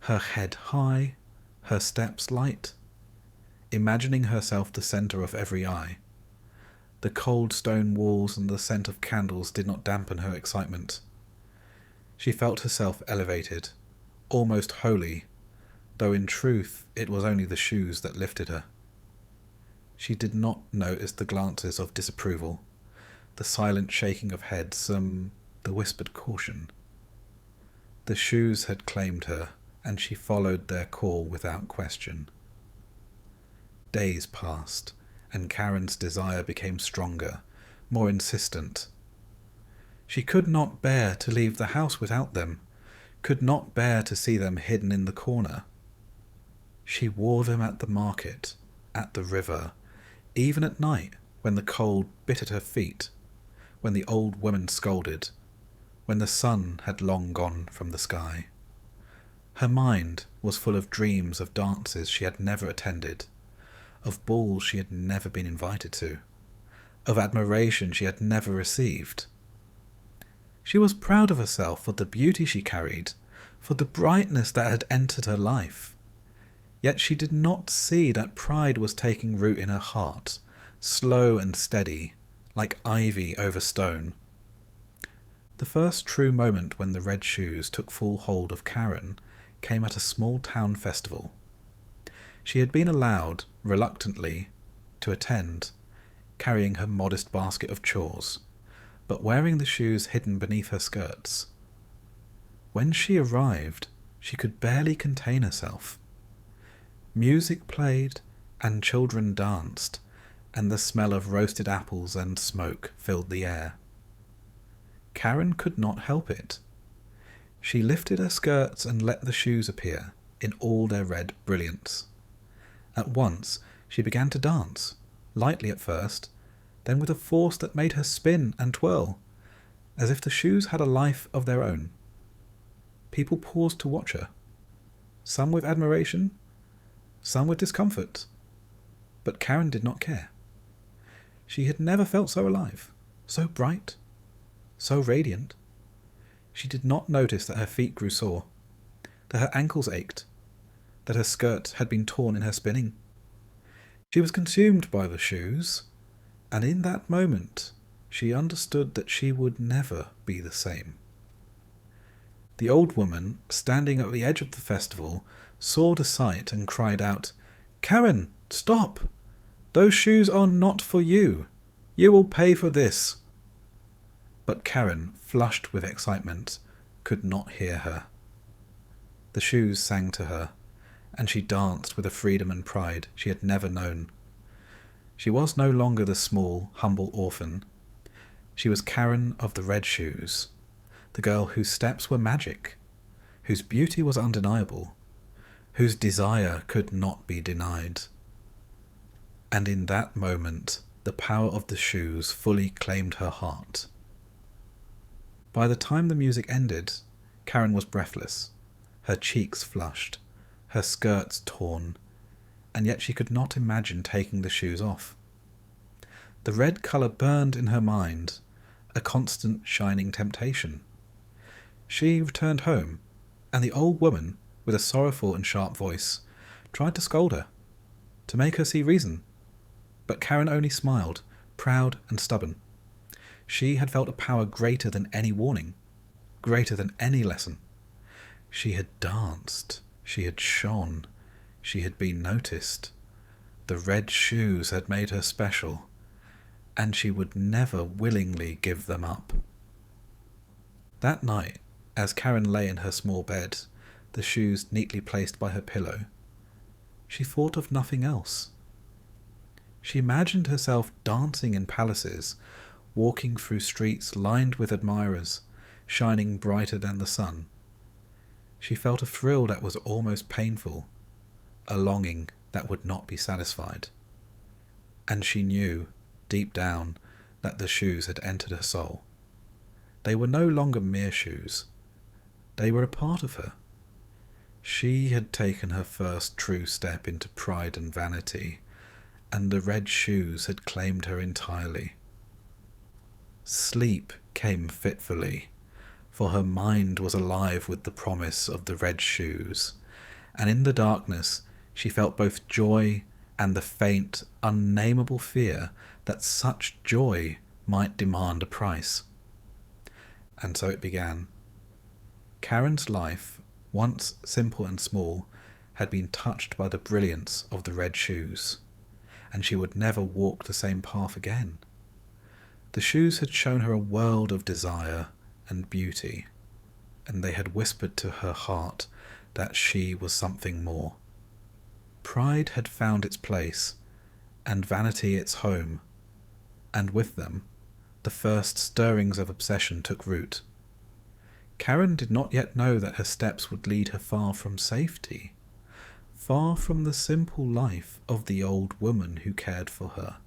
her head high, her steps light, imagining herself the centre of every eye. The cold stone walls and the scent of candles did not dampen her excitement. She felt herself elevated, almost holy, though in truth it was only the shoes that lifted her. She did not notice the glances of disapproval, the silent shaking of heads, the whispered caution. The shoes had claimed her, and she followed their call without question. Days passed, and Karen's desire became stronger, more insistent. She could not bear to leave the house without them, could not bear to see them hidden in the corner. She wore them at the market, at the river, even at night when the cold bit at her feet, when the old woman scolded, when the sun had long gone from the sky. Her mind was full of dreams of dances she had never attended, of balls she had never been invited to, of admiration she had never received. She was proud of herself for the beauty she carried, for the brightness that had entered her life. Yet she did not see that pride was taking root in her heart, slow and steady, like ivy over stone. The first true moment when the red shoes took full hold of Karen came at a small town festival. She had been allowed, reluctantly, to attend, carrying her modest basket of chores, but wearing the shoes hidden beneath her skirts. When she arrived, she could barely contain herself. Music played, and children danced, and the smell of roasted apples and smoke filled the air. Karen could not help it. She lifted her skirts and let the shoes appear, in all their red brilliance. At once she began to dance, lightly at first, then with a force that made her spin and twirl, as if the shoes had a life of their own. People paused to watch her, some with admiration, some with discomfort, but Karen did not care. She had never felt so alive, so bright, so radiant. She did not notice that her feet grew sore, that her ankles ached, that her skirt had been torn in her spinning. She was consumed by the shoes, and in that moment she understood that she would never be the same. The old woman, standing at the edge of the festival, saw the sight and cried out, "Karen, stop! Those shoes are not for you. You will pay for this." But Karen, flushed with excitement, could not hear her. The shoes sang to her, and she danced with a freedom and pride she had never known. She was no longer the small, humble orphan. She was Karen of the red shoes, the girl whose steps were magic, whose beauty was undeniable, whose desire could not be denied. And in that moment, the power of the shoes fully claimed her heart. By the time the music ended, Karen was breathless, her cheeks flushed, her skirts torn, and yet she could not imagine taking the shoes off. The red colour burned in her mind, a constant shining temptation. She returned home, and the old woman, with a sorrowful and sharp voice, tried to scold her, to make her see reason. But Karen only smiled, proud and stubborn. She had felt a power greater than any warning, greater than any lesson. She had danced, she had shone, she had been noticed. The red shoes had made her special, and she would never willingly give them up. That night, as Karen lay in her small bed, the shoes neatly placed by her pillow, she thought of nothing else. She imagined herself dancing in palaces, walking through streets lined with admirers, shining brighter than the sun. She felt a thrill that was almost painful, a longing that would not be satisfied. And she knew, deep down, that the shoes had entered her soul. They were no longer mere shoes. They were a part of her. She had taken her first true step into pride and vanity, and the red shoes had claimed her entirely. Sleep came fitfully, for her mind was alive with the promise of the red shoes, and in the darkness she felt both joy and the faint, unnameable fear that such joy might demand a price. And so it began. Karen's life, once simple and small, had been touched by the brilliance of the red shoes, and she would never walk the same path again. The shoes had shown her a world of desire and beauty, and they had whispered to her heart that she was something more. Pride had found its place, and vanity its home, and with them the first stirrings of obsession took root. Karen did not yet know that her steps would lead her far from safety, far from the simple life of the old woman who cared for her,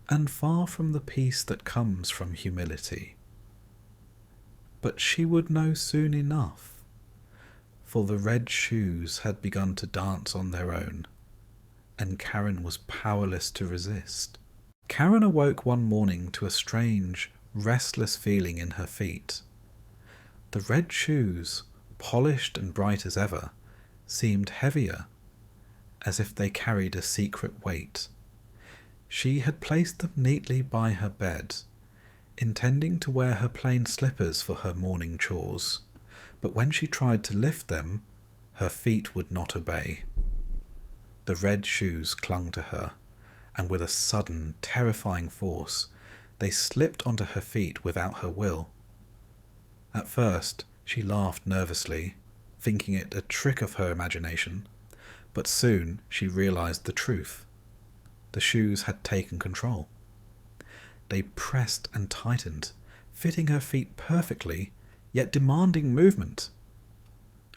and far from the peace that comes from humility. But she would know soon enough, for the red shoes had begun to dance on their own, and Karen was powerless to resist. Karen awoke one morning to a strange, restless feeling in her feet. The red shoes, polished and bright as ever, seemed heavier, as if they carried a secret weight. She had placed them neatly by her bed, intending to wear her plain slippers for her morning chores, but when she tried to lift them, her feet would not obey. The red shoes clung to her, and with a sudden, terrifying force, they slipped onto her feet without her will. At first, she laughed nervously, thinking it a trick of her imagination, but soon she realized the truth. The shoes had taken control. They pressed and tightened, fitting her feet perfectly, yet demanding movement.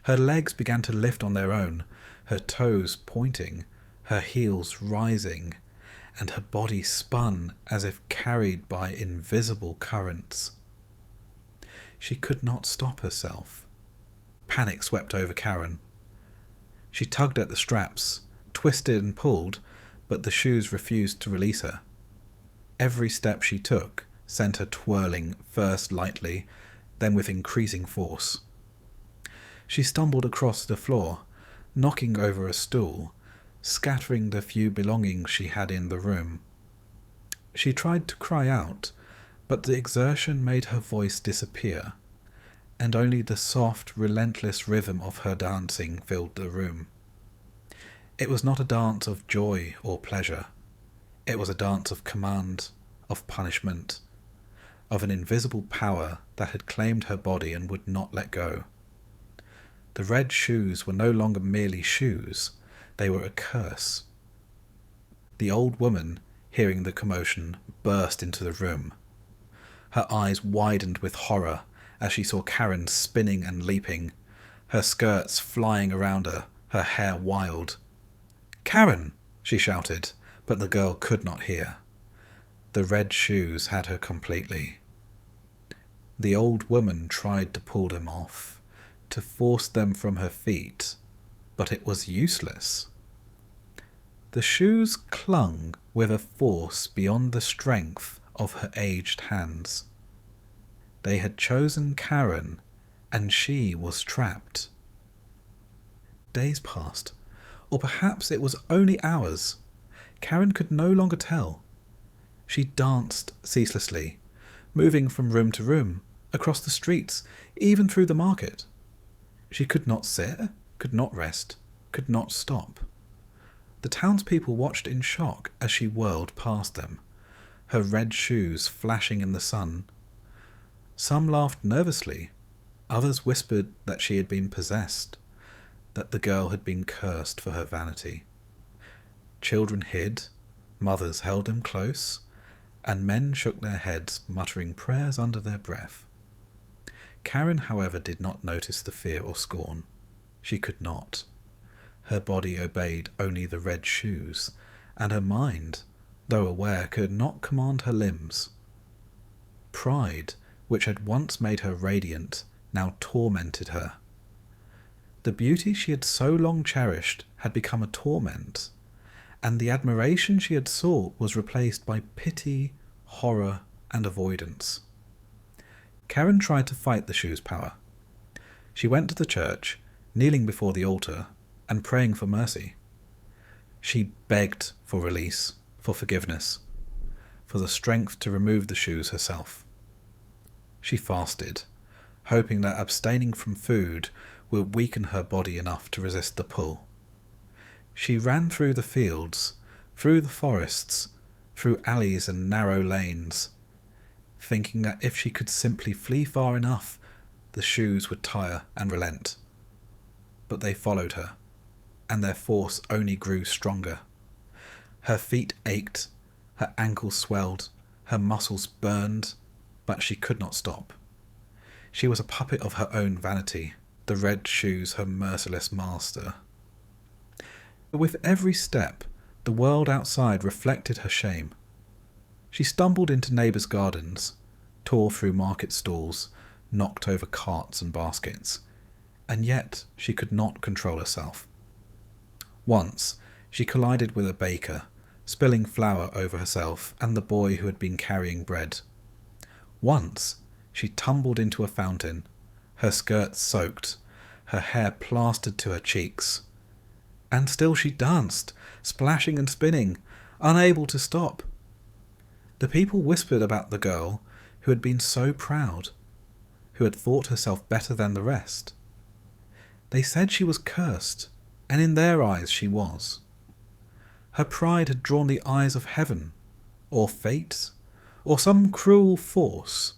Her legs began to lift on their own, her toes pointing, her heels rising, and her body spun as if carried by invisible currents. She could not stop herself. Panic swept over Karen. She tugged at the straps, twisted and pulled, but the shoes refused to release her. Every step she took sent her twirling, first lightly, then with increasing force. She stumbled across the floor, knocking over a stool, scattering the few belongings she had in the room. She tried to cry out, but the exertion made her voice disappear, and only the soft, relentless rhythm of her dancing filled the room. It was not a dance of joy or pleasure. It was a dance of command, of punishment, of an invisible power that had claimed her body and would not let go. The red shoes were no longer merely shoes, they were a curse. The old woman, hearing the commotion, burst into the room. Her eyes widened with horror as she saw Karen spinning and leaping, her skirts flying around her, her hair wild. "Karen!" she shouted, but the girl could not hear. The red shoes had her completely. The old woman tried to pull them off, to force them from her feet, but it was useless. The shoes clung with a force beyond the strength of her aged hands. They had chosen Karen, and she was trapped. Days passed, or perhaps it was only hours. Karen could no longer tell. She danced ceaselessly, moving from room to room, across the streets, even through the market. She could not sit, could not rest, could not stop. The townspeople watched in shock as she whirled past them, her red shoes flashing in the sun. Some laughed nervously, others whispered that she had been possessed, that the girl had been cursed for her vanity. Children hid, mothers held them close, and men shook their heads, muttering prayers under their breath. Karen, however, did not notice the fear or scorn. She could not. Her body obeyed only the red shoes, and her mind, though aware, could not command her limbs. Pride, which had once made her radiant, now tormented her. The beauty she had so long cherished had become a torment, and the admiration she had sought was replaced by pity, horror, and avoidance. Karen tried to fight the shoe's power. She went to the church, kneeling before the altar, and praying for mercy. She begged for release, for forgiveness, for the strength to remove the shoes herself. She fasted, hoping that abstaining from food would weaken her body enough to resist the pull. She ran through the fields, through the forests, through alleys and narrow lanes, thinking that if she could simply flee far enough, the shoes would tire and relent. But they followed her, and their force only grew stronger. Her feet ached, her ankles swelled, her muscles burned, but she could not stop. She was a puppet of her own vanity, the red shoes her merciless master. With every step, the world outside reflected her shame. She stumbled into neighbours' gardens, tore through market stalls, knocked over carts and baskets, and yet she could not control herself. Once, she collided with a baker, spilling flour over herself and the boy who had been carrying bread. Once, she tumbled into a fountain, her skirts soaked, her hair plastered to her cheeks. And still she danced, splashing and spinning, unable to stop. The people whispered about the girl who had been so proud, who had thought herself better than the rest. They said she was cursed, and in their eyes she was. Her pride had drawn the eyes of heaven, or fate, or some cruel force,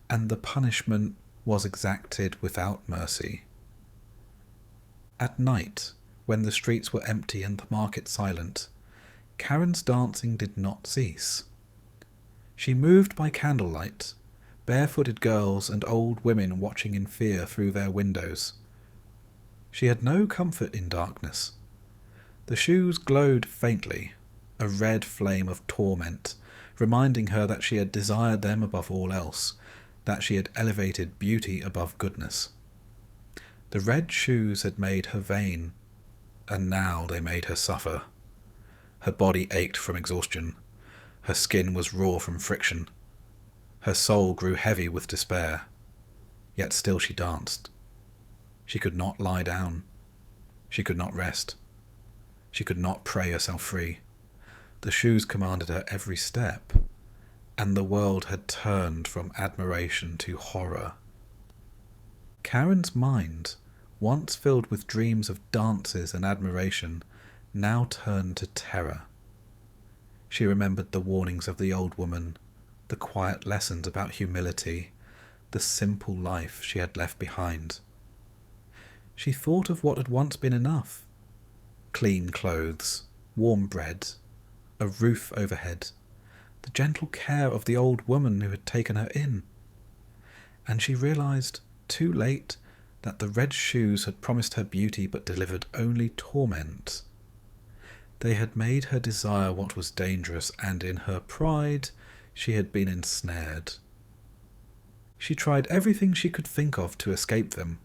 and the punishment was exacted without mercy. At night, when the streets were empty and the market silent, Karen's dancing did not cease. She moved by candlelight, barefooted girls and old women watching in fear through their windows. She had no comfort in darkness. The shoes glowed faintly, a red flame of torment, reminding her that she had desired them above all else, that she had elevated beauty above goodness. The red shoes had made her vain, and now they made her suffer. Her body ached from exhaustion. Her skin was raw from friction. Her soul grew heavy with despair. Yet still she danced. She could not lie down. She could not rest. She could not pray herself free. The shoes commanded her every step, and the world had turned from admiration to horror. Karen's mind, once filled with dreams of dances and admiration, now turned to terror. She remembered the warnings of the old woman, the quiet lessons about humility, the simple life she had left behind. She thought of what had once been enough: clean clothes, warm bread, a roof overhead, the gentle care of the old woman who had taken her in. And she realized, too late, that the red shoes had promised her beauty but delivered only torment. They had made her desire what was dangerous, and in her pride she had been ensnared. She tried everything she could think of to escape them.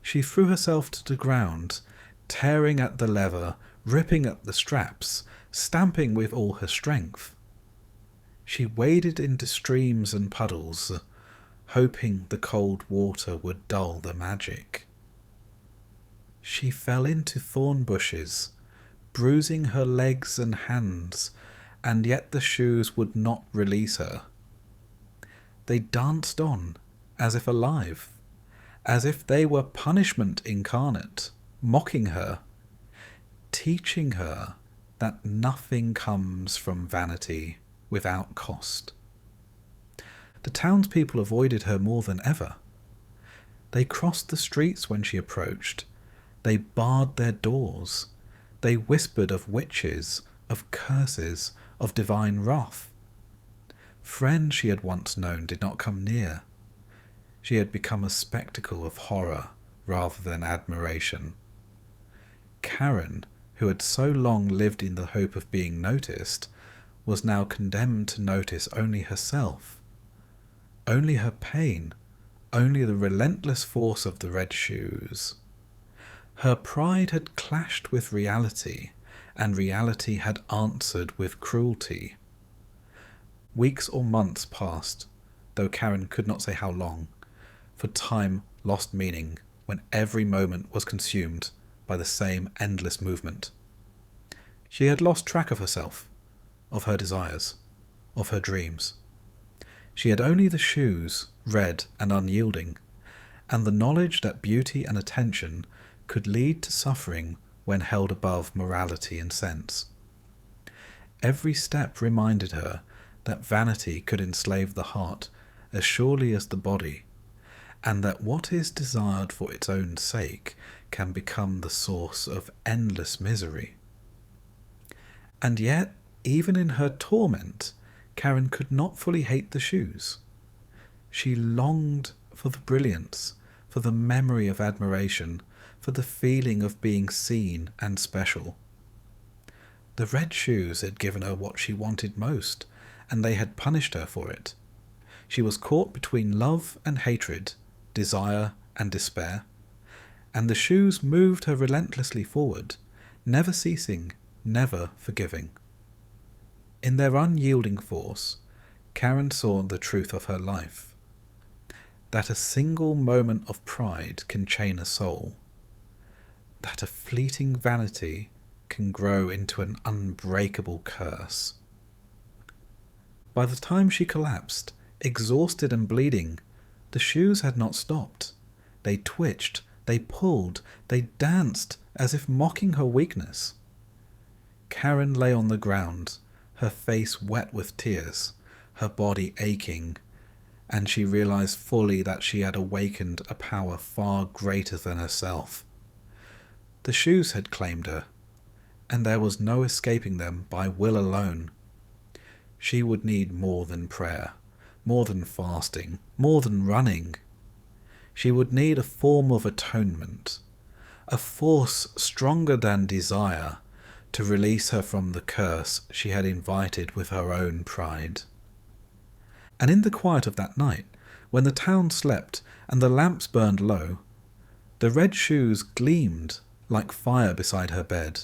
She threw herself to the ground, tearing at the leather, ripping at the straps, stamping with all her strength. She waded into streams and puddles, hoping the cold water would dull the magic. She fell into thorn bushes, bruising her legs and hands, and yet the shoes would not release her. They danced on, as if alive, as if they were punishment incarnate, mocking her, teaching her that nothing comes from vanity without cost. The townspeople avoided her more than ever. They crossed the streets when she approached. They barred their doors. They whispered of witches, of curses, of divine wrath. Friends she had once known did not come near. She had become a spectacle of horror rather than admiration. Karen, who had so long lived in the hope of being noticed, was now condemned to notice only herself, only her pain, only the relentless force of the red shoes. Her pride had clashed with reality, and reality had answered with cruelty. Weeks or months passed, though Karen could not say how long, for time lost meaning when every moment was consumed by the same endless movement. She had lost track of herself, of her desires, of her dreams. She had only the shoes, red and unyielding, and the knowledge that beauty and attention could lead to suffering when held above morality and sense. Every step reminded her that vanity could enslave the heart as surely as the body, and that what is desired for its own sake can become the source of endless misery. And yet, even in her torment, Karen could not fully hate the shoes. She longed for the brilliance, for the memory of admiration, for the feeling of being seen and special. The red shoes had given her what she wanted most, and they had punished her for it. She was caught between love and hatred, desire and despair, and the shoes moved her relentlessly forward, never ceasing, never forgiving. In their unyielding force, Karen saw the truth of her life, that a single moment of pride can chain a soul, that a fleeting vanity can grow into an unbreakable curse. By the time she collapsed, exhausted and bleeding, the shoes had not stopped. They twitched, they pulled, they danced as if mocking her weakness. Karen lay on the ground, her face wet with tears, her body aching, and she realized fully that she had awakened a power far greater than herself. The shoes had claimed her, and there was no escaping them by will alone. She would need more than prayer, more than fasting, more than running. She would need a form of atonement, a force stronger than desire, to release her from the curse she had invited with her own pride. And in the quiet of that night, when the town slept and the lamps burned low, the red shoes gleamed like fire beside her bed,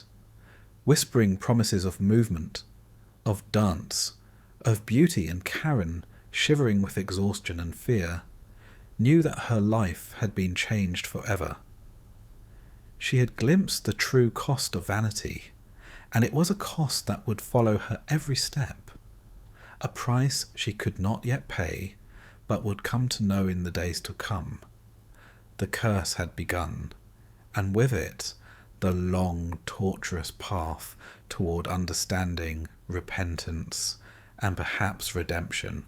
whispering promises of movement, of dance, of beauty, and Karen, shivering with exhaustion and fear, knew that her life had been changed forever. She had glimpsed the true cost of vanity, and it was a cost that would follow her every step, a price she could not yet pay, but would come to know in the days to come. The curse had begun, and with it the long, tortuous path toward understanding, repentance, and perhaps redemption.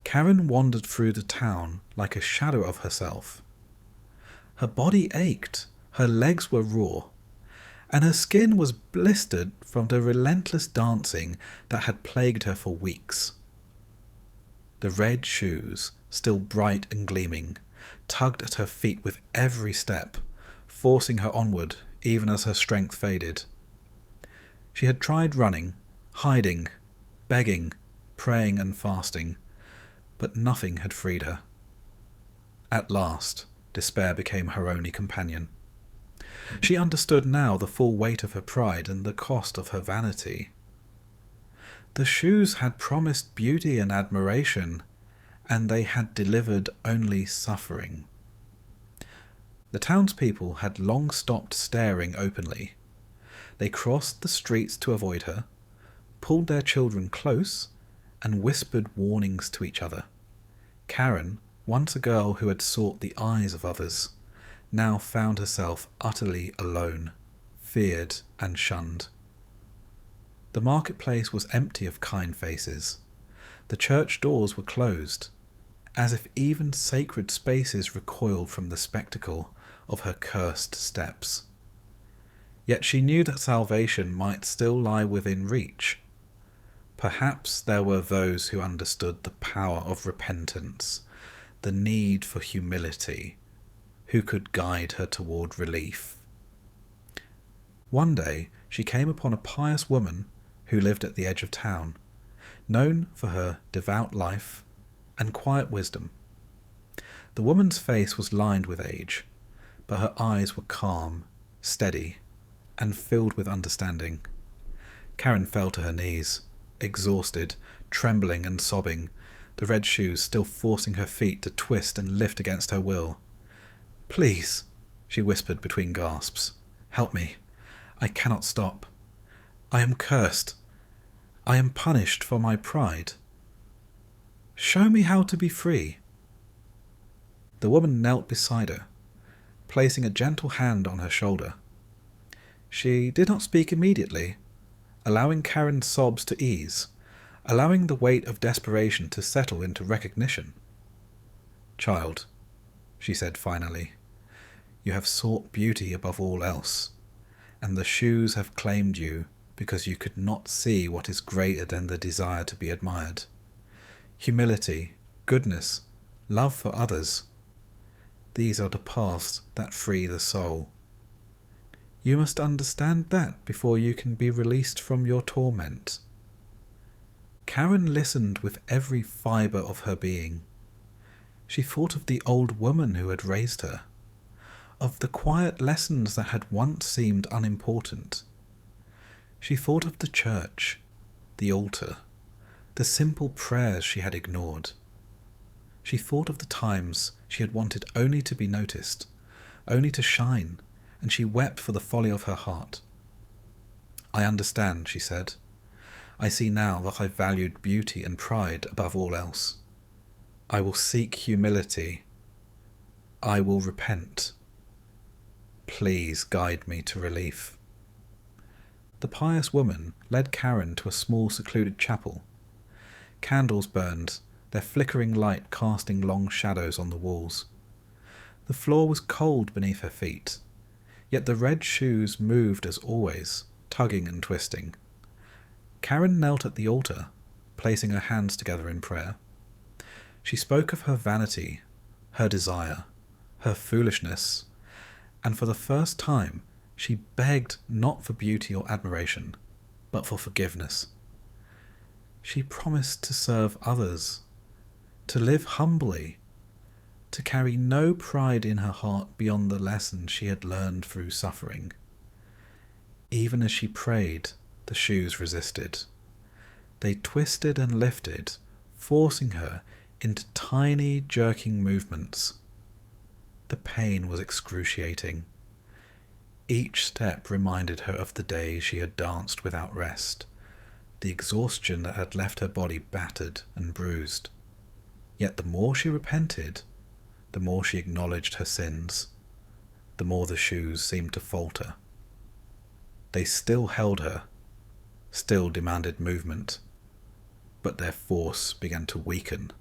Karen wandered through the town like a shadow of herself. Her body ached, her legs were raw, and her skin was blistered from the relentless dancing that had plagued her for weeks. The red shoes, still bright and gleaming, tugged at her feet with every step, forcing her onward even as her strength faded. She had tried running, hiding, begging, praying and fasting, but nothing had freed her. At last, despair became her only companion. She understood now the full weight of her pride and the cost of her vanity. The shoes had promised beauty and admiration, and they had delivered only suffering. The townspeople had long stopped staring openly. They crossed the streets to avoid her, pulled their children close, and whispered warnings to each other. Karen, once a girl who had sought the eyes of others, now found herself utterly alone, feared and shunned. The marketplace was empty of kind faces. The church doors were closed, as if even sacred spaces recoiled from the spectacle of her cursed steps. Yet she knew that salvation might still lie within reach. Perhaps there were those who understood the power of repentance, the need for humility, who could guide her toward relief. One day she came upon a pious woman who lived at the edge of town, known for her devout life and quiet wisdom. The woman's face was lined with age, but her eyes were calm, steady, and filled with understanding. Karen fell to her knees, exhausted, trembling and sobbing, the red shoes still forcing her feet to twist and lift against her will. "Please," she whispered between gasps, "help me. I cannot stop. I am cursed. I am punished for my pride. Show me how to be free." The woman knelt beside her, placing a gentle hand on her shoulder. She did not speak immediately, allowing Karen's sobs to ease, allowing the weight of desperation to settle into recognition. "Child," she said finally, "you have sought beauty above all else, and the shoes have claimed you because you could not see what is greater than the desire to be admired. Humility, goodness, love for others. These are the paths that free the soul. You must understand that before you can be released from your torment." Karen listened with every fibre of her being. She thought of the old woman who had raised her, of the quiet lessons that had once seemed unimportant. She thought of the church, the altar, the simple prayers she had ignored. She thought of the times she had wanted only to be noticed, only to shine, and she wept for the folly of her heart. "I understand," she said. "I see now that I valued beauty and pride above all else. I will seek humility. I will repent. Please guide me to relief." The pious woman led Karen to a small secluded chapel. Candles burned, their flickering light casting long shadows on the walls. The floor was cold beneath her feet, yet the red shoes moved as always, tugging and twisting. Karen knelt at the altar, placing her hands together in prayer. She spoke of her vanity, her desire, her foolishness, and for the first time she begged not for beauty or admiration, but for forgiveness. She promised to serve others, to live humbly, to carry no pride in her heart beyond the lessons she had learned through suffering. Even as she prayed, the shoes resisted. They twisted and lifted, forcing her into tiny, jerking movements. The pain was excruciating. Each step reminded her of the days she had danced without rest, the exhaustion that had left her body battered and bruised. Yet the more she repented, the more she acknowledged her sins, the more the shoes seemed to falter. They still held her, still demanded movement, but their force began to weaken.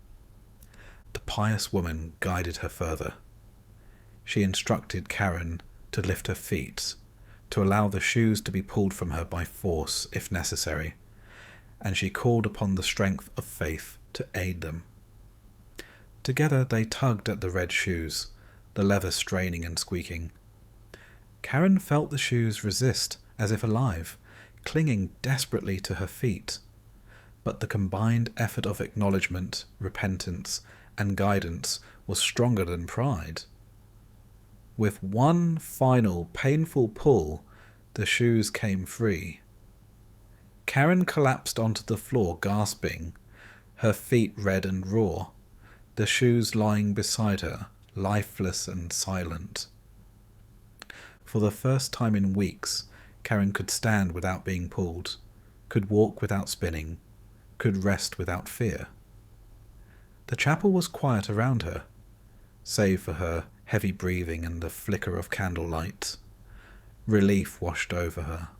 The pious woman guided her further. She instructed Karen to lift her feet, to allow the shoes to be pulled from her by force if necessary, and she called upon the strength of faith to aid them. Together they tugged at the red shoes, the leather straining and squeaking. Karen felt the shoes resist as if alive, clinging desperately to her feet, but the combined effort of acknowledgement, repentance, and guidance was stronger than pride. With one final painful pull, the shoes came free. Karen collapsed onto the floor, gasping, her feet red and raw, the shoes lying beside her, lifeless and silent. For the first time in weeks, Karen could stand without being pulled, could walk without spinning, could rest without fear. The chapel was quiet around her, save for her heavy breathing and the flicker of candlelight. Relief washed over her,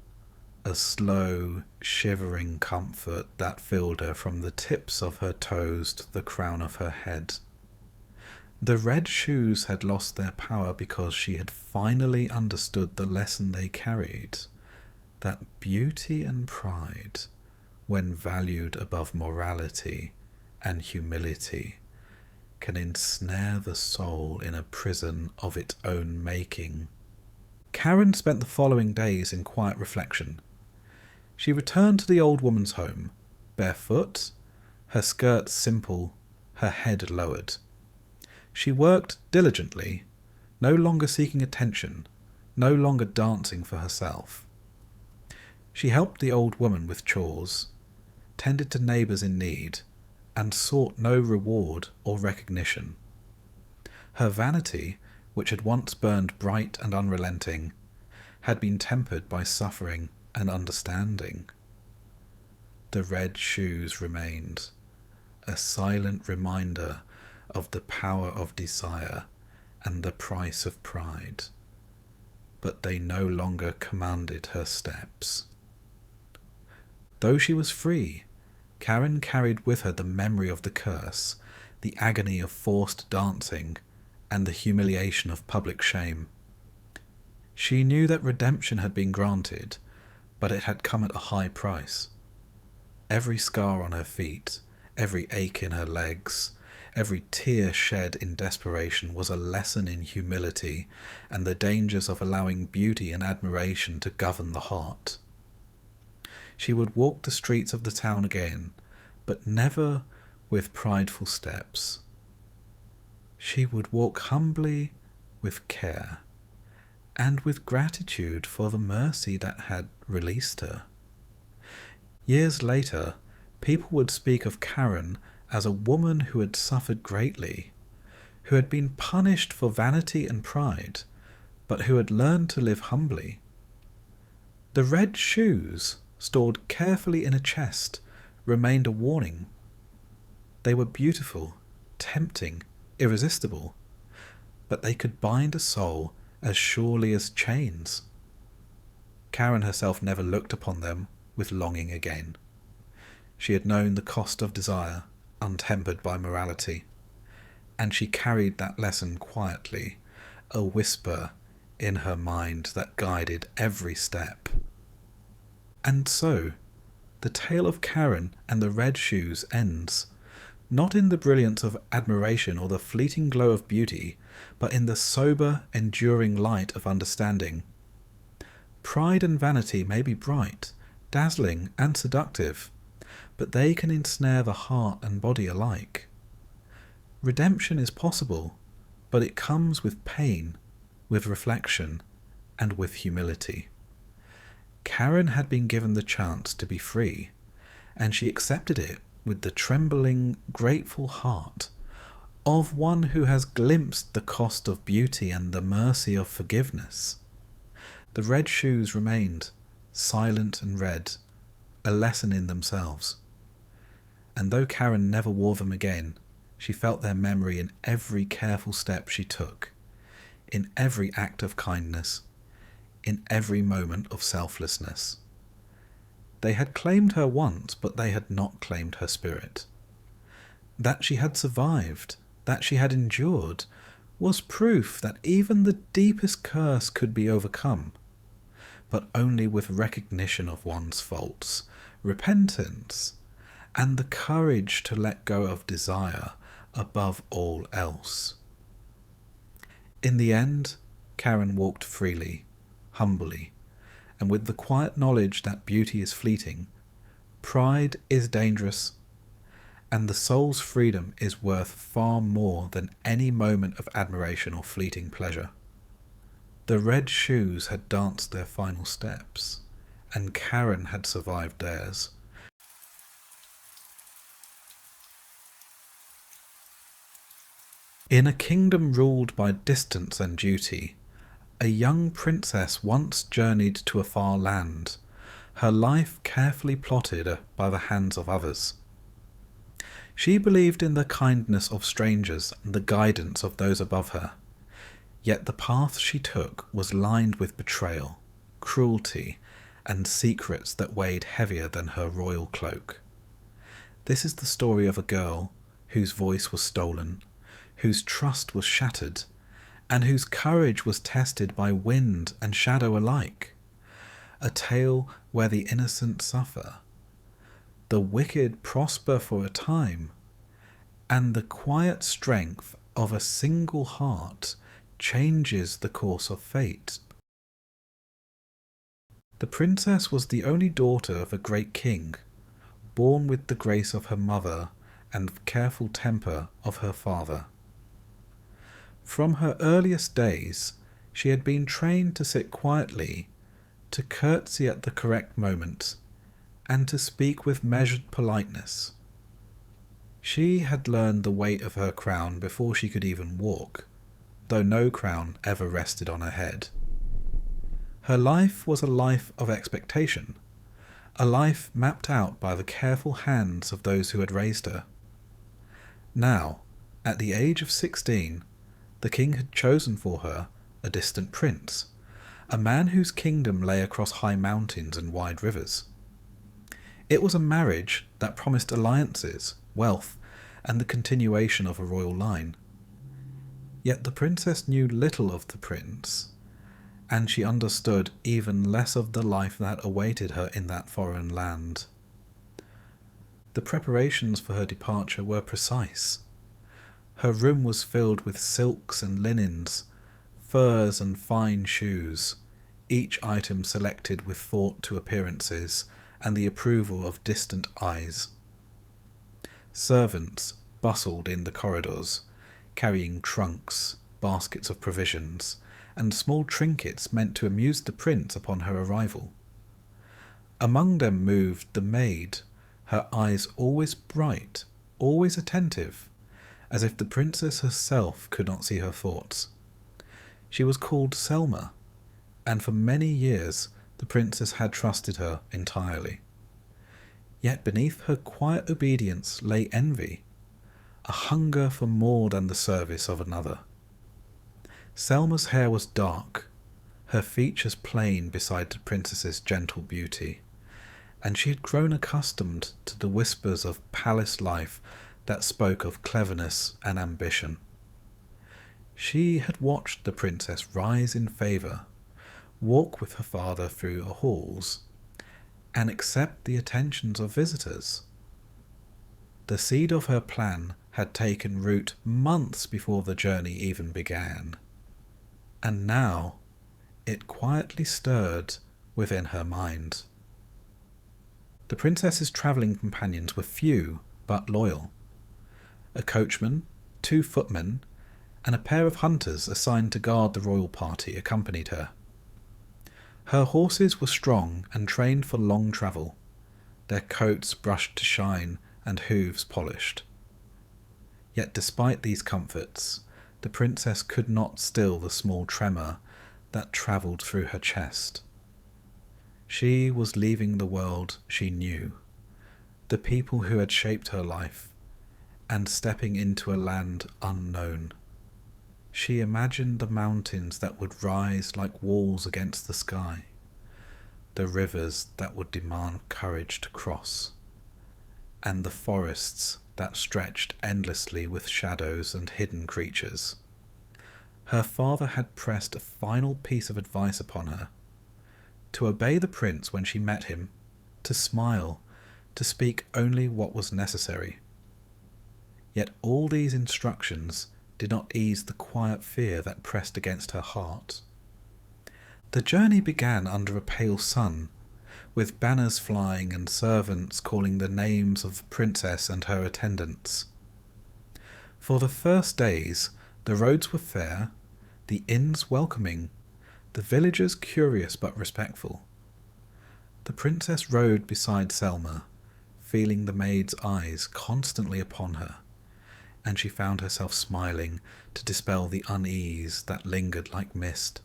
a slow, shivering comfort that filled her from the tips of her toes to the crown of her head. The red shoes had lost their power because she had finally understood the lesson they carried, that beauty and pride, when valued above morality and humility, can ensnare the soul in a prison of its own making. Karen spent the following days in quiet reflection. She returned to the old woman's home, barefoot, her skirts simple, her head lowered. She worked diligently, no longer seeking attention, no longer dancing for herself. She helped the old woman with chores, tended to neighbours in need, and sought no reward or recognition. Her vanity, which had once burned bright and unrelenting, had been tempered by suffering and understanding. The red shoes remained, a silent reminder of the power of desire and the price of pride, but they no longer commanded her steps. Though she was free, Karen carried with her the memory of the curse, the agony of forced dancing, and the humiliation of public shame. She knew that redemption had been granted, but it had come at a high price. Every scar on her feet, every ache in her legs, every tear shed in desperation was a lesson in humility and the dangers of allowing beauty and admiration to govern the heart. She would walk the streets of the town again, but never with prideful steps. She would walk humbly, with care, and with gratitude for the mercy that had released her. Years later, people would speak of Karen as a woman who had suffered greatly, who had been punished for vanity and pride, but who had learned to live humbly. The red shoes, stored carefully in a chest, remained a warning. They were beautiful, tempting, irresistible, but they could bind a soul as surely as chains. Karen herself never looked upon them with longing again. She had known the cost of desire, untempered by morality, and she carried that lesson quietly, a whisper in her mind that guided every step. And so, the tale of Karen and the red shoes ends, not in the brilliance of admiration or the fleeting glow of beauty, but in the sober, enduring light of understanding. Pride and vanity may be bright, dazzling, and seductive, but they can ensnare the heart and body alike. Redemption is possible, but it comes with pain, with reflection, and with humility. Karen had been given the chance to be free, and she accepted it with the trembling, grateful heart of one who has glimpsed the cost of beauty and the mercy of forgiveness. The red shoes remained, silent and red, a lesson in themselves. And though Karen never wore them again, she felt their memory in every careful step she took, in every act of kindness, in every moment of selflessness. They had claimed her once, but they had not claimed her spirit. That she had survived, that she had endured, was proof that even the deepest curse could be overcome, but only with recognition of one's faults, repentance, and the courage to let go of desire above all else. In the end, Karen walked freely, humbly, and with the quiet knowledge that beauty is fleeting, pride is dangerous, and the soul's freedom is worth far more than any moment of admiration or fleeting pleasure. The red shoes had danced their final steps, and Karen had survived theirs. In a kingdom ruled by distance and duty, a young princess once journeyed to a far land, her life carefully plotted by the hands of others. She believed in the kindness of strangers and the guidance of those above her, yet the path she took was lined with betrayal, cruelty, and secrets that weighed heavier than her royal cloak. This is the story of a girl whose voice was stolen, whose trust was shattered, and whose courage was tested by wind and shadow alike. A tale where the innocent suffer, the wicked prosper for a time, and the quiet strength of a single heart changes the course of fate. The princess was the only daughter of a great king, born with the grace of her mother and careful temper of her father. From her earliest days, she had been trained to sit quietly, to curtsy at the correct moment, and to speak with measured politeness. She had learned the weight of her crown before she could even walk, though no crown ever rested on her head. Her life was a life of expectation, a life mapped out by the careful hands of those who had raised her. Now, at the age of 16, the king had chosen for her a distant prince, a man whose kingdom lay across high mountains and wide rivers. It was a marriage that promised alliances, wealth, and the continuation of a royal line. Yet the princess knew little of the prince, and she understood even less of the life that awaited her in that foreign land. The preparations for her departure were precise. Her room was filled with silks and linens, furs and fine shoes, each item selected with thought to appearances and the approval of distant eyes. Servants bustled in the corridors, carrying trunks, baskets of provisions, and small trinkets meant to amuse the prince upon her arrival. Among them moved the maid, her eyes always bright, always attentive, as if the princess herself could not see her thoughts. She was called Selma, and for many years the princess had trusted her entirely. Yet beneath her quiet obedience lay envy, a hunger for more than the service of another. Selma's hair was dark, her features plain beside the princess's gentle beauty, and she had grown accustomed to the whispers of palace life that spoke of cleverness and ambition. She had watched the princess rise in favour, walk with her father through the halls, and accept the attentions of visitors. The seed of her plan had taken root months before the journey even began, and now it quietly stirred within her mind. The princess's travelling companions were few but loyal. A coachman, 2 footmen, and a pair of hunters assigned to guard the royal party accompanied her. Her horses were strong and trained for long travel, their coats brushed to shine and hooves polished. Yet despite these comforts, the princess could not still the small tremor that travelled through her chest. She was leaving the world she knew, the people who had shaped her life, and stepping into a land unknown. She imagined the mountains that would rise like walls against the sky, the rivers that would demand courage to cross, and the forests that stretched endlessly with shadows and hidden creatures. Her father had pressed a final piece of advice upon her: to obey the prince when she met him, to smile, to speak only what was necessary. Yet all these instructions did not ease the quiet fear that pressed against her heart. The journey began under a pale sun, with banners flying and servants calling the names of the princess and her attendants. For the first days, the roads were fair, the inns welcoming, the villagers curious but respectful. The princess rode beside Selma, feeling the maid's eyes constantly upon her, and she found herself smiling to dispel the unease that lingered like mist.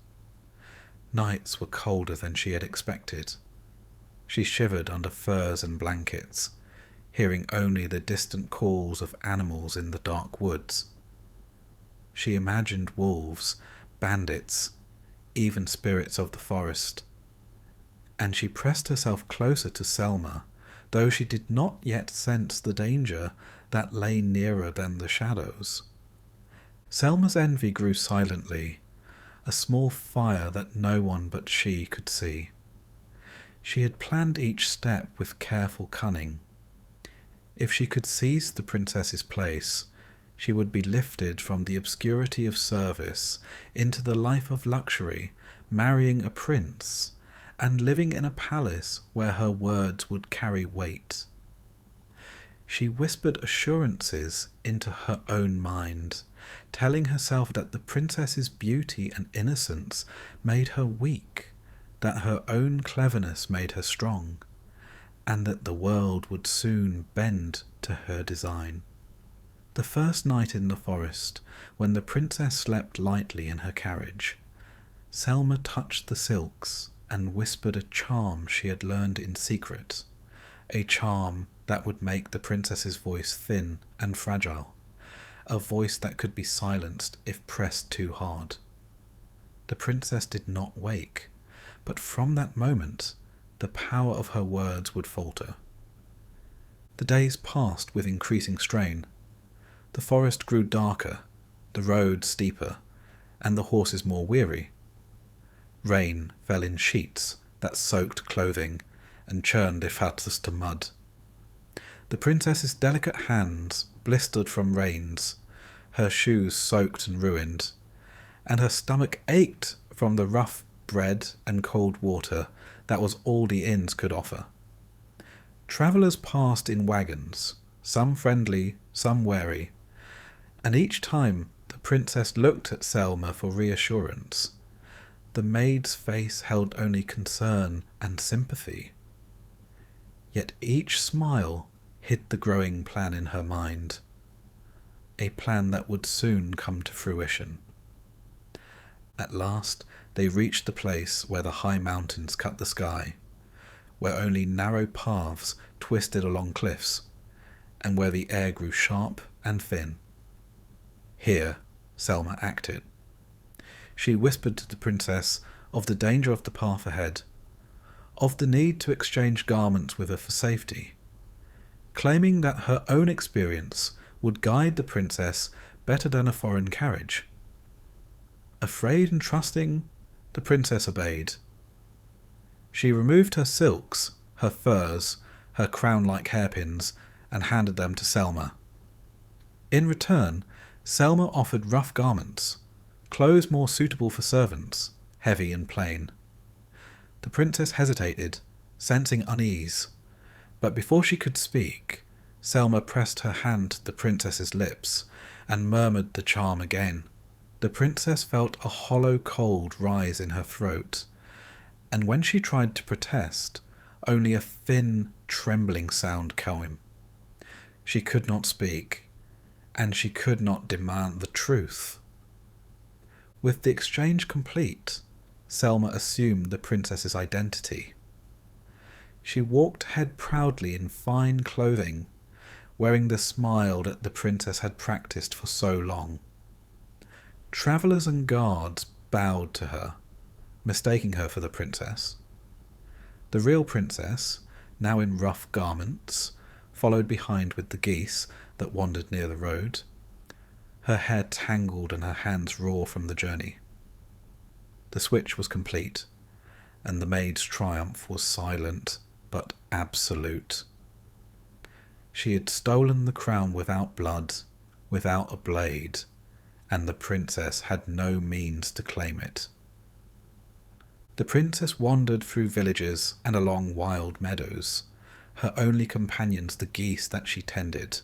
Nights were colder than she had expected. She shivered under furs and blankets, hearing only the distant calls of animals in the dark woods. She imagined wolves, bandits, even spirits of the forest, and she pressed herself closer to Selma, though she did not yet sense the danger that lay nearer than the shadows. Selma's envy grew silently, a small fire that no one but she could see. She had planned each step with careful cunning. If she could seize the princess's place, she would be lifted from the obscurity of service into the life of luxury, marrying a prince, and living in a palace where her words would carry weight. She whispered assurances into her own mind, telling herself that the princess's beauty and innocence made her weak, that her own cleverness made her strong, and that the world would soon bend to her design. The first night in the forest, when the princess slept lightly in her carriage, Selma touched the silks and whispered a charm she had learned in secret, a charm that would make the princess's voice thin and fragile, a voice that could be silenced if pressed too hard. The princess did not wake, but from that moment the power of her words would falter. The days passed with increasing strain. The forest grew darker, the road steeper, and the horses more weary. Rain fell in sheets that soaked clothing and churned Ephatus to mud. The princess's delicate hands blistered from rains, her shoes soaked and ruined, and her stomach ached from the rough bread and cold water that was all the inns could offer. Travellers passed in wagons, some friendly, some wary, and each time the princess looked at Selma for reassurance, the maid's face held only concern and sympathy. Yet each smile hid the growing plan in her mind, a plan that would soon come to fruition. At last they reached the place where the high mountains cut the sky, where only narrow paths twisted along cliffs, and where the air grew sharp and thin. Here Selma acted. She whispered to the princess of the danger of the path ahead, of the need to exchange garments with her for safety, claiming that her own experience would guide the princess better than a foreign carriage. Afraid and trusting, the princess obeyed. She removed her silks, her furs, her crown-like hairpins, and handed them to Selma. In return, Selma offered rough garments, clothes more suitable for servants, heavy and plain. The princess hesitated, sensing unease, but before she could speak, Selma pressed her hand to the princess's lips and murmured the charm again. The princess felt a hollow cold rise in her throat, and when she tried to protest, only a thin, trembling sound came. She could not speak, and she could not demand the truth. With the exchange complete, Selma assumed the princess's identity. She walked ahead proudly in fine clothing, wearing the smile that the princess had practiced for so long. Travellers and guards bowed to her, mistaking her for the princess. The real princess, now in rough garments, followed behind with the geese that wandered near the road, her hair tangled and her hands raw from the journey. The switch was complete, and the maid's triumph was silent but absolute. She had stolen the crown without blood, without a blade, and the princess had no means to claim it. The princess wandered through villages and along wild meadows, her only companions the geese that she tended.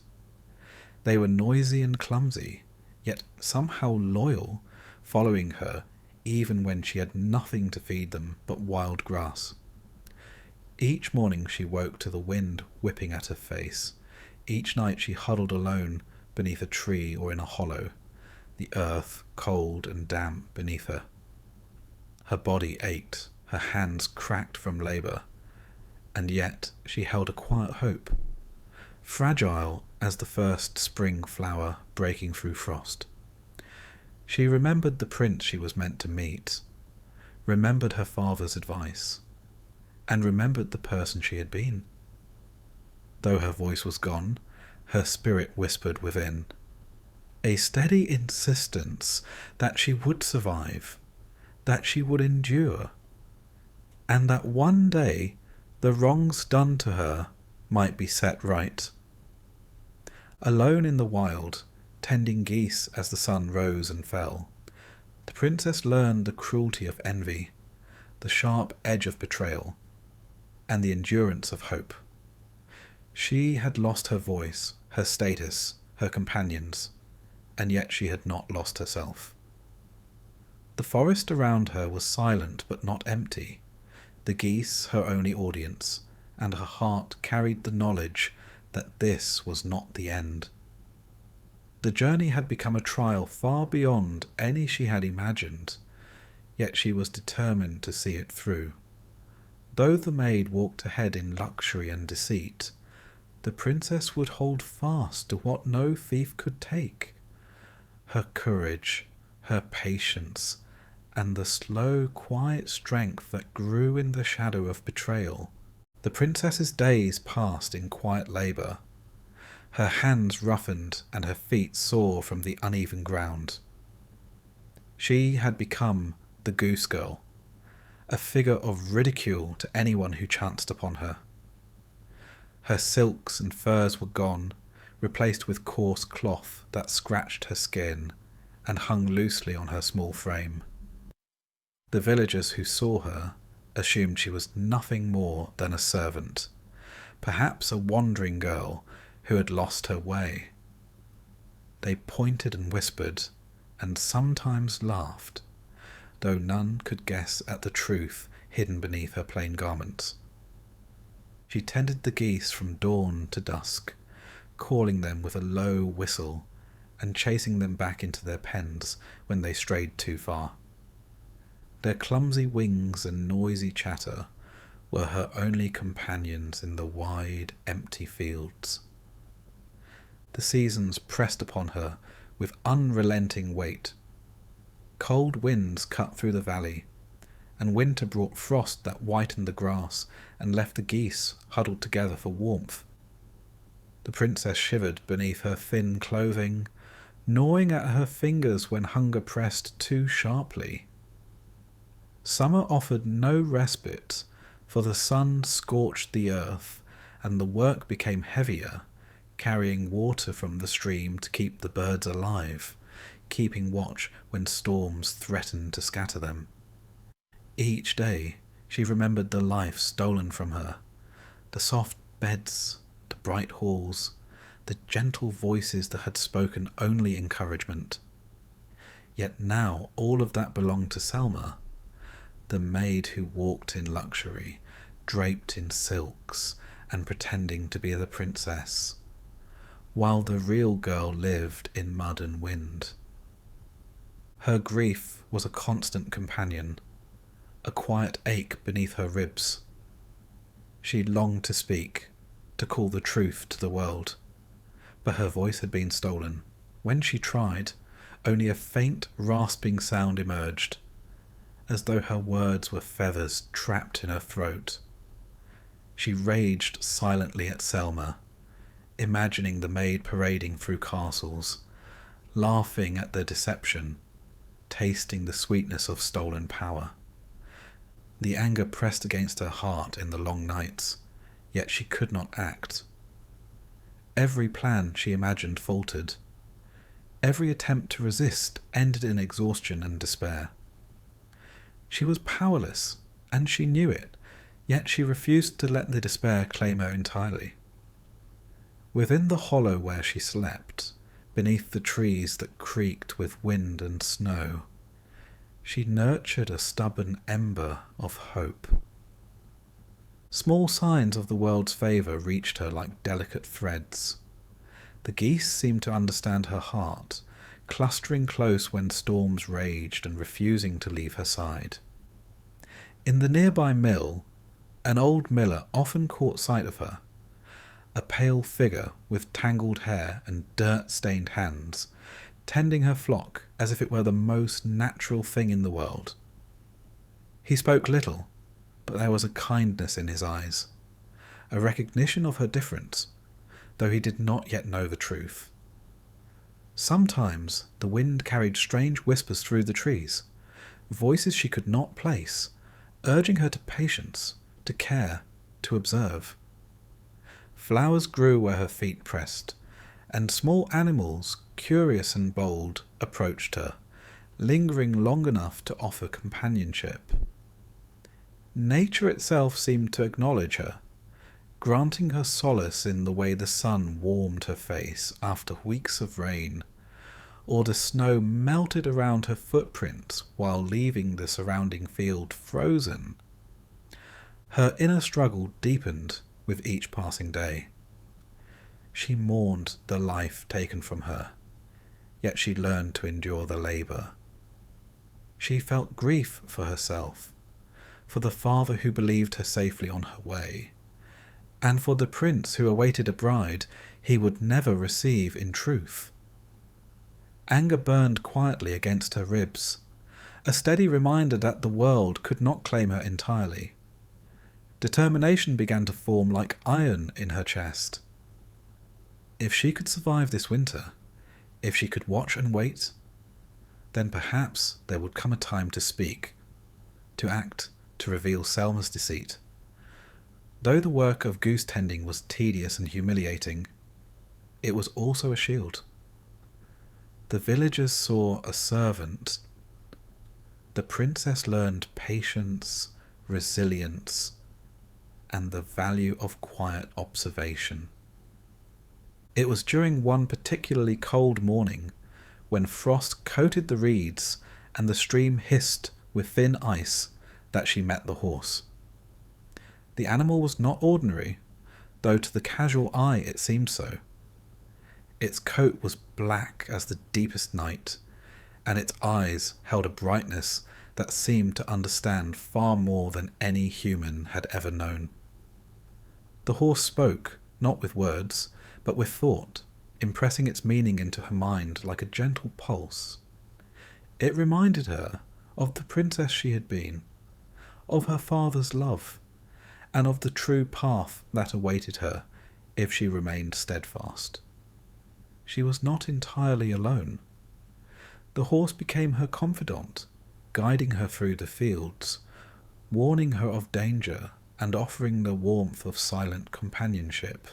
They were noisy and clumsy, yet somehow loyal, following her even when she had nothing to feed them but wild grass. Each morning she woke to the wind whipping at her face. Each night she huddled alone beneath a tree or in a hollow, the earth cold and damp beneath her. Her body ached, her hands cracked from labour, and yet she held a quiet hope, fragile as the first spring flower breaking through frost. She remembered the prince she was meant to meet, remembered her father's advice, and remembered the person she had been. Though her voice was gone, her spirit whispered within, a steady insistence that she would survive, that she would endure, and that one day the wrongs done to her might be set right. Alone in the wild, tending geese as the sun rose and fell, the princess learned the cruelty of envy, the sharp edge of betrayal, and the endurance of hope. She had lost her voice, her status, her companions, and yet she had not lost herself. The forest around her was silent but not empty, the geese her only audience, and her heart carried the knowledge that this was not the end. The journey had become a trial far beyond any she had imagined, yet she was determined to see it through. Though the maid walked ahead in luxury and deceit, the princess would hold fast to what no thief could take. Her courage, her patience, and the slow, quiet strength that grew in the shadow of betrayal. The princess's days passed in quiet labour, her hands roughened and her feet sore from the uneven ground. She had become the Goose Girl, a figure of ridicule to anyone who chanced upon her. Her silks and furs were gone, replaced with coarse cloth that scratched her skin and hung loosely on her small frame. The villagers who saw her assumed she was nothing more than a servant, perhaps a wandering girl who had lost her way. They pointed and whispered, and sometimes laughed, though none could guess at the truth hidden beneath her plain garments. She tended the geese from dawn to dusk, calling them with a low whistle and chasing them back into their pens when they strayed too far. Their clumsy wings and noisy chatter were her only companions in the wide, empty fields. The seasons pressed upon her with unrelenting weight. Cold winds cut through the valley, and winter brought frost that whitened the grass and left the geese huddled together for warmth. The princess shivered beneath her thin clothing, gnawing at her fingers when hunger pressed too sharply. Summer offered no respite, for the sun scorched the earth, and the work became heavier, carrying water from the stream to keep the birds alive, keeping watch when storms threatened to scatter them. Each day she remembered the life stolen from her, the soft beds, the bright halls, the gentle voices that had spoken only encouragement. Yet now all of that belonged to Selma, the maid who walked in luxury, draped in silks, and pretending to be the princess, while the real girl lived in mud and wind. Her grief was a constant companion, a quiet ache beneath her ribs. She longed to speak, to call the truth to the world, but her voice had been stolen. When she tried, only a faint, rasping sound emerged, as though her words were feathers trapped in her throat. She raged silently at Selma, imagining the maid parading through castles, laughing at their deception, tasting the sweetness of stolen power. The anger pressed against her heart in the long nights, yet she could not act. Every plan she imagined faltered. Every attempt to resist ended in exhaustion and despair. She was powerless, and she knew it, yet she refused to let the despair claim her entirely. Within the hollow where she slept, beneath the trees that creaked with wind and snow, she nurtured a stubborn ember of hope. Small signs of the world's favour reached her like delicate threads. The geese seemed to understand her heart, clustering close when storms raged and refusing to leave her side. In the nearby mill, an old miller often caught sight of her, a pale figure with tangled hair and dirt-stained hands, tending her flock as if it were the most natural thing in the world. He spoke little, but there was a kindness in his eyes, a recognition of her difference, though he did not yet know the truth. Sometimes the wind carried strange whispers through the trees, voices she could not place, urging her to patience, to care, to observe. Flowers grew where her feet pressed, and small animals, curious and bold, approached her, lingering long enough to offer companionship. Nature itself seemed to acknowledge her, granting her solace in the way the sun warmed her face after weeks of rain, or the snow melted around her footprints while leaving the surrounding field frozen. Her inner struggle deepened with each passing day. She mourned the life taken from her, yet she learned to endure the labour. She felt grief for herself, for the father who believed her safely on her way, and for the prince who awaited a bride he would never receive in truth. Anger burned quietly against her ribs, a steady reminder that the world could not claim her entirely. Determination began to form like iron in her chest. If she could survive this winter, if she could watch and wait, then perhaps there would come a time to speak, to act, to reveal Selma's deceit. Though the work of goose tending was tedious and humiliating, it was also a shield. The villagers saw a servant. The princess learned patience, resilience, and the value of quiet observation. It was during one particularly cold morning, when frost coated the reeds and the stream hissed with thin ice, that she met the horse. The animal was not ordinary, though to the casual eye it seemed so. Its coat was black as the deepest night, and its eyes held a brightness that seemed to understand far more than any human had ever known. The horse spoke, not with words, but with thought, impressing its meaning into her mind like a gentle pulse. It reminded her of the princess she had been, of her father's love, and of the true path that awaited her if she remained steadfast. She was not entirely alone. The horse became her confidant, guiding her through the fields, warning her of danger and offering the warmth of silent companionship.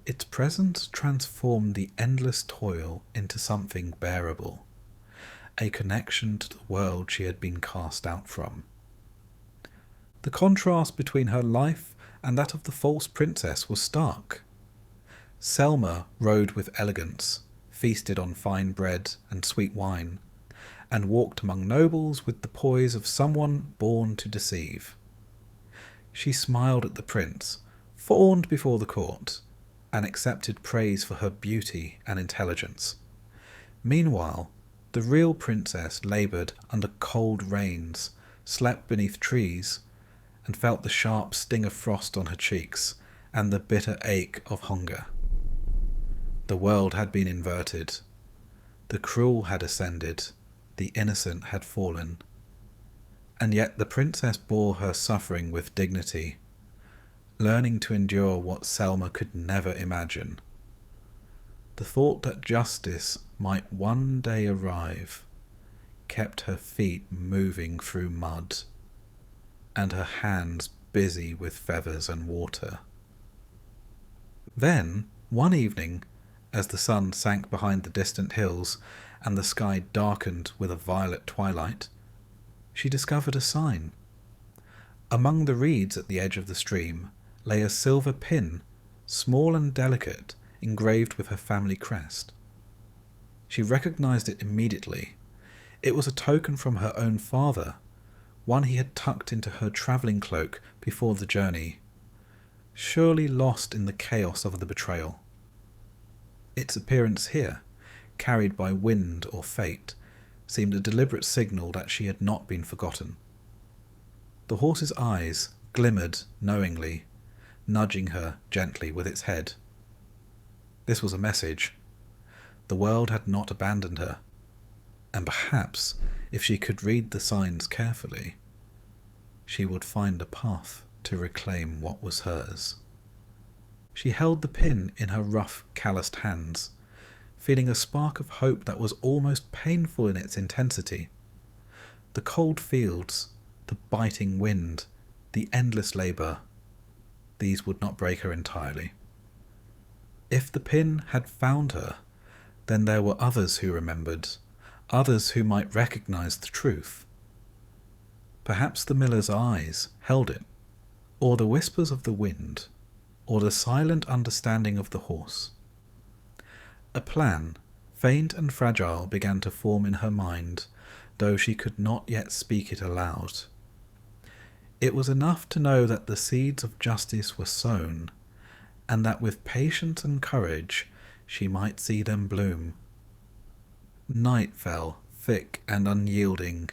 Its presence transformed the endless toil into something bearable, a connection to the world she had been cast out from. The contrast between her life and that of the false princess was stark. Selma rode with elegance, feasted on fine bread and sweet wine, and walked among nobles with the poise of someone born to deceive. She smiled at the prince, fawned before the court, and accepted praise for her beauty and intelligence. Meanwhile, the real princess laboured under cold rains, slept beneath trees, and felt the sharp sting of frost on her cheeks and the bitter ache of hunger. The world had been inverted. The cruel had ascended, the innocent had fallen. And yet the princess bore her suffering with dignity, learning to endure what Selma could never imagine. The thought that justice might one day arrive kept her feet moving through mud, and her hands busy with feathers and water. Then, one evening, as the sun sank behind the distant hills and the sky darkened with a violet twilight, she discovered a sign. Among the reeds at the edge of the stream lay a silver pin, small and delicate, engraved with her family crest. She recognized it immediately. It was a token from her own father, one he had tucked into her travelling cloak before the journey, surely lost in the chaos of the betrayal. Its appearance here, carried by wind or fate, seemed a deliberate signal that she had not been forgotten. The horse's eyes glimmered knowingly, nudging her gently with its head. This was a message. The world had not abandoned her, and perhaps, if she could read the signs carefully, she would find a path to reclaim what was hers. She held the pin in her rough, calloused hands, feeling a spark of hope that was almost painful in its intensity. The cold fields, the biting wind, the endless labour, these would not break her entirely. If the pin had found her, then there were others who remembered, others who might recognise the truth. Perhaps the miller's eyes held it, or the whispers of the wind, or the silent understanding of the horse. A plan, faint and fragile, began to form in her mind, though she could not yet speak it aloud. It was enough to know that the seeds of justice were sown, and that with patience and courage she might see them bloom. Night fell, thick and unyielding,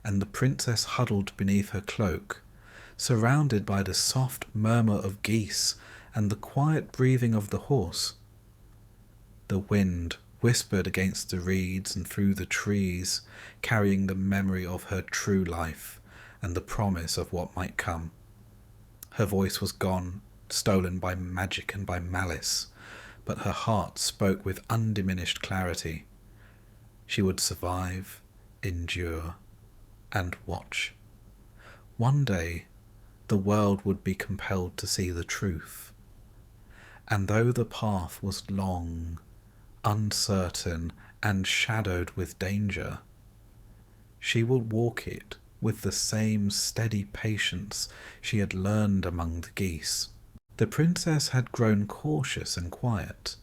and the princess huddled beneath her cloak, surrounded by the soft murmur of geese and the quiet breathing of the horse. The wind whispered against the reeds and through the trees, carrying the memory of her true life and the promise of what might come. Her voice was gone, stolen by magic and by malice, but her heart spoke with undiminished clarity. She would survive, endure, and watch. One day, the world would be compelled to see the truth. And though the path was long, uncertain, and shadowed with danger, she would walk it with the same steady patience she had learned among the geese. The princess had grown cautious and quiet,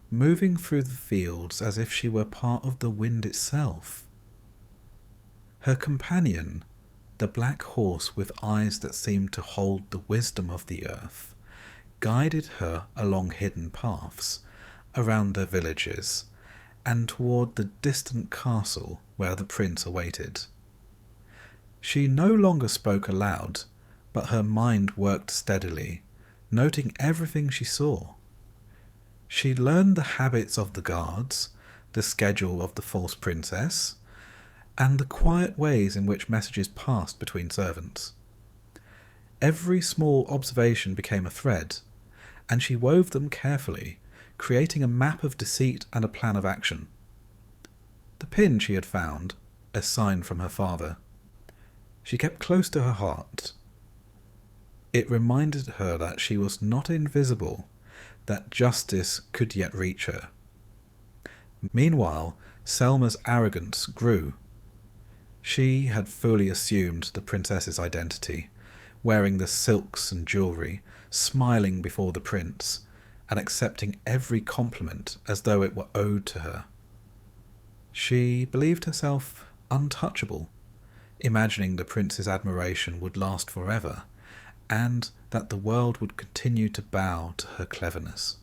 moving through the fields as if she were part of the wind itself. Her companion, the black horse with eyes that seemed to hold the wisdom of the earth, guided her along hidden paths, around the villages, and toward the distant castle where the prince awaited. She no longer spoke aloud, but her mind worked steadily, noting everything she saw. She learned the habits of the guards, the schedule of the false princess, and the quiet ways in which messages passed between servants. Every small observation became a thread, and she wove them carefully, creating a map of deceit and a plan of action. The pin she had found, a sign from her father, she kept close to her heart. It reminded her that she was not invisible, that justice could yet reach her. Meanwhile, Selma's arrogance grew. She had fully assumed the princess's identity, wearing the silks and jewellery, smiling before the prince, and accepting every compliment as though it were owed to her. She believed herself untouchable, imagining the prince's admiration would last forever, and that the world would continue to bow to her cleverness.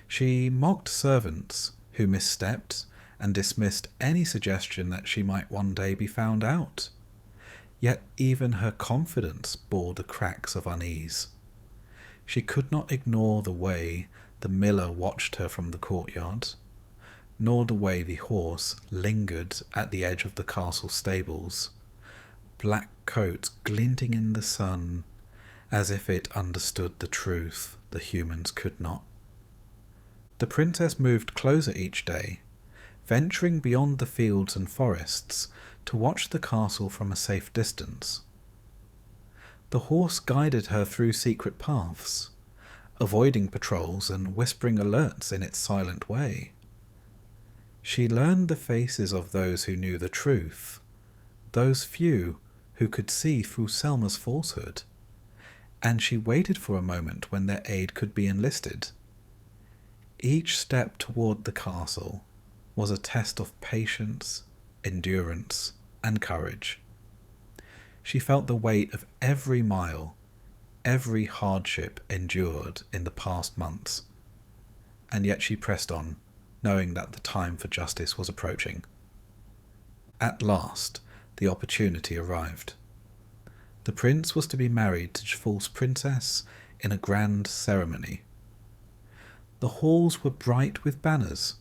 She mocked servants who misstepped and dismissed any suggestion that she might one day be found out. Yet even her confidence bore the cracks of unease. She could not ignore the way the miller watched her from the courtyard, nor the way the horse lingered at the edge of the castle stables, black coat glinting in the sun, as if it understood the truth the humans could not. The princess moved closer each day, venturing beyond the fields and forests to watch the castle from a safe distance. The horse guided her through secret paths, avoiding patrols and whispering alerts in its silent way. She learned the faces of those who knew the truth, those few who could see through Selma's falsehood, and she waited for a moment when their aid could be enlisted. Each step toward the castle was a test of patience, endurance, and courage. She felt the weight of every mile, every hardship endured in the past months, and yet she pressed on, knowing that the time for justice was approaching. At last, the opportunity arrived. The prince was to be married to the false princess in a grand ceremony. The halls were bright with banners,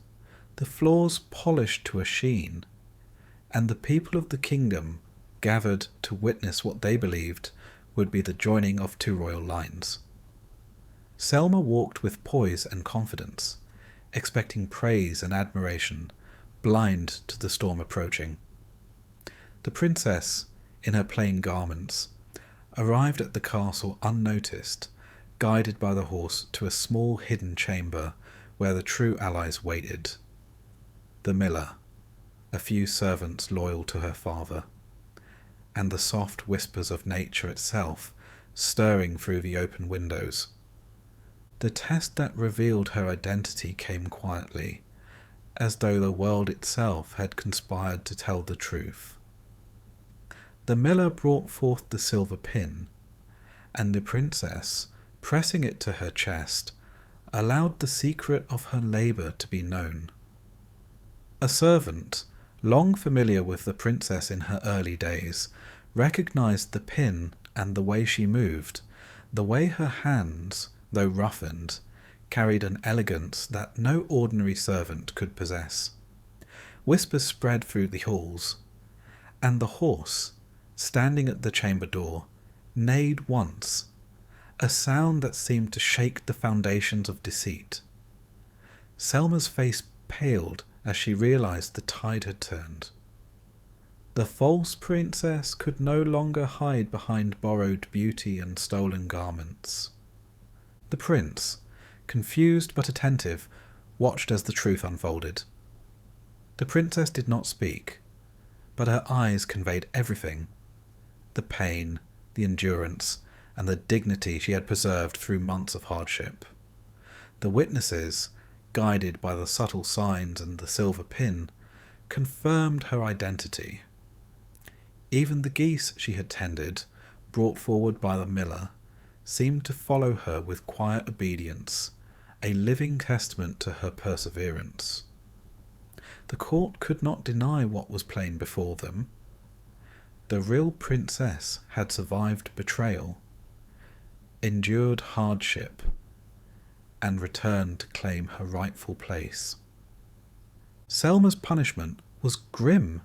the floors polished to a sheen, and the people of the kingdom gathered to witness what they believed would be the joining of two royal lines. Selma walked with poise and confidence, expecting praise and admiration, blind to the storm approaching. The princess, in her plain garments, arrived at the castle unnoticed, guided by the horse to a small hidden chamber where the true allies waited. The miller, a few servants loyal to her father, and the soft whispers of nature itself stirring through the open windows. The test that revealed her identity came quietly, as though the world itself had conspired to tell the truth. The miller brought forth the silver pin, and the princess, pressing it to her chest, allowed the secret of her labour to be known. A servant, long familiar with the princess in her early days, recognized the pin and the way she moved, the way her hands, though roughened, carried an elegance that no ordinary servant could possess. Whispers spread through the halls, and the horse, standing at the chamber door, neighed once, a sound that seemed to shake the foundations of deceit. Selma's face paled as she realized the tide had turned. The false princess could no longer hide behind borrowed beauty and stolen garments. The prince, confused but attentive, watched as the truth unfolded. The princess did not speak, but her eyes conveyed everything: the pain, the endurance, and the dignity she had preserved through months of hardship. The witnesses, guided by the subtle signs and the silver pin, confirmed her identity. Even the geese she had tended, brought forward by the miller, seemed to follow her with quiet obedience, a living testament to her perseverance. The court could not deny what was plain before them. The real princess had survived betrayal, endured hardship, and returned to claim her rightful place. Selma's punishment was grim,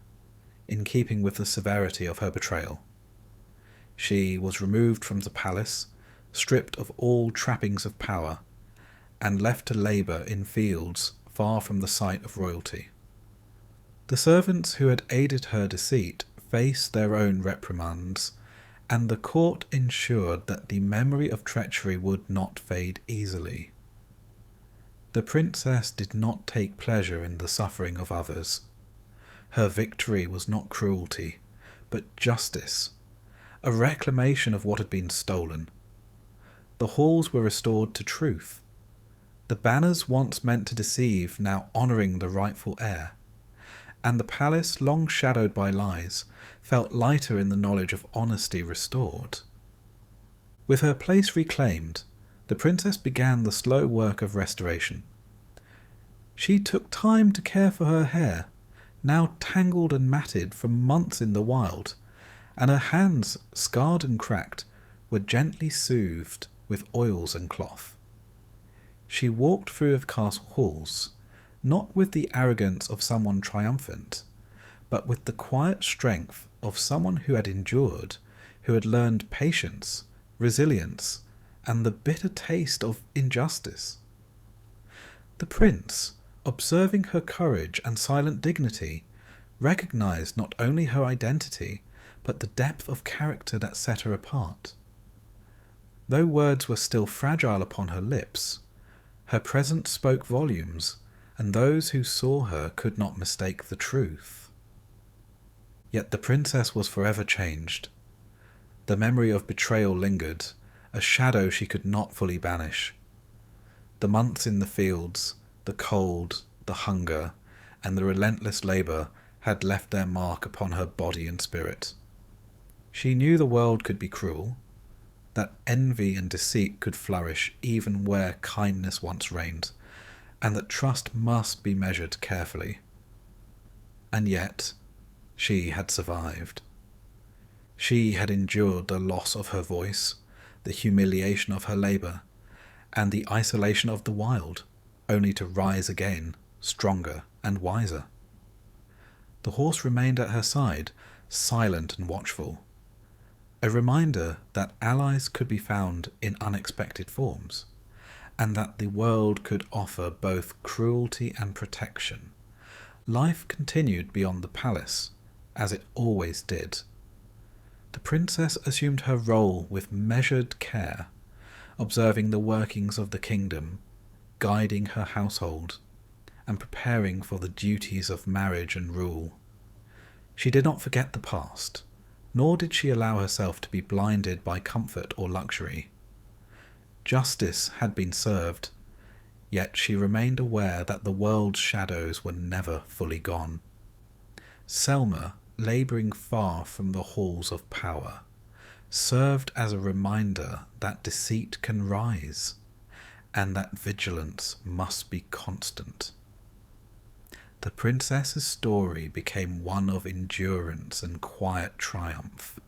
in keeping with the severity of her betrayal. She was removed from the palace, stripped of all trappings of power, and left to labour in fields far from the sight of royalty. The servants who had aided her deceit faced their own reprimands, and the court ensured that the memory of treachery would not fade easily. The princess did not take pleasure in the suffering of others. Her victory was not cruelty, but justice, a reclamation of what had been stolen. The halls were restored to truth, the banners once meant to deceive now honouring the rightful heir, and the palace, long shadowed by lies, felt lighter in the knowledge of honesty restored. With her place reclaimed, the princess began the slow work of restoration. She took time to care for her hair, now tangled and matted from months in the wild, and her hands, scarred and cracked, were gently soothed with oils and cloth. She walked through the castle halls, not with the arrogance of someone triumphant, but with the quiet strength of someone who had endured, who had learned patience, resilience, and the bitter taste of injustice. The prince, observing her courage and silent dignity, recognized not only her identity, but the depth of character that set her apart. Though words were still fragile upon her lips, her presence spoke volumes, and those who saw her could not mistake the truth. Yet the princess was forever changed. The memory of betrayal lingered, a shadow she could not fully banish. The months in the fields, the cold, the hunger, and the relentless labour had left their mark upon her body and spirit. She knew the world could be cruel, that envy and deceit could flourish even where kindness once reigned, and that trust must be measured carefully. And yet, she had survived. She had endured the loss of her voice, the humiliation of her labour, and the isolation of the wild, only to rise again, stronger and wiser. The horse remained at her side, silent and watchful, a reminder that allies could be found in unexpected forms, and that the world could offer both cruelty and protection. Life continued beyond the palace, as it always did. The princess assumed her role with measured care, observing the workings of the kingdom, guiding her household, and preparing for the duties of marriage and rule. She did not forget the past, nor did she allow herself to be blinded by comfort or luxury. Justice had been served, yet she remained aware that the world's shadows were never fully gone. Selma, labouring far from the halls of power, served as a reminder that deceit can rise, and that vigilance must be constant. The princess's story became one of endurance and quiet triumph,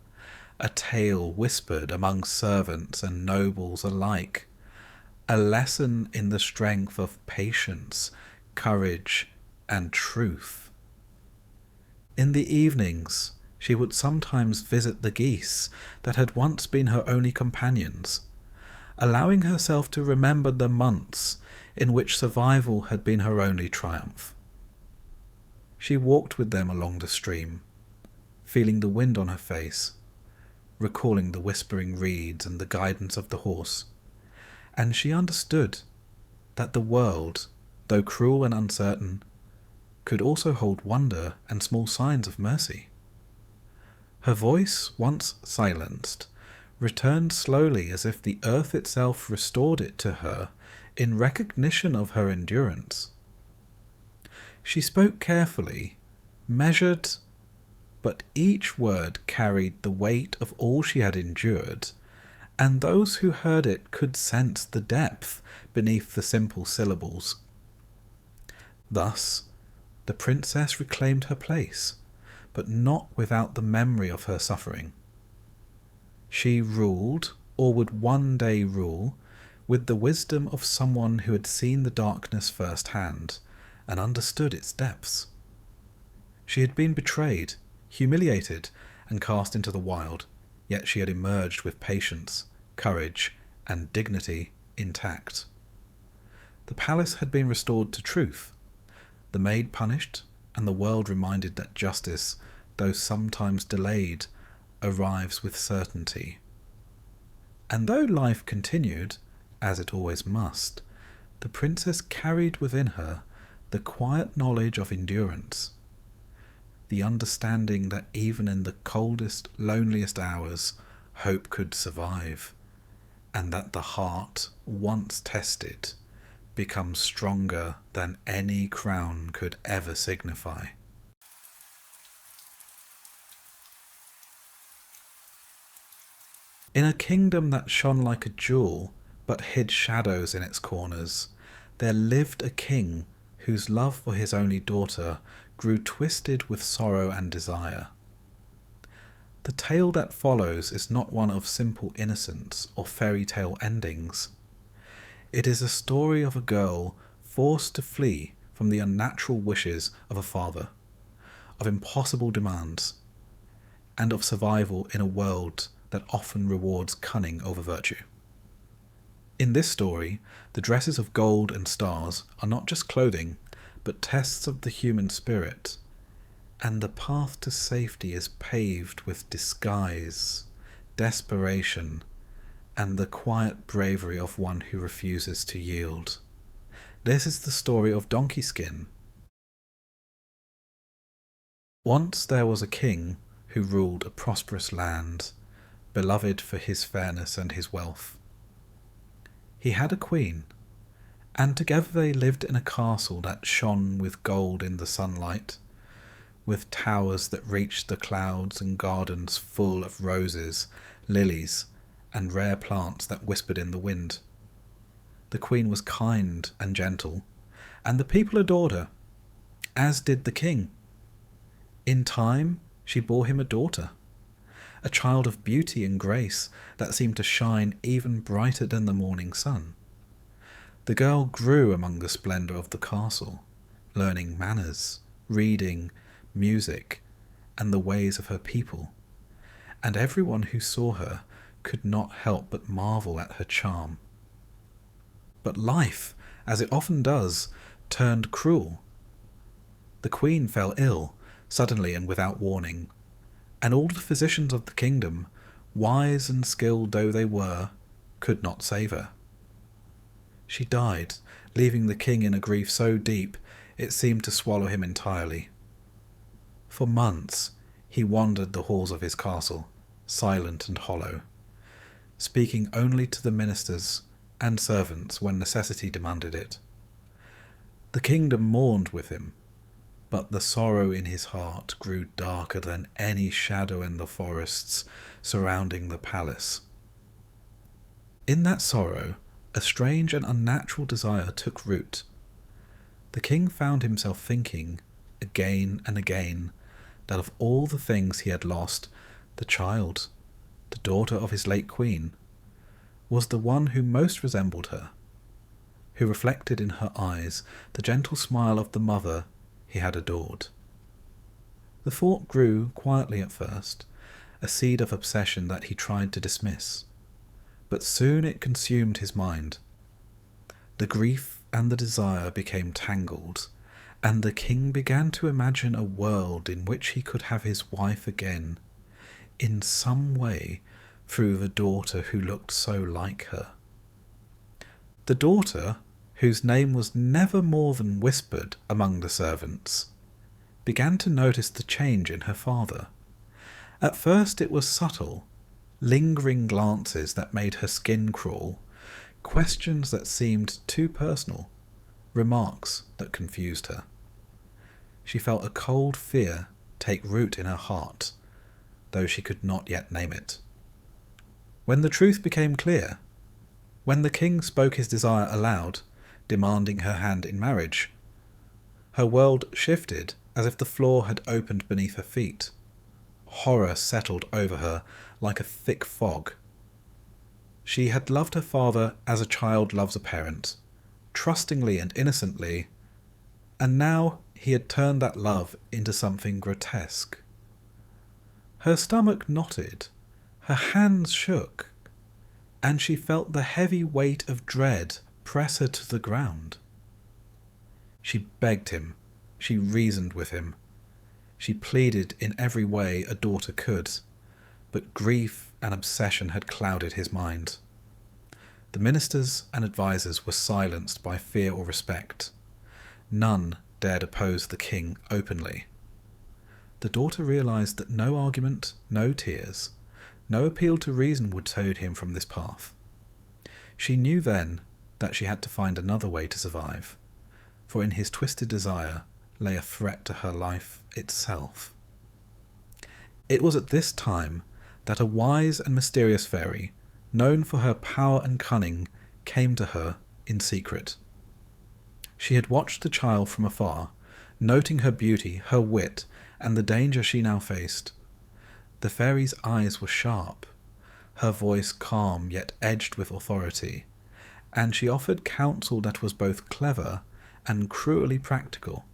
a tale whispered among servants and nobles alike, a lesson in the strength of patience, courage, and truth. In the evenings, she would sometimes visit the geese that had once been her only companions, allowing herself to remember the months in which survival had been her only triumph. She walked with them along the stream, feeling the wind on her face, recalling the whispering reeds and the guidance of the horse, and she understood that the world, though cruel and uncertain, could also hold wonder and small signs of mercy. Her voice, once silenced, returned slowly as if the earth itself restored it to her in recognition of her endurance. She spoke carefully, measured, but each word carried the weight of all she had endured, and those who heard it could sense the depth beneath the simple syllables. Thus, the princess reclaimed her place, but not without the memory of her suffering. She ruled, or would one day rule, with the wisdom of someone who had seen the darkness firsthand and understood its depths. She had been betrayed, humiliated, and cast into the wild, yet she had emerged with patience, courage, and dignity intact. The palace had been restored to truth, the maid punished, and the world reminded that justice, though sometimes delayed, arrives with certainty. And though life continued, as it always must, the princess carried within her the quiet knowledge of endurance, the understanding that even in the coldest, loneliest hours, hope could survive, and that the heart, once tested, becomes stronger than any crown could ever signify. In a kingdom that shone like a jewel, but hid shadows in its corners, there lived a king whose love for his only daughter grew twisted with sorrow and desire. The tale that follows is not one of simple innocence or fairy tale endings. It is a story of a girl forced to flee from the unnatural wishes of a father, of impossible demands, and of survival in a world that often rewards cunning over virtue. In this story, the dresses of gold and stars are not just clothing, but tests of the human spirit, and the path to safety is paved with disguise, desperation, and the quiet bravery of one who refuses to yield. This is the story of Donkeyskin. Once there was a king who ruled a prosperous land, beloved for his fairness and his wealth. He had a queen, and together they lived in a castle that shone with gold in the sunlight, with towers that reached the clouds and gardens full of roses, lilies, and rare plants that whispered in the wind. The queen was kind and gentle, and the people adored her, as did the king. In time, she bore him a daughter, a child of beauty and grace that seemed to shine even brighter than the morning sun. The girl grew among the splendour of the castle, learning manners, reading, music, and the ways of her people, and everyone who saw her could not help but marvel at her charm. But life, as it often does, turned cruel. The queen fell ill, suddenly and without warning, and all the physicians of the kingdom, wise and skilled though they were, could not save her. She died, leaving the king in a grief so deep it seemed to swallow him entirely. For months he wandered the halls of his castle, silent and hollow, speaking only to the ministers and servants when necessity demanded it. The kingdom mourned with him, but the sorrow in his heart grew darker than any shadow in the forests surrounding the palace. In that sorrow, a strange and unnatural desire took root. The king found himself thinking, again and again, that of all the things he had lost, the child, the daughter of his late queen, was the one who most resembled her, who reflected in her eyes the gentle smile of the mother he had adored. The thought grew quietly at first, a seed of obsession that he tried to dismiss, but soon it consumed his mind. The grief and the desire became tangled, and the king began to imagine a world in which he could have his wife again, in some way through the daughter who looked so like her. The daughter, whose name was never more than whispered among the servants, began to notice the change in her father. At first it was subtle, lingering glances that made her skin crawl, questions that seemed too personal, remarks that confused her. She felt a cold fear take root in her heart, though she could not yet name it. When the truth became clear, when the king spoke his desire aloud, demanding her hand in marriage, her world shifted as if the floor had opened beneath her feet. Horror settled over her like a thick fog. She had loved her father as a child loves a parent, trustingly and innocently, and now he had turned that love into something grotesque. Her stomach knotted, her hands shook, and she felt the heavy weight of dread press her to the ground. She begged him, she reasoned with him, she pleaded in every way a daughter could, but grief and obsession had clouded his mind. The ministers and advisers were silenced by fear or respect. None dared oppose the king openly. The daughter realized that no argument, no tears, no appeal to reason would turn him from this path. She knew then that she had to find another way to survive, for in his twisted desire lay a threat to her life itself. It was at this time that a wise and mysterious fairy, known for her power and cunning, came to her in secret. She had watched the child from afar, noting her beauty, her wit, and the danger she now faced. The fairy's eyes were sharp, her voice calm yet edged with authority, and she offered counsel that was both clever and cruelly practical.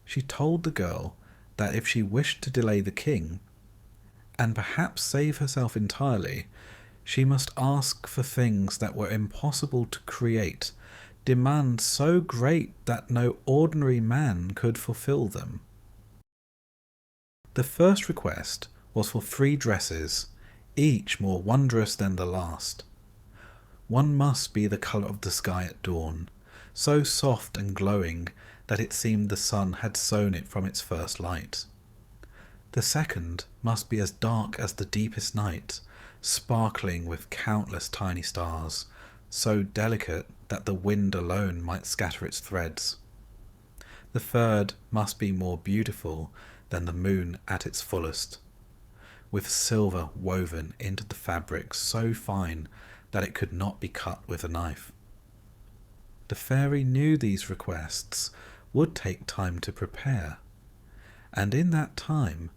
She told the girl that if she wished to delay the king, and perhaps save herself entirely, she must ask for things that were impossible to create, demands so great that no ordinary man could fulfill them. The first request was for 3 dresses, each more wondrous than the last. One must be the colour of the sky at dawn, so soft and glowing that it seemed the sun had sown it from its first light. The second must be as dark as the deepest night, sparkling with countless tiny stars, so delicate that the wind alone might scatter its threads. The third must be more beautiful than the moon at its fullest, with silver woven into the fabric so fine that it could not be cut with a knife. The fairy knew these requests would take time to prepare, and in that time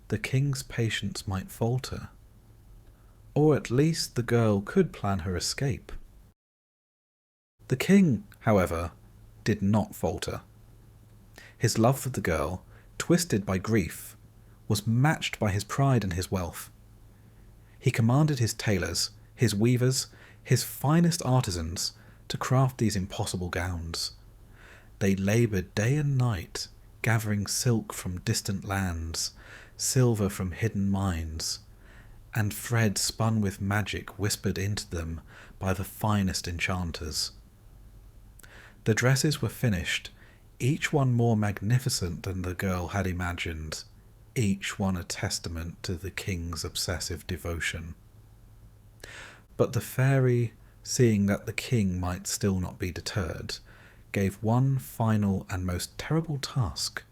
the king's patience might falter, or at least the girl could plan her escape. The king, however, did not falter. His love for the girl, twisted by grief, was matched by his pride and his wealth. He commanded his tailors, his weavers, his finest artisans to craft these impossible gowns. They laboured day and night, gathering silk from distant lands, silver from hidden mines, and thread spun with magic whispered into them by the finest enchanters. The dresses were finished, each one more magnificent than the girl had imagined, each one a testament to the king's obsessive devotion. But the fairy, seeing that the king might still not be deterred, gave one final and most terrible task.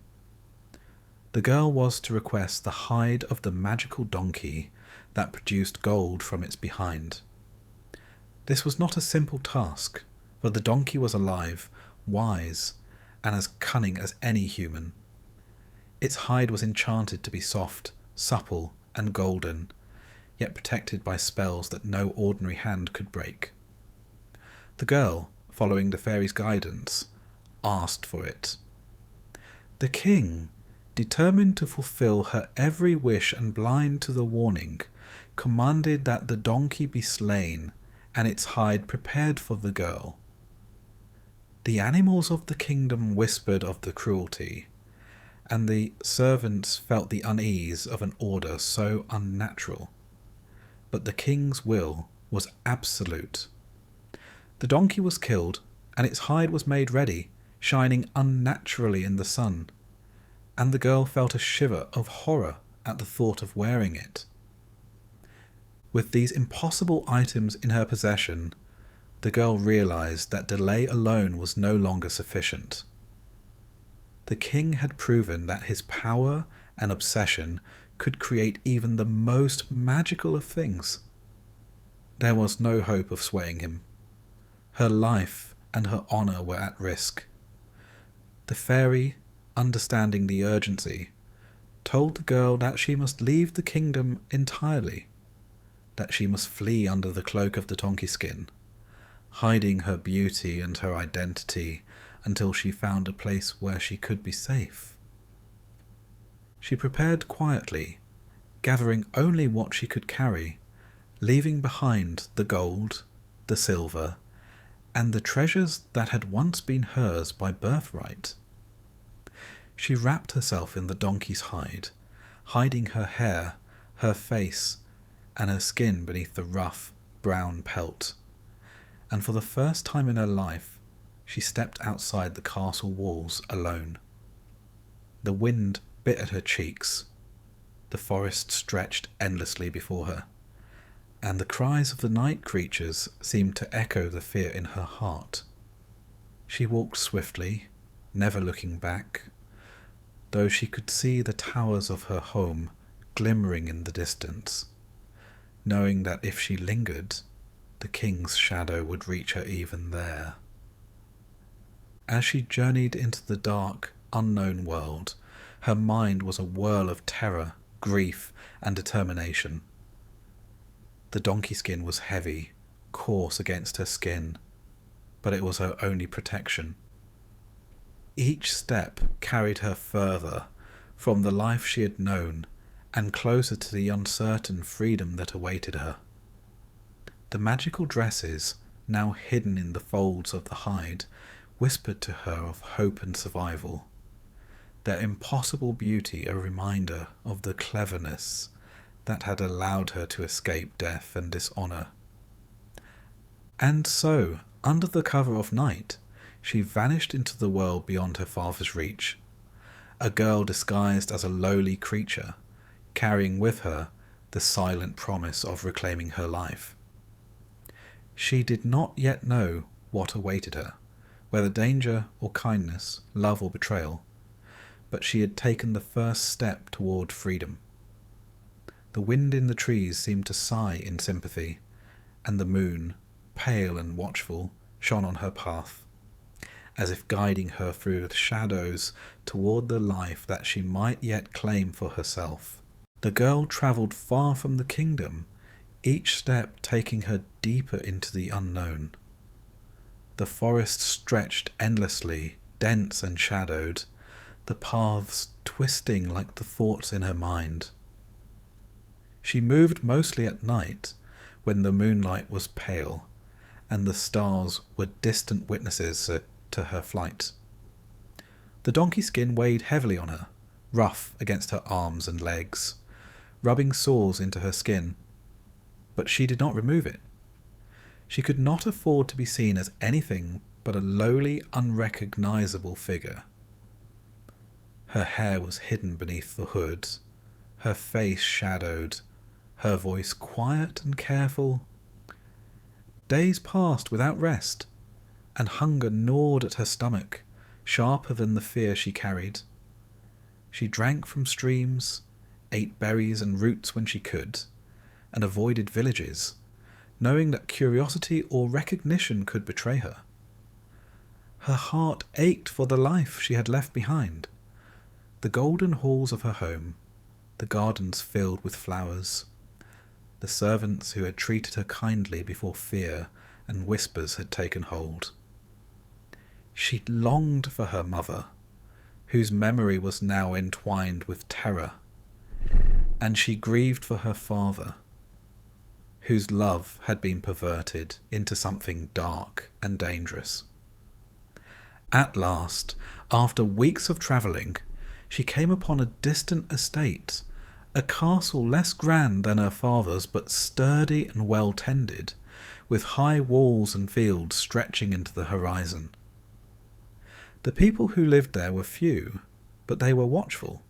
The girl was to request the hide of the magical donkey that produced gold from its behind. This was not a simple task, for the donkey was alive, wise, and as cunning as any human. Its hide was enchanted to be soft, supple, and golden, yet protected by spells that no ordinary hand could break. The girl, following the fairy's guidance, asked for it. The king, determined to fulfill her every wish and blind to the warning, commanded that the donkey be slain and its hide prepared for the girl. The animals of the kingdom whispered of the cruelty, and the servants felt the unease of an order so unnatural. But the king's will was absolute. The donkey was killed, and its hide was made ready, shining unnaturally in the sun, and the girl felt a shiver of horror at the thought of wearing it. With these impossible items in her possession, the girl realized that delay alone was no longer sufficient. The king had proven that his power and obsession could create even the most magical of things. There was no hope of swaying him. Her life and her honor were at risk. The fairy, understanding the urgency, told the girl that she must leave the kingdom entirely, that she must flee under the cloak of the Donkeyskin, hiding her beauty and her identity until she found a place where she could be safe. She prepared quietly, gathering only what she could carry, leaving behind the gold, the silver, and the treasures that had once been hers by birthright. She wrapped herself in the donkey's hide, hiding her hair, her face, and her skin beneath the rough, brown pelt. And for the first time in her life, she stepped outside the castle walls alone. The wind bit at her cheeks. The forest stretched endlessly before her, and the cries of the night creatures seemed to echo the fear in her heart. She walked swiftly, never looking back, though she could see the towers of her home glimmering in the distance, knowing that if she lingered, the king's shadow would reach her even there. As she journeyed into the dark, unknown world, her mind was a whirl of terror, grief, and determination. The Donkeyskin was heavy, coarse against her skin, but it was her only protection. Each step carried her further from the life she had known and closer to the uncertain freedom that awaited her. The magical dresses, now hidden in the folds of the hide, whispered to her of hope and survival, their impossible beauty a reminder of the cleverness that had allowed her to escape death and dishonour. And so, under the cover of night, she vanished into the world beyond her father's reach, a girl disguised as a lowly creature, carrying with her the silent promise of reclaiming her life. She did not yet know what awaited her, whether danger or kindness, love or betrayal, but she had taken the first step toward freedom. The wind in the trees seemed to sigh in sympathy, and the moon, pale and watchful, shone on her path, as if guiding her through the shadows toward the life that she might yet claim for herself. The girl travelled far from the kingdom, each step taking her deeper into the unknown. The forest stretched endlessly, dense and shadowed, the paths twisting like the thoughts in her mind. She moved mostly at night, when the moonlight was pale, and the stars were distant witnesses to her flight. The Donkeyskin weighed heavily on her, rough against her arms and legs, rubbing sores into her skin, but she did not remove it. She could not afford to be seen as anything but a lowly, unrecognizable figure. Her hair was hidden beneath the hood, her face shadowed, her voice quiet and careful. Days passed without rest, and hunger gnawed at her stomach, sharper than the fear she carried. She drank from streams, ate berries and roots when she could, and avoided villages, knowing that curiosity or recognition could betray her. Her heart ached for the life she had left behind, the golden halls of her home, the gardens filled with flowers, the servants who had treated her kindly before fear and whispers had taken hold. She longed for her mother, whose memory was now entwined with terror, and she grieved for her father, whose love had been perverted into something dark and dangerous. At last, after weeks of travelling, she came upon a distant estate, a castle less grand than her father's, but sturdy and well tended, with high walls and fields stretching into the horizon. The people who lived there were few, but they were watchful.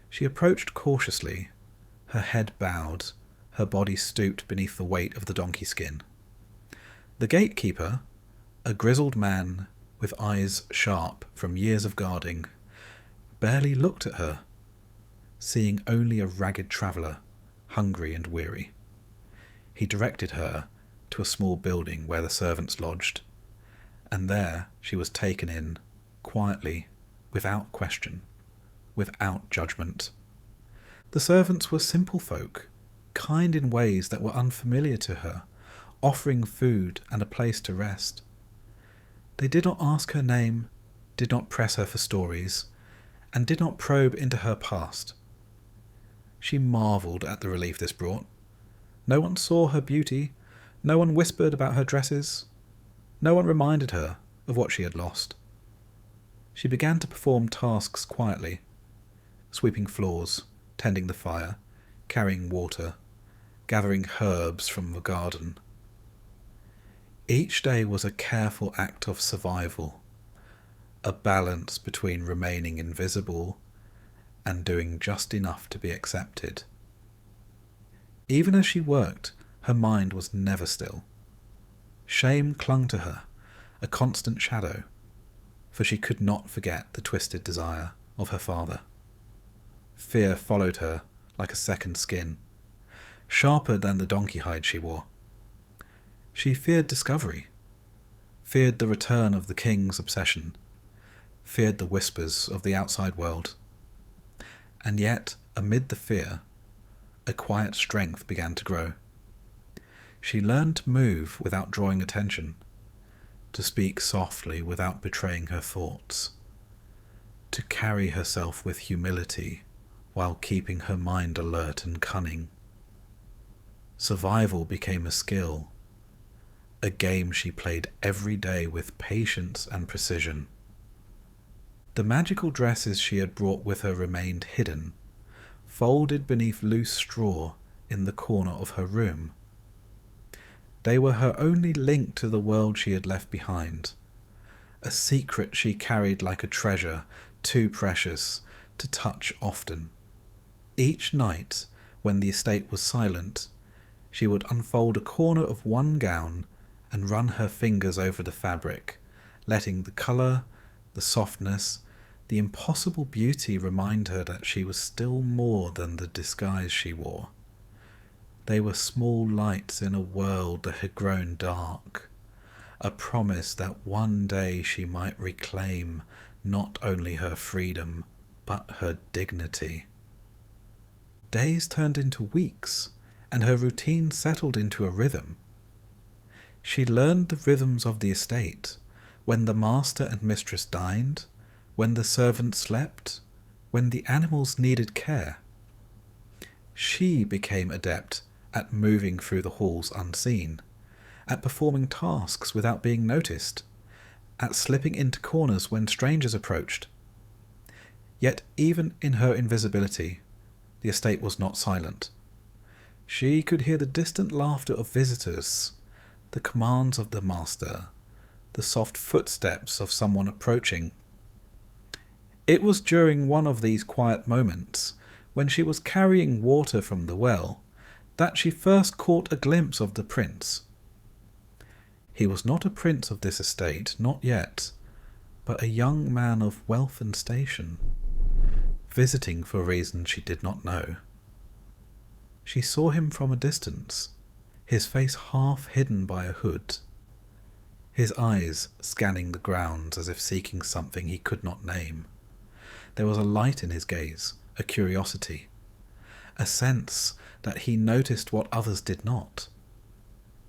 She approached cautiously, her head bowed, her body stooped beneath the weight of the Donkeyskin. The gatekeeper, a grizzled man with eyes sharp from years of guarding, barely looked at her, seeing only a ragged traveller, hungry and weary. He directed her to a small building where the servants lodged, and there she was taken in, quietly, without question, without judgment. The servants were simple folk, kind in ways that were unfamiliar to her, offering food and a place to rest. They did not ask her name, did not press her for stories, and did not probe into her past. She marvelled at the relief this brought. No one saw her beauty, no one whispered about her dresses, no one reminded her of what she had lost. She began to perform tasks quietly, sweeping floors, tending the fire, carrying water, gathering herbs from the garden. Each day was a careful act of survival, a balance between remaining invisible and doing just enough to be accepted. Even as she worked, her mind was never still. Shame clung to her, a constant shadow, for she could not forget the twisted desire of her father. Fear followed her like a second skin, sharper than the donkey hide she wore. She feared discovery, feared the return of the king's obsession, feared the whispers of the outside world. And yet, amid the fear, a quiet strength began to grow. She learned to move without drawing attention, to speak softly without betraying her thoughts, to carry herself with humility while keeping her mind alert and cunning. Survival became a skill, a game she played every day with patience and precision. The magical dresses she had brought with her remained hidden, folded beneath loose straw in the corner of her room. They were her only link to the world she had left behind, a secret she carried like a treasure too precious to touch often. Each night, when the estate was silent, she would unfold a corner of one gown and run her fingers over the fabric, letting the colour, the softness, the impossible beauty remind her that she was still more than the disguise she wore. They were small lights in a world that had grown dark, a promise that one day she might reclaim not only her freedom, but her dignity. Days turned into weeks, and her routine settled into a rhythm. She learned the rhythms of the estate, when the master and mistress dined, when the servants slept, when the animals needed care. She became adept at moving through the halls unseen, at performing tasks without being noticed, at slipping into corners when strangers approached. Yet even in her invisibility, the estate was not silent. She could hear the distant laughter of visitors, the commands of the master, the soft footsteps of someone approaching. It was during one of these quiet moments, when she was carrying water from the well, that she first caught a glimpse of the prince. He was not a prince of this estate, not yet, but a young man of wealth and station, visiting for reasons she did not know. She saw him from a distance, his face half hidden by a hood, his eyes scanning the grounds as if seeking something he could not name. There was a light in his gaze, a curiosity, a sense that he noticed what others did not.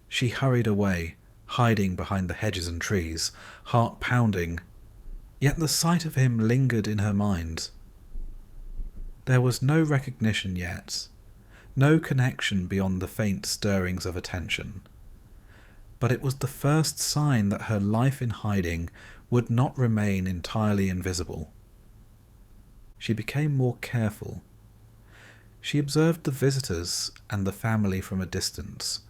She hurried away, hiding behind the hedges and trees, heart pounding, yet the sight of him lingered in her mind. There was no recognition yet, no connection beyond the faint stirrings of attention. But it was the first sign that her life in hiding would not remain entirely invisible. She became more careful. She observed the visitors and the family from a distance,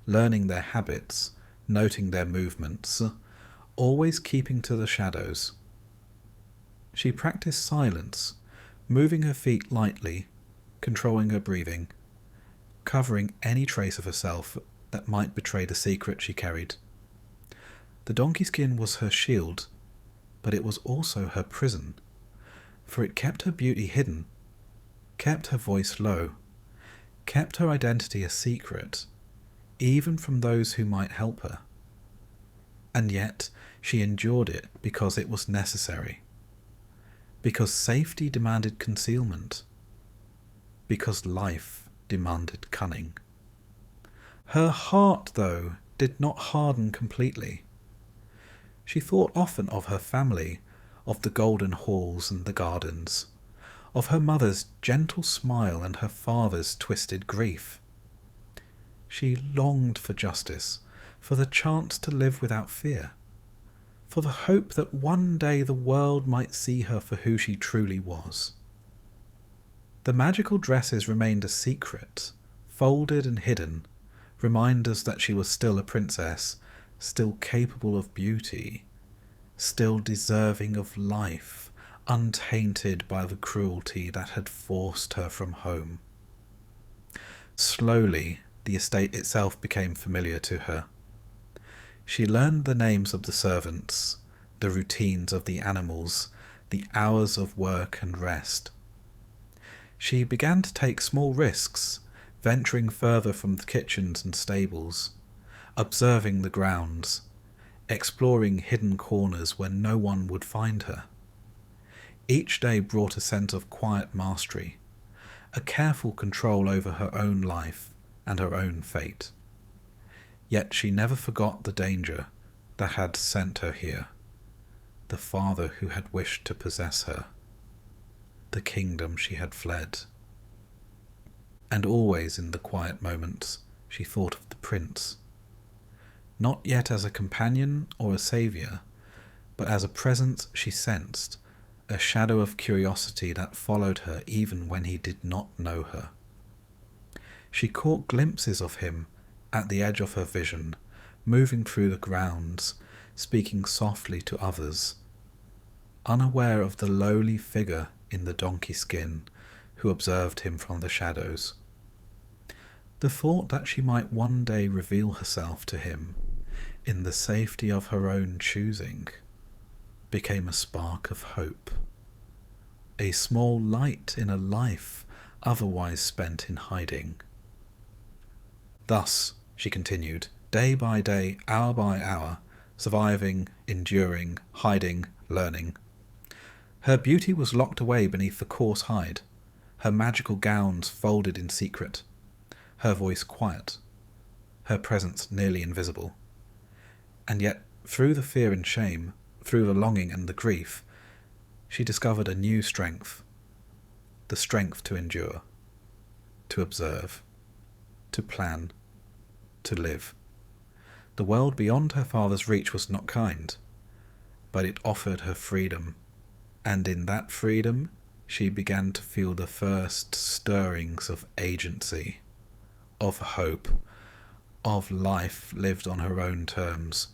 learning their habits, noting their movements, always keeping to the shadows. She practiced silence, moving her feet lightly, controlling her breathing, covering any trace of herself that might betray the secret she carried. The Donkeyskin was her shield, but it was also her prison, for it kept her beauty hidden, kept her voice low, kept her identity a secret, even from those who might help her. And yet she endured it because it was necessary, because safety demanded concealment, because life demanded cunning. Her heart, though, did not harden completely. She thought often of her family, of the golden halls and the gardens, of her mother's gentle smile and her father's twisted grief. She longed for justice, for the chance to live without fear, for the hope that one day the world might see her for who she truly was. The magical dresses remained a secret, folded and hidden, reminders that she was still a princess, still capable of beauty, still deserving of life, untainted by the cruelty that had forced her from home. Slowly, the estate itself became familiar to her. She learned the names of the servants, the routines of the animals, the hours of work and rest. She began to take small risks, venturing further from the kitchens and stables, observing the grounds, exploring hidden corners where no one would find her. Each day brought a sense of quiet mastery, a careful control over her own life and her own fate. Yet she never forgot the danger that had sent her here, the father who had wished to possess her, the kingdom she had fled. And always in the quiet moments she thought of the prince, not yet as a companion or a saviour, but as a presence she sensed, a shadow of curiosity that followed her even when he did not know her. She caught glimpses of him at the edge of her vision, moving through the grounds, speaking softly to others, unaware of the lowly figure in the donkey skin who observed him from the shadows. The thought that she might one day reveal herself to him in the safety of her own choosing became a spark of hope, a small light in a life otherwise spent in hiding. Thus, she continued, day by day, hour by hour, surviving, enduring, hiding, learning. Her beauty was locked away beneath the coarse hide, her magical gowns folded in secret, her voice quiet, her presence nearly invisible. And yet, through the fear and shame, through the longing and the grief, she discovered a new strength, the strength to endure, to observe, to plan, to live. The world beyond her father's reach was not kind, but it offered her freedom, and in that freedom she began to feel the first stirrings of agency, of hope, of life lived on her own terms.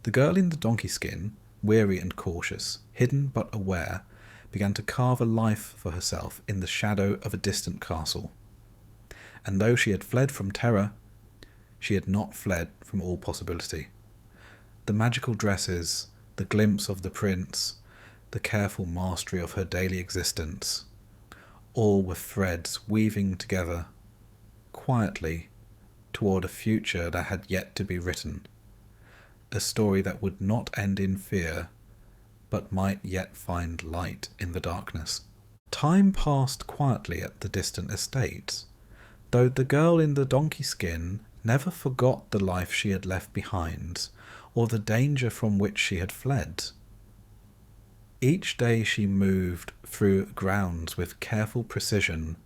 The girl in the Donkeyskin, weary and cautious, hidden but aware, began to carve a life for herself in the shadow of a distant castle. And though she had fled from terror, she had not fled from all possibility. The magical dresses, the glimpse of the prince, the careful mastery of her daily existence, all were threads weaving together, quietly, toward a future that had yet to be written, a story that would not end in fear, but might yet find light in the darkness. Time passed quietly at the distant estate, though the girl in the Donkeyskin never forgot the life she had left behind, or the danger from which she had fled. Each day she moved through grounds with careful precision,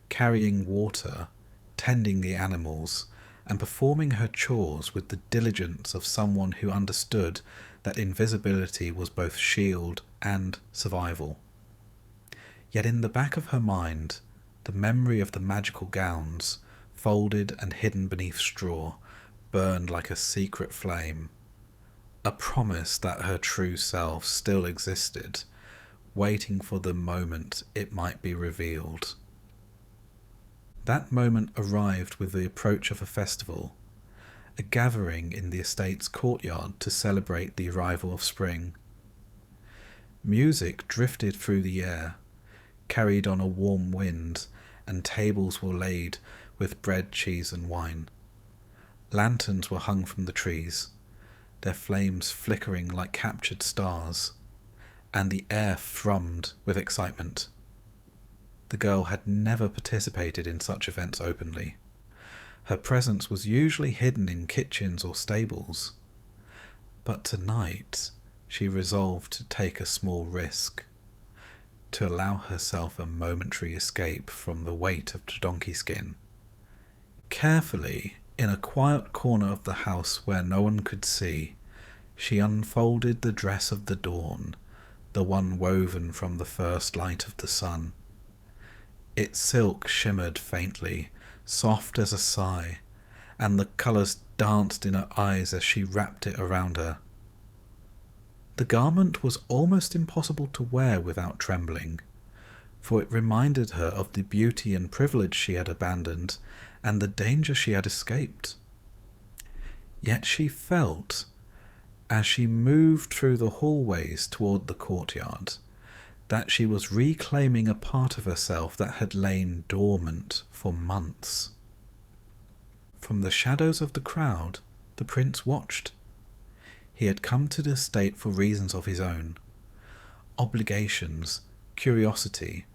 carrying water, tending the animals, and performing her chores with the diligence of someone who understood that invisibility was both shield and survival. Yet in the back of her mind, the memory of the magical gowns, folded and hidden beneath straw, burned like a secret flame, a promise that her true self still existed, waiting for the moment it might be revealed. That moment arrived with the approach of a festival, a gathering in the estate's courtyard to celebrate the arrival of spring. Music drifted through the air, carried on a warm wind, and tables were laid with bread, cheese, and wine. Lanterns were hung from the trees, their flames flickering like captured stars, and the air thrummed with excitement. The girl had never participated in such events openly. Her presence was usually hidden in kitchens or stables. But tonight she resolved to take a small risk, to allow herself a momentary escape from the weight of the Donkeyskin. Carefully, in a quiet corner of the house where no one could see, she unfolded the dress of the dawn, the one woven from the first light of the sun. Its silk shimmered faintly, soft as a sigh, and the colours danced in her eyes as she wrapped it around her. The garment was almost impossible to wear without trembling, for it reminded her of the beauty and privilege she had abandoned and the danger she had escaped. Yet she felt, as she moved through the hallways toward the courtyard, that she was reclaiming a part of herself that had lain dormant for months. From the shadows of the crowd, the prince watched. He had come to the estate for reasons of his own, obligations, curiosity,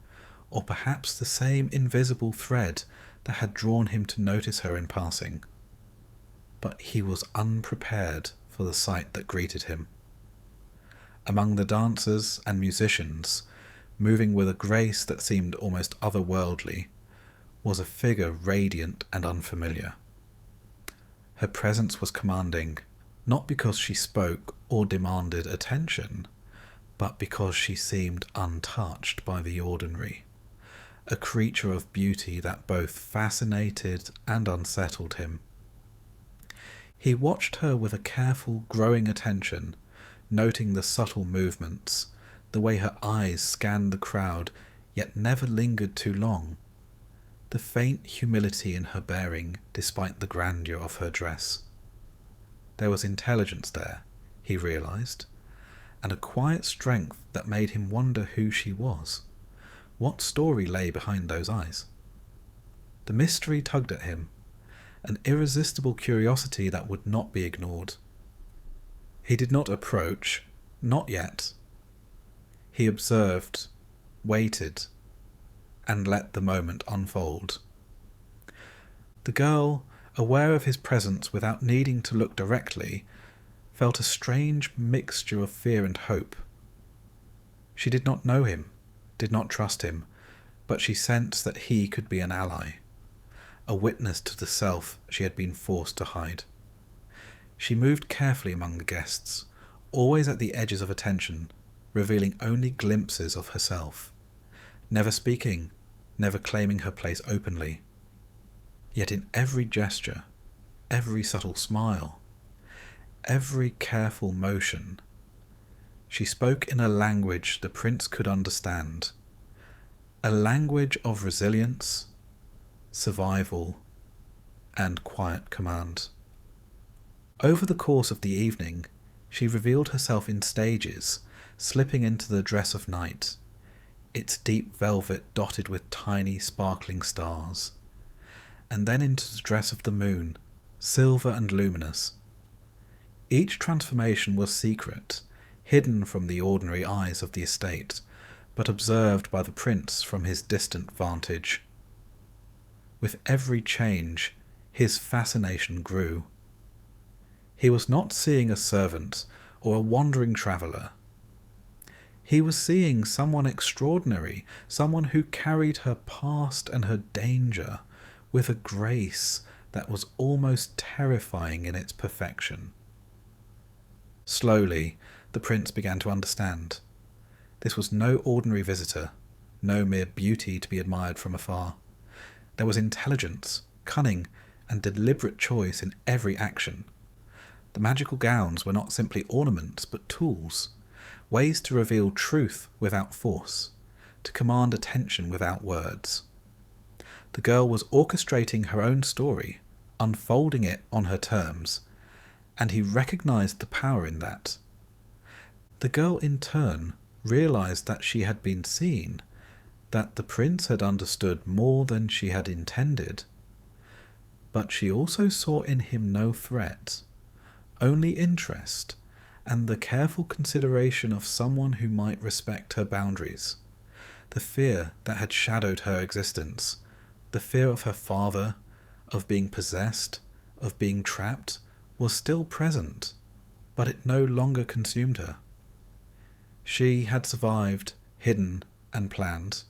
or perhaps the same invisible thread that had drawn him to notice her in passing. But he was unprepared for the sight that greeted him. Among the dancers and musicians, moving with a grace that seemed almost otherworldly, was a figure radiant and unfamiliar. Her presence was commanding, not because she spoke or demanded attention, but because she seemed untouched by the ordinary, a creature of beauty that both fascinated and unsettled him. He watched her with a careful, growing attention, noting the subtle movements, the way her eyes scanned the crowd, yet never lingered too long, the faint humility in her bearing despite the grandeur of her dress. There was intelligence there, he realized, and a quiet strength that made him wonder who she was. What story lay behind those eyes? The mystery tugged at him, an irresistible curiosity that would not be ignored. He did not approach, not yet. He observed, waited, and let the moment unfold. The girl, aware of his presence without needing to look directly, felt a strange mixture of fear and hope. She did not know him, did not trust him, but she sensed that he could be an ally, a witness to the self she had been forced to hide. She moved carefully among the guests, always at the edges of attention, revealing only glimpses of herself, never speaking, never claiming her place openly. Yet in every gesture, every subtle smile, every careful motion, she spoke in a language the prince could understand, a language of resilience, survival, and quiet command. Over the course of the evening, she revealed herself in stages, slipping into the dress of night, its deep velvet dotted with tiny sparkling stars, and then into the dress of the moon, silver and luminous. Each transformation was secret, hidden from the ordinary eyes of the estate, but observed by the prince from his distant vantage. With every change, his fascination grew. He was not seeing a servant or a wandering traveller. He was seeing someone extraordinary, someone who carried her past and her danger with a grace that was almost terrifying in its perfection. Slowly, the prince began to understand. This was no ordinary visitor, no mere beauty to be admired from afar. There was intelligence, cunning, and deliberate choice in every action. The magical gowns were not simply ornaments, but tools, ways to reveal truth without force, to command attention without words. The girl was orchestrating her own story, unfolding it on her terms, and he recognized the power in that. The girl in turn realized that she had been seen, that the prince had understood more than she had intended. But she also saw in him no threat, only interest, and the careful consideration of someone who might respect her boundaries. The fear that had shadowed her existence, the fear of her father, of being possessed, of being trapped, was still present, but it no longer consumed her. She had survived, hidden, and planned,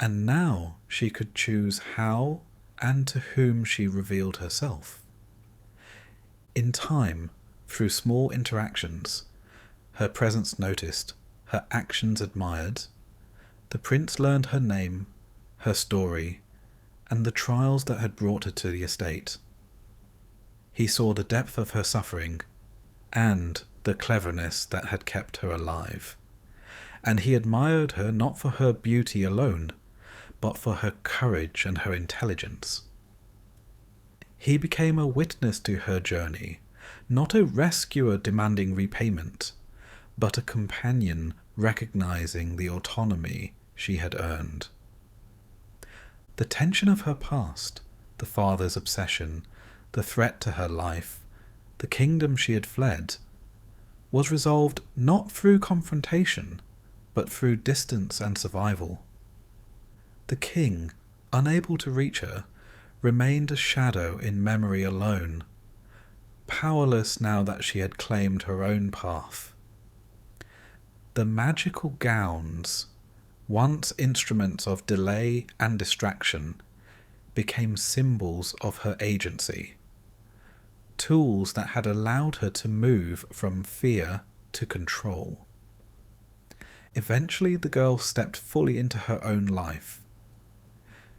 and now she could choose how and to whom she revealed herself. In time, through small interactions, her presence noticed, her actions admired, the prince learned her name, her story, and the trials that had brought her to the estate. He saw the depth of her suffering, and the cleverness that had kept her alive, and he admired her not for her beauty alone, but for her courage and her intelligence. He became a witness to her journey, not a rescuer demanding repayment, but a companion recognizing the autonomy she had earned. The tension of her past, the father's obsession, the threat to her life, the kingdom she had fled, was resolved not through confrontation, but through distance and survival. The king, unable to reach her, remained a shadow in memory alone, powerless now that she had claimed her own path. The magical gowns, once instruments of delay and distraction, became symbols of her agency, tools that had allowed her to move from fear to control. Eventually the girl stepped fully into her own life.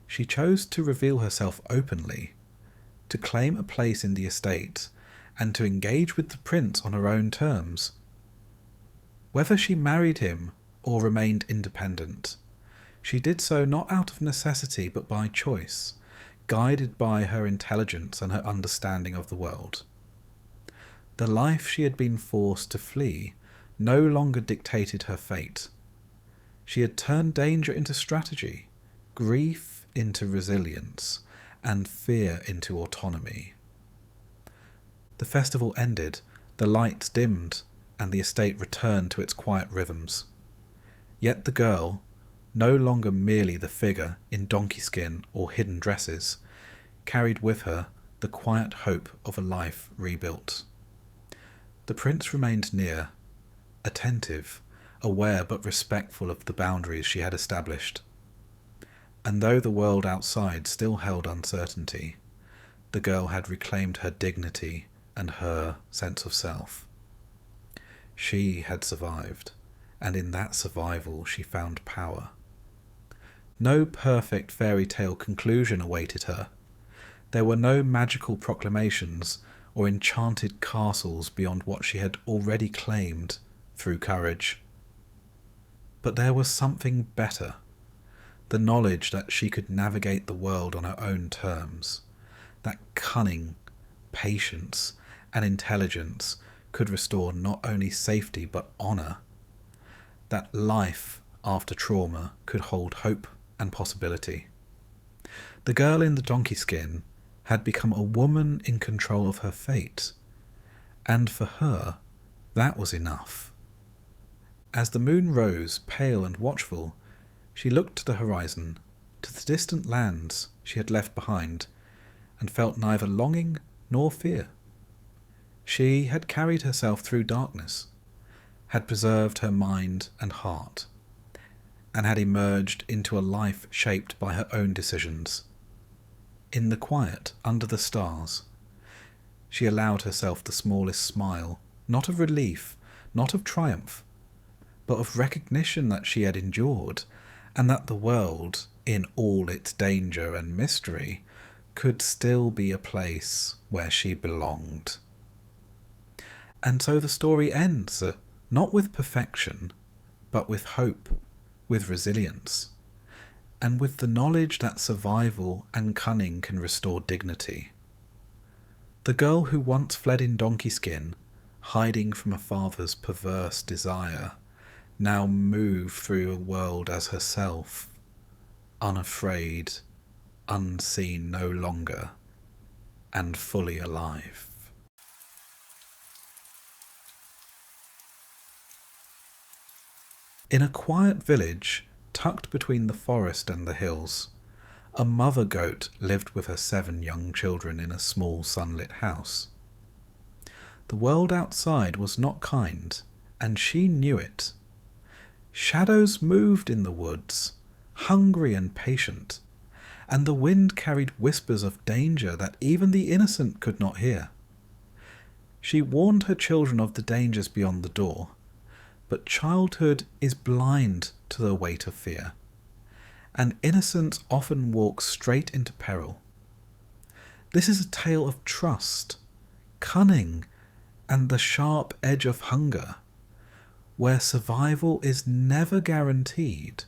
She chose to reveal herself openly, to claim a place in the estate, and to engage with the prince on her own terms. Whether she married him or remained independent, she did so not out of necessity but by choice, guided by her intelligence and her understanding of the world. The life she had been forced to flee no longer dictated her fate. She had turned danger into strategy, grief into resilience, and fear into autonomy. The festival ended, the lights dimmed, and the estate returned to its quiet rhythms. Yet the girl, no longer merely the figure in Donkeyskin or hidden dresses, carried with her the quiet hope of a life rebuilt. The prince remained near, attentive, aware but respectful of the boundaries she had established. And though the world outside still held uncertainty, the girl had reclaimed her dignity and her sense of self. She had survived, and in that survival she found power. No perfect fairy tale conclusion awaited her. There were no magical proclamations or enchanted castles beyond what she had already claimed through courage. But there was something better, the knowledge that she could navigate the world on her own terms, that cunning, patience, and intelligence could restore not only safety but honour, that life after trauma could hold hope and possibility. The girl in the donkey skin had become a woman in control of her fate, and for her that was enough. As the moon rose, pale and watchful, she looked to the horizon, to the distant lands she had left behind, and felt neither longing nor fear. She had carried herself through darkness, had preserved her mind and heart, and had emerged into a life shaped by her own decisions. In the quiet, under the stars, she allowed herself the smallest smile, not of relief, not of triumph, but of recognition that she had endured, and that the world, in all its danger and mystery, could still be a place where she belonged. And so the story ends, not with perfection, but with hope, with resilience, and with the knowledge that survival and cunning can restore dignity. The girl who once fled in donkey skin, hiding from a father's perverse desire, now moved through a world as herself, unafraid, unseen no longer, and fully alive. In a quiet village, tucked between the forest and the hills, a mother goat lived with her 7 young children in a small sunlit house. The world outside was not kind, and she knew it. Shadows moved in the woods, hungry and patient, and the wind carried whispers of danger that even the innocent could not hear. She warned her children of the dangers beyond the door, but childhood is blind to the weight of fear, and innocence often walks straight into peril. This is a tale of trust, cunning, and the sharp edge of hunger, where survival is never guaranteed,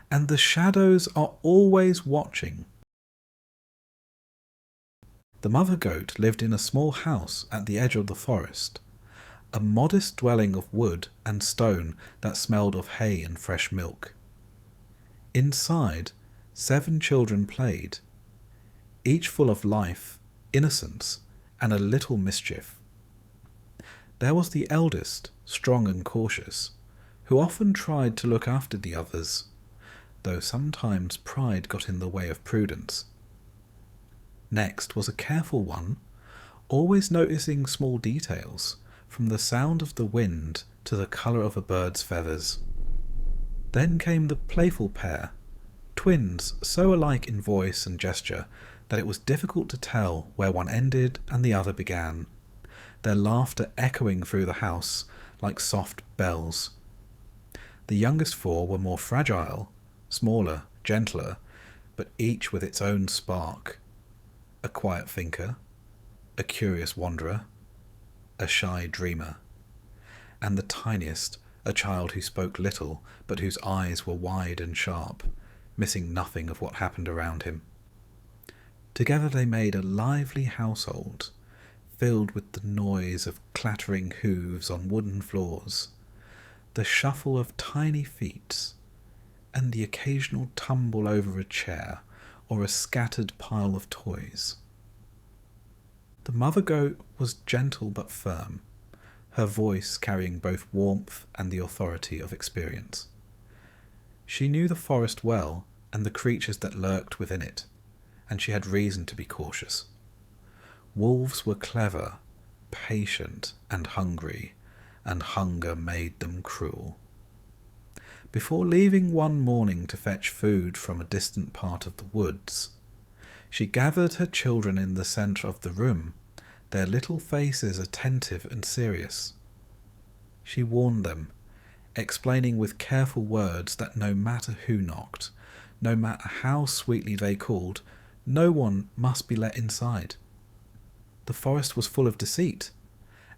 and the shadows are always watching. The mother goat lived in a small house at the edge of the forest, a modest dwelling of wood and stone that smelled of hay and fresh milk. Inside, 7 children played, each full of life, innocence, and a little mischief. There was the eldest, strong and cautious, who often tried to look after the others, though sometimes pride got in the way of prudence. Next was a careful one, always noticing small details, from the sound of the wind to the colour of a bird's feathers. Then came the playful pair, twins so alike in voice and gesture that it was difficult to tell where one ended and the other began, their laughter echoing through the house like soft bells. The youngest 4 were more fragile, smaller, gentler, but each with its own spark. A quiet thinker, a curious wanderer, a shy dreamer, and the tiniest, a child who spoke little, but whose eyes were wide and sharp, missing nothing of what happened around him. Together they made a lively household, filled with the noise of clattering hooves on wooden floors, the shuffle of tiny feet, and the occasional tumble over a chair or a scattered pile of toys. The mother goat was gentle but firm, her voice carrying both warmth and the authority of experience. She knew the forest well and the creatures that lurked within it, and she had reason to be cautious. Wolves were clever, patient, and hungry, and hunger made them cruel. Before leaving one morning to fetch food from a distant part of the woods, she gathered her children in the centre of the room, their little faces attentive and serious. She warned them, explaining with careful words that no matter who knocked, no matter how sweetly they called, no one must be let inside. The forest was full of deceit,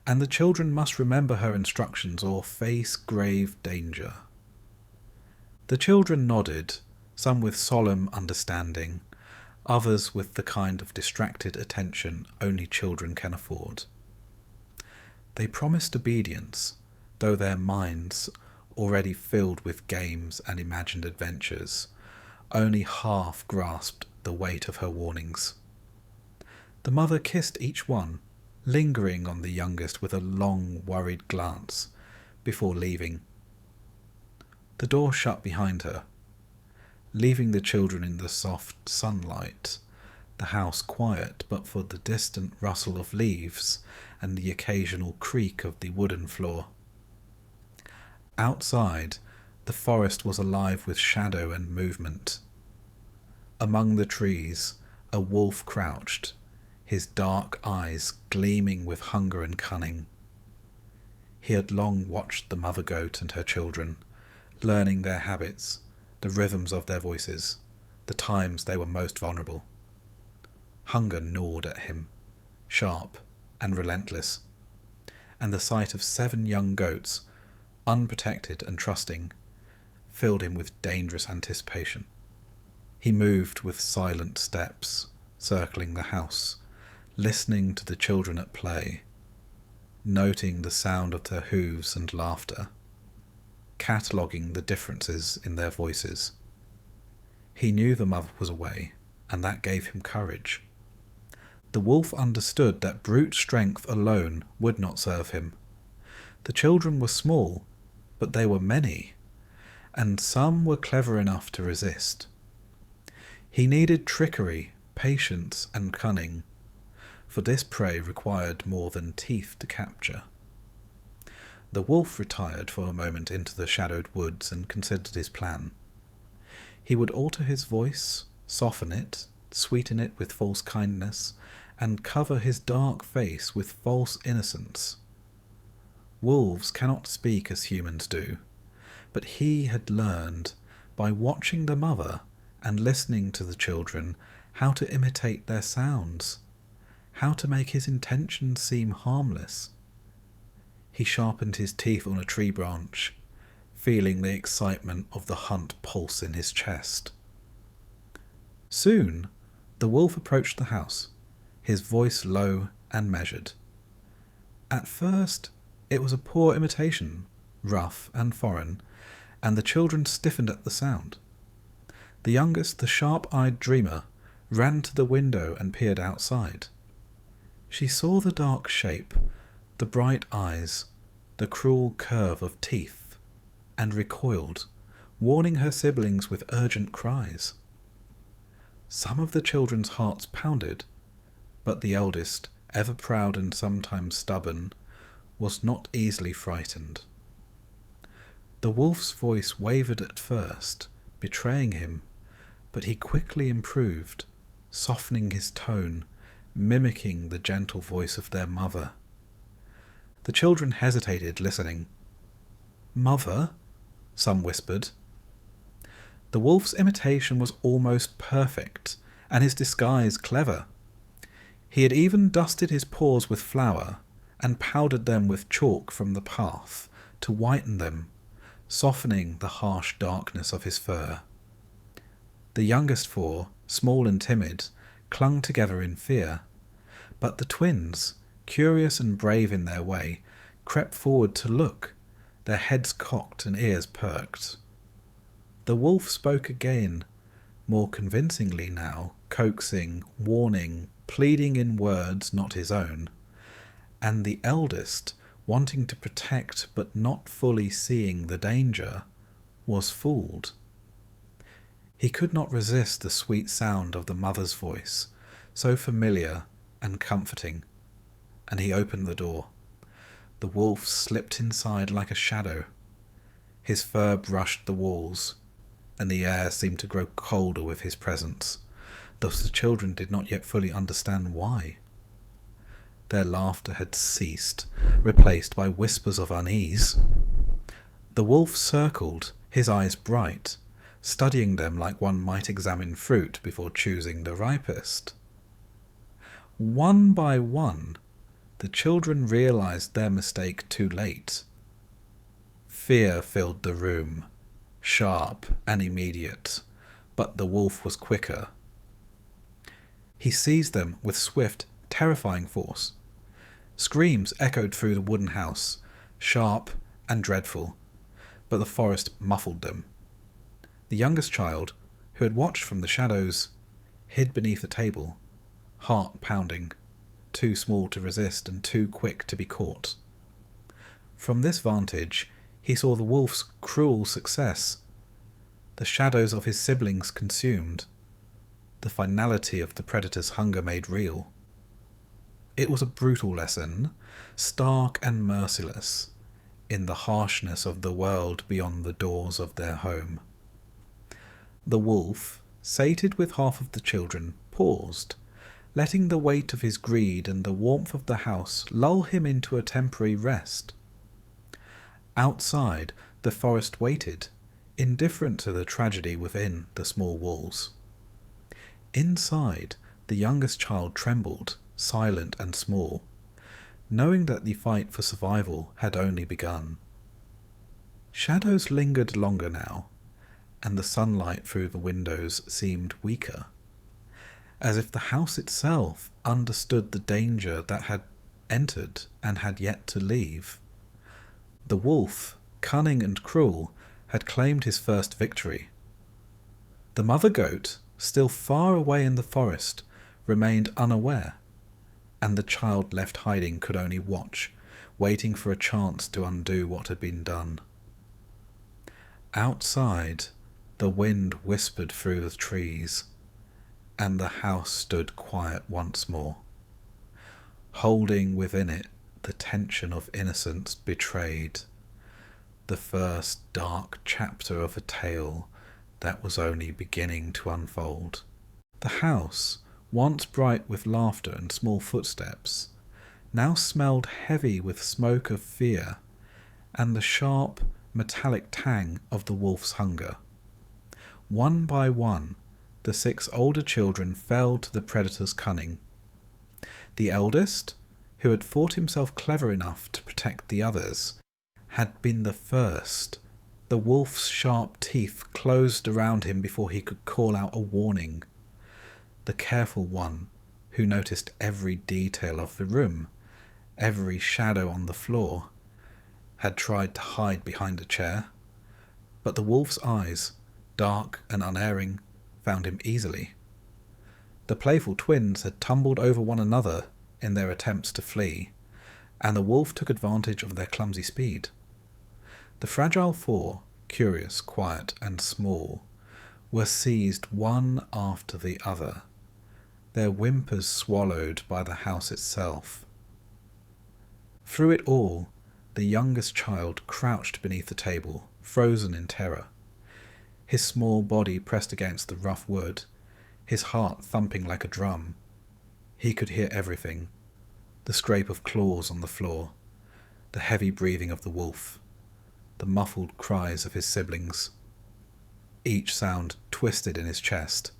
and the children must remember her instructions or face grave danger. The children nodded, some with solemn understanding, others with the kind of distracted attention only children can afford. They promised obedience, though their minds, already filled with games and imagined adventures, only half grasped the weight of her warnings. The mother kissed each one, lingering on the youngest with a long, worried glance, before leaving. The door shut behind her, leaving the children in the soft sunlight, the house quiet but for the distant rustle of leaves and the occasional creak of the wooden floor. Outside, the forest was alive with shadow and movement. Among the trees, a wolf crouched, his dark eyes gleaming with hunger and cunning. He had long watched the mother goat and her children, learning their habits, the rhythms of their voices, the times they were most vulnerable. Hunger gnawed at him, sharp and relentless, and the sight of 7 young goats, unprotected and trusting, filled him with dangerous anticipation. He moved with silent steps, circling the house, listening to the children at play, noting the sound of their hooves and laughter, cataloguing the differences in their voices. He knew the mother was away, and that gave him courage. The wolf understood that brute strength alone would not serve him. The children were small, but they were many, and some were clever enough to resist. He needed trickery, patience, and cunning, for this prey required more than teeth to capture. The wolf retired for a moment into the shadowed woods and considered his plan. He would alter his voice, soften it, sweeten it with false kindness, and cover his dark face with false innocence. Wolves cannot speak as humans do, but he had learned, by watching the mother and listening to the children, how to imitate their sounds, how to make his intentions seem harmless. He sharpened his teeth on a tree branch, feeling the excitement of the hunt pulse in his chest. Soon, the wolf approached the house, his voice low and measured. At first, it was a poor imitation, rough and foreign, and the children stiffened at the sound. The youngest, the sharp-eyed dreamer, ran to the window and peered outside. She saw the dark shape, the bright eyes, the cruel curve of teeth, and recoiled, warning her siblings with urgent cries. Some of the children's hearts pounded, but the eldest, ever proud and sometimes stubborn, was not easily frightened. The wolf's voice wavered at first, betraying him, but he quickly improved, softening his tone, mimicking the gentle voice of their mother. The children hesitated, listening. "Mother?" some whispered. The wolf's imitation was almost perfect, and his disguise clever. He had even dusted his paws with flour, and powdered them with chalk from the path, to whiten them, softening the harsh darkness of his fur. The youngest 4, small and timid, clung together in fear, but the twins, curious and brave in their way, crept forward to look, their heads cocked and ears perked. The wolf spoke again, more convincingly now, coaxing, warning, pleading in words not his own, and the eldest, wanting to protect but not fully seeing the danger, was fooled. He could not resist the sweet sound of the mother's voice, so familiar and comforting, and he opened the door. The wolf slipped inside like a shadow. His fur brushed the walls, and the air seemed to grow colder with his presence, though the children did not yet fully understand why. Their laughter had ceased, replaced by whispers of unease. The wolf circled, his eyes bright, studying them like one might examine fruit before choosing the ripest. One by one, the children realized their mistake too late. Fear filled the room, sharp and immediate, but the wolf was quicker. He seized them with swift, terrifying force. Screams echoed through the wooden house, sharp and dreadful, but the forest muffled them. The youngest child, who had watched from the shadows, hid beneath a table, heart pounding, too small to resist and too quick to be caught. From this vantage, he saw the wolf's cruel success, the shadows of his siblings consumed, the finality of the predator's hunger made real. It was a brutal lesson, stark and merciless, in the harshness of the world beyond the doors of their home. The wolf, sated with half of the children, paused, letting the weight of his greed and the warmth of the house lull him into a temporary rest. Outside, the forest waited, indifferent to the tragedy within the small walls. Inside, the youngest child trembled, silent and small, knowing that the fight for survival had only begun. Shadows lingered longer now, and the sunlight through the windows seemed weaker, as if the house itself understood the danger that had entered and had yet to leave. The wolf, cunning and cruel, had claimed his first victory. The mother goat, still far away in the forest, remained unaware, and the child left hiding could only watch, waiting for a chance to undo what had been done. Outside, the wind whispered through the trees, and the house stood quiet once more, holding within it the tension of innocence betrayed, the first dark chapter of a tale that was only beginning to unfold. The house, once bright with laughter and small footsteps, now smelled heavy with smoke of fear and the sharp, metallic tang of the wolf's hunger. One by one, the 6 older children fell to the predator's cunning. The eldest, who had thought himself clever enough to protect the others, had been the first. The wolf's sharp teeth closed around him before he could call out a warning. The careful one, who noticed every detail of the room, every shadow on the floor, had tried to hide behind a chair, but the wolf's eyes, dark and unerring, found him easily. The playful twins had tumbled over one another in their attempts to flee, and the wolf took advantage of their clumsy speed. The fragile 4, curious, quiet, and small, were seized one after the other, their whimpers swallowed by the house itself. Through it all, the youngest child crouched beneath the table, frozen in terror, his small body pressed against the rough wood, his heart thumping like a drum. He could hear everything, the scrape of claws on the floor, the heavy breathing of the wolf, the muffled cries of his siblings, each sound twisted in his chest,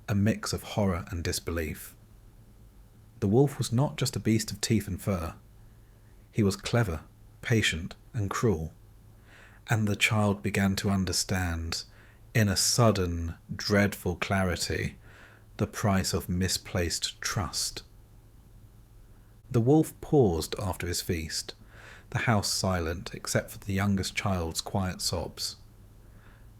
a mix of horror and disbelief. The wolf was not just a beast of teeth and fur. He was clever, patient, and cruel, and the child began to understand, in a sudden, dreadful clarity, the price of misplaced trust. The wolf paused after his feast, the house silent except for the youngest child's quiet sobs.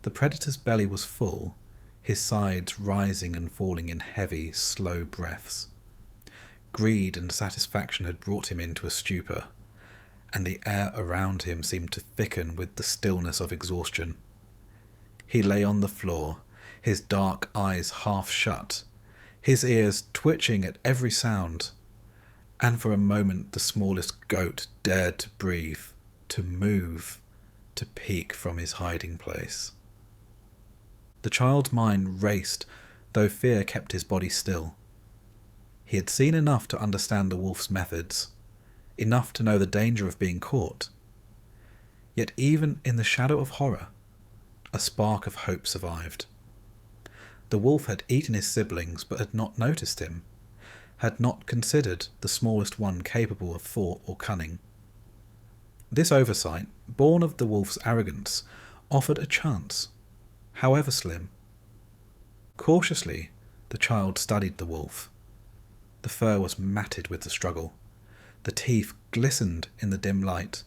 The predator's belly was full, his sides rising and falling in heavy, slow breaths. Greed and satisfaction had brought him into a stupor, and the air around him seemed to thicken with the stillness of exhaustion. He lay on the floor, his dark eyes half shut, his ears twitching at every sound, and for a moment the smallest goat dared to breathe, to move, to peek from his hiding place. The child's mind raced, though fear kept his body still. He had seen enough to understand the wolf's methods, enough to know the danger of being caught. Yet even in the shadow of horror, a spark of hope survived. The wolf had eaten his siblings but had not noticed him, had not considered the smallest one capable of thought or cunning. This oversight, born of the wolf's arrogance, offered a chance, however slim. Cautiously, the child studied the wolf. The fur was matted with the struggle. The teeth glistened in the dim light,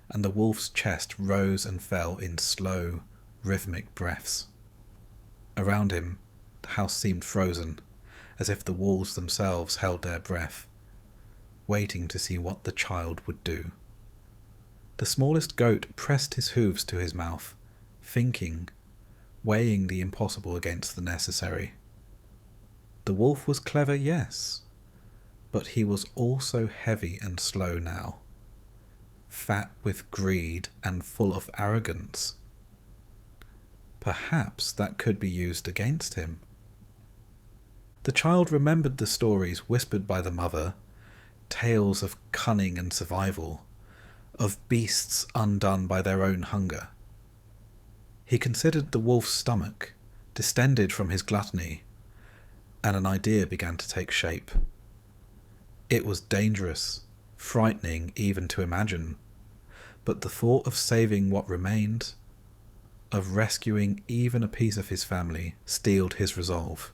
and the wolf's chest rose and fell in slow, rhythmic breaths. Around him, the house seemed frozen, as if the walls themselves held their breath, waiting to see what the child would do. The smallest goat pressed his hooves to his mouth, thinking, weighing the impossible against the necessary. The wolf was clever, yes, but he was also heavy and slow now, fat with greed and full of arrogance. Perhaps that could be used against him. The child remembered the stories whispered by the mother, tales of cunning and survival, of beasts undone by their own hunger. He considered the wolf's stomach, distended from his gluttony, and an idea began to take shape. It was dangerous, frightening even to imagine, but the thought of saving what remained, of rescuing even a piece of his family, steeled his resolve.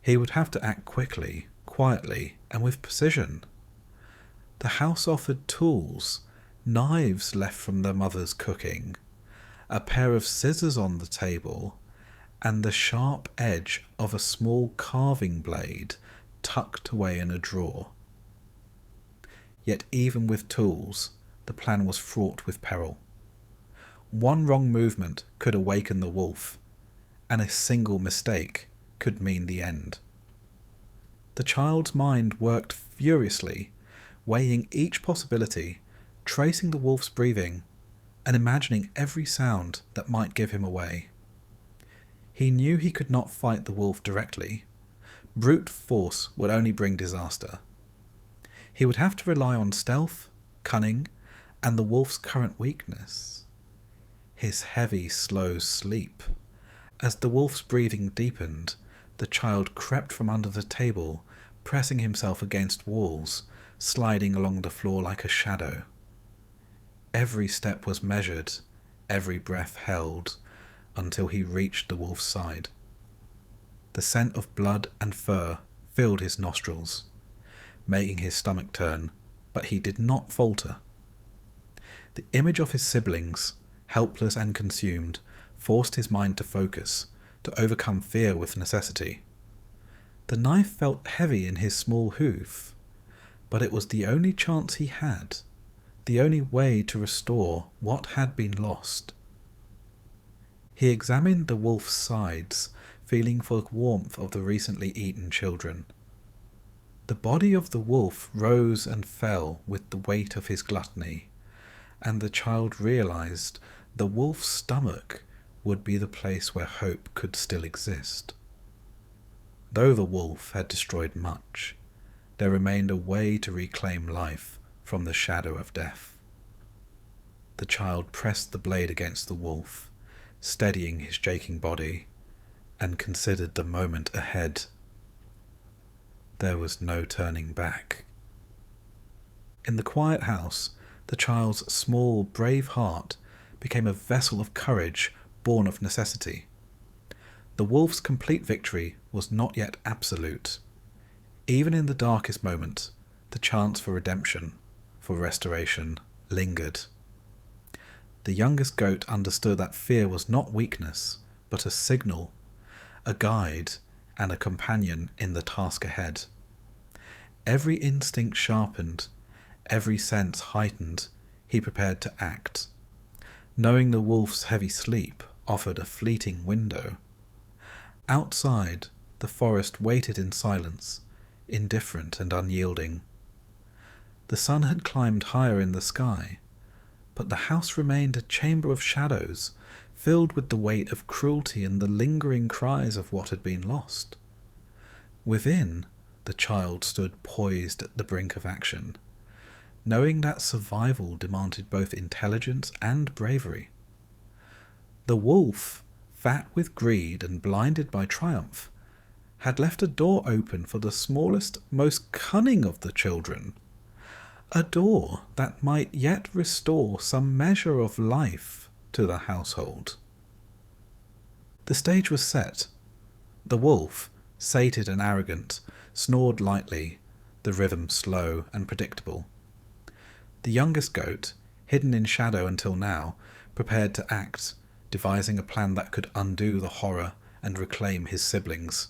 He would have to act quickly, quietly, and with precision. The house offered tools, knives left from their mother's cooking, a pair of scissors on the table, and the sharp edge of a small carving blade tucked away in a drawer. Yet even with tools, the plan was fraught with peril. One wrong movement could awaken the wolf, and a single mistake could mean the end. The child's mind worked furiously, weighing each possibility, tracing the wolf's breathing, and imagining every sound that might give him away. He knew he could not fight the wolf directly. Brute force would only bring disaster. He would have to rely on stealth, cunning, and the wolf's current weakness, his heavy, slow sleep. As the wolf's breathing deepened, the child crept from under the table, pressing himself against walls, sliding along the floor like a shadow. Every step was measured, every breath held, until he reached the wolf's side. The scent of blood and fur filled his nostrils, making his stomach turn, but he did not falter. The image of his siblings, helpless and consumed, forced his mind to focus, to overcome fear with necessity. The knife felt heavy in his small hoof, but it was the only chance he had, the only way to restore what had been lost. He examined the wolf's sides, feeling for the warmth of the recently eaten children. The body of the wolf rose and fell with the weight of his gluttony, and the child realized the wolf's stomach would be the place where hope could still exist. Though the wolf had destroyed much, there remained a way to reclaim life from the shadow of death. The child pressed the blade against the wolf, steadying his shaking body, and considered the moment ahead. There was no turning back. In the quiet house, the child's small, brave heart became a vessel of courage born of necessity. The wolf's complete victory was not yet absolute. Even in the darkest moment, the chance for redemption, for restoration lingered. The youngest goat understood that fear was not weakness, but a signal, a guide, and a companion in the task ahead. Every instinct sharpened, every sense heightened, he prepared to act, knowing the wolf's heavy sleep offered a fleeting window. Outside, the forest waited in silence, indifferent and unyielding. The sun had climbed higher in the sky, but the house remained a chamber of shadows, filled with the weight of cruelty and the lingering cries of what had been lost. Within, the child stood poised at the brink of action, knowing that survival demanded both intelligence and bravery. The wolf, fat with greed and blinded by triumph, had left a door open for the smallest, most cunning of the children, a door that might yet restore some measure of life to the household. The stage was set. The wolf, sated and arrogant, snored lightly, the rhythm slow and predictable. The youngest goat, hidden in shadow until now, prepared to act, devising a plan that could undo the horror and reclaim his siblings.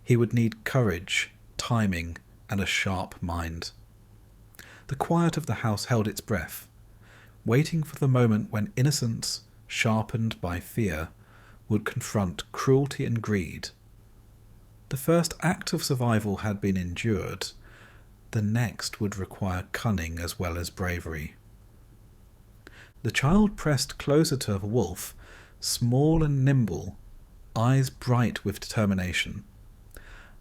He would need courage, timing, and a sharp mind. The quiet of the house held its breath, waiting for the moment when innocence, sharpened by fear, would confront cruelty and greed. The first act of survival had been endured. The next would require cunning as well as bravery. The child pressed closer to the wolf, small and nimble, eyes bright with determination,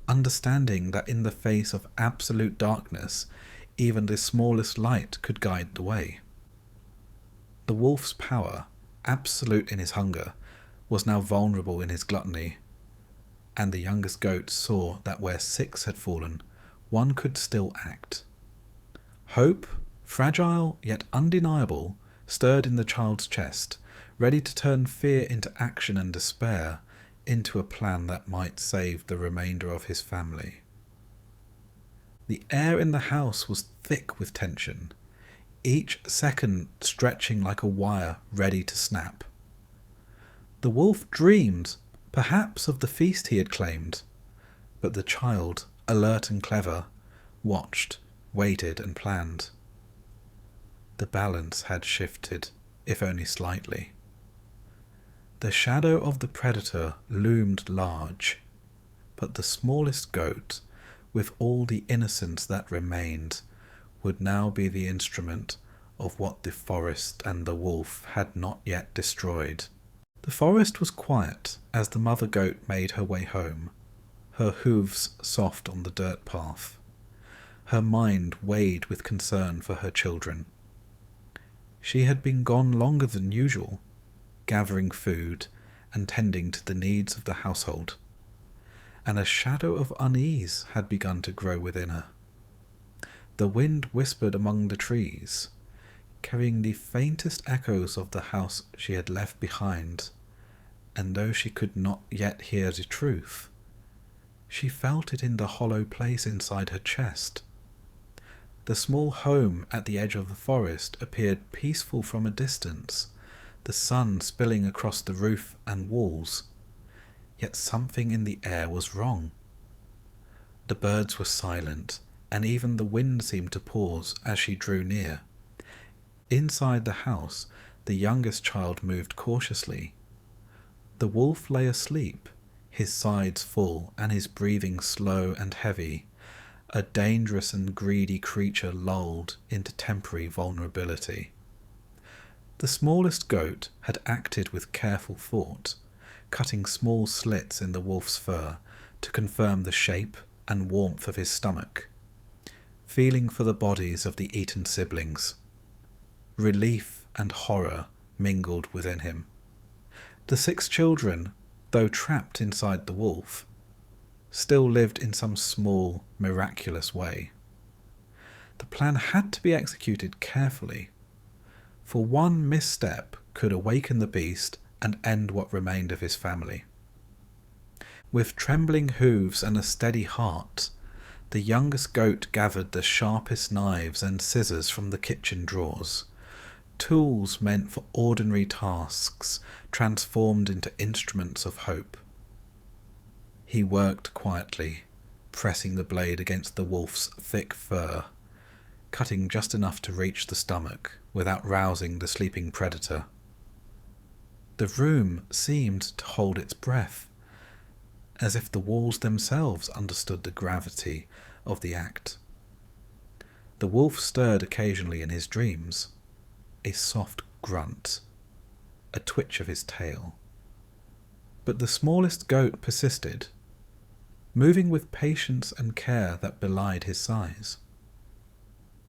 understanding that in the face of absolute darkness, even the smallest light could guide the way. The wolf's power, absolute in his hunger, was now vulnerable in his gluttony, and the youngest goat saw that where 6 had fallen, 1 could still act. Hope, fragile yet undeniable, stirred in the child's chest, ready to turn fear into action and despair into a plan that might save the remainder of his family. The air in the house was thick with tension, each second stretching like a wire ready to snap. The wolf dreamed, perhaps, of the feast he had claimed, but the child, alert and clever, watched, waited and planned. The balance had shifted, if only slightly. The shadow of the predator loomed large, but the smallest goat, with all the innocence that remained, would now be the instrument of what the forest and the wolf had not yet destroyed. The forest was quiet as the mother goat made her way home, her hooves soft on the dirt path. Her mind weighed with concern for her children. She had been gone longer than usual, gathering food and tending to the needs of the household, and a shadow of unease had begun to grow within her. The wind whispered among the trees, carrying the faintest echoes of the house she had left behind, and though she could not yet hear the truth, she felt it in the hollow place inside her chest. The small home at the edge of the forest appeared peaceful from a distance, the sun spilling across the roof and walls, yet something in the air was wrong. The birds were silent, and even the wind seemed to pause as she drew near. Inside the house, the youngest child moved cautiously. The wolf lay asleep, his sides full and his breathing slow and heavy, a dangerous and greedy creature lulled into temporary vulnerability. The smallest goat had acted with careful thought, cutting small slits in the wolf's fur to confirm the shape and warmth of his stomach, feeling for the bodies of the eaten siblings. Relief and horror mingled within him. The 6 children, though trapped inside the wolf, still lived in some small, miraculous way. The plan had to be executed carefully, for one misstep could awaken the beast and end what remained of his family. With trembling hooves and a steady heart, The youngest goat gathered the sharpest knives and scissors from the kitchen drawers, tools meant for ordinary tasks transformed into instruments of hope. He worked quietly, pressing the blade against the wolf's thick fur, cutting just enough to reach the stomach without rousing the sleeping predator. The room seemed to hold its breath, as if the walls themselves understood the gravity of the act. The wolf stirred occasionally in his dreams, a soft grunt, a twitch of his tail. But the smallest goat persisted, moving with patience and care that belied his size.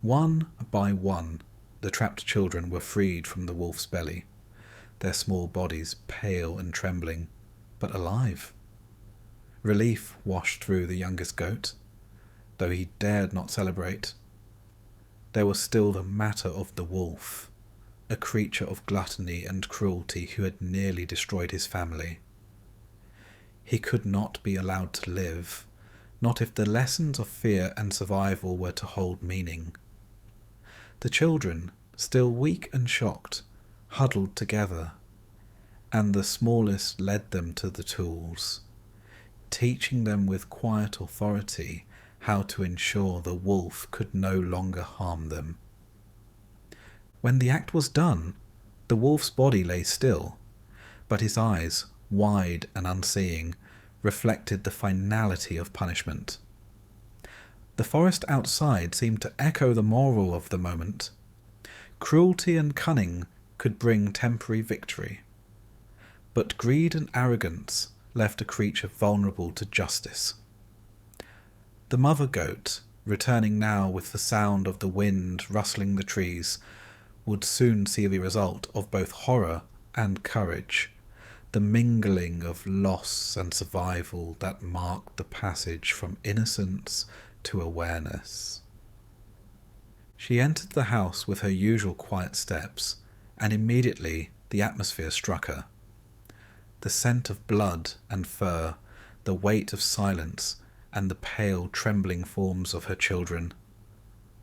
One by one, the trapped children were freed from the wolf's belly, their small bodies pale and trembling, but alive. Relief washed through the youngest goat, though he dared not celebrate. There was still the matter of the wolf, a creature of gluttony and cruelty who had nearly destroyed his family. He could not be allowed to live, not if the lessons of fear and survival were to hold meaning. The children, still weak and shocked, huddled together, and the smallest led them to the tools, teaching them with quiet authority how to ensure the wolf could no longer harm them. When the act was done, the wolf's body lay still, but his eyes, wide and unseeing, reflected the finality of punishment. The forest outside seemed to echo the moral of the moment. Cruelty and cunning could bring temporary victory, but greed and arrogance left a creature vulnerable to justice. The mother goat, returning now with the sound of the wind rustling the trees, would soon see the result of both horror and courage, the mingling of loss and survival that marked the passage from innocence to awareness. She entered the house with her usual quiet steps, and immediately the atmosphere struck her. The scent of blood and fur, the weight of silence, and the pale, trembling forms of her children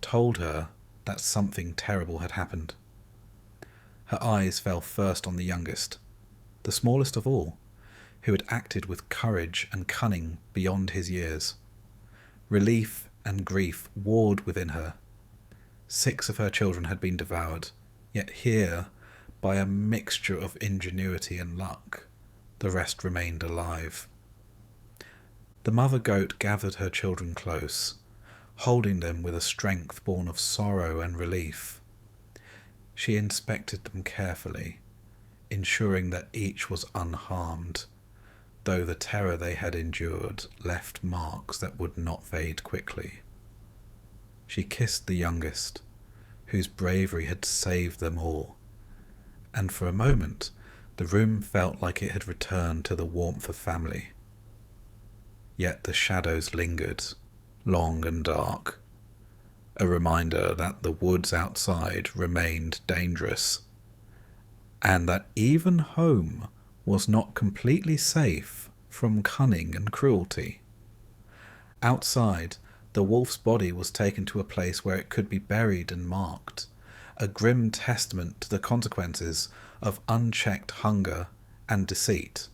told her that something terrible had happened. Her eyes fell first on the youngest, the smallest of all, who had acted with courage and cunning beyond his years. Relief and grief warred within her. 6 of her children had been devoured, yet here, by a mixture of ingenuity and luck, the rest remained alive. The mother goat gathered her children close, holding them with a strength born of sorrow and relief. She inspected them carefully, ensuring that each was unharmed, though the terror they had endured left marks that would not fade quickly. She kissed the youngest, whose bravery had saved them all, and for a moment the room felt like it had returned to the warmth of family. Yet the shadows lingered, long and dark, a reminder that the woods outside remained dangerous, and that even home was not completely safe from cunning and cruelty. Outside, the wolf's body was taken to a place where it could be buried and marked, a grim testament to the consequences of unchecked hunger and deceit.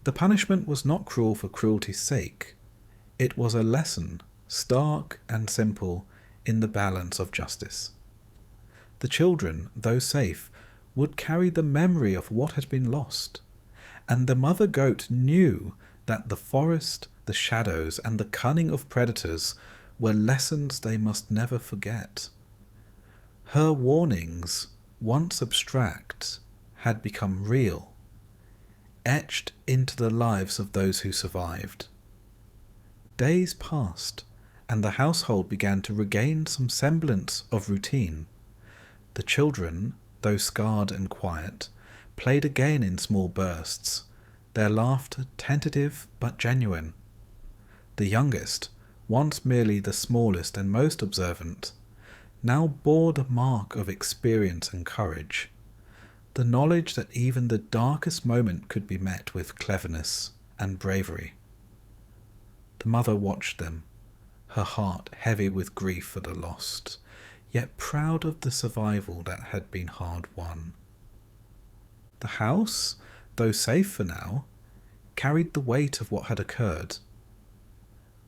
The punishment was not cruel for cruelty's sake. It was a lesson, stark and simple, in the balance of justice. The children, though safe, would carry the memory of what had been lost, and the mother goat knew that the forest, the shadows, and the cunning of predators were lessons they must never forget. Her warnings, once abstract, had become real, etched into the lives of those who survived. Days passed, and the household began to regain some semblance of routine. The children, though scarred and quiet, played again in small bursts, their laughter tentative but genuine. The youngest, once merely the smallest and most observant, now bore the mark of experience and courage, the knowledge that even the darkest moment could be met with cleverness and bravery. The mother watched them, her heart heavy with grief for the lost, yet proud of the survival that had been hard won. The house, though safe for now, carried the weight of what had occurred.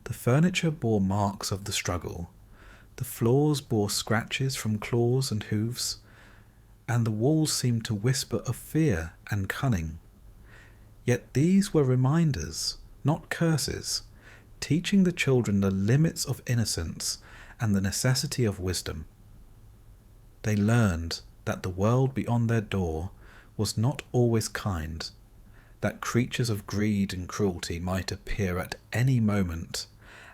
The furniture bore marks of the struggle, the floors bore scratches from claws and hooves, and the walls seemed to whisper of fear and cunning. Yet these were reminders, not curses, teaching the children the limits of innocence and the necessity of wisdom. They learned that the world beyond their door was not always kind, that creatures of greed and cruelty might appear at any moment,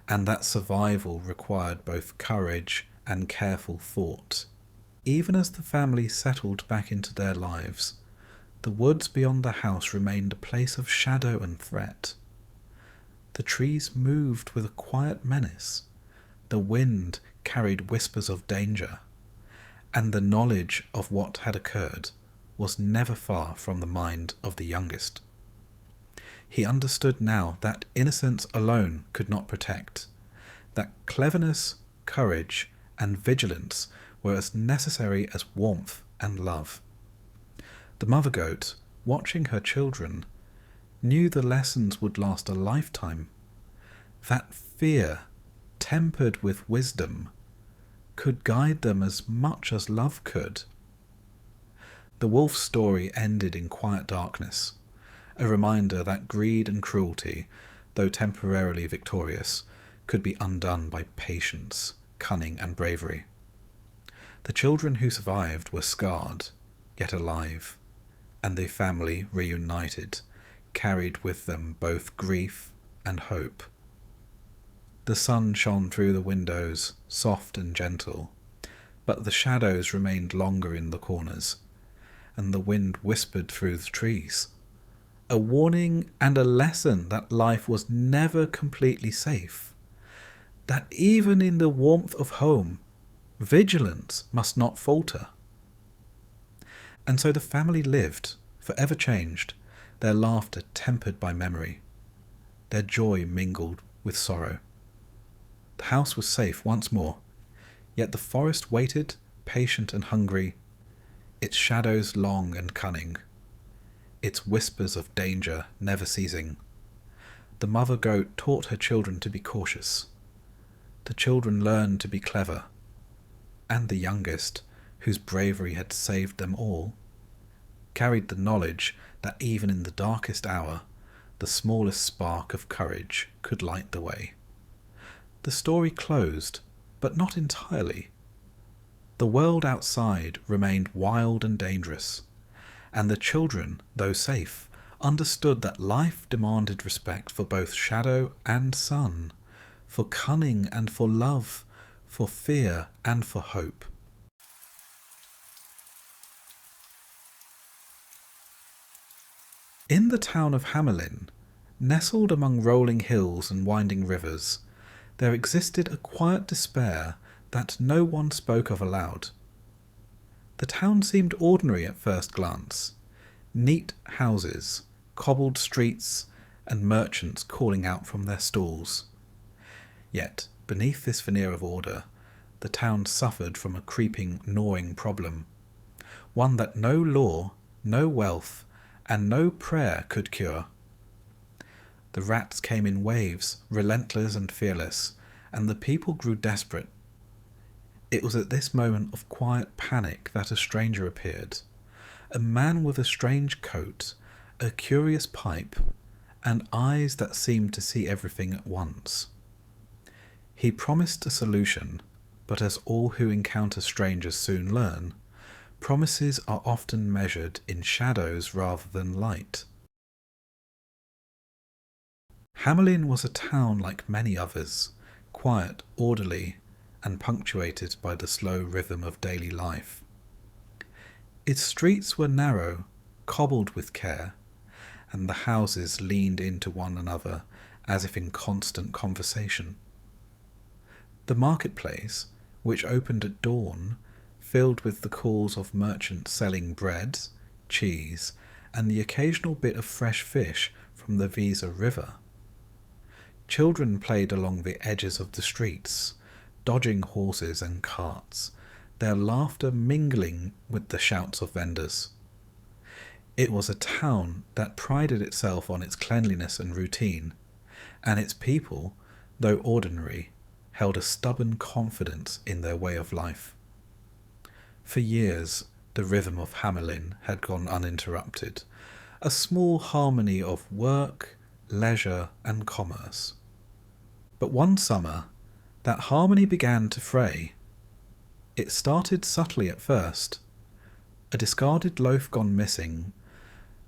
and that survival required both courage and careful thought. Even as the family settled back into their lives, the woods beyond the house remained a place of shadow and threat. The trees moved with a quiet menace, the wind carried whispers of danger, and the knowledge of what had occurred was never far from the mind of the youngest. He understood now that innocence alone could not protect, that cleverness, courage, and vigilance were as necessary as warmth and love. The mother goat, watching her children, knew the lessons would last a lifetime, that fear, tempered with wisdom, could guide them as much as love could. The wolf's story ended in quiet darkness, a reminder that greed and cruelty, though temporarily victorious, could be undone by patience, cunning, and bravery. The children who survived were scarred, yet alive, and the family, reunited, carried with them both grief and hope. The sun shone through the windows, soft and gentle, but the shadows remained longer in the corners, and the wind whispered through the trees. A warning and a lesson that life was never completely safe, that even in the warmth of home, vigilance must not falter. And so the family lived, forever changed, their laughter tempered by memory, their joy mingled with sorrow. The house was safe once more, yet the forest waited, patient and hungry, its shadows long and cunning, its whispers of danger never ceasing. The mother goat taught her children to be cautious. The children learned to be clever, and the youngest, whose bravery had saved them all, carried the knowledge that even in the darkest hour, the smallest spark of courage could light the way. The story closed, but not entirely. The world outside remained wild and dangerous, and the children, though safe, understood that life demanded respect for both shadow and sun, for cunning and for love, for fear and for hope. In the town of Hamelin, nestled among rolling hills and winding rivers, there existed a quiet despair that no one spoke of aloud. The town seemed ordinary at first glance. Neat houses, cobbled streets, and merchants calling out from their stalls. Yet, beneath this veneer of order, the town suffered from a creeping, gnawing problem, one that no law, no wealth, and no prayer could cure. The rats came in waves, relentless and fearless, and the people grew desperate. It was at this moment of quiet panic that a stranger appeared, a man with a strange coat, a curious pipe, and eyes that seemed to see everything at once. He promised a solution, but as all who encounter strangers soon learn, promises are often measured in shadows rather than light. Hamelin was a town like many others, quiet, orderly, and punctuated by the slow rhythm of daily life. Its streets were narrow, cobbled with care, and the houses leaned into one another as if in constant conversation. The marketplace, which opened at dawn, filled with the calls of merchants selling bread, cheese, and the occasional bit of fresh fish from the Weser River. Children played along the edges of the streets, dodging horses and carts, their laughter mingling with the shouts of vendors. It was a town that prided itself on its cleanliness and routine, and its people, though ordinary, held a stubborn confidence in their way of life. For years, the rhythm of Hamelin had gone uninterrupted, a small harmony of work, leisure, and commerce. But one summer, that harmony began to fray. It started subtly at first. A discarded loaf gone missing,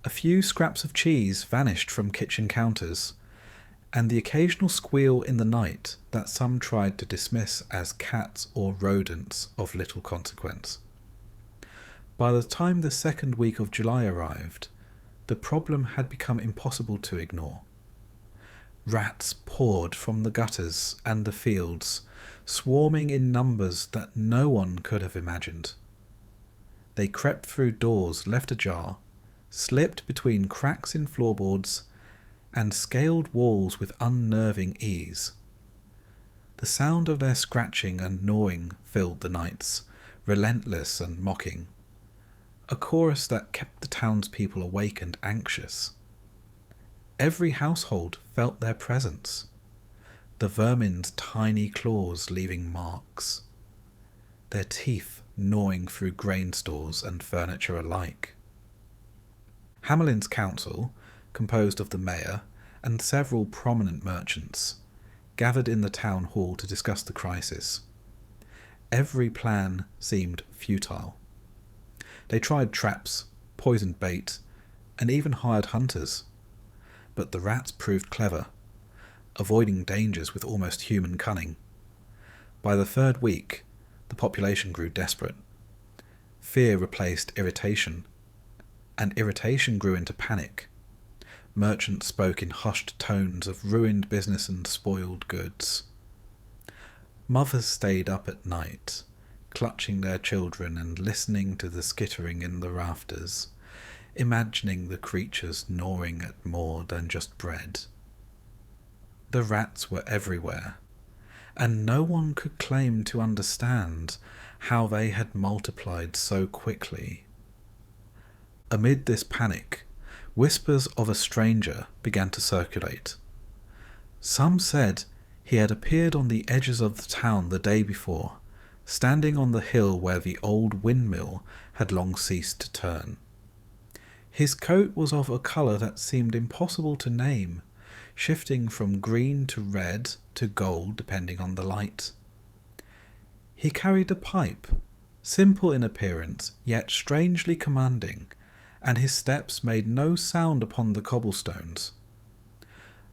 a few scraps of cheese vanished from kitchen counters, and the occasional squeal in the night that some tried to dismiss as cats or rodents of little consequence. By the time the second week of July arrived, the problem had become impossible to ignore. Rats poured from the gutters and the fields, swarming in numbers that no one could have imagined. They crept through doors left ajar, slipped between cracks in floorboards, and scaled walls with unnerving ease. The sound of their scratching and gnawing filled the nights, relentless and mocking, a chorus that kept the townspeople awake and anxious. Every household felt their presence, the vermin's tiny claws leaving marks, their teeth gnawing through grain stores and furniture alike. Hamelin's council, composed of the mayor and several prominent merchants, gathered in the town hall to discuss the crisis. Every plan seemed futile. They tried traps, poisoned bait, and even hired hunters. But the rats proved clever, avoiding dangers with almost human cunning. By the third week, the population grew desperate. Fear replaced irritation, and irritation grew into panic. Merchants spoke in hushed tones of ruined business and spoiled goods. Mothers stayed up at night, clutching their children and listening to the skittering in the rafters, imagining the creatures gnawing at more than just bread. The rats were everywhere, and no one could claim to understand how they had multiplied so quickly. Amid this panic, whispers of a stranger began to circulate. Some said he had appeared on the edges of the town the day before, standing on the hill where the old windmill had long ceased to turn. His coat was of a colour that seemed impossible to name, shifting from green to red to gold depending on the light. He carried a pipe, simple in appearance yet strangely commanding, and his steps made no sound upon the cobblestones.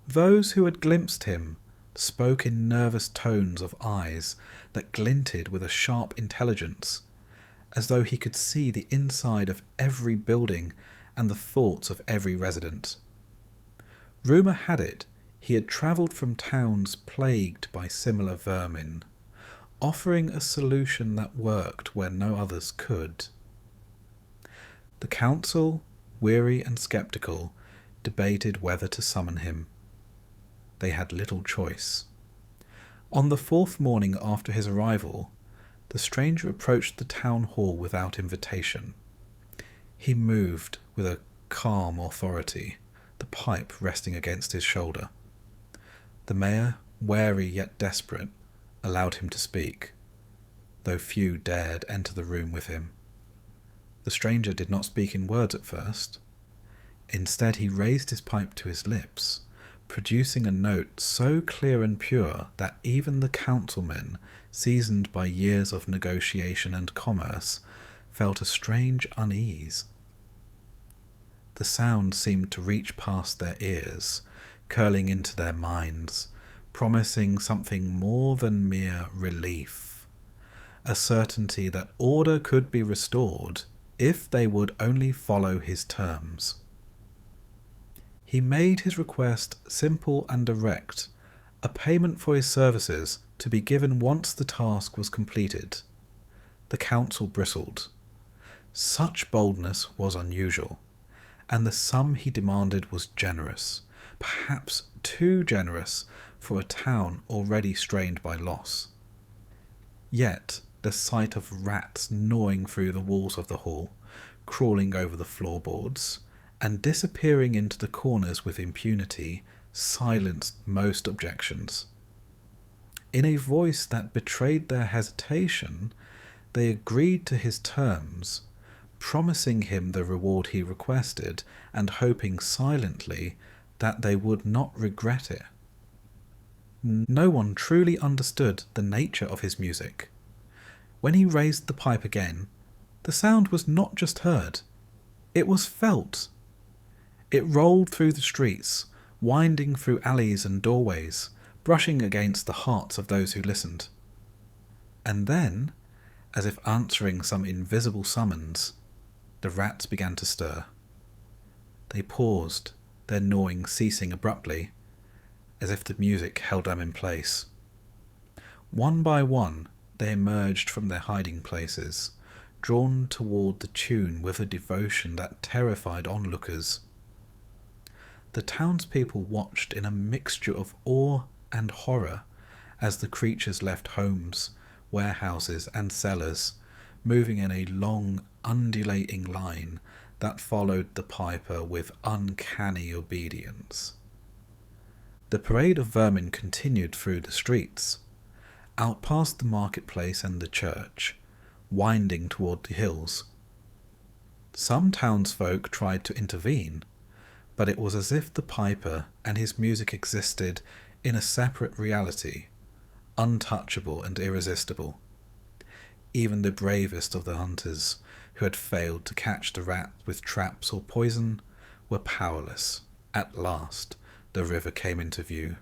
Those who had glimpsed him spoke in nervous tones of eyes that glinted with a sharp intelligence, as though he could see the inside of every building and the thoughts of every resident. Rumour had it he had travelled from towns plagued by similar vermin, offering a solution that worked where no others could. The council, weary and sceptical, debated whether to summon him. They had little choice. On the fourth morning after his arrival, the stranger approached the town hall without invitation. He moved with a calm authority, the pipe resting against his shoulder. The mayor, wary yet desperate, allowed him to speak, though few dared enter the room with him. The stranger did not speak in words at first. Instead, he raised his pipe to his lips, producing a note so clear and pure that even the councilmen, seasoned by years of negotiation and commerce, felt a strange unease. The sound seemed to reach past their ears, curling into their minds, promising something more than mere relief, a certainty that order could be restored if they would only follow his terms. He made his request simple and direct, a payment for his services to be given once the task was completed. The council bristled. Such boldness was unusual, and the sum he demanded was generous, perhaps too generous for a town already strained by loss. Yet the sight of rats gnawing through the walls of the hall, crawling over the floorboards, and disappearing into the corners with impunity silenced most objections. In a voice that betrayed their hesitation, they agreed to his terms, promising him the reward he requested and hoping silently that they would not regret it. No one truly understood the nature of his music. When he raised the pipe again, the sound was not just heard, it was felt. It rolled through the streets, winding through alleys and doorways, brushing against the hearts of those who listened. And then, as if answering some invisible summons, the rats began to stir. They paused, their gnawing ceasing abruptly, as if the music held them in place. One by one, they emerged from their hiding places, drawn toward the tune with a devotion that terrified onlookers. The townspeople watched in a mixture of awe and horror as the creatures left homes, warehouses, and cellars, moving in a long, undulating line that followed the piper with uncanny obedience. The parade of vermin continued through the streets, out past the marketplace and the church, winding toward the hills. Some townsfolk tried to intervene, but it was as if the piper and his music existed in a separate reality, untouchable and irresistible. Even the bravest of the hunters, who had failed to catch the rat with traps or poison, were powerless. At last, the river came into view,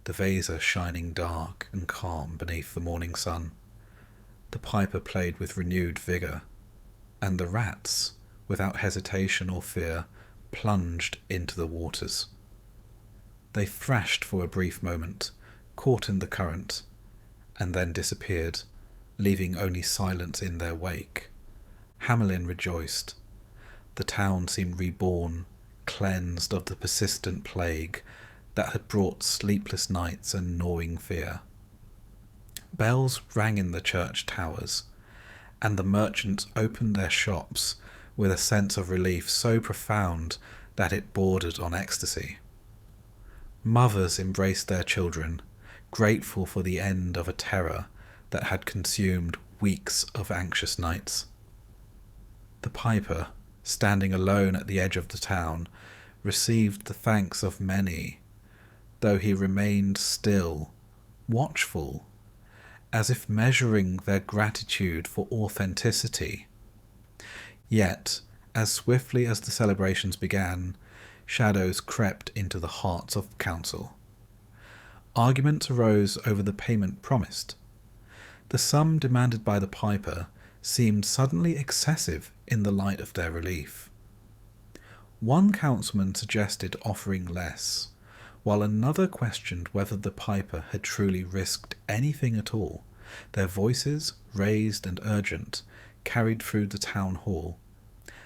the Weser shining dark and calm beneath the morning sun. The piper played with renewed vigour, and the rats, without hesitation or fear, plunged into the waters. They thrashed for a brief moment, caught in the current, and then disappeared, leaving only silence in their wake. Hamelin rejoiced. The town seemed reborn, cleansed of the persistent plague that had brought sleepless nights and gnawing fear. Bells rang in the church towers, and the merchants opened their shops with a sense of relief so profound that it bordered on ecstasy. Mothers embraced their children, grateful for the end of a terror that had consumed weeks of anxious nights. The piper, standing alone at the edge of the town, received the thanks of many, though he remained still, watchful, as if measuring their gratitude for authenticity. Yet, as swiftly as the celebrations began, shadows crept into the hearts of the council. Arguments arose over the payment promised. The sum demanded by the piper seemed suddenly excessive in the light of their relief. One councilman suggested offering less, while another questioned whether the piper had truly risked anything at all. Their voices, raised and urgent, carried through the town hall,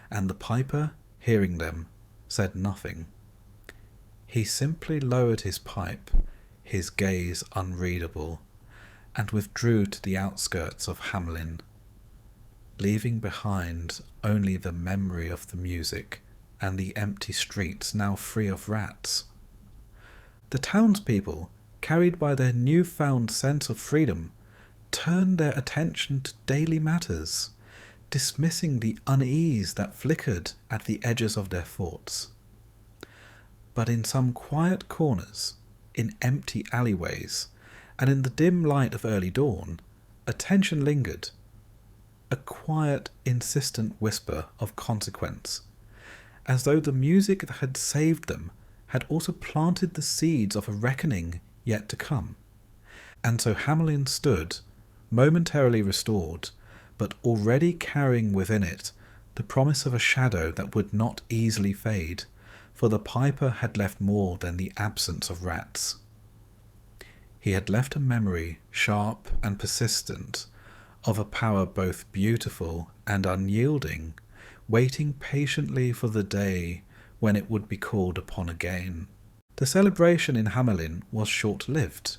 and the piper, hearing them, said nothing. He simply lowered his pipe, his gaze unreadable, and withdrew to the outskirts of Hamelin, leaving behind only the memory of the music and the empty streets now free of rats. The townspeople, carried by their newfound sense of freedom, turned their attention to daily matters, dismissing the unease that flickered at the edges of their thoughts. But in some quiet corners, in empty alleyways, and in the dim light of early dawn, attention lingered, a quiet, insistent whisper of consequence, as though the music that had saved them had also planted the seeds of a reckoning yet to come. And so Hamelin stood, momentarily restored, but already carrying within it the promise of a shadow that would not easily fade, for the piper had left more than the absence of rats. He had left a memory, sharp and persistent, of a power both beautiful and unyielding, waiting patiently for the day when it would be called upon again. The celebration in Hamelin was short-lived.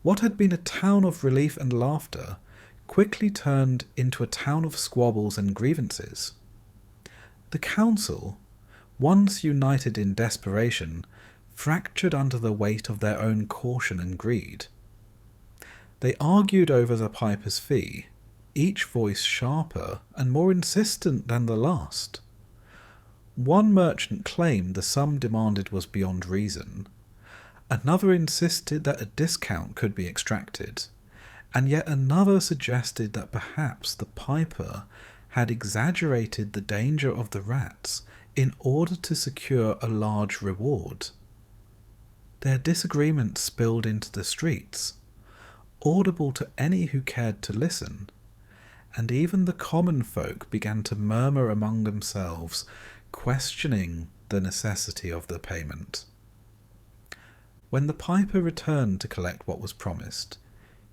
What had been a town of relief and laughter quickly turned into a town of squabbles and grievances. The council, once united in desperation, fractured under the weight of their own caution and greed. They argued over the piper's fee, each voice sharper and more insistent than the last. One merchant claimed the sum demanded was beyond reason. Another insisted that a discount could be extracted, and yet another suggested that perhaps the piper had exaggerated the danger of the rats in order to secure a large reward. Their disagreements spilled into the streets, audible to any who cared to listen, and even the common folk began to murmur among themselves, questioning the necessity of the payment. When the piper returned to collect what was promised,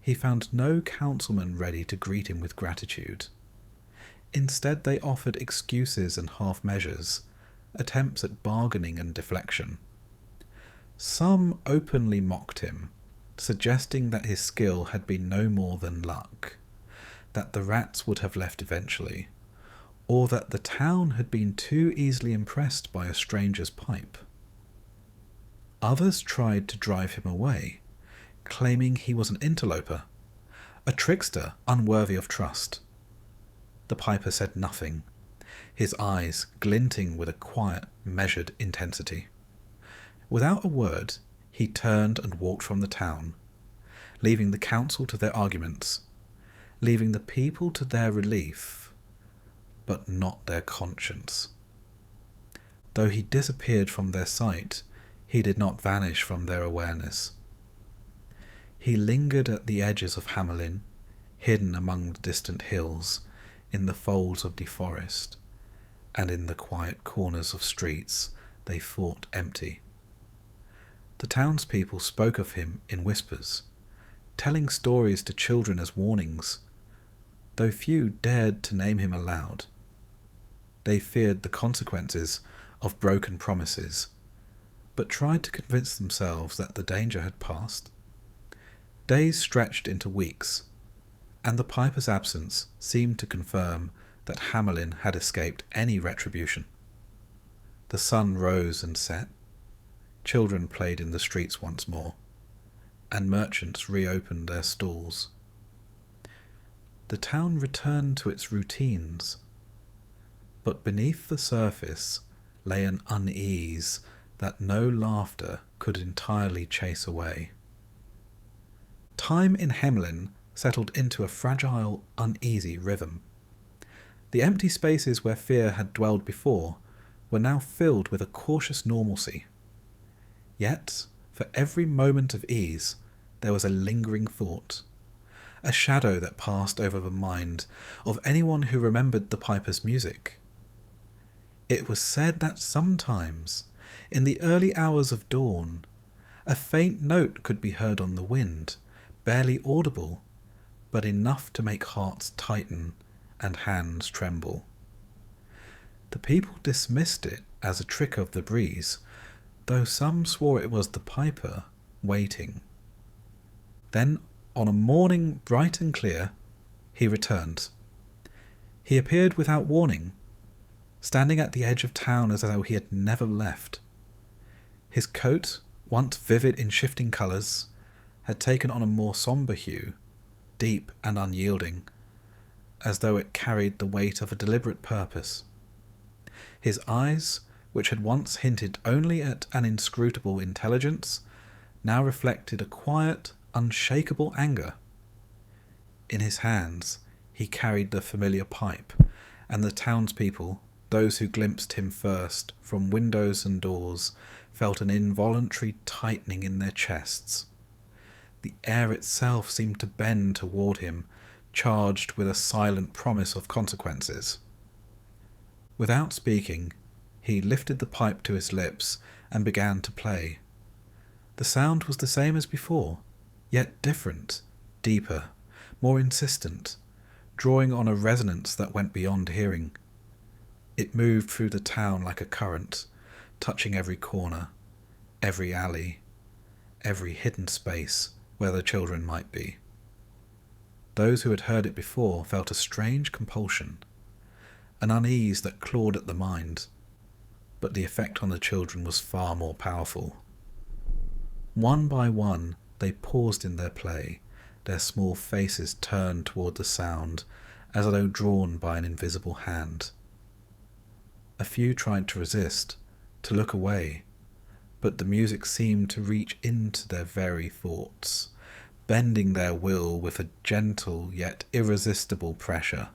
he found no councilman ready to greet him with gratitude. Instead, they offered excuses and half-measures, attempts at bargaining and deflection. Some openly mocked him, suggesting that his skill had been no more than luck, that the rats would have left eventually, or that the town had been too easily impressed by a stranger's pipe. Others tried to drive him away, claiming he was an interloper, a trickster unworthy of trust. The piper said nothing, his eyes glinting with a quiet, measured intensity. Without a word, he turned and walked from the town, leaving the council to their arguments, leaving the people to their relief, but not their conscience. Though he disappeared from their sight, he did not vanish from their awareness. He lingered at the edges of Hamelin, hidden among the distant hills, in the folds of the forest, and in the quiet corners of streets they thought empty. The townspeople spoke of him in whispers, telling stories to children as warnings, though few dared to name him aloud. They feared the consequences of broken promises, but tried to convince themselves that the danger had passed. Days stretched into weeks, and the piper's absence seemed to confirm that Hamelin had escaped any retribution. The sun rose and set, children played in the streets once more, and merchants reopened their stalls. The town returned to its routines, but beneath the surface lay an unease that no laughter could entirely chase away. Time in Hamelin settled into a fragile, uneasy rhythm. The empty spaces where fear had dwelled before were now filled with a cautious normalcy. Yet, for every moment of ease, there was a lingering thought, a shadow that passed over the mind of anyone who remembered the piper's music. It was said that sometimes, in the early hours of dawn, a faint note could be heard on the wind, barely audible, but enough to make hearts tighten and hands tremble. The people dismissed it as a trick of the breeze, though some swore it was the piper waiting. Then, on a morning bright and clear, he returned. He appeared without warning, standing at the edge of town as though he had never left. His coat, once vivid in shifting colours, had taken on a more sombre hue, deep and unyielding, as though it carried the weight of a deliberate purpose. His eyes, which had once hinted only at an inscrutable intelligence, now reflected a quiet, unshakable anger. In his hands he carried the familiar pipe, and the townspeople, those who glimpsed him first from windows and doors, felt an involuntary tightening in their chests. The air itself seemed to bend toward him, charged with a silent promise of consequences. Without speaking, he lifted the pipe to his lips and began to play. The sound was the same as before, yet different, deeper, more insistent, drawing on a resonance that went beyond hearing. It moved through the town like a current, touching every corner, every alley, every hidden space where the children might be. Those who had heard it before felt a strange compulsion, an unease that clawed at the mind, but the effect on the children was far more powerful. One by one, they paused in their play, their small faces turned toward the sound, as though drawn by an invisible hand. A few tried to resist, to look away, but the music seemed to reach into their very thoughts, bending their will with a gentle yet irresistible pressure.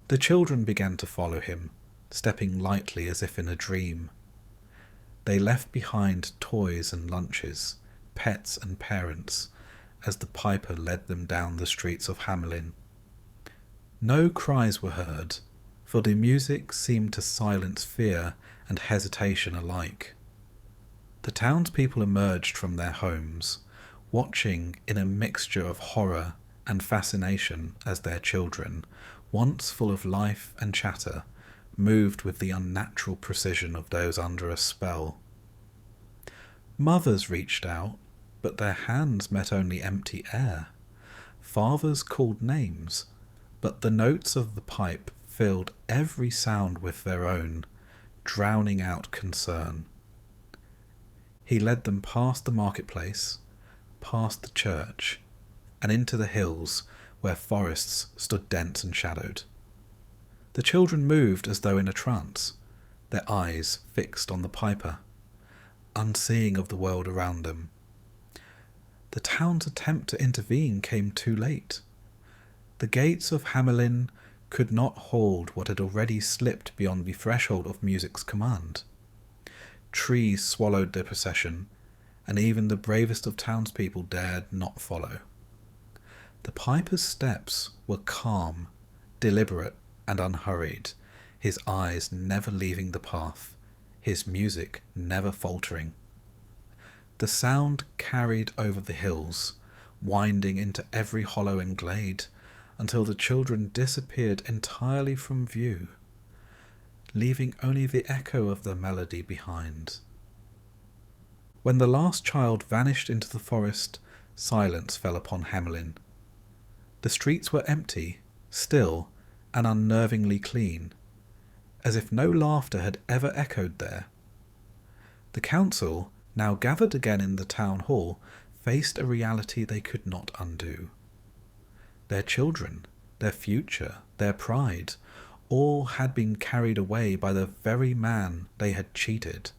The children began to follow him, stepping lightly as if in a dream. They left behind toys and lunches, pets and parents, as the piper led them down the streets of Hamelin. No cries were heard, for the music seemed to silence fear and hesitation alike. The townspeople emerged from their homes, watching in a mixture of horror and fascination as their children, once full of life and chatter, moved with the unnatural precision of those under a spell. Mothers reached out, but their hands met only empty air. Fathers called names, but the notes of the pipe filled every sound with their own, drowning out concern. He led them past the marketplace, past the church, and into the hills where forests stood dense and shadowed. The children moved as though in a trance, their eyes fixed on the piper, unseeing of the world around them. The town's attempt to intervene came too late. The gates of Hamelin could not hold what had already slipped beyond the threshold of music's command. Trees swallowed the procession, and even the bravest of townspeople dared not follow. The piper's steps were calm, deliberate, and unhurried, his eyes never leaving the path, his music never faltering. The sound carried over the hills, winding into every hollow and glade, until the children disappeared entirely from view, leaving only the echo of the melody behind. When the last child vanished into the forest, silence fell upon Hamelin. The streets were empty, still, and unnervingly clean, as if no laughter had ever echoed there. The council, now gathered again in the town hall, faced a reality they could not undo. Their children, their future, their pride, all had been carried away by the very man they had cheated.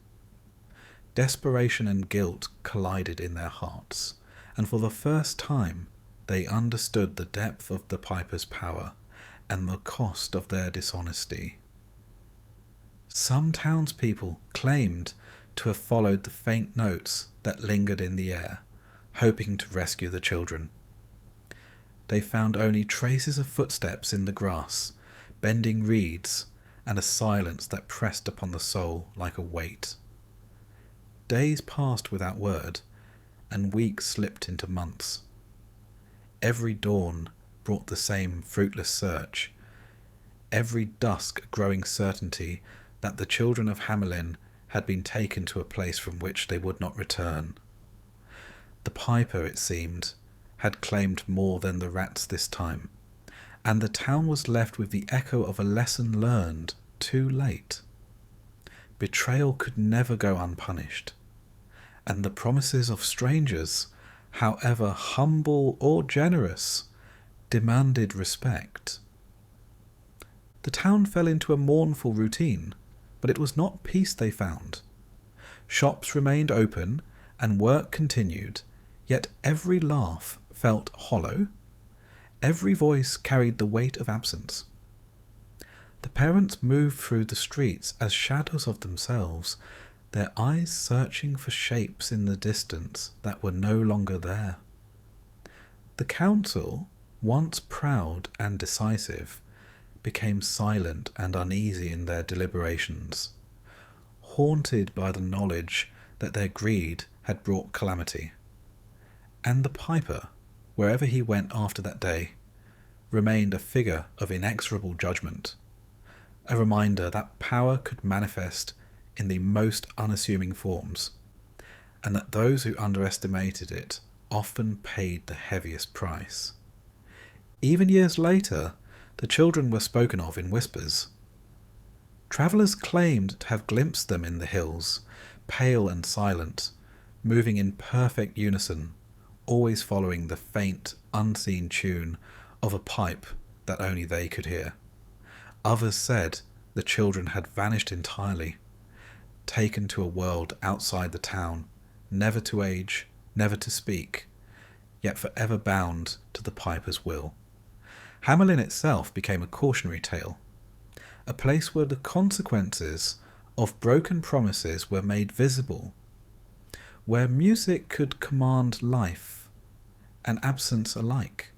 Desperation and guilt collided in their hearts, and for the first time they understood the depth of the piper's power and the cost of their dishonesty. Some townspeople claimed to have followed the faint notes that lingered in the air, hoping to rescue the children. They found only traces of footsteps in the grass, bending reeds, and a silence that pressed upon the soul like a weight. Days passed without word, and weeks slipped into months. Every dawn brought the same fruitless search, every dusk a growing certainty that the children of Hamelin had been taken to a place from which they would not return. The piper, it seemed, had claimed more than the rats this time, and the town was left with the echo of a lesson learned too late. Betrayal could never go unpunished, and the promises of strangers, however humble or generous, demanded respect. The town fell into a mournful routine, but it was not peace they found. Shops remained open, and work continued, yet every laugh felt hollow. Every voice carried the weight of absence. The parents moved through the streets as shadows of themselves, their eyes searching for shapes in the distance that were no longer there. The council, once proud and decisive, became silent and uneasy in their deliberations, haunted by the knowledge that their greed had brought calamity. And the piper, wherever he went after that day, remained a figure of inexorable judgment, a reminder that power could manifest in the most unassuming forms, and that those who underestimated it often paid the heaviest price. Even years later, the children were spoken of in whispers. Travellers claimed to have glimpsed them in the hills, pale and silent, moving in perfect unison, always following the faint, unseen tune of a pipe that only they could hear. Others said the children had vanished entirely, taken to a world outside the town, never to age, never to speak, yet forever bound to the piper's will. Hamelin itself became a cautionary tale, a place where the consequences of broken promises were made visible, where music could command life and absence alike,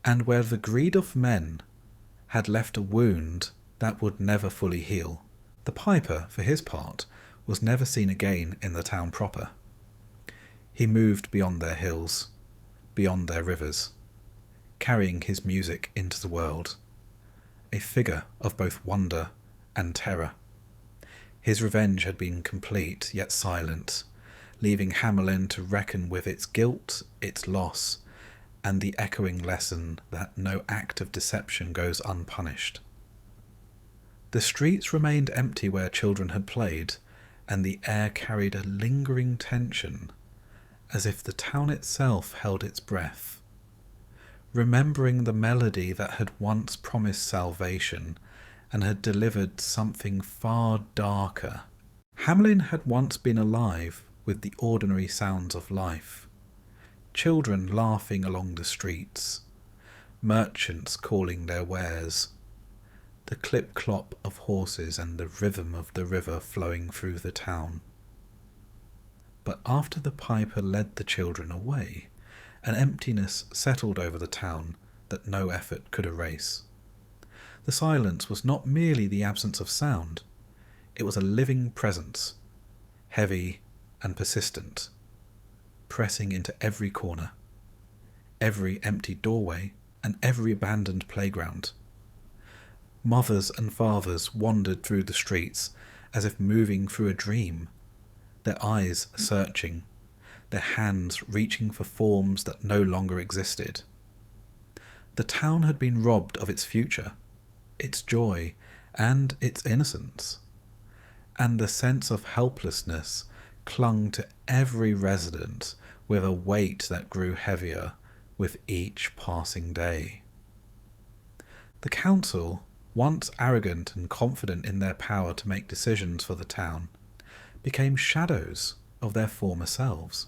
and where the greed of men had left a wound that would never fully heal. The piper, for his part, was never seen again in the town proper. He moved beyond their hills, beyond their rivers, carrying his music into the world, a figure of both wonder and terror. His revenge had been complete yet silent, leaving Hamelin to reckon with its guilt, its loss, and the echoing lesson that no act of deception goes unpunished. The streets remained empty where children had played, and the air carried a lingering tension, as if the town itself held its breath, remembering the melody that had once promised salvation and had delivered something far darker. Hamelin had once been alive with the ordinary sounds of life. Children laughing along the streets, merchants calling their wares, the clip-clop of horses and the rhythm of the river flowing through the town. But after the piper led the children away, an emptiness settled over the town that no effort could erase. The silence was not merely the absence of sound, it was a living presence, heavy and persistent, pressing into every corner, every empty doorway, and every abandoned playground. Mothers and fathers wandered through the streets as if moving through a dream, their eyes searching, their hands reaching for forms that no longer existed. The town had been robbed of its future, its joy, and its innocence, and the sense of helplessness clung to every resident with a weight that grew heavier with each passing day. The council, once arrogant and confident in their power to make decisions for the town, became shadows of their former selves.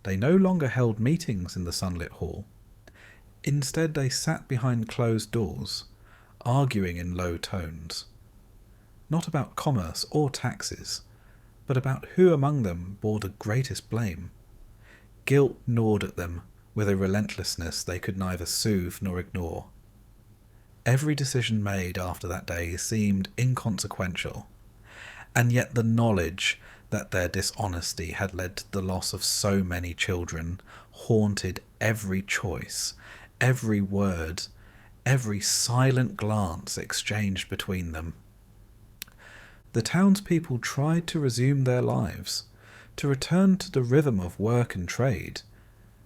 They no longer held meetings in the sunlit hall. Instead, they sat behind closed doors, arguing in low tones, not about commerce or taxes, but about who among them bore the greatest blame. Guilt gnawed at them with a relentlessness they could neither soothe nor ignore. Every decision made after that day seemed inconsequential, and yet the knowledge that their dishonesty had led to the loss of so many children haunted every choice, every word, every silent glance exchanged between them. The townspeople tried to resume their lives, to return to the rhythm of work and trade,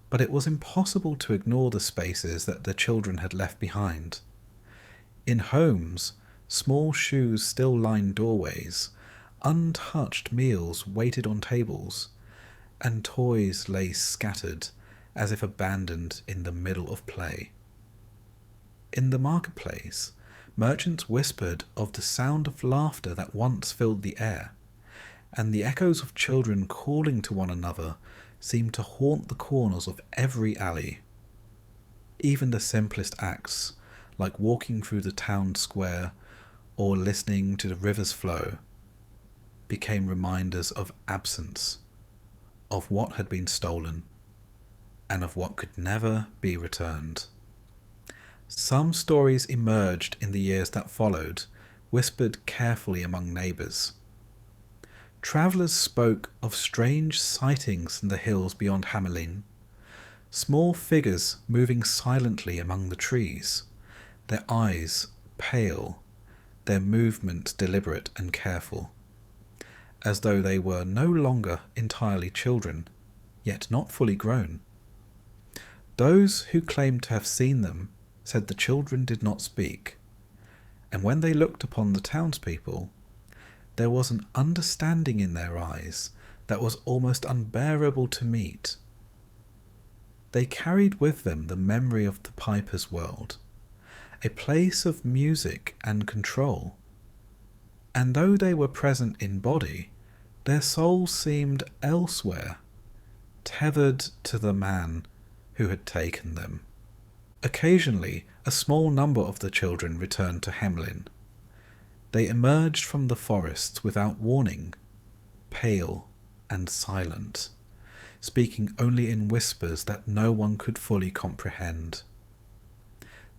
but it was impossible to ignore the spaces that the children had left behind. In homes, small shoes still lined doorways, untouched meals waited on tables, and toys lay scattered as if abandoned in the middle of play. In the marketplace, merchants whispered of the sound of laughter that once filled the air, and the echoes of children calling to one another seemed to haunt the corners of every alley. Even the simplest acts, like walking through the town square or listening to the river's flow, became reminders of absence, of what had been stolen, and of what could never be returned. Some stories emerged in the years that followed, whispered carefully among neighbours. Travellers spoke of strange sightings in the hills beyond Hamelin, small figures moving silently among the trees, their eyes pale, their movements deliberate and careful. as though they were no longer entirely children, yet not fully grown. Those who claimed to have seen them said the children did not speak, and when they looked upon the townspeople, there was an understanding in their eyes that was almost unbearable to meet. They carried with them the memory of the piper's world, a place of music and control, and though they were present in body, their souls seemed elsewhere, tethered to the man who had taken them. Occasionally, a small number of the children returned to Hamelin. They emerged from the forests without warning, pale and silent, speaking only in whispers that no one could fully comprehend.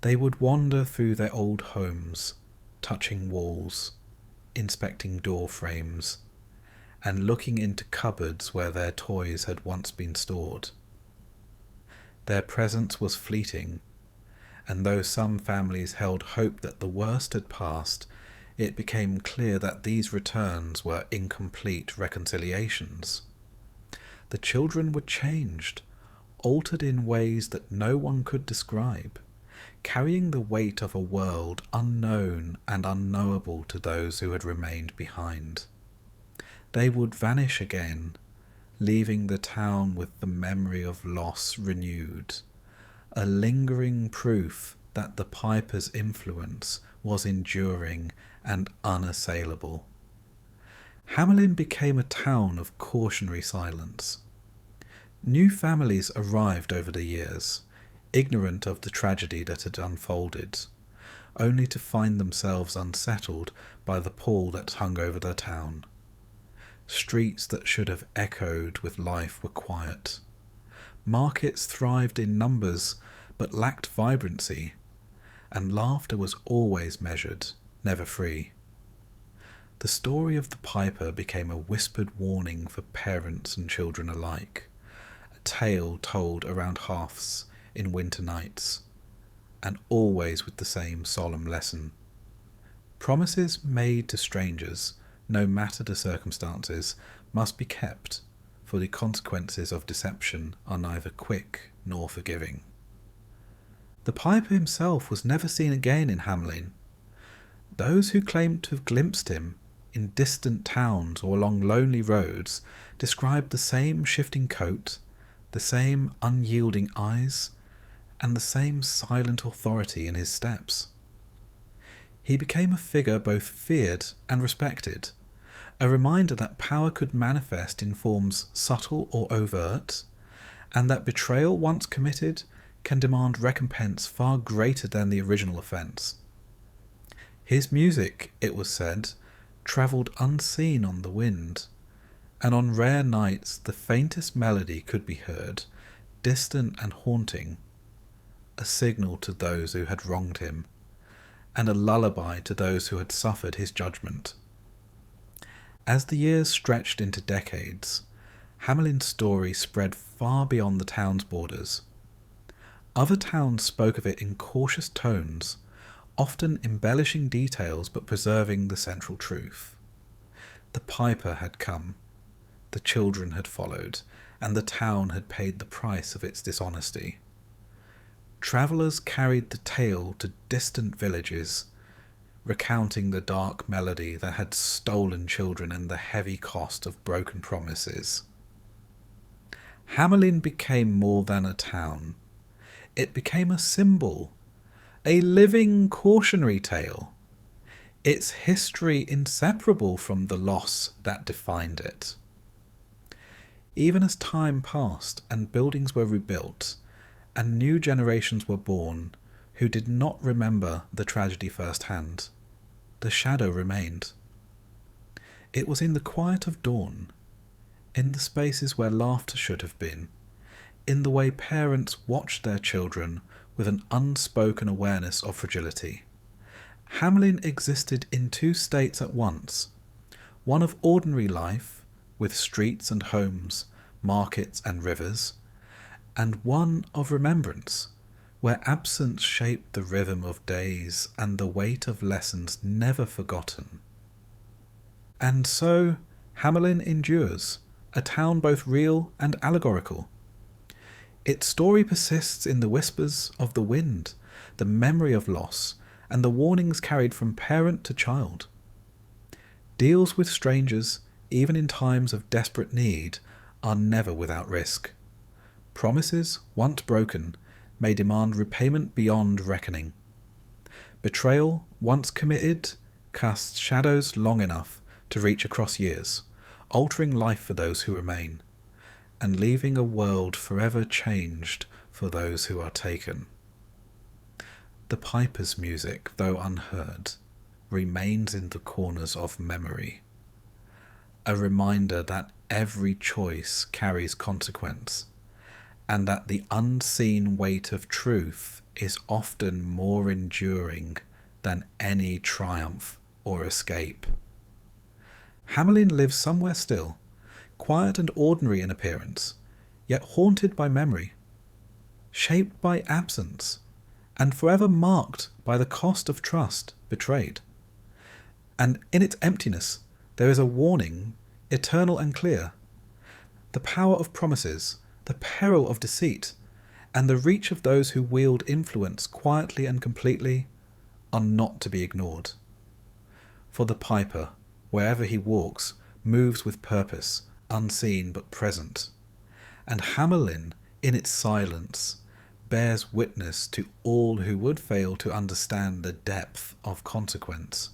They would wander through their old homes, touching walls, inspecting door frames, and looking into cupboards where their toys had once been stored. Their presence was fleeting, and though some families held hope that the worst had passed, it became clear that these returns were incomplete reconciliations. The children were changed, altered in ways that no one could describe, carrying the weight of a world unknown and unknowable to those who had remained behind. They would vanish again, leaving the town with the memory of loss renewed, a lingering proof that the piper's influence was enduring and unassailable. Hamelin became a town of cautionary silence. New families arrived over the years, ignorant of the tragedy that had unfolded, only to find themselves unsettled by the pall that hung over the town. Streets that should have echoed with life were quiet. Markets thrived in numbers but lacked vibrancy, and laughter was always measured, never free. The story of the piper became a whispered warning for parents and children alike, a tale told around hearths in winter nights, and always with the same solemn lesson. Promises made to strangers, no matter the circumstances, must be kept, for the consequences of deception are neither quick nor forgiving. The piper himself was never seen again in Hamelin. Those who claimed to have glimpsed him in distant towns or along lonely roads described the same shifting coat, the same unyielding eyes, and the same silent authority in his steps. He became a figure both feared and respected, a reminder that power could manifest in forms subtle or overt, and that betrayal once committed can demand recompense far greater than the original offence. His music, it was said, travelled unseen on the wind, and on rare nights the faintest melody could be heard, distant and haunting, a signal to those who had wronged him, and a lullaby to those who had suffered his judgment. As the years stretched into decades, Hamelin's story spread far beyond the town's borders. Other towns spoke of it in cautious tones, often embellishing details but preserving the central truth. The piper had come, the children had followed, and the town had paid the price of its dishonesty. Travellers carried the tale to distant villages, recounting the dark melody that had stolen children and the heavy cost of broken promises. Hamelin became more than a town. It became a symbol, a living cautionary tale, its history inseparable from the loss that defined it. Even as time passed and buildings were rebuilt, and new generations were born who did not remember the tragedy firsthand, the shadow remained. It was in the quiet of dawn, in the spaces where laughter should have been, in the way parents watched their children with an unspoken awareness of fragility. Hamelin existed in two states at once, one of ordinary life, with streets and homes, markets and rivers, and one of remembrance, where absence shaped the rhythm of days and the weight of lessons never forgotten. And so Hamelin endures, a town both real and allegorical. Its story persists in the whispers of the wind, the memory of loss, and the warnings carried from parent to child. Deals with strangers, even in times of desperate need, are never without risk. Promises, once broken, may demand repayment beyond reckoning. Betrayal, once committed, casts shadows long enough to reach across years, altering life for those who remain, and leaving a world forever changed for those who are taken. The piper's music, though unheard, remains in the corners of memory, a reminder that every choice carries consequence, and that the unseen weight of truth is often more enduring than any triumph or escape. Hamelin lives somewhere still, quiet and ordinary in appearance, yet haunted by memory, shaped by absence, and forever marked by the cost of trust betrayed. And in its emptiness there is a warning, eternal and clear. The power of promises, the peril of deceit, and the reach of those who wield influence quietly and completely are not to be ignored. For the piper, wherever he walks, moves with purpose, unseen but present. And Hamelin, in its silence, bears witness to all who would fail to understand the depth of consequence.